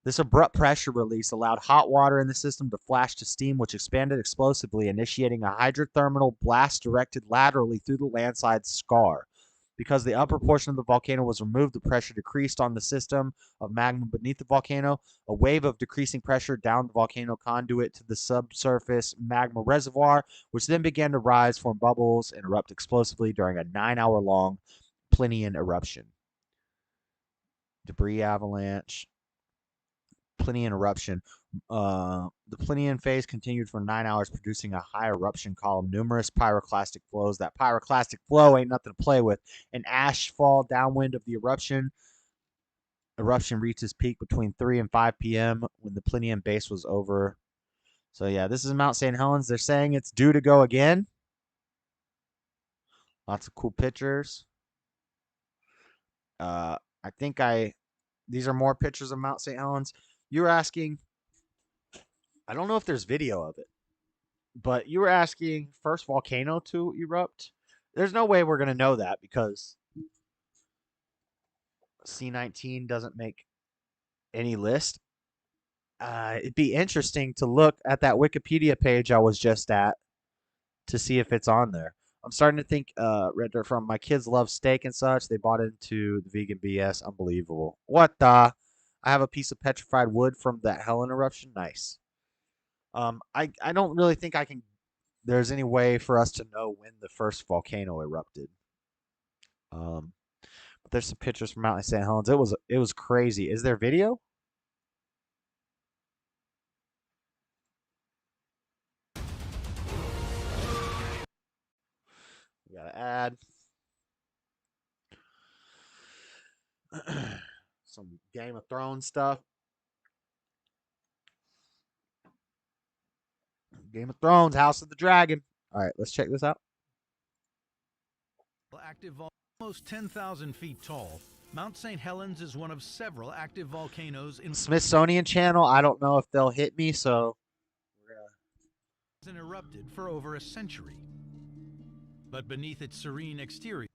This abrupt pressure release allowed hot water in the system to flash to steam, which expanded explosively, initiating a hydrothermal blast directed laterally through the landslide scar. Because the upper portion of the volcano was removed, the pressure decreased on the system of magma beneath the volcano. A wave of decreasing pressure down the volcano conduit to the subsurface magma reservoir, which then began to rise, form bubbles, and erupt explosively during a 9-hour-long Plinian eruption. Debris avalanche. Plinian eruption. The Plinian phase continued for 9 hours, producing a high eruption column, numerous pyroclastic flows. That pyroclastic flow ain't nothing to play with. An ash fall downwind of the eruption. Eruption reached its peak between 3 and 5 p.m. when the Plinian base was over. So yeah, this is Mount St. Helens. They're saying it's due to go again. Lots of cool pictures. These are more pictures of Mount St. Helens. You were asking, I don't know if there's video of it, but you were asking first volcano to erupt. There's no way we're going to know that because C19 doesn't make any list. It'd be interesting to look at that Wikipedia page I was just at to see if it's on there. I'm starting to think, Red Dirt from my kids love steak and such. They bought into the vegan BS. Unbelievable. What the? I have a piece of petrified wood from that Helen eruption. Nice. I don't really think there's any way for us to know when the first volcano erupted. But there's some pictures from Mount St. Helens. It was crazy. Is there video? We gotta add some Game of Thrones stuff. Game of Thrones, House of the Dragon. All right, let's check this out. Active, almost 10,000 feet tall, Mount St. Helens is one of several active volcanoes in Smithsonian Channel. I don't know if they'll hit me, so we're gonna erupted for over a century. But beneath its serene exterior,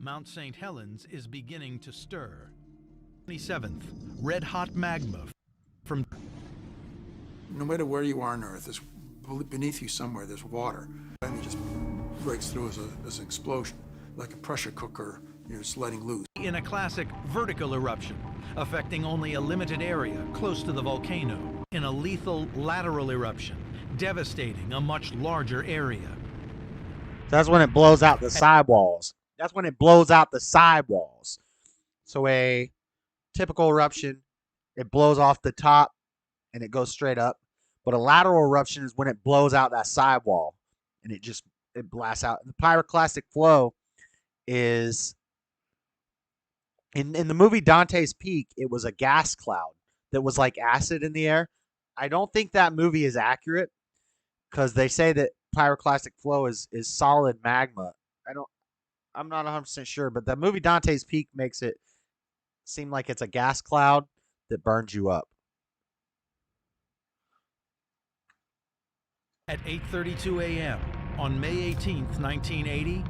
Mount St. Helens is beginning to stir. 27th, red-hot magma from... No matter where you are on Earth, there's, beneath you somewhere, there's water. And it just breaks through as an explosion, like a pressure cooker You're just letting loose. In a classic vertical eruption, affecting only a limited area close to the volcano. In a lethal lateral eruption, devastating a much larger area. That's when it blows out the sidewalls. That's when it blows out the sidewalls. So a typical eruption, it blows off the top and it goes straight up. But a lateral eruption is when it blows out that sidewall and it blasts out. The pyroclastic flow is in the movie Dante's Peak, it was a gas cloud that was like acid in the air. I don't think that movie is accurate because they say that pyroclastic flow is solid magma. I'm not 100% sure, but the movie Dante's Peak makes it seem like it's a gas cloud that burns you up. At 8:32 a.m. on May 18th, 1980,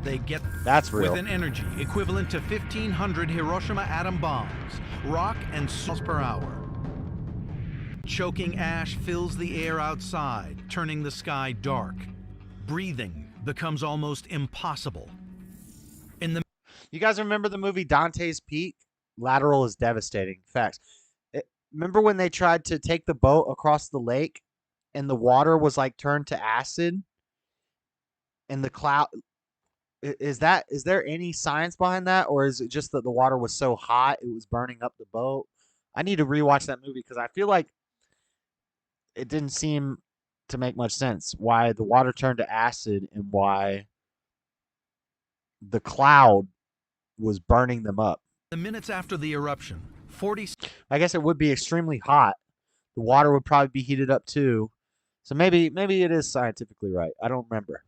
they get That's real. with an energy equivalent to 1,500 Hiroshima atom bombs, rock and miles per hour. Choking ash fills the air outside, turning the sky dark. Breathing becomes almost impossible. You guys remember the movie Dante's Peak? Lateral is devastating. Facts. Remember when they tried to take the boat across the lake and the water was like turned to acid and the cloud is there any science behind that, or is it just that the water was so hot it was burning up the boat? I need to rewatch that movie because I feel like it didn't seem to make much sense why the water turned to acid and why the cloud was burning them up. The minutes after the eruption, 40. I guess it would be extremely hot. The water would probably be heated up too. So maybe it is scientifically right. I don't remember.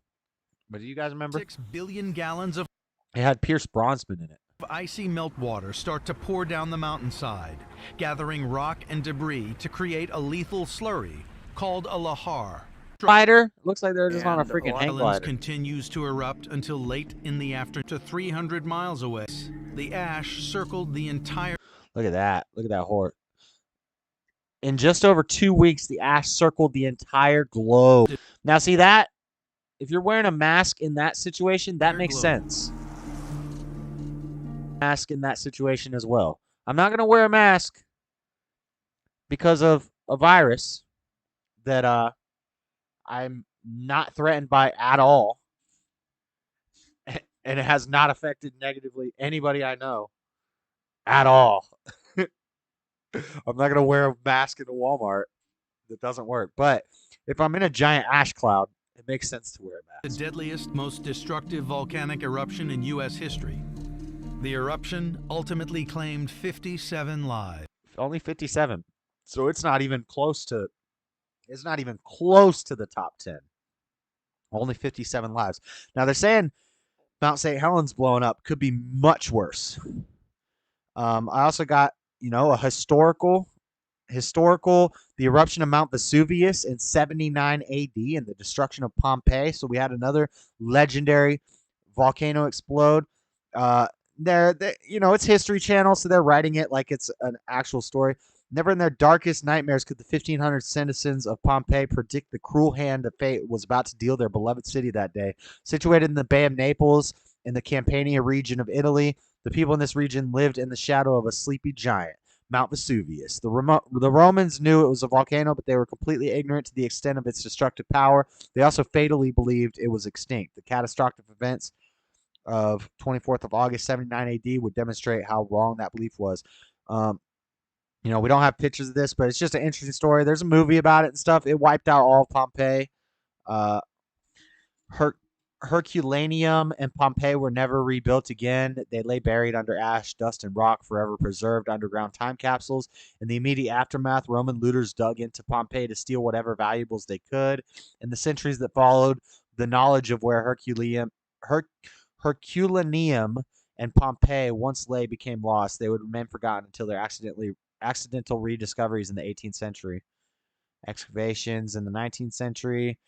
But do you guys remember? 6 billion gallons of It had Pierce Brosnan in it. icy meltwater start to pour down the mountainside, gathering rock and debris to create a lethal slurry called a lahar. Glider? Looks like they're just on a freaking hang Islands glider. continues to erupt until late in the afternoon to 300 miles away. The ash circled the entire... Look at that. Look at that horse. In just over 2 weeks, the ash circled the entire globe. Now, see that? If you're wearing a mask in that situation, that makes sense. Mask in that situation as well. I'm not going to wear a mask because of a virus that I'm not threatened by at all. And it has not affected negatively anybody I know at all. I'm not going to wear a mask in a Walmart. That doesn't work. But if I'm in a giant ash cloud, it makes sense to wear a mask. The deadliest, most destructive volcanic eruption in U.S. history. The eruption ultimately claimed 57 lives. Only 57. So it's not even close to the top 10. Only 57 lives. Now they're saying Mount St. Helens blowing up could be much worse. I also got, a historical, the eruption of Mount Vesuvius in 79 AD and the destruction of Pompeii. So we had another legendary volcano explode. It's History Channel, so they're writing it like it's an actual story. Never in their darkest nightmares could the 1,500 citizens of Pompeii predict the cruel hand of fate was about to deal their beloved city that day. Situated in the Bay of Naples in the Campania region of Italy, the people in this region lived in the shadow of a sleepy giant, Mount Vesuvius. The Romans knew it was a volcano, but they were completely ignorant to the extent of its destructive power. They also fatally believed it was extinct. The catastrophic events of 24th of August, 79 AD would demonstrate how wrong that belief was. We don't have pictures of this, but it's just an interesting story. There's a movie about it and stuff. It wiped out all of Pompeii. Herculaneum and Pompeii were never rebuilt again. They lay buried under ash, dust, and rock, forever preserved underground time capsules. In the immediate aftermath, Roman looters dug into Pompeii to steal whatever valuables they could. In the centuries that followed, the knowledge of where Herculaneum and Pompeii once lay became lost. They would remain forgotten until their accidental rediscoveries in the 18th century. Excavations in the 19th century,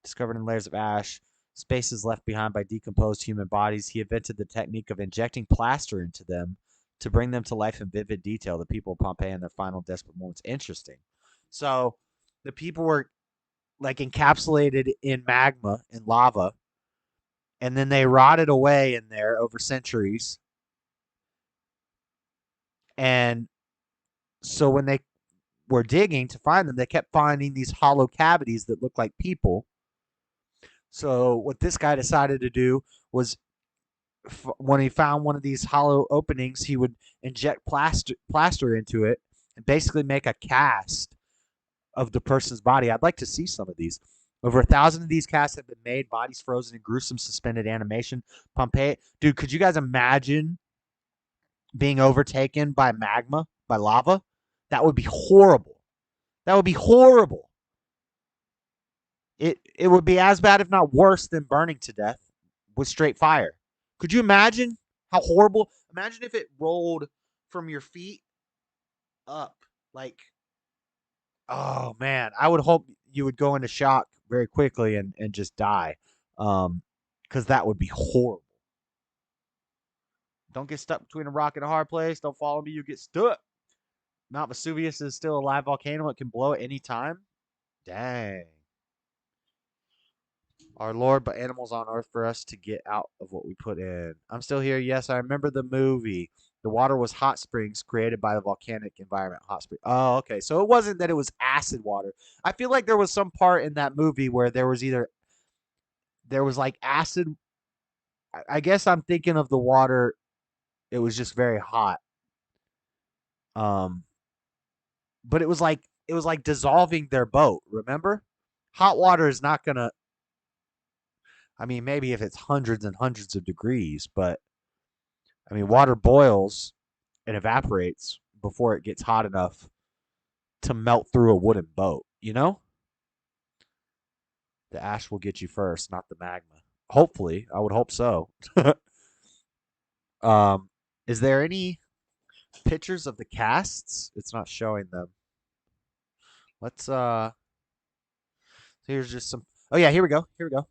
discovered in layers of ash, spaces left behind by decomposed human bodies. He invented the technique of injecting plaster into them to bring them to life in vivid detail. The people of Pompeii in their final desperate moments. Interesting. So the people were like encapsulated in magma and lava, and then they rotted away in there over centuries. And so when they were digging to find them, they kept finding these hollow cavities that looked like people. So what this guy decided to do was, when he found one of these hollow openings, he would inject plaster into it and basically make a cast of the person's body. I'd like to see some of these. Over 1,000 of these casts have been made, bodies frozen in gruesome suspended animation. Pompeii. Dude, could you guys imagine being overtaken by magma, by lava? That would be horrible. That would be horrible. It would be as bad, if not worse, than burning to death with straight fire. Could you imagine how horrible? Imagine if it rolled from your feet up. Like, oh, man. I would hope you would go into shock very quickly and just die. Because that would be horrible. Don't get stuck between a rock and a hard place. Don't follow me. You get stuck. Mount Vesuvius is still a live volcano. It can blow at any time. Dang. Our Lord, but animals on earth for us to get out of what we put in. I'm still here. Yes, I remember the movie. The water was hot springs created by the volcanic environment. Hot spring. Oh, okay. So it wasn't that it was acid water. I feel like there was some part in that movie where there was like acid. I guess I'm thinking of the water. It was just very hot. But it was like dissolving their boat. Remember? Hot water is not gonna. I mean, maybe if it's hundreds and hundreds of degrees, but I mean, water boils and evaporates before it gets hot enough to melt through a wooden boat, you know? The ash will get you first, not the magma. Hopefully, I would hope so. Is there any pictures of the casts? It's not showing them. Let's here's just some. Oh yeah, here we go. Here we go.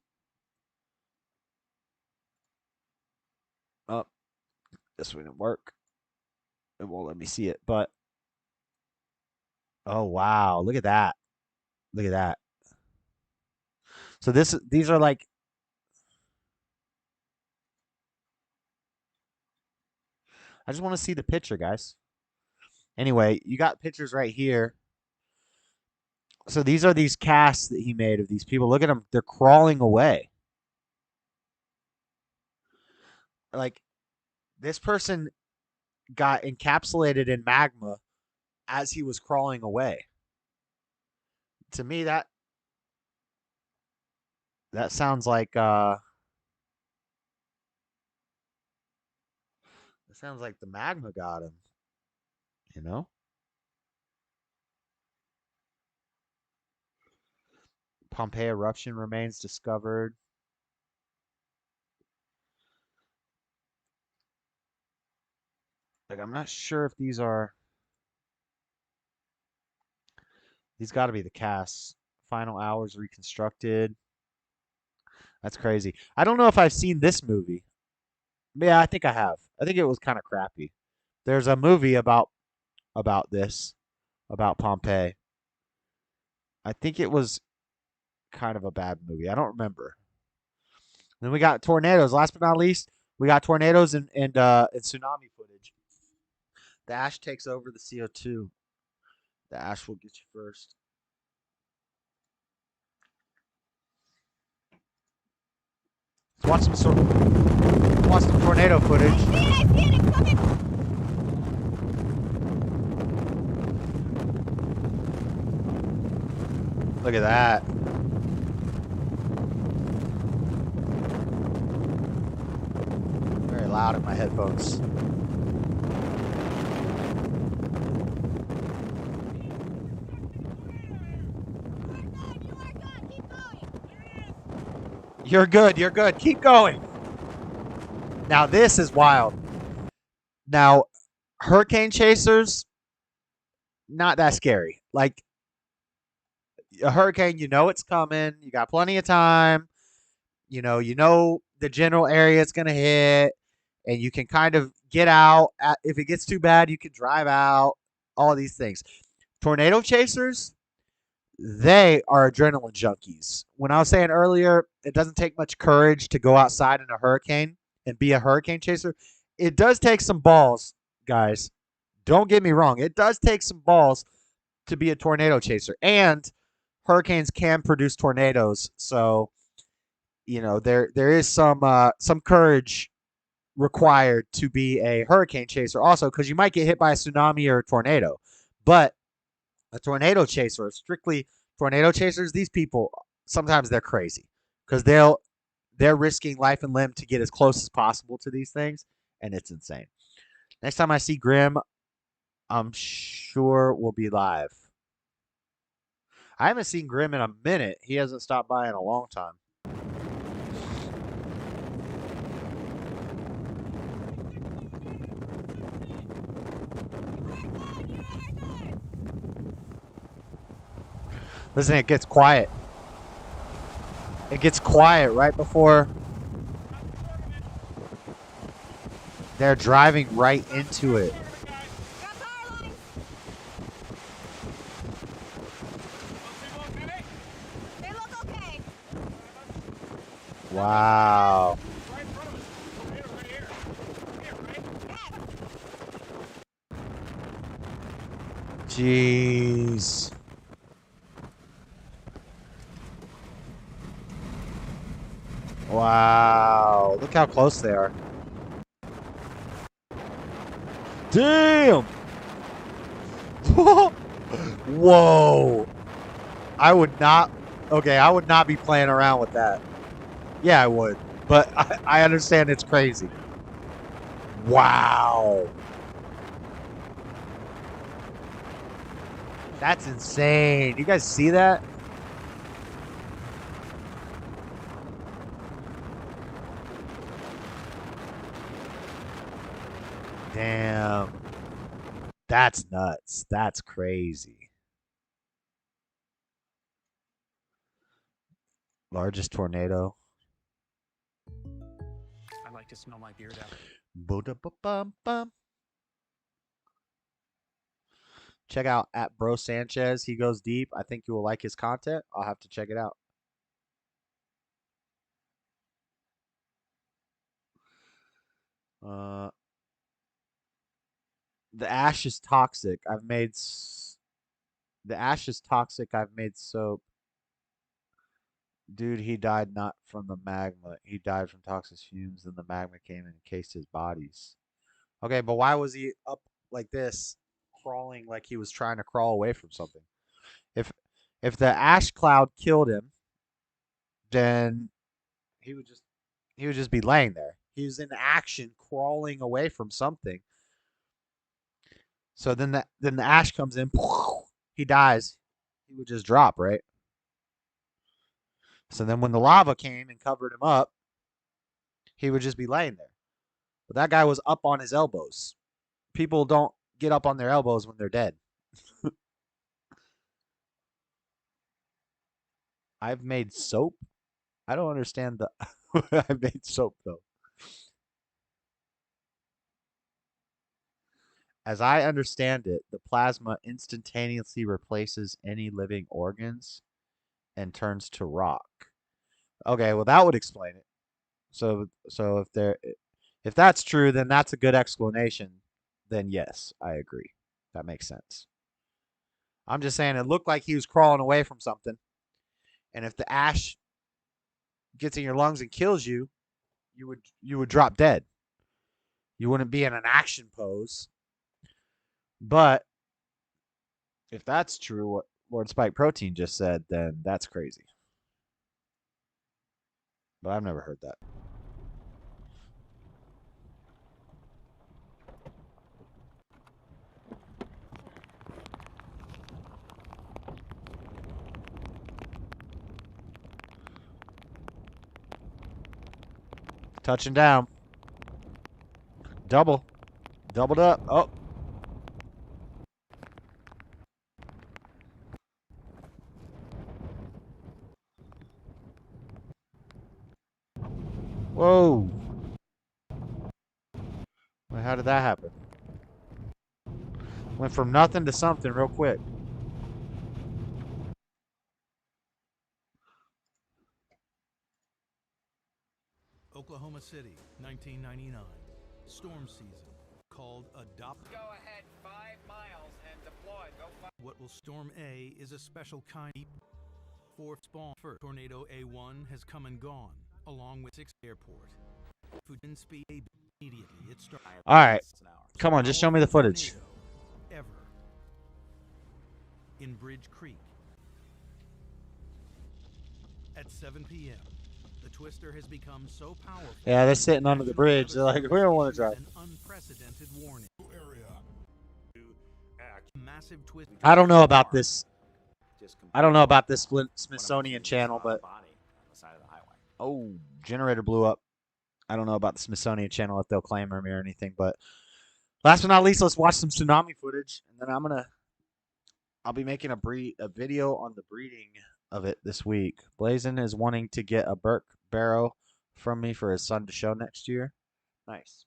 Oh, this one didn't work. It won't let me see it, but oh wow, look at that. Look at that. So these are like, I just want to see the picture, guys. Anyway, you got pictures right here. So these are these casts that he made of these people. Look at them. They're crawling away. Like, this person got encapsulated in magma as he was crawling away. To me, that sounds like that sounds like the magma got him. You know? Pompeii eruption remains discovered. Like, I'm not sure if these are. These got to be the casts. Final hours reconstructed. That's crazy. I don't know if I've seen this movie. Yeah, I think I have. I think it was kind of crappy. There's a movie about this, about Pompeii. I think it was kind of a bad movie. I don't remember. Then we got tornadoes. Last but not least, we got tornadoes and tsunami footage. The ash takes over the CO2. The ash will get you first. Let's watch some tornado footage. Look at that. Very loud in my headphones. You're good. You're good. Keep going. Now, this is wild. Now, hurricane chasers, not that scary. Like, a hurricane, you know it's coming. You got plenty of time. You know the general area it's going to hit. And you can kind of get out. If it gets too bad, you can drive out. All these things. Tornado chasers, they are adrenaline junkies. When I was saying earlier, it doesn't take much courage to go outside in a hurricane and be a hurricane chaser. It does take some balls, guys. Don't get me wrong. It does take some balls to be a tornado chaser. And hurricanes can produce tornadoes. So, there is some courage required to be a hurricane chaser also, because you might get hit by a tsunami or a tornado. But a tornado chaser, strictly tornado chasers, these people, sometimes they're crazy because they're risking life and limb to get as close as possible to these things, and it's insane. Next time I see Grim, I'm sure we'll be live. I haven't seen Grim in a minute. He hasn't stopped by in a long time. Listen, it gets quiet. It gets quiet right before they're driving right into it. Wow. Jeez. Wow. Look how close they are. Damn. Whoa. I would not be playing around with that. Yeah, I would. But I understand it's crazy. Wow. That's insane. You guys see that? Damn. That's nuts. That's crazy. Largest tornado. I like to smell my beard out. Ba-da-ba-bum-bum. Check out at Bro Sanchez. He goes deep. I think you will like his content. I'll have to check it out. The ash is toxic. The ash is toxic. I've made soap. Dude, he died not from the magma. He died from toxic fumes, and the magma came and encased his bodies. Okay, but why was he up like this, crawling like he was trying to crawl away from something? If the ash cloud killed him, then he would just be laying there. He was in action, crawling away from something. So then the ash comes in, he dies. He would just drop, right? So then when the lava came and covered him up, he would just be laying there. But that guy was up on his elbows. People don't get up on their elbows when they're dead. I've made soap? I don't understand the... I've made soap, though. As I understand it, the plasma instantaneously replaces any living organs and turns to rock. Okay, well that would explain it. So if that's true, then that's a good explanation. Then yes, I agree. That makes sense. I'm just saying it looked like he was crawling away from something. And if the ash gets in your lungs and kills you, you would drop dead. You wouldn't be in an action pose. But if that's true, what Lord Spike Protein just said, then that's crazy. But I've never heard that. Touching down. Doubled up. Oh. Whoa. Wait, how did that happen? Went from nothing to something real quick. Oklahoma City, 1999. Storm season, called Adopt. Go ahead 5 miles and deploy. Go 5. What will Storm A is a special kind. Fourth spawn. First, Tornado A1 has come and gone, along with 6th airport. Fujin speed immediately. It starts. All right. Come on, just show me the footage. Ever. In Bridge Creek. At 7 p.m., the twister has become so powerful. Yeah, they're sitting under the bridge. They're like, we don't want to drive. An unprecedented warning. Massive twist. I don't know about this. I don't know about this Smithsonian channel, but oh, generator blew up. I don't know about the Smithsonian channel if they'll claim me or anything, but last but not least, let's watch some tsunami footage, and then I'll be making a video on the breeding of it this week. Blazin is wanting to get a Burke Barrow from me for his son to show next year. Nice.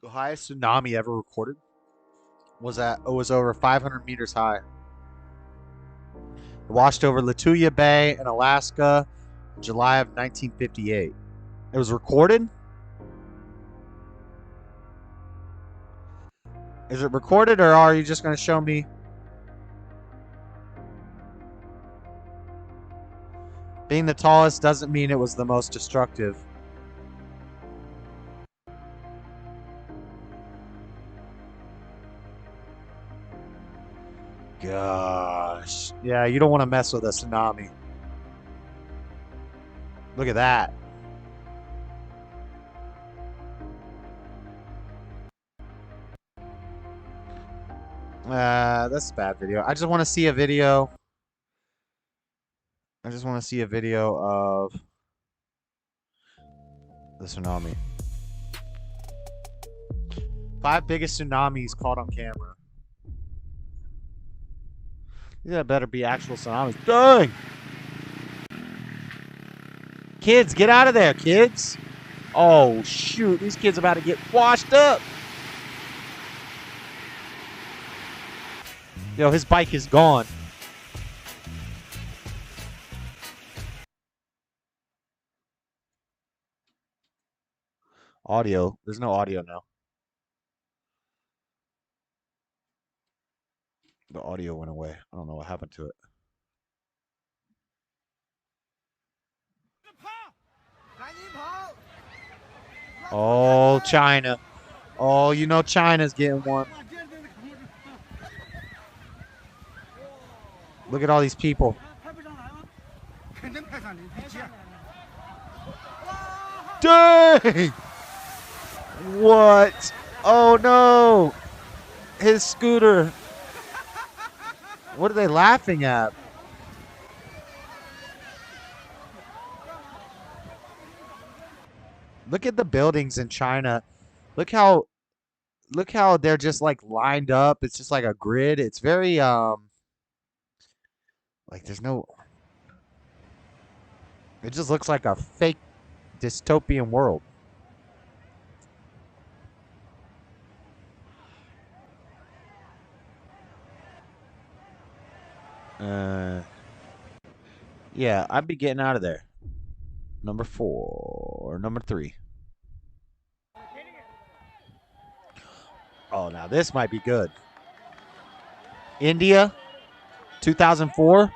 The highest tsunami ever recorded was over 500 meters high. It washed over Lituya Bay in Alaska in July of 1958. It was recorded? Is it recorded, or are you just going to show me? Being the tallest doesn't mean it was the most destructive. Gosh. Yeah, you don't want to mess with a tsunami. Look at that. That's a bad video. I just want to see a video. I just want to see a video of the tsunami. 5 biggest tsunamis caught on camera. These better be actual tsunamis. Dang! Kids, get out of there, kids! Oh, shoot. These kids are about to get washed up. Yo, his bike is gone. Audio. There's no audio now. The audio went away. I don't know what happened to it. Oh, China. Oh, you know China's getting one. Look at all these people. Dang! What? Oh, no. His scooter. What are they laughing at? Look at the buildings in China. Look how they're just like lined up. It's just like a grid. It's very like there's no. It just looks like a fake dystopian world. Yeah, I'd be getting out of there. Number 4 or number 3. Oh, now this might be good. India, 2004.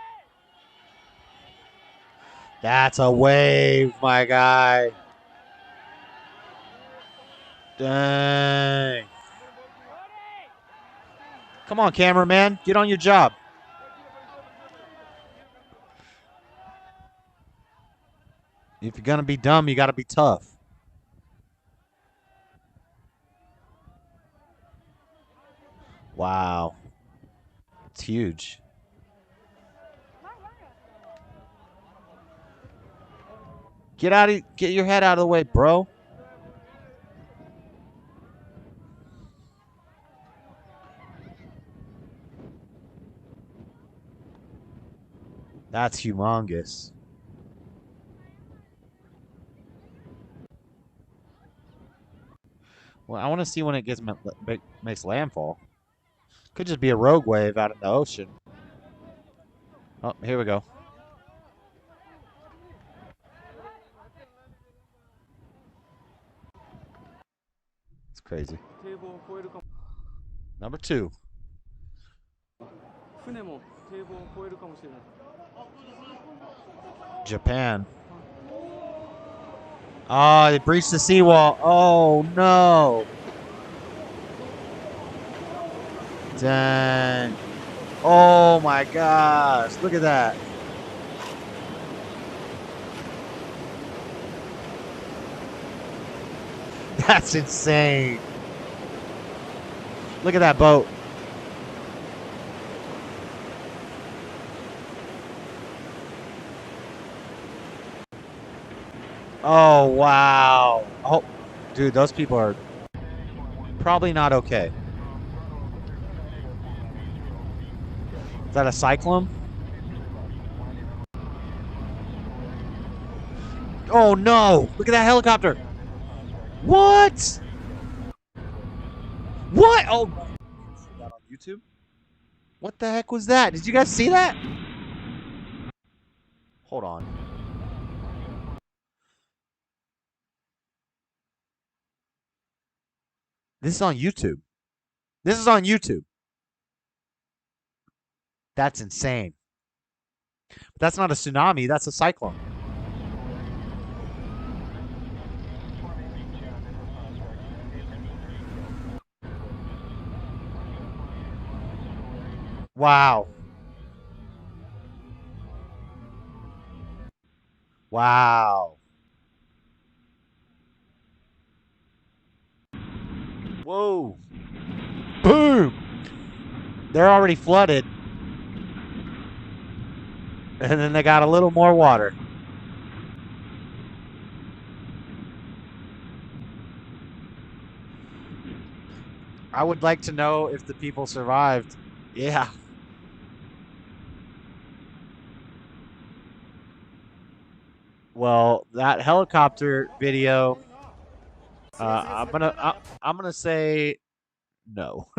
That's a wave, my guy. Dang. Come on, cameraman. Get on your job. If you're going to be dumb, you got to be tough. Wow. It's huge. Get your head out of the way, bro. That's humongous. Well, I want to see when it makes landfall. Could just be a rogue wave out in the ocean. Oh, here we go. It's crazy. Number 2. Japan. Oh, they breached the seawall. Oh, no. Dang. Oh, my gosh. Look at that. That's insane. Look at that boat. Oh, wow. Oh, dude, those people are probably not okay. Is that a cyclone? Oh, no. Look at that helicopter. What? What? Oh, see that on YouTube? What the heck was that? Did you guys see that? Hold on. This is on YouTube. This is on YouTube. That's insane. But that's not a tsunami. That's a cyclone. Wow. Wow. Whoa. Boom. They're already flooded. And then they got a little more water. I would like to know if the people survived. Yeah. Well, that helicopter video, I'm gonna say no.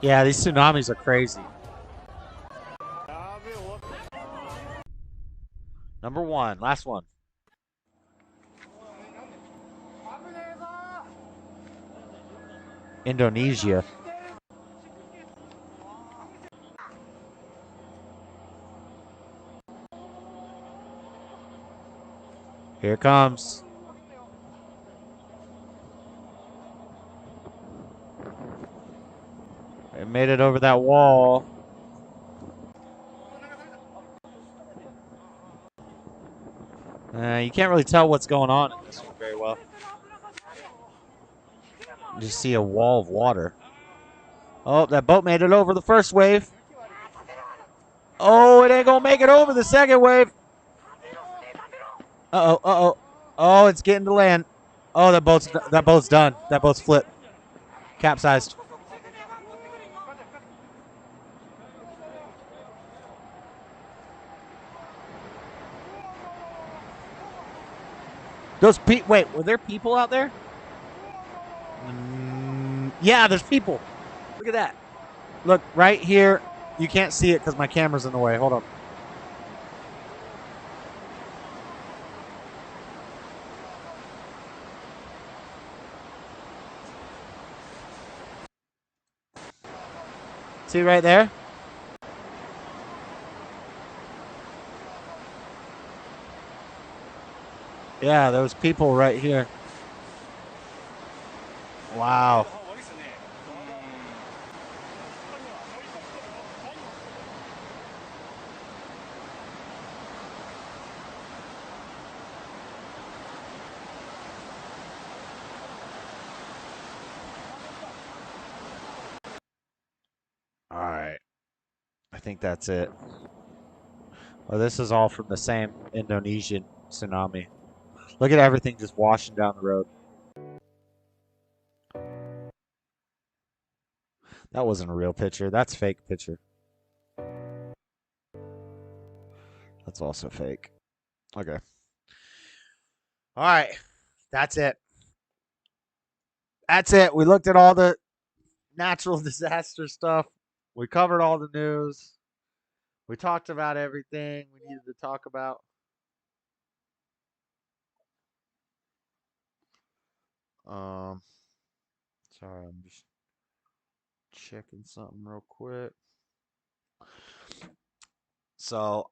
Yeah, these tsunamis are crazy. Number 1, last one. Indonesia. Here it comes. It made it over that wall. You can't really tell what's going on in this one very well. You just see a wall of water. Oh, that boat made it over the first wave. Oh, it ain't gonna make it over the second wave. Uh-oh, uh-oh. Oh, it's getting to land. Oh, that boat's done. That boat's flipped. Capsized. Wait, were there people out there? Yeah, there's people. Look at that. Look, right here. You can't see it because my camera's in the way. Hold on. See right there? Yeah, those people right here. Wow. All right. I think that's it. Well, this is all from the same Indonesian tsunami. Look at everything just washing down the road. That wasn't a real picture. That's a fake picture. That's also fake. Okay. All right. That's it. That's it. We looked at all the natural disaster stuff. We covered all the news. We talked about everything we needed to talk about. Sorry, I'm just checking something real quick. So,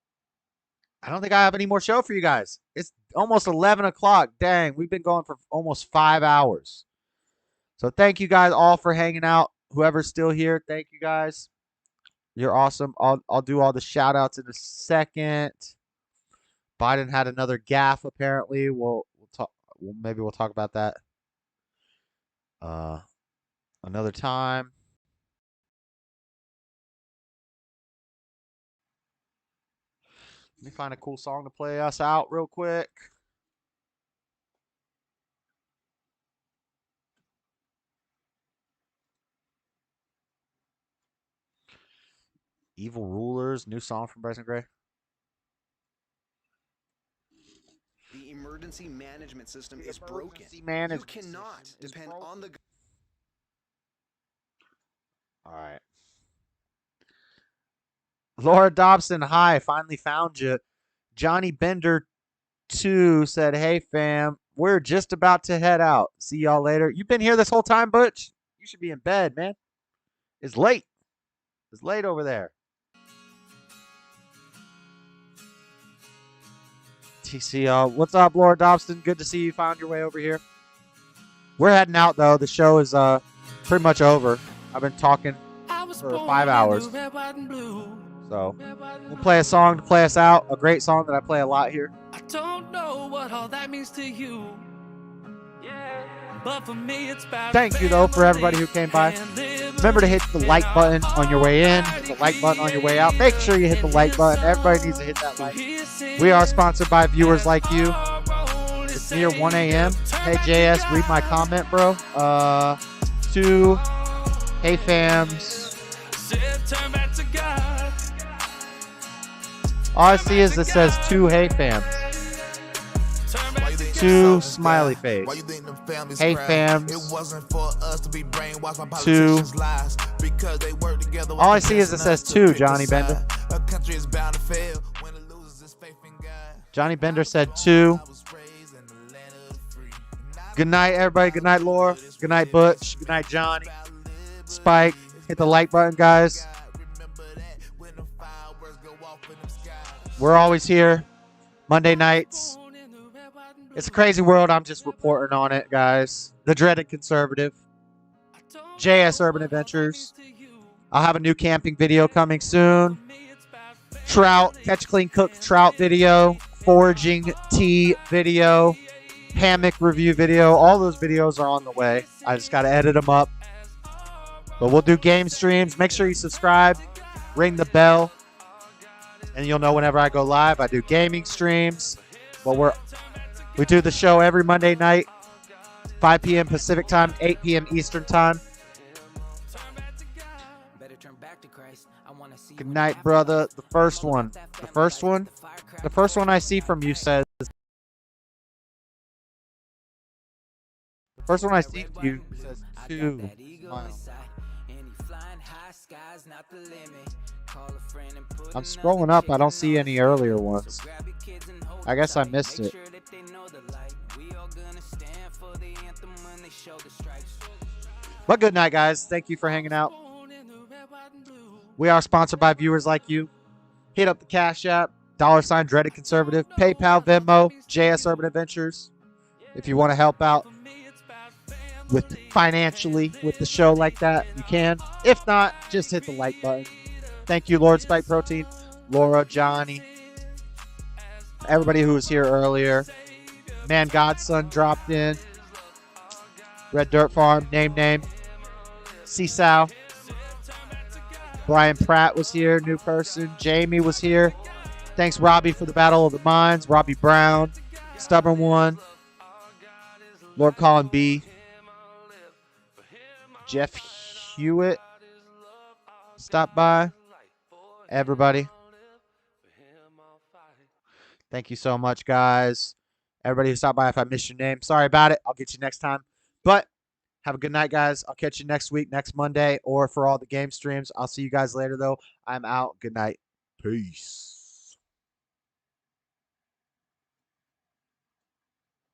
I don't think I have any more show for you guys. It's almost 11 o'clock. Dang, we've been going for almost 5 hours. So, thank you guys all for hanging out. Whoever's still here, thank you guys. You're awesome. I'll do all the shout outs in a second. Biden had another gaffe, apparently. We'll talk. Maybe we'll talk about that another time. Let me find a cool song to play us out real quick. Evil Rulers, new song from Bryson Gray. The emergency management system is broken. You cannot depend on the. All right. Laura Dobson, hi. Finally found you. Johnny Bender 2 said, hey, fam. We're just about to head out. See y'all later. You've been here this whole time, Butch? You should be in bed, man. It's late. It's late over there. TCL. What's up, Laura Dobson? Good to see you found your way over here. We're heading out, though. The show is pretty much over. I've been talking for 5 hours. So we'll play a song to play us out. A great song that I play a lot here. I don't know what all that means to you. But for me, it's about Thank you, though, for everybody who came by. Remember to hit the like button on your way in, hit the like button on your way out. Make sure you hit the like button. Everybody needs to hit that like. We are sponsored by viewers like you. It's near 1 a.m. Hey, JS, read my comment, bro. 2, hey, fams. All I see is it says 2 hey, fams. 2 smiley face. Hey, fams. 2. All I see is it says 2, Johnny Bender. Johnny Bender said 2. Good night, everybody. Good night, Laura. Good night, Butch. Good night, Johnny. Spike. Hit the like button, guys. We're always here. Monday nights. It's a crazy world. I'm just reporting on it, guys. The Dreaded Conservative. JS Urban Adventures. I'll have a new camping video coming soon. Trout. Catch, clean, cook trout video. Foraging tea video. Hammock review video. All those videos are on the way. I just got to edit them up. But we'll do game streams. Make sure you subscribe. Ring the bell. And you'll know whenever I go live. I do gaming streams. But we do the show every Monday night. 5 p.m. Pacific time, 8 p.m. Eastern time. Good night, brother. The first one I see from you says. The first one I see from you says 2. I'm scrolling up. I don't see any earlier ones. I guess I missed it. But good night, guys. Thank you for hanging out. We are sponsored by viewers like you. Hit up the Cashapp, $ Dreaded Conservative, PayPal, Venmo, JS Urban Adventures. If you want to help out with financially with the show like that, you can. If not, just hit the like button. Thank you, Lord Spike Protein, Laura, Johnny, everybody who was here earlier. Man Godson dropped in. Red Dirt Farm, name. Seesaw. Brian Pratt was here, new person. Jamie was here. Thanks, Robbie, for the Battle of the Minds. Robbie Brown, Stubborn One, Lord Colin B, Jeff Hewitt stopped by. Everybody. Thank you so much, guys. Everybody who stopped by, if I missed your name, sorry about it. I'll get you next time. But Have a good night, guys. I'll catch you next week, next Monday, or for all the game streams. I'll see you guys later, though. I'm out. Good night. Peace.